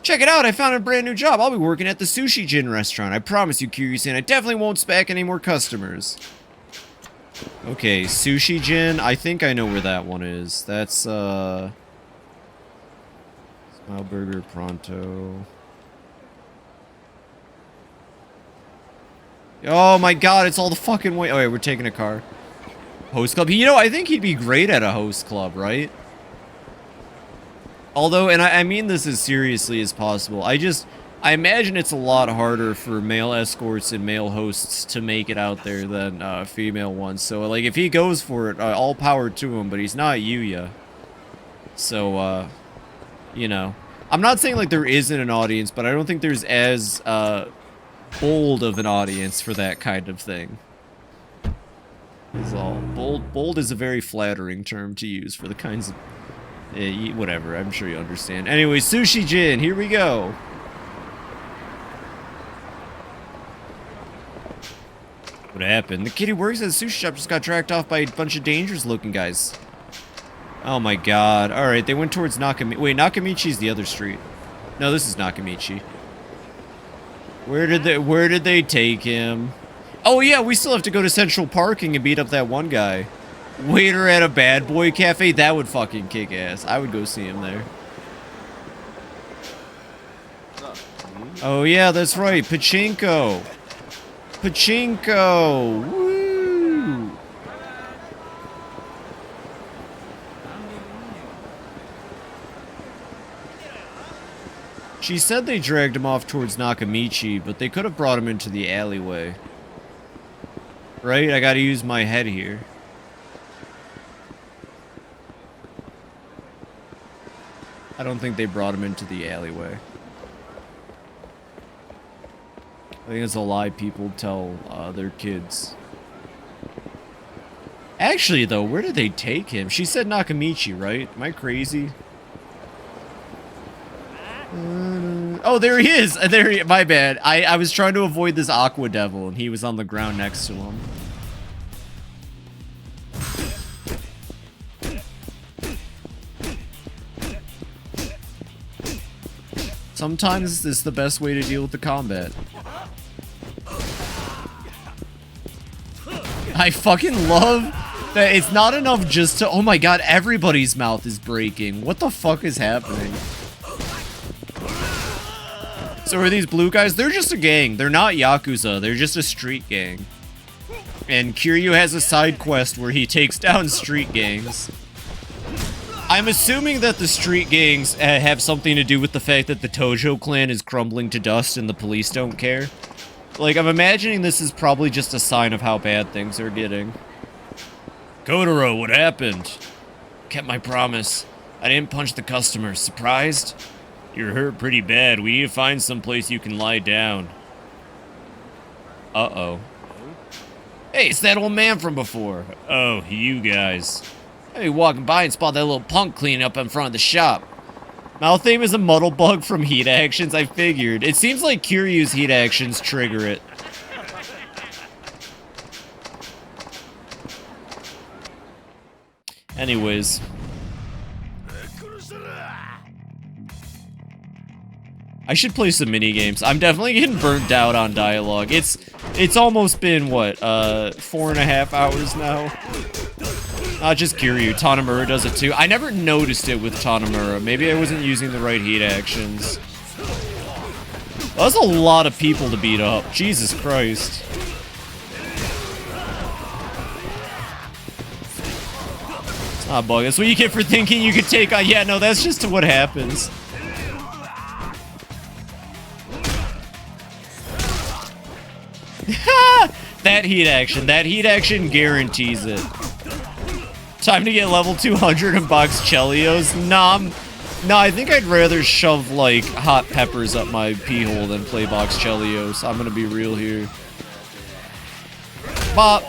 Check it out, I found a brand new job. I'll be working at the Sushi Jin restaurant. I promise you, Kiryu-san, I definitely won't spack any more customers. Okay, Sushi Jin. I think I know where that one is. That's, Smile Burger Pronto. Oh my god, it's all the fucking way. Oh, wait, we're taking a car. Host club. You know, I think he'd be great at a host club, right? Although, and I mean this as seriously as possible, I imagine it's a lot harder for male escorts and male hosts to make it out there than female ones. So, like, if he goes for it, all power to him, but he's not Yuya. So, you know. I'm not saying, like, there isn't an audience, but I don't think there's as bold of an audience for that kind of thing. Is all. Bold is a very flattering term to use for the kinds of... whatever, I'm sure you understand. Anyway, Sushi Jin, here we go. What happened? The kid who works at the sushi shop just got dragged off by a bunch of dangerous looking guys. Oh my god. Alright, they went towards Nakamichi. Wait, Nakamichi's the other street. No, this is Nakamichi. Where did they take him? Oh yeah, we still have to go to Central Parking and beat up that one guy. Waiter at a bad boy cafe? That would fucking kick ass. I would go see him there. Oh yeah, that's right. Pachinko. Pachinko! Woo! She said they dragged him off towards Nakamichi, but they could have brought him into the alleyway. Right? I gotta use my head here. I don't think they brought him into the alleyway. I think it's a lie people tell their kids. Actually, though, where did they take him? She said Nakamichi, right? Am I crazy? Oh, there he is! My bad. I was trying to avoid this Aqua Devil, and he was on the ground next to him. Sometimes this is the best way to deal with the combat. I fucking love That it's not enough just to... Oh my god, everybody's mouth is breaking. What the fuck is happening? So are these blue guys? They're just a gang. They're not Yakuza. They're just a street gang. And Kiryu has a side quest where he takes down street gangs. I'm assuming that the street gangs have something to do with the fact that the Tojo clan is crumbling to dust and the police don't care. Like, I'm imagining this is probably just a sign of how bad things are getting. Kotaro, what happened? Kept my promise. I didn't punch the customer. Surprised? You're hurt pretty bad. We need to find someplace you can lie down. Uh-oh. Hey, it's that old man from before. Oh, you guys. I be walking by and spot that little punk cleaning up in front of the shop. Mouth aim is a muddle bug from heat actions, I figured. It seems like Kiryu's heat actions trigger it. Anyways. I should play some mini games. I'm definitely getting burnt out on dialogue. It's almost been, what, 4.5 hours now? Not just Kiryu, Tanamura does it too. I never noticed it with Tanamura. Maybe I wasn't using the right heat actions. That was a lot of people to beat up. Jesus Christ. It's not a bug. That's what you get for thinking you could take on... Yeah, no, that's just what happens. That heat action guarantees it. Time to get level 200 and box Chelios. Nah, I think I'd rather shove, like, hot peppers up my pee hole than play box Chelios. I'm gonna be real here. Bop.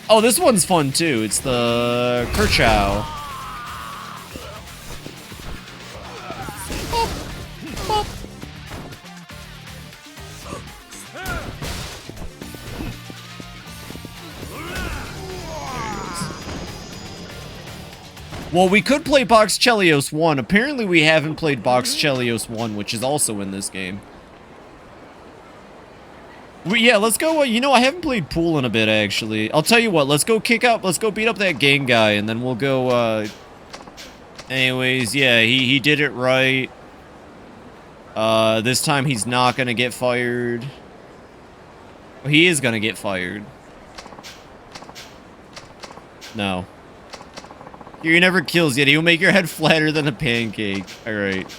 Oh, this one's fun, too. It's the Kerchow. Bop. Bop. Well, we could play Box Chelios 1. Apparently we haven't played Box Chelios 1, which is also in this game. Yeah, let's go, you know, I haven't played Pool in a bit, actually. I'll tell you what, let's go beat up that gang guy, and then we'll go, Anyways, yeah, he did it right. This time he's not gonna get fired. Well, he is gonna get fired. No. He never kills yet. He'll make your head flatter than a pancake. Alright.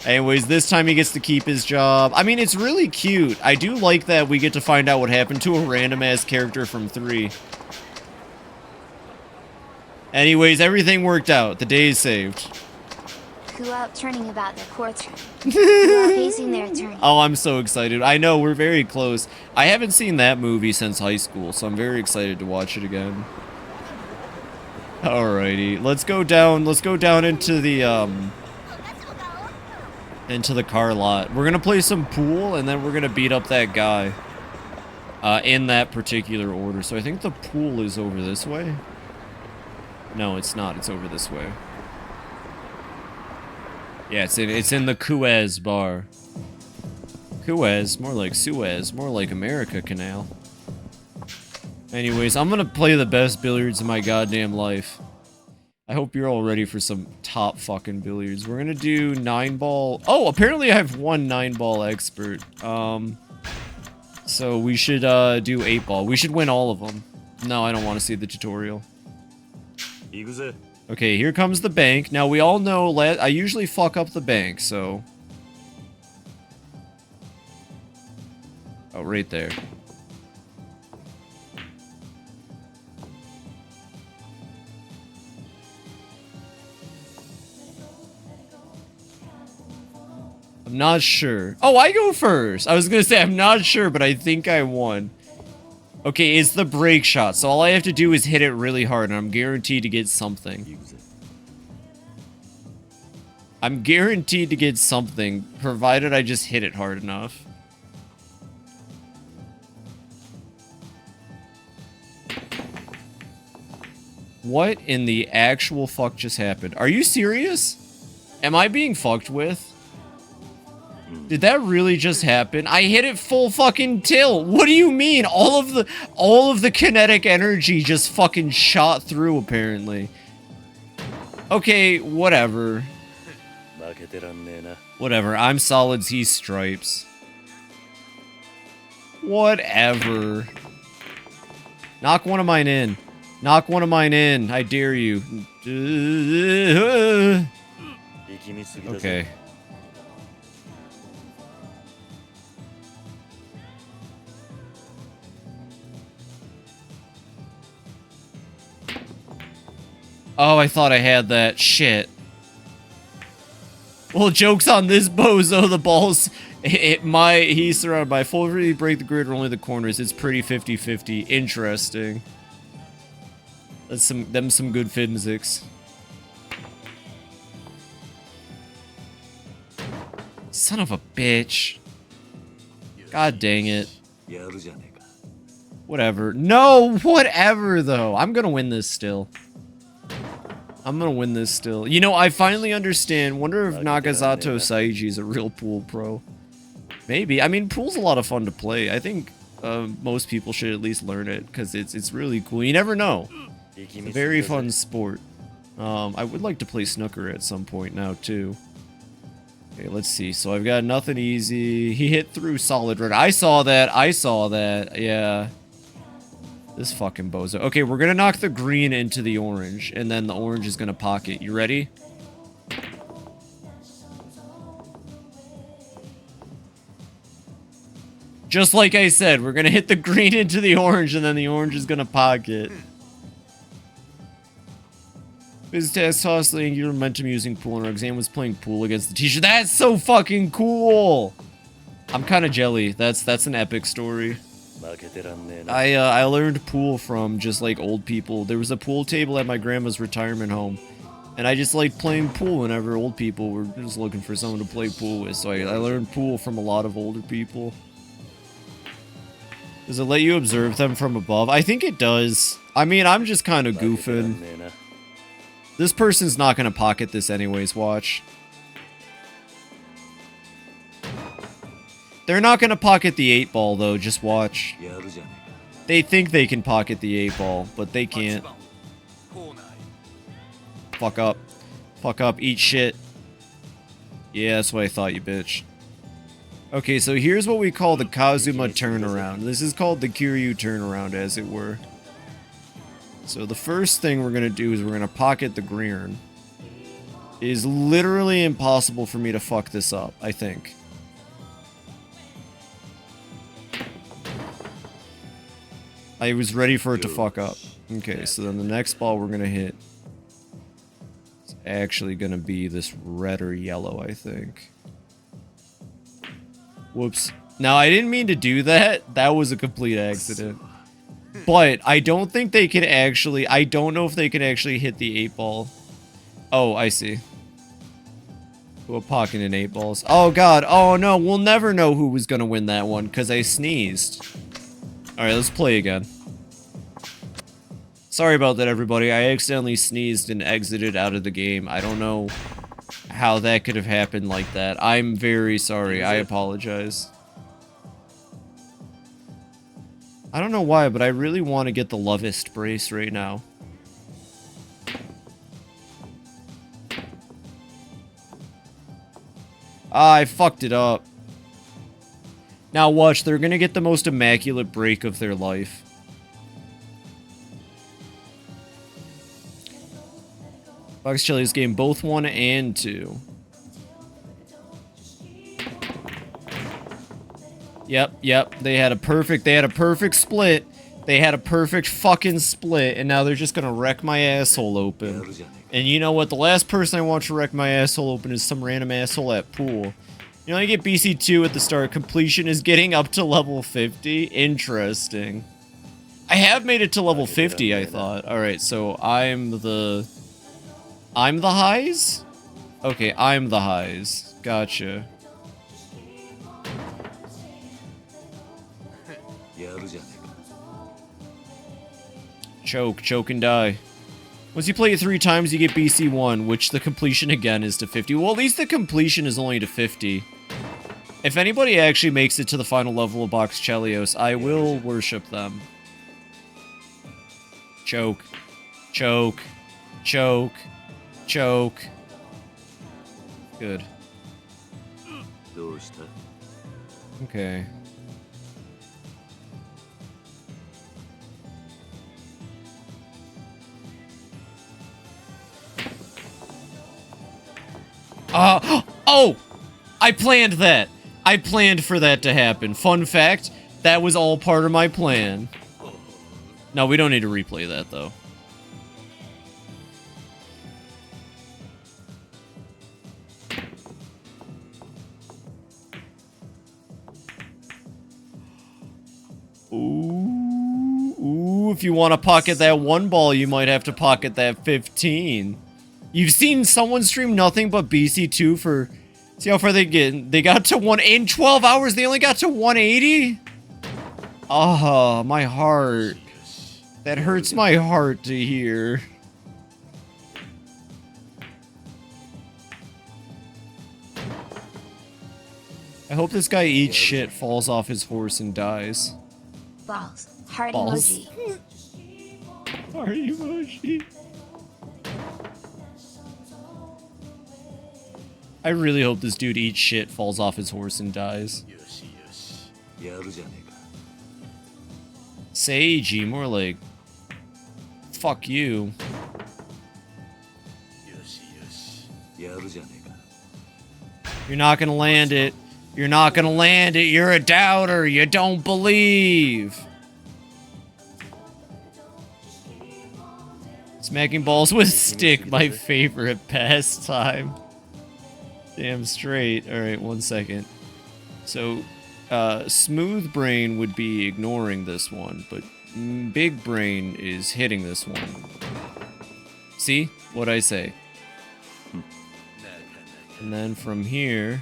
Anyways, this time he gets to keep his job. I mean, it's really cute. I do like that we get to find out what happened to a random-ass character from 3. Anyways, everything worked out. The day is saved. Who out turning about their courtroom? Who out facing their attorney? Oh, I'm so excited. I know, we're very close. I haven't seen that movie since high school, so I'm very excited to watch it again. Alrighty, let's go down into the car lot. We're gonna play some pool, and then we're gonna beat up that guy. In that particular order. So I think the pool is over this way. No, it's not. It's over this way. Yeah, it's in the Tues bar. Tues, more like Suez, more like America Canal. Anyways, I'm gonna play the best billiards in my goddamn life. I hope you're all ready for some top fucking billiards. We're gonna do 9-ball. Oh, apparently I have one 9-ball expert. So we should do 8-ball. We should win all of them. No, I don't want to see the tutorial. Okay, here comes the bank. Now we all know I usually fuck up the bank, so... Oh, right there. I'm not sure. Oh, I go first. I was gonna say I'm not sure, but I think I won. Okay, it's the break shot, so all I have to do is hit it really hard, and I'm guaranteed to get something. I'm guaranteed to get something, provided I just hit it hard enough. What in the actual fuck just happened? Are you serious? Am I being fucked with? Did that really just happen? I hit it full fucking tilt. What do you mean? All of the kinetic energy just fucking shot through apparently. Okay, whatever. Whatever. I'm solids, he's stripes. Whatever. Knock one of mine in. Knock one of mine in. I dare you. Okay. Oh, I thought I had that. Shit. Well, joke's on this bozo. The balls... He's surrounded by full really break the grid or only the corners. It's pretty 50-50. Interesting. That's some good physics. Son of a bitch. God dang it. Whatever. No, whatever though. I'm gonna win this still. I'm gonna win this still. You know, I finally understand. Wonder if Nagasato Saiji is a real pool pro. Maybe. I mean, pool's a lot of fun to play. I think most people should at least learn it because it's really cool. You never know. It's a very fun sport. I would like to play snooker at some point now too. Okay, let's see. So I've got nothing easy. He hit through solid red. I saw that. I saw that. Yeah. This fucking bozo. Okay, we're gonna knock the green into the orange, and then the orange is gonna pocket. You ready? Just like I said, we're gonna hit the green into the orange, and then the orange is gonna pocket. His test toss angular momentum using pool, and our exam was playing pool against the teacher. That's so fucking cool! I'm kind of jelly. That's an epic story. I learned pool from just like old people. There was a pool table at my grandma's retirement home, and I just liked playing pool whenever old people were just looking for someone to play pool with. So I learned pool from a lot of older people. Does it let you observe them from above? I think it does. I mean, I'm just kind of goofing. This person's not going to pocket this anyways, watch. They're not going to pocket the 8-ball, though, just watch. They think they can pocket the 8-ball, but they can't. Fuck up. Fuck up, eat shit. Yeah, that's what I thought, you bitch. Okay, so here's what we call the Kazuma turnaround. This is called the Kiryu turnaround, as it were. So the first thing we're going to do is we're going to pocket the green. It is literally impossible for me to fuck this up, I think. I was ready for it to fuck up. Okay, so then the next ball we're going to hit is actually going to be this red or yellow, I think. Whoops. Now, I didn't mean to do that. That was a complete accident. But I don't think they can actually... I don't know if they can actually hit the 8-ball. Oh, I see. We'll pocket in 8-balls. Oh, God. Oh, no. We'll never know who was going to win that one because I sneezed. Alright, let's play again. Sorry about that, everybody. I accidentally sneezed and exited out of the game. I don't know how that could have happened like that. I'm very sorry. I apologize. I don't know why, but I really want to get the Lovist brace right now. Ah, I fucked it up. Now watch, they're gonna get the most immaculate break of their life. Fox Chili's game both 1 and 2. Yep, they had a perfect split. They had a perfect fucking split, and now they're just gonna wreck my asshole open. And you know what? The last person I want to wreck my asshole open is some random asshole at pool. You know, I get BC2 at the start. Completion is getting up to level 50. Interesting. I have made it to level 50, I thought. Alright, so I'm the highs? Okay, I'm the highs. Gotcha. Choke and die. Once you play it 3 times, you get BC1, which the completion again is to 50. Well, at least the completion is only to 50. If anybody actually makes it to the final level of Box Chelios, I will worship them. Choke. Choke. Choke. Choke. Good. Okay. Oh! I planned that! I planned for that to happen. Fun fact, that was all part of my plan. No, we don't need to replay that, though. Ooh, if you want to pocket that one ball, you might have to pocket that 15. You've seen someone stream nothing but BC2 for... See how far they get? They got to in 12 hours, they only got to 180? Oh, my heart. That hurts my heart to hear. I hope this guy eats shit, falls off his horse, and dies. Balls. Heart Balls. emoji. Heart emoji. I really hope this dude eats shit, falls off his horse, and dies. Seiji, more like... Fuck you. You're not gonna land it. You're not gonna land it. You're a doubter. You don't believe. Smacking balls with stick, my favorite pastime. Damn straight. Alright, 1 second. So, Smooth Brain would be ignoring this one, but Big Brain is hitting this one. See? What'd I say? And then from here...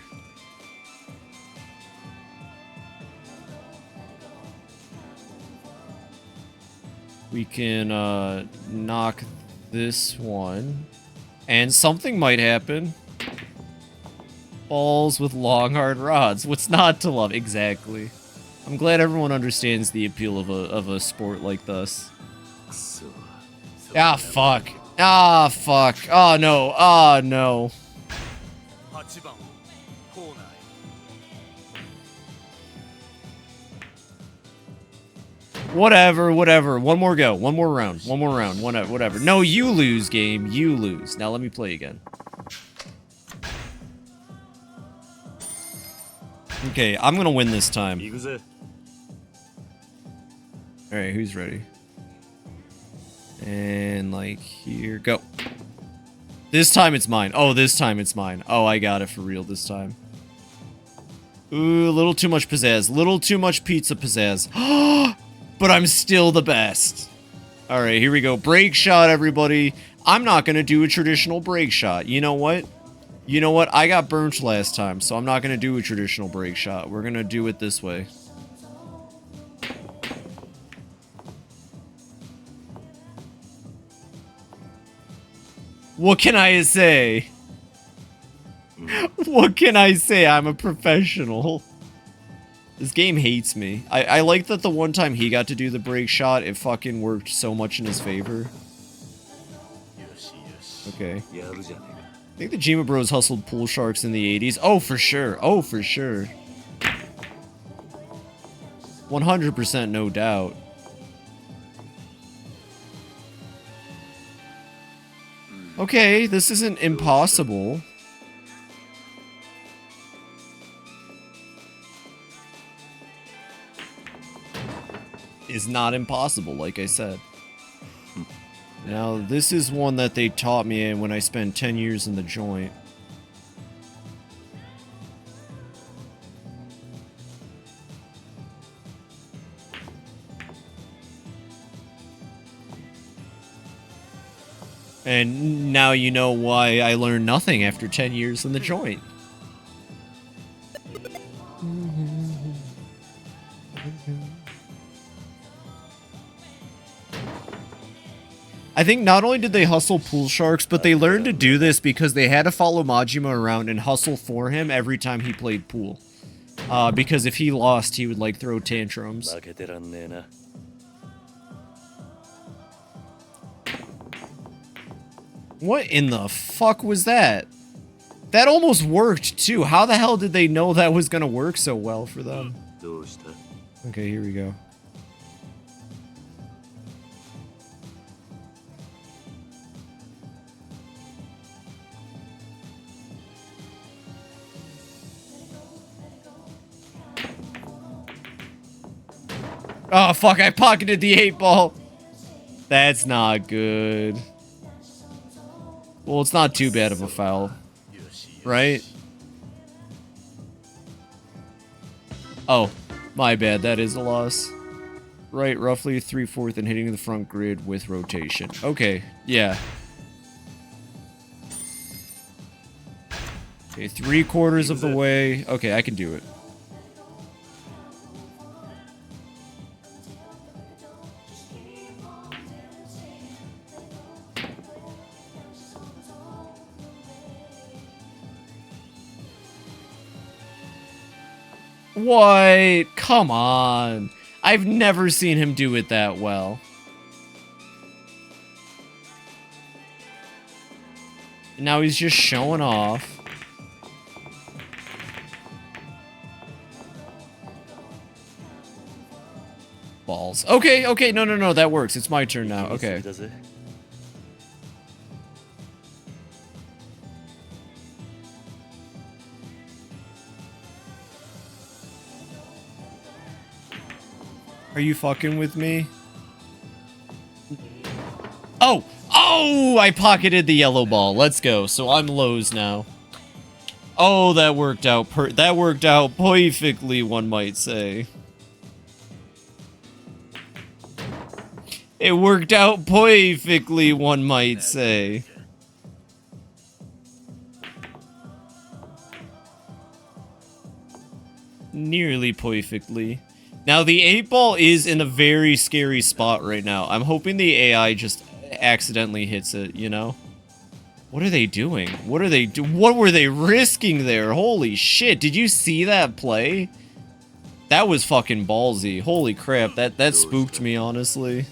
we can, knock this one. And something might happen. Balls with long, hard rods. What's not to love? Exactly. I'm glad everyone understands the appeal of a sport like this. Ah, fuck. Ah, fuck. Oh, no. Oh, no. Whatever, whatever. One more go. One more round. One more round. Whatever. No, you lose, game. You lose. Now let me play again. Okay, I'm gonna win this time. Alright, who's ready? And, like, here, go. This time it's mine. Oh, this time it's mine. Oh, I got it for real this time. Ooh, a little too much pizzazz. Little too much pizza pizzazz. But I'm still the best. Alright, here we go. Break shot, everybody. I'm not gonna do a traditional break shot. You know what? You know what? I got burnt last time, so I'm not gonna do a traditional break shot. We're gonna do it this way. What can I say? What can I say? I'm a professional. This game hates me. I like that the one time he got to do the break shot, it fucking worked so much in his favor. Okay. I think the Jima Bros hustled pool sharks in the 80s. Oh, for sure. Oh, for sure. 100% no doubt. Okay, this isn't impossible. Is not impossible, like I said. Now, this is one that they taught me when I spent 10 years in the joint. And now you know why I learned nothing after 10 years in the joint. I think not only did they hustle pool sharks, but they learned to do this because they had to follow Majima around and hustle for him every time he played pool. Because if he lost, he would, like, throw tantrums. What in the fuck was that? That almost worked, too. How the hell did they know that was gonna work so well for them? Okay, here we go. Oh, fuck, I pocketed the 8-ball. That's not good. Well, it's not too bad of a foul. Right? Oh, my bad. That is a loss. Right, roughly 3/4 and hitting the front grid with rotation. Okay, yeah. Okay, 3/4 of the way. Okay, I can do it. What? Come on. I've never seen him do it that well. Now he's just showing off. Balls. Okay, okay, no, that works. It's my turn now. Okay. Are you fucking with me? Oh! Oh! I pocketed the yellow ball. Let's go. So I'm lows now. Oh, that worked out that worked out perfectly, one might say. It worked out perfectly, one might say. Nearly perfectly. Now, the 8-ball is in a very scary spot right now. I'm hoping the AI just accidentally hits it, you know? What are they doing? What are they What were they risking there? Holy shit, did you see that play? That was fucking ballsy. Holy crap, that spooked me, honestly.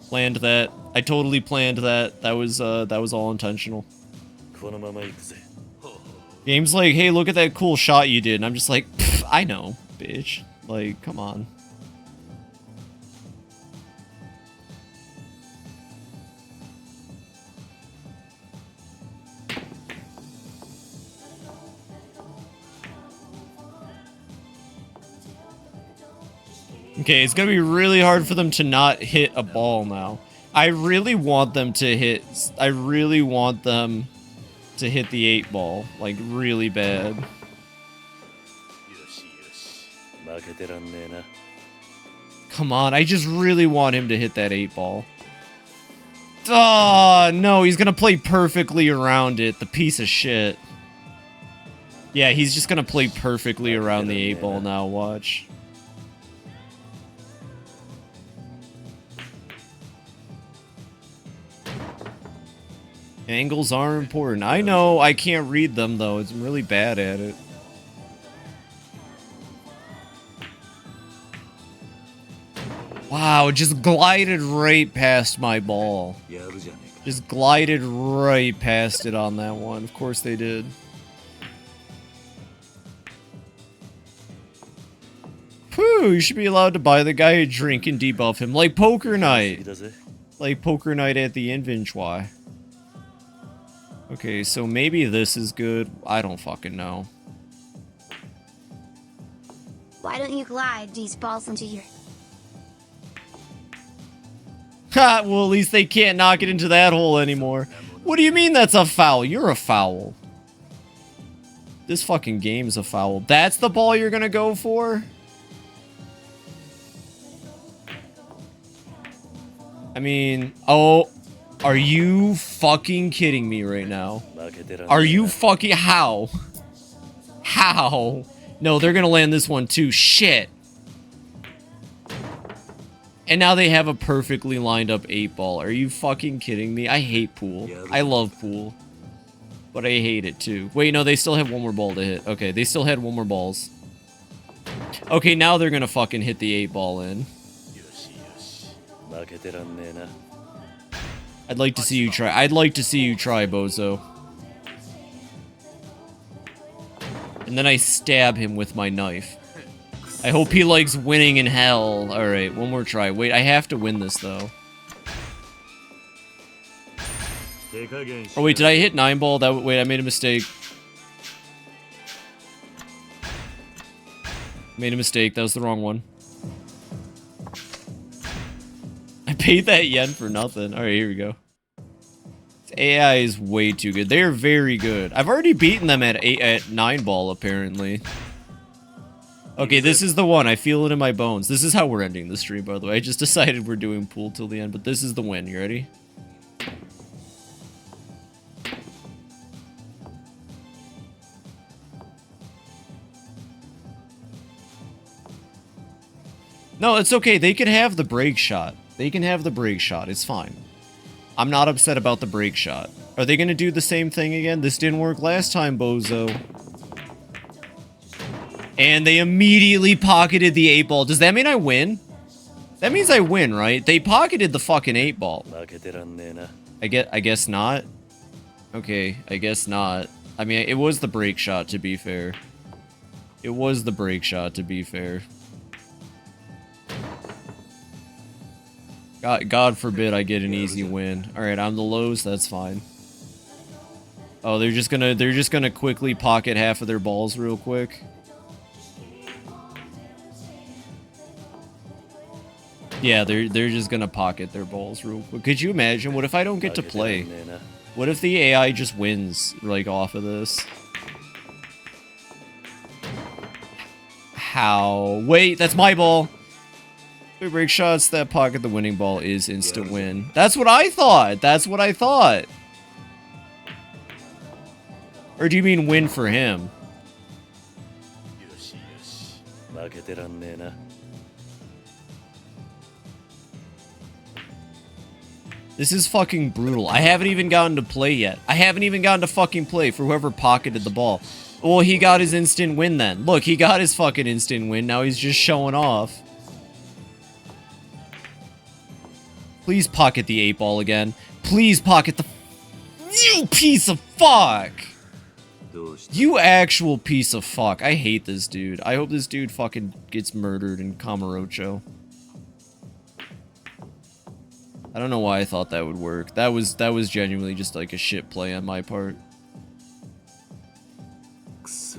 Planned that. I totally planned that. That was all intentional. Game's like, hey, look at that cool shot you did. And I'm just like, I know, bitch. Like, come on. Okay, it's gonna be really hard for them to not hit a ball now. I really want them to hit the 8-ball, like, really bad. Come on, I just really want him to hit that 8-ball. Oh, no, he's gonna play perfectly around it, the piece of shit. Yeah, he's just gonna play perfectly around the 8-ball now, watch. Angles are important. I know I can't read them, though. I'm really bad at it. Wow, just glided right past my ball. Just glided right past it on that one. Of course they did. Whew, you should be allowed to buy the guy a drink and debuff him. Like Poker Night. Like Poker Night at the inventory. Okay, so maybe this is good. I don't fucking know. Why don't you glide these balls into your... Ha! Well, at least they can't knock it into that hole anymore. What do you mean that's a foul? You're a foul. This fucking game's a foul. That's the ball you're gonna go for? I mean, oh... Are you fucking kidding me right now? Are you fucking... How? How? No, they're gonna land this one too. Shit. And now they have a perfectly lined up 8-ball. Are you fucking kidding me? I hate pool. I love pool. But I hate it too. Wait, no, they still have one more ball to hit. Okay, they still had one more balls. Okay, now they're gonna fucking hit the 8-ball in. I'd like to see you try. I'd like to see you try, Bozo. And then I stab him with my knife. I hope he likes winning in hell. Alright, one more try. Wait, I have to win this, though. Oh, wait, did I hit 9-ball? Wait, I made a mistake. Made a mistake. That was the wrong one. I paid that yen for nothing. Alright, here we go. AI is way too good. They are very good. I've already beaten them at 9-ball, apparently. Okay, this is the one. I feel it in my bones. This is how we're ending the stream, by the way. I just decided we're doing pool till the end, but this is the win. You ready? No, it's okay. They can have the break shot. They can have the break shot. It's fine. I'm not upset about the break shot. Are they going to do the same thing again? This didn't work last time, Bozo. And they immediately pocketed the 8-ball. Does that mean I win? That means I win, right? They pocketed the fucking 8-ball. I guess not. Okay, I guess not. I mean, it was the break shot, to be fair. It was the break shot, to be fair. God forbid I get an easy win. Alright, I'm the lows, that's fine. Oh, they're just gonna quickly pocket half of their balls real quick. Yeah, they're just gonna pocket their balls real quick. Could you imagine? What if I don't get to play? What if the AI just wins, like, off of this? How? Wait, that's my ball! Three break shots that pocket the winning ball is instant win. That's what I thought! That's what I thought! Or do you mean win for him? This is fucking brutal. I haven't even gotten to play yet. I haven't even gotten to fucking play for whoever pocketed the ball. Well, he got his instant win then. Look, he got his fucking instant win. Now he's just showing off. Please pocket the 8-ball again. Please pocket the... You piece of fuck! You actual piece of fuck. I hate this dude. I hope this dude fucking gets murdered in Kamurocho. I don't know why I thought that would work. That was genuinely just like a shit play on my part. It's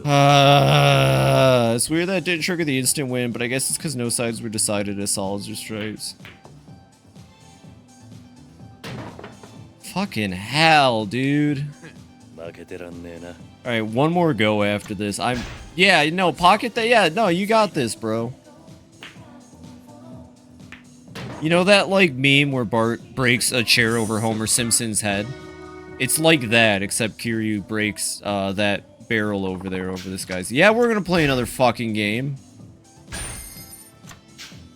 weird that it didn't trigger the instant win, but I guess it's because no sides were decided as solids or stripes. Fucking hell, dude. Alright, one more go after this. Yeah, no, pocket that. Yeah, no, you got this, bro. You know that, like, meme where Bart breaks a chair over Homer Simpson's head? It's like that, except Kiryu breaks that barrel over there over this guy's. Yeah, we're gonna play another fucking game.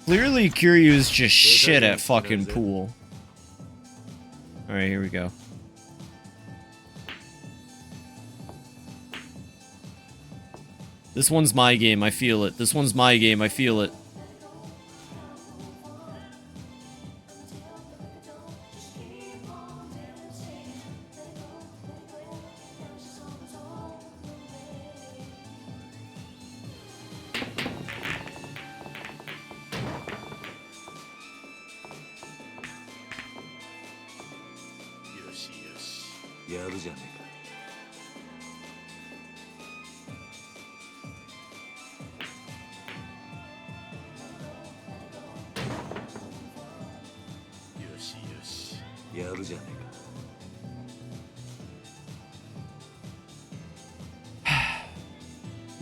Clearly, Kiryu is just shit at fucking pool. Alright, here we go. This one's my game, I feel it. This one's my game, I feel it.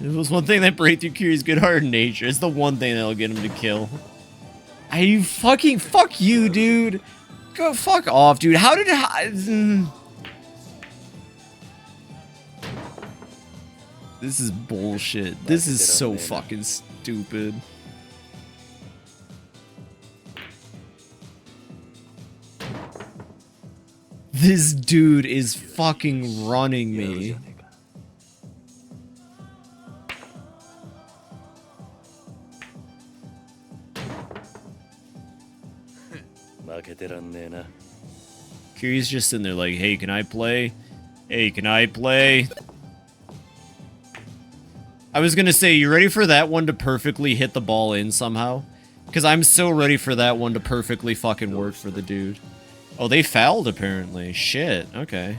It was one thing that breakthrough Kiryu's good heart and nature. It's the one thing that'll get him to kill. You fucking fuck you, dude. Go fuck off, dude. How did This is bullshit. This is so fucking stupid. This dude is fucking running me. Kiryu's just in there like, hey, can I play? Hey, can I play? I was gonna say, you ready for that one to perfectly hit the ball in somehow? Because I'm so ready for that one to perfectly fucking work for the dude. Oh, they fouled apparently. Shit, okay.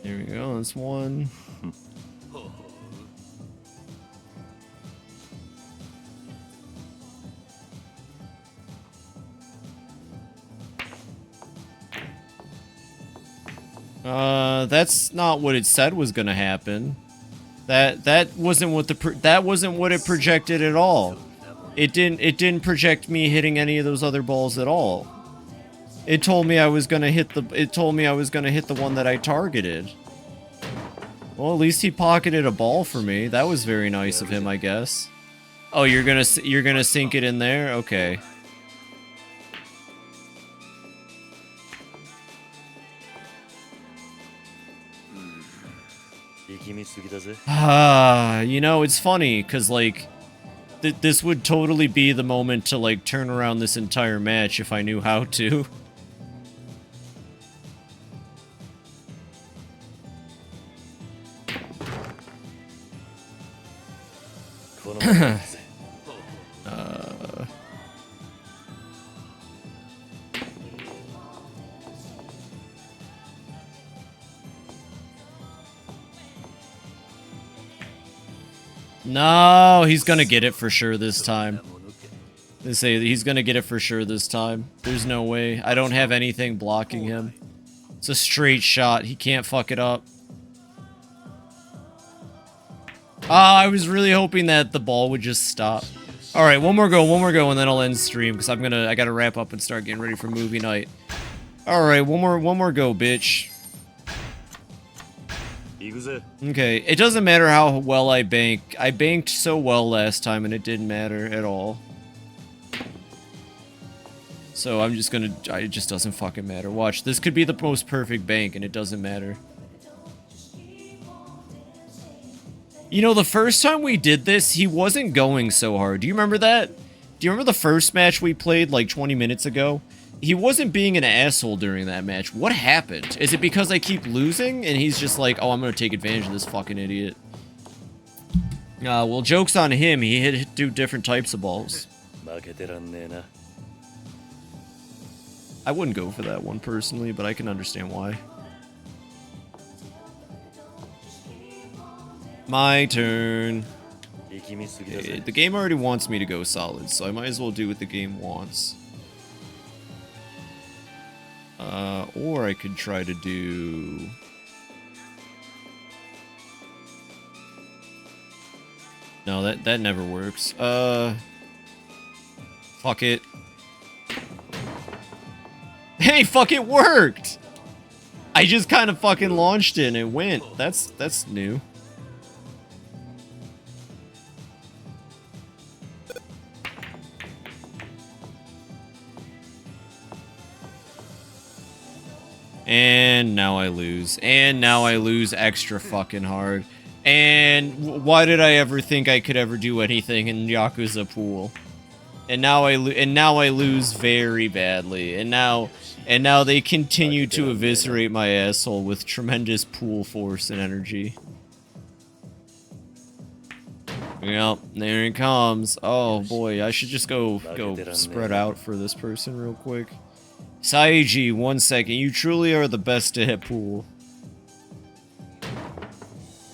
There we go, that's one. That's not what it said was gonna happen. That wasn't what it projected at all. It didn't project me hitting any of those other balls at all. It told me I was gonna hit the one that I targeted. Well, at least he pocketed a ball for me. That was very nice of him, I guess. Oh, you're gonna sink it in there? Okay. You know, it's funny, because, like, this would totally be the moment to, like, turn around this entire match if I knew how to. No, he's gonna get it for sure this time. They say he's gonna get it for sure this time. There's no way. I don't have anything blocking him. It's a straight shot. He can't fuck it up. Ah, I was really hoping that the ball would just stop. Alright, one more go, and then I'll end stream, because I gotta wrap up and start getting ready for movie night. Alright, one more go, bitch. Okay, it doesn't matter how well I bank. I banked so well last time and it didn't matter at all. So I'm just gonna... it just doesn't fucking matter. Watch, this could be the most perfect bank and it doesn't matter. You know, the first time we did this, he wasn't going so hard. Do you remember that? Do you remember the first match we played like 20 minutes ago? He wasn't being an asshole during that match. What happened? Is it because I keep losing and he's just like, oh, I'm gonna take advantage of this fucking idiot? Well, joke's on him. He hit two different types of balls. I wouldn't go for that one personally, but I can understand why. My turn. Okay, the game already wants me to go solid, so I might as well do what the game wants. Or I could try to do... No, that never works. Fuck it. Hey, fuck, it worked! I just kind of fucking launched it and it went. That's new. And now I lose. And now I lose extra fucking hard. And why did I ever think I could ever do anything in Yakuza Pool? And now I lose very badly. And now they continue to eviscerate my asshole with tremendous pool force and energy. Yep, there it comes. Oh boy, I should just go spread out for this person real quick. Saiji, 1 second. You truly are the best to hit pool.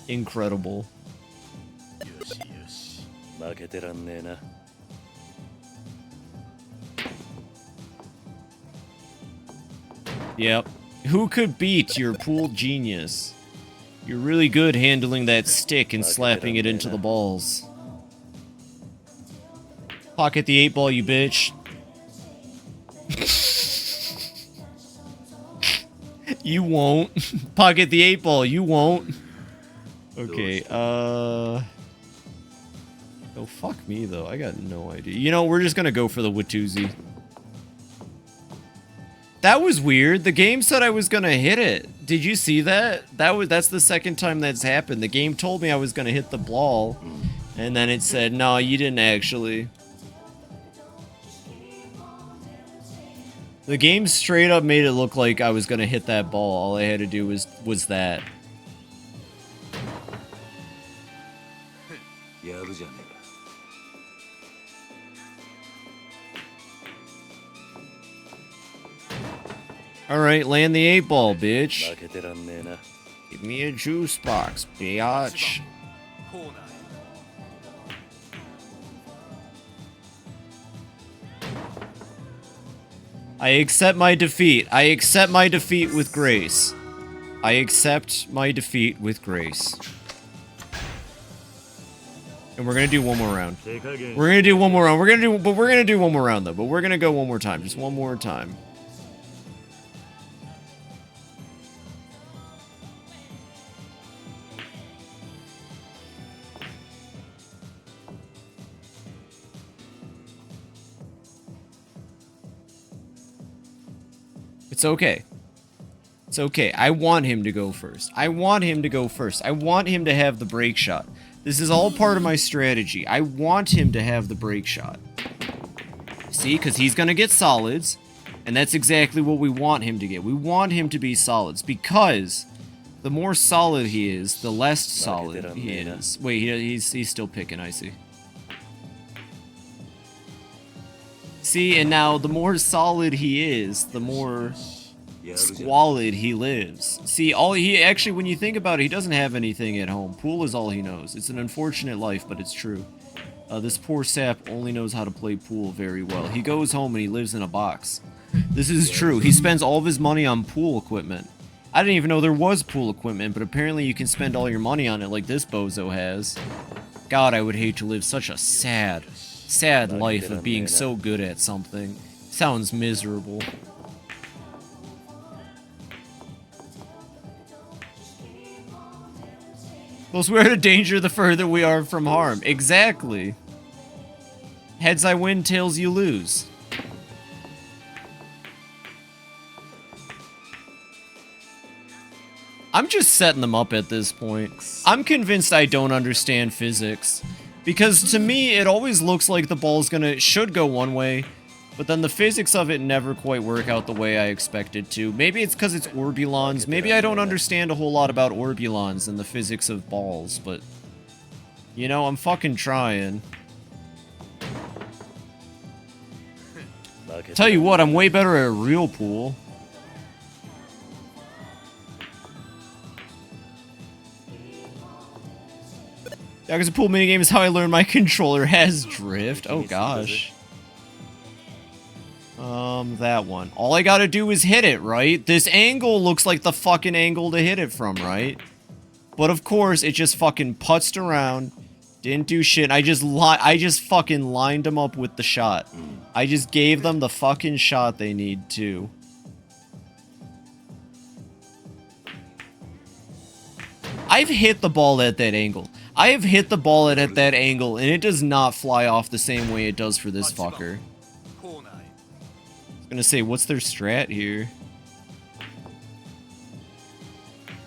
Incredible. Yep. Who could beat your pool genius? You're really good handling that stick and slapping it into the balls. Pocket the 8-ball, you bitch. You won't. Pocket the 8-ball, you won't. Okay, Oh, fuck me, though. I got no idea. You know, we're just gonna go for the Watusi. That was weird. The game said I was gonna hit it. Did you see that? That's the second time that's happened. The game told me I was gonna hit the ball, and then it said, no, you didn't actually. The game straight up made it look like I was gonna hit that ball. All I had to do was that. Alright, land the 8-ball, bitch. Give me a juice box, bitch. I accept my defeat. I accept my defeat with grace. I accept my defeat with grace. And we're gonna do one more round. We're gonna do one more round. We're gonna do one more round though. But we're gonna go one more time. Just one more time. It's okay. It's okay. I want him to go first. I want him to go first. I want him to have the break shot. This is all part of my strategy. I want him to have the break shot. See? Because he's going to get solids. And that's exactly what we want him to get. We want him to be solids. Because the more solid he is, the less solid he is. Wait, he's still picking, I see. See, and now the more solid he is, the more squalid he lives. See, actually, when you think about it, he doesn't have anything at home. Pool is all he knows. It's an unfortunate life, but it's true. This poor sap only knows how to play pool very well. He goes home and he lives in a box. This is true. He spends all of his money on pool equipment. I didn't even know there was pool equipment, but apparently you can spend all your money on it like this bozo has. God, I would hate to live such a sad life of being so good at something. Sounds miserable. Well, we're out of danger the further we are from harm. Exactly. Heads I win, tails you lose. I'm just setting them up at this point. I'm convinced I don't understand physics. Because to me, it always looks like the ball's should go one way, but then the physics of it never quite work out the way I expect it to. Maybe it's because it's Orbulons. Maybe I don't understand a whole lot about Orbulons and the physics of balls, but... You know, I'm fucking trying. Tell you what, I'm way better at real pool. Yakuza pool minigame is how I learned my controller has drift. Oh gosh. That one. All I gotta do is hit it, right? This angle looks like the fucking angle to hit it from, right? But of course, it just fucking putzed around. Didn't do shit. I just fucking lined them up with the shot. I just gave them the fucking shot they need to. I've hit the ball at that angle. I have hit the ball at that angle, and it does not fly off the same way it does for this fucker. I was gonna say, what's their strat here?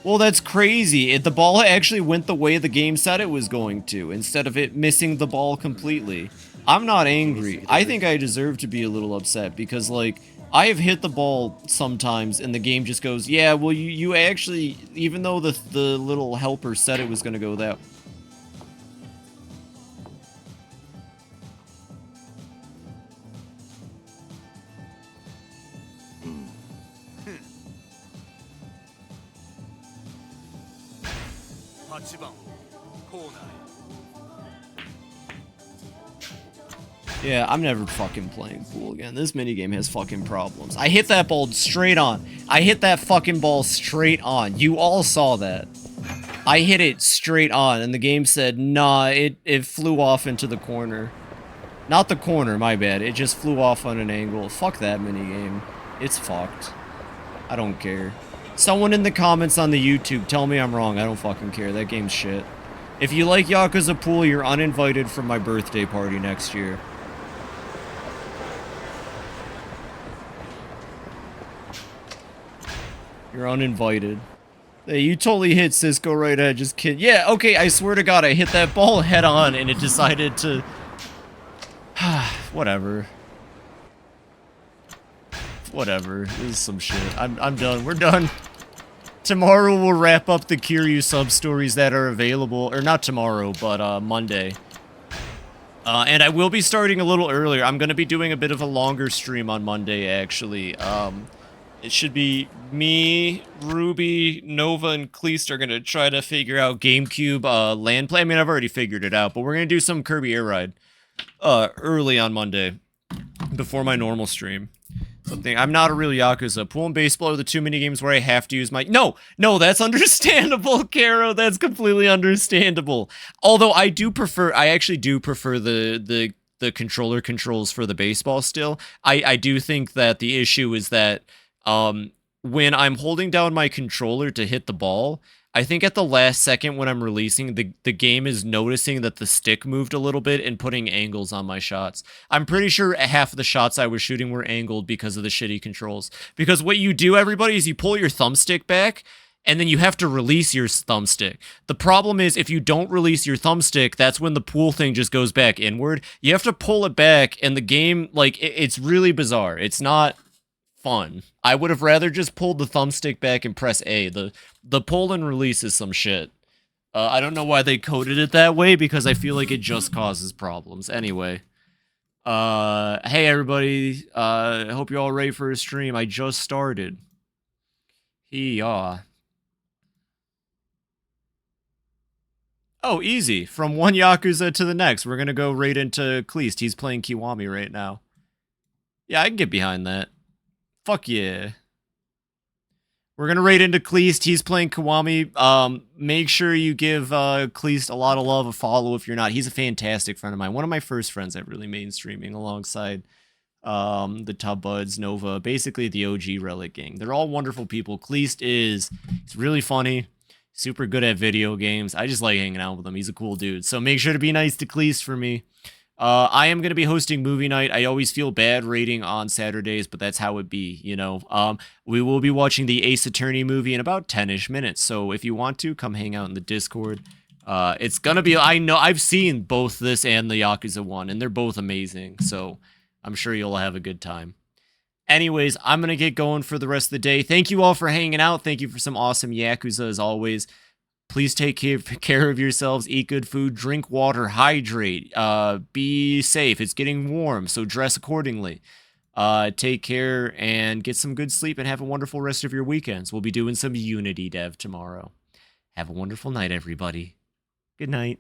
Well, that's crazy. The ball actually went the way the game said it was going to, instead of it missing the ball completely. I'm not angry. I think I deserve to be a little upset, because, like, I have hit the ball sometimes, and the game just goes, yeah, well, you actually, even though the little helper said it was gonna go that way. Yeah, I'm never fucking playing pool again. This minigame has fucking problems. I hit that ball straight on. I hit that fucking ball straight on. You all saw that. I hit it straight on, and the game said, nah, it flew off into the corner. Not the corner, my bad. It just flew off on an angle. Fuck that minigame. It's fucked. I don't care. Someone in the comments on the YouTube, tell me I'm wrong. I don't fucking care. That game's shit. If you like Yakuza Pool, you're uninvited from my birthday party next year. You're uninvited. Hey, you totally hit Cisco right ahead, just kidding. Yeah, okay, I swear to God, I hit that ball head on and it decided to... Whatever. Whatever. This is some shit. I'm done. We're done. Tomorrow we'll wrap up the Kiryu sub-stories that are available. Or not tomorrow, but Monday. And I will be starting a little earlier. I'm going to be doing a bit of a longer stream on Monday, actually. It should be me, Ruby, Nova, and Kleist are going to try to figure out GameCube land play. I mean, I've already figured it out, but we're going to do some Kirby Air Ride early on Monday before my normal stream. Something. I'm not a real Yakuza. Pool and baseball are the two mini games where I have to use my... No, that's understandable, Caro. That's completely understandable. Although I actually do prefer the controller controls for the baseball still. I do think that the issue is that when I'm holding down my controller to hit the ball, I think at the last second when I'm releasing, the game is noticing that the stick moved a little bit and putting angles on my shots. I'm pretty sure half of the shots I was shooting were angled because of the shitty controls. Because what you do, everybody, is you pull your thumbstick back, and then you have to release your thumbstick. The problem is, if you don't release your thumbstick, that's when the pool thing just goes back inward. You have to pull it back, and the game, like, it's really bizarre. It's not fun. I would have rather just pulled the thumbstick back and press A. The pull and release is some shit. I don't know why they coded it that way, because I feel like it just causes problems. Anyway. Hey everybody. I hope you're all ready for a stream. I just started. Oh, easy. From one Yakuza to the next. We're gonna go right into Kleist. He's playing Kiwami right now. Yeah, I can get behind that. Fuck yeah. We're gonna raid into Kleist. He's playing Kiwami. Make sure you give Kleist a lot of love, a follow if you're not. He's a fantastic friend of mine. One of my first friends I've really made streaming alongside the Tub Buds, Nova, basically the OG Relic gang. They're all wonderful people. Kleist he's really funny, super good at video games. I just like hanging out with him. He's a cool dude. So make sure to be nice to Kleist for me. I am going to be hosting movie night. I always feel bad rating on Saturdays, but that's how it be, you know. We will be watching the Ace Attorney movie in about 10-ish minutes. So if you want to, come hang out in the Discord. It's going to be, I know, I've seen both this and the Yakuza one, and they're both amazing. So I'm sure you'll have a good time. Anyways, I'm going to get going for the rest of the day. Thank you all for hanging out. Thank you for some awesome Yakuza as always. Please take care of yourselves, eat good food, drink water, hydrate, be safe. It's getting warm, so dress accordingly. Take care and get some good sleep and have a wonderful rest of your weekends. We'll be doing some Unity dev tomorrow. Have a wonderful night, everybody. Good night.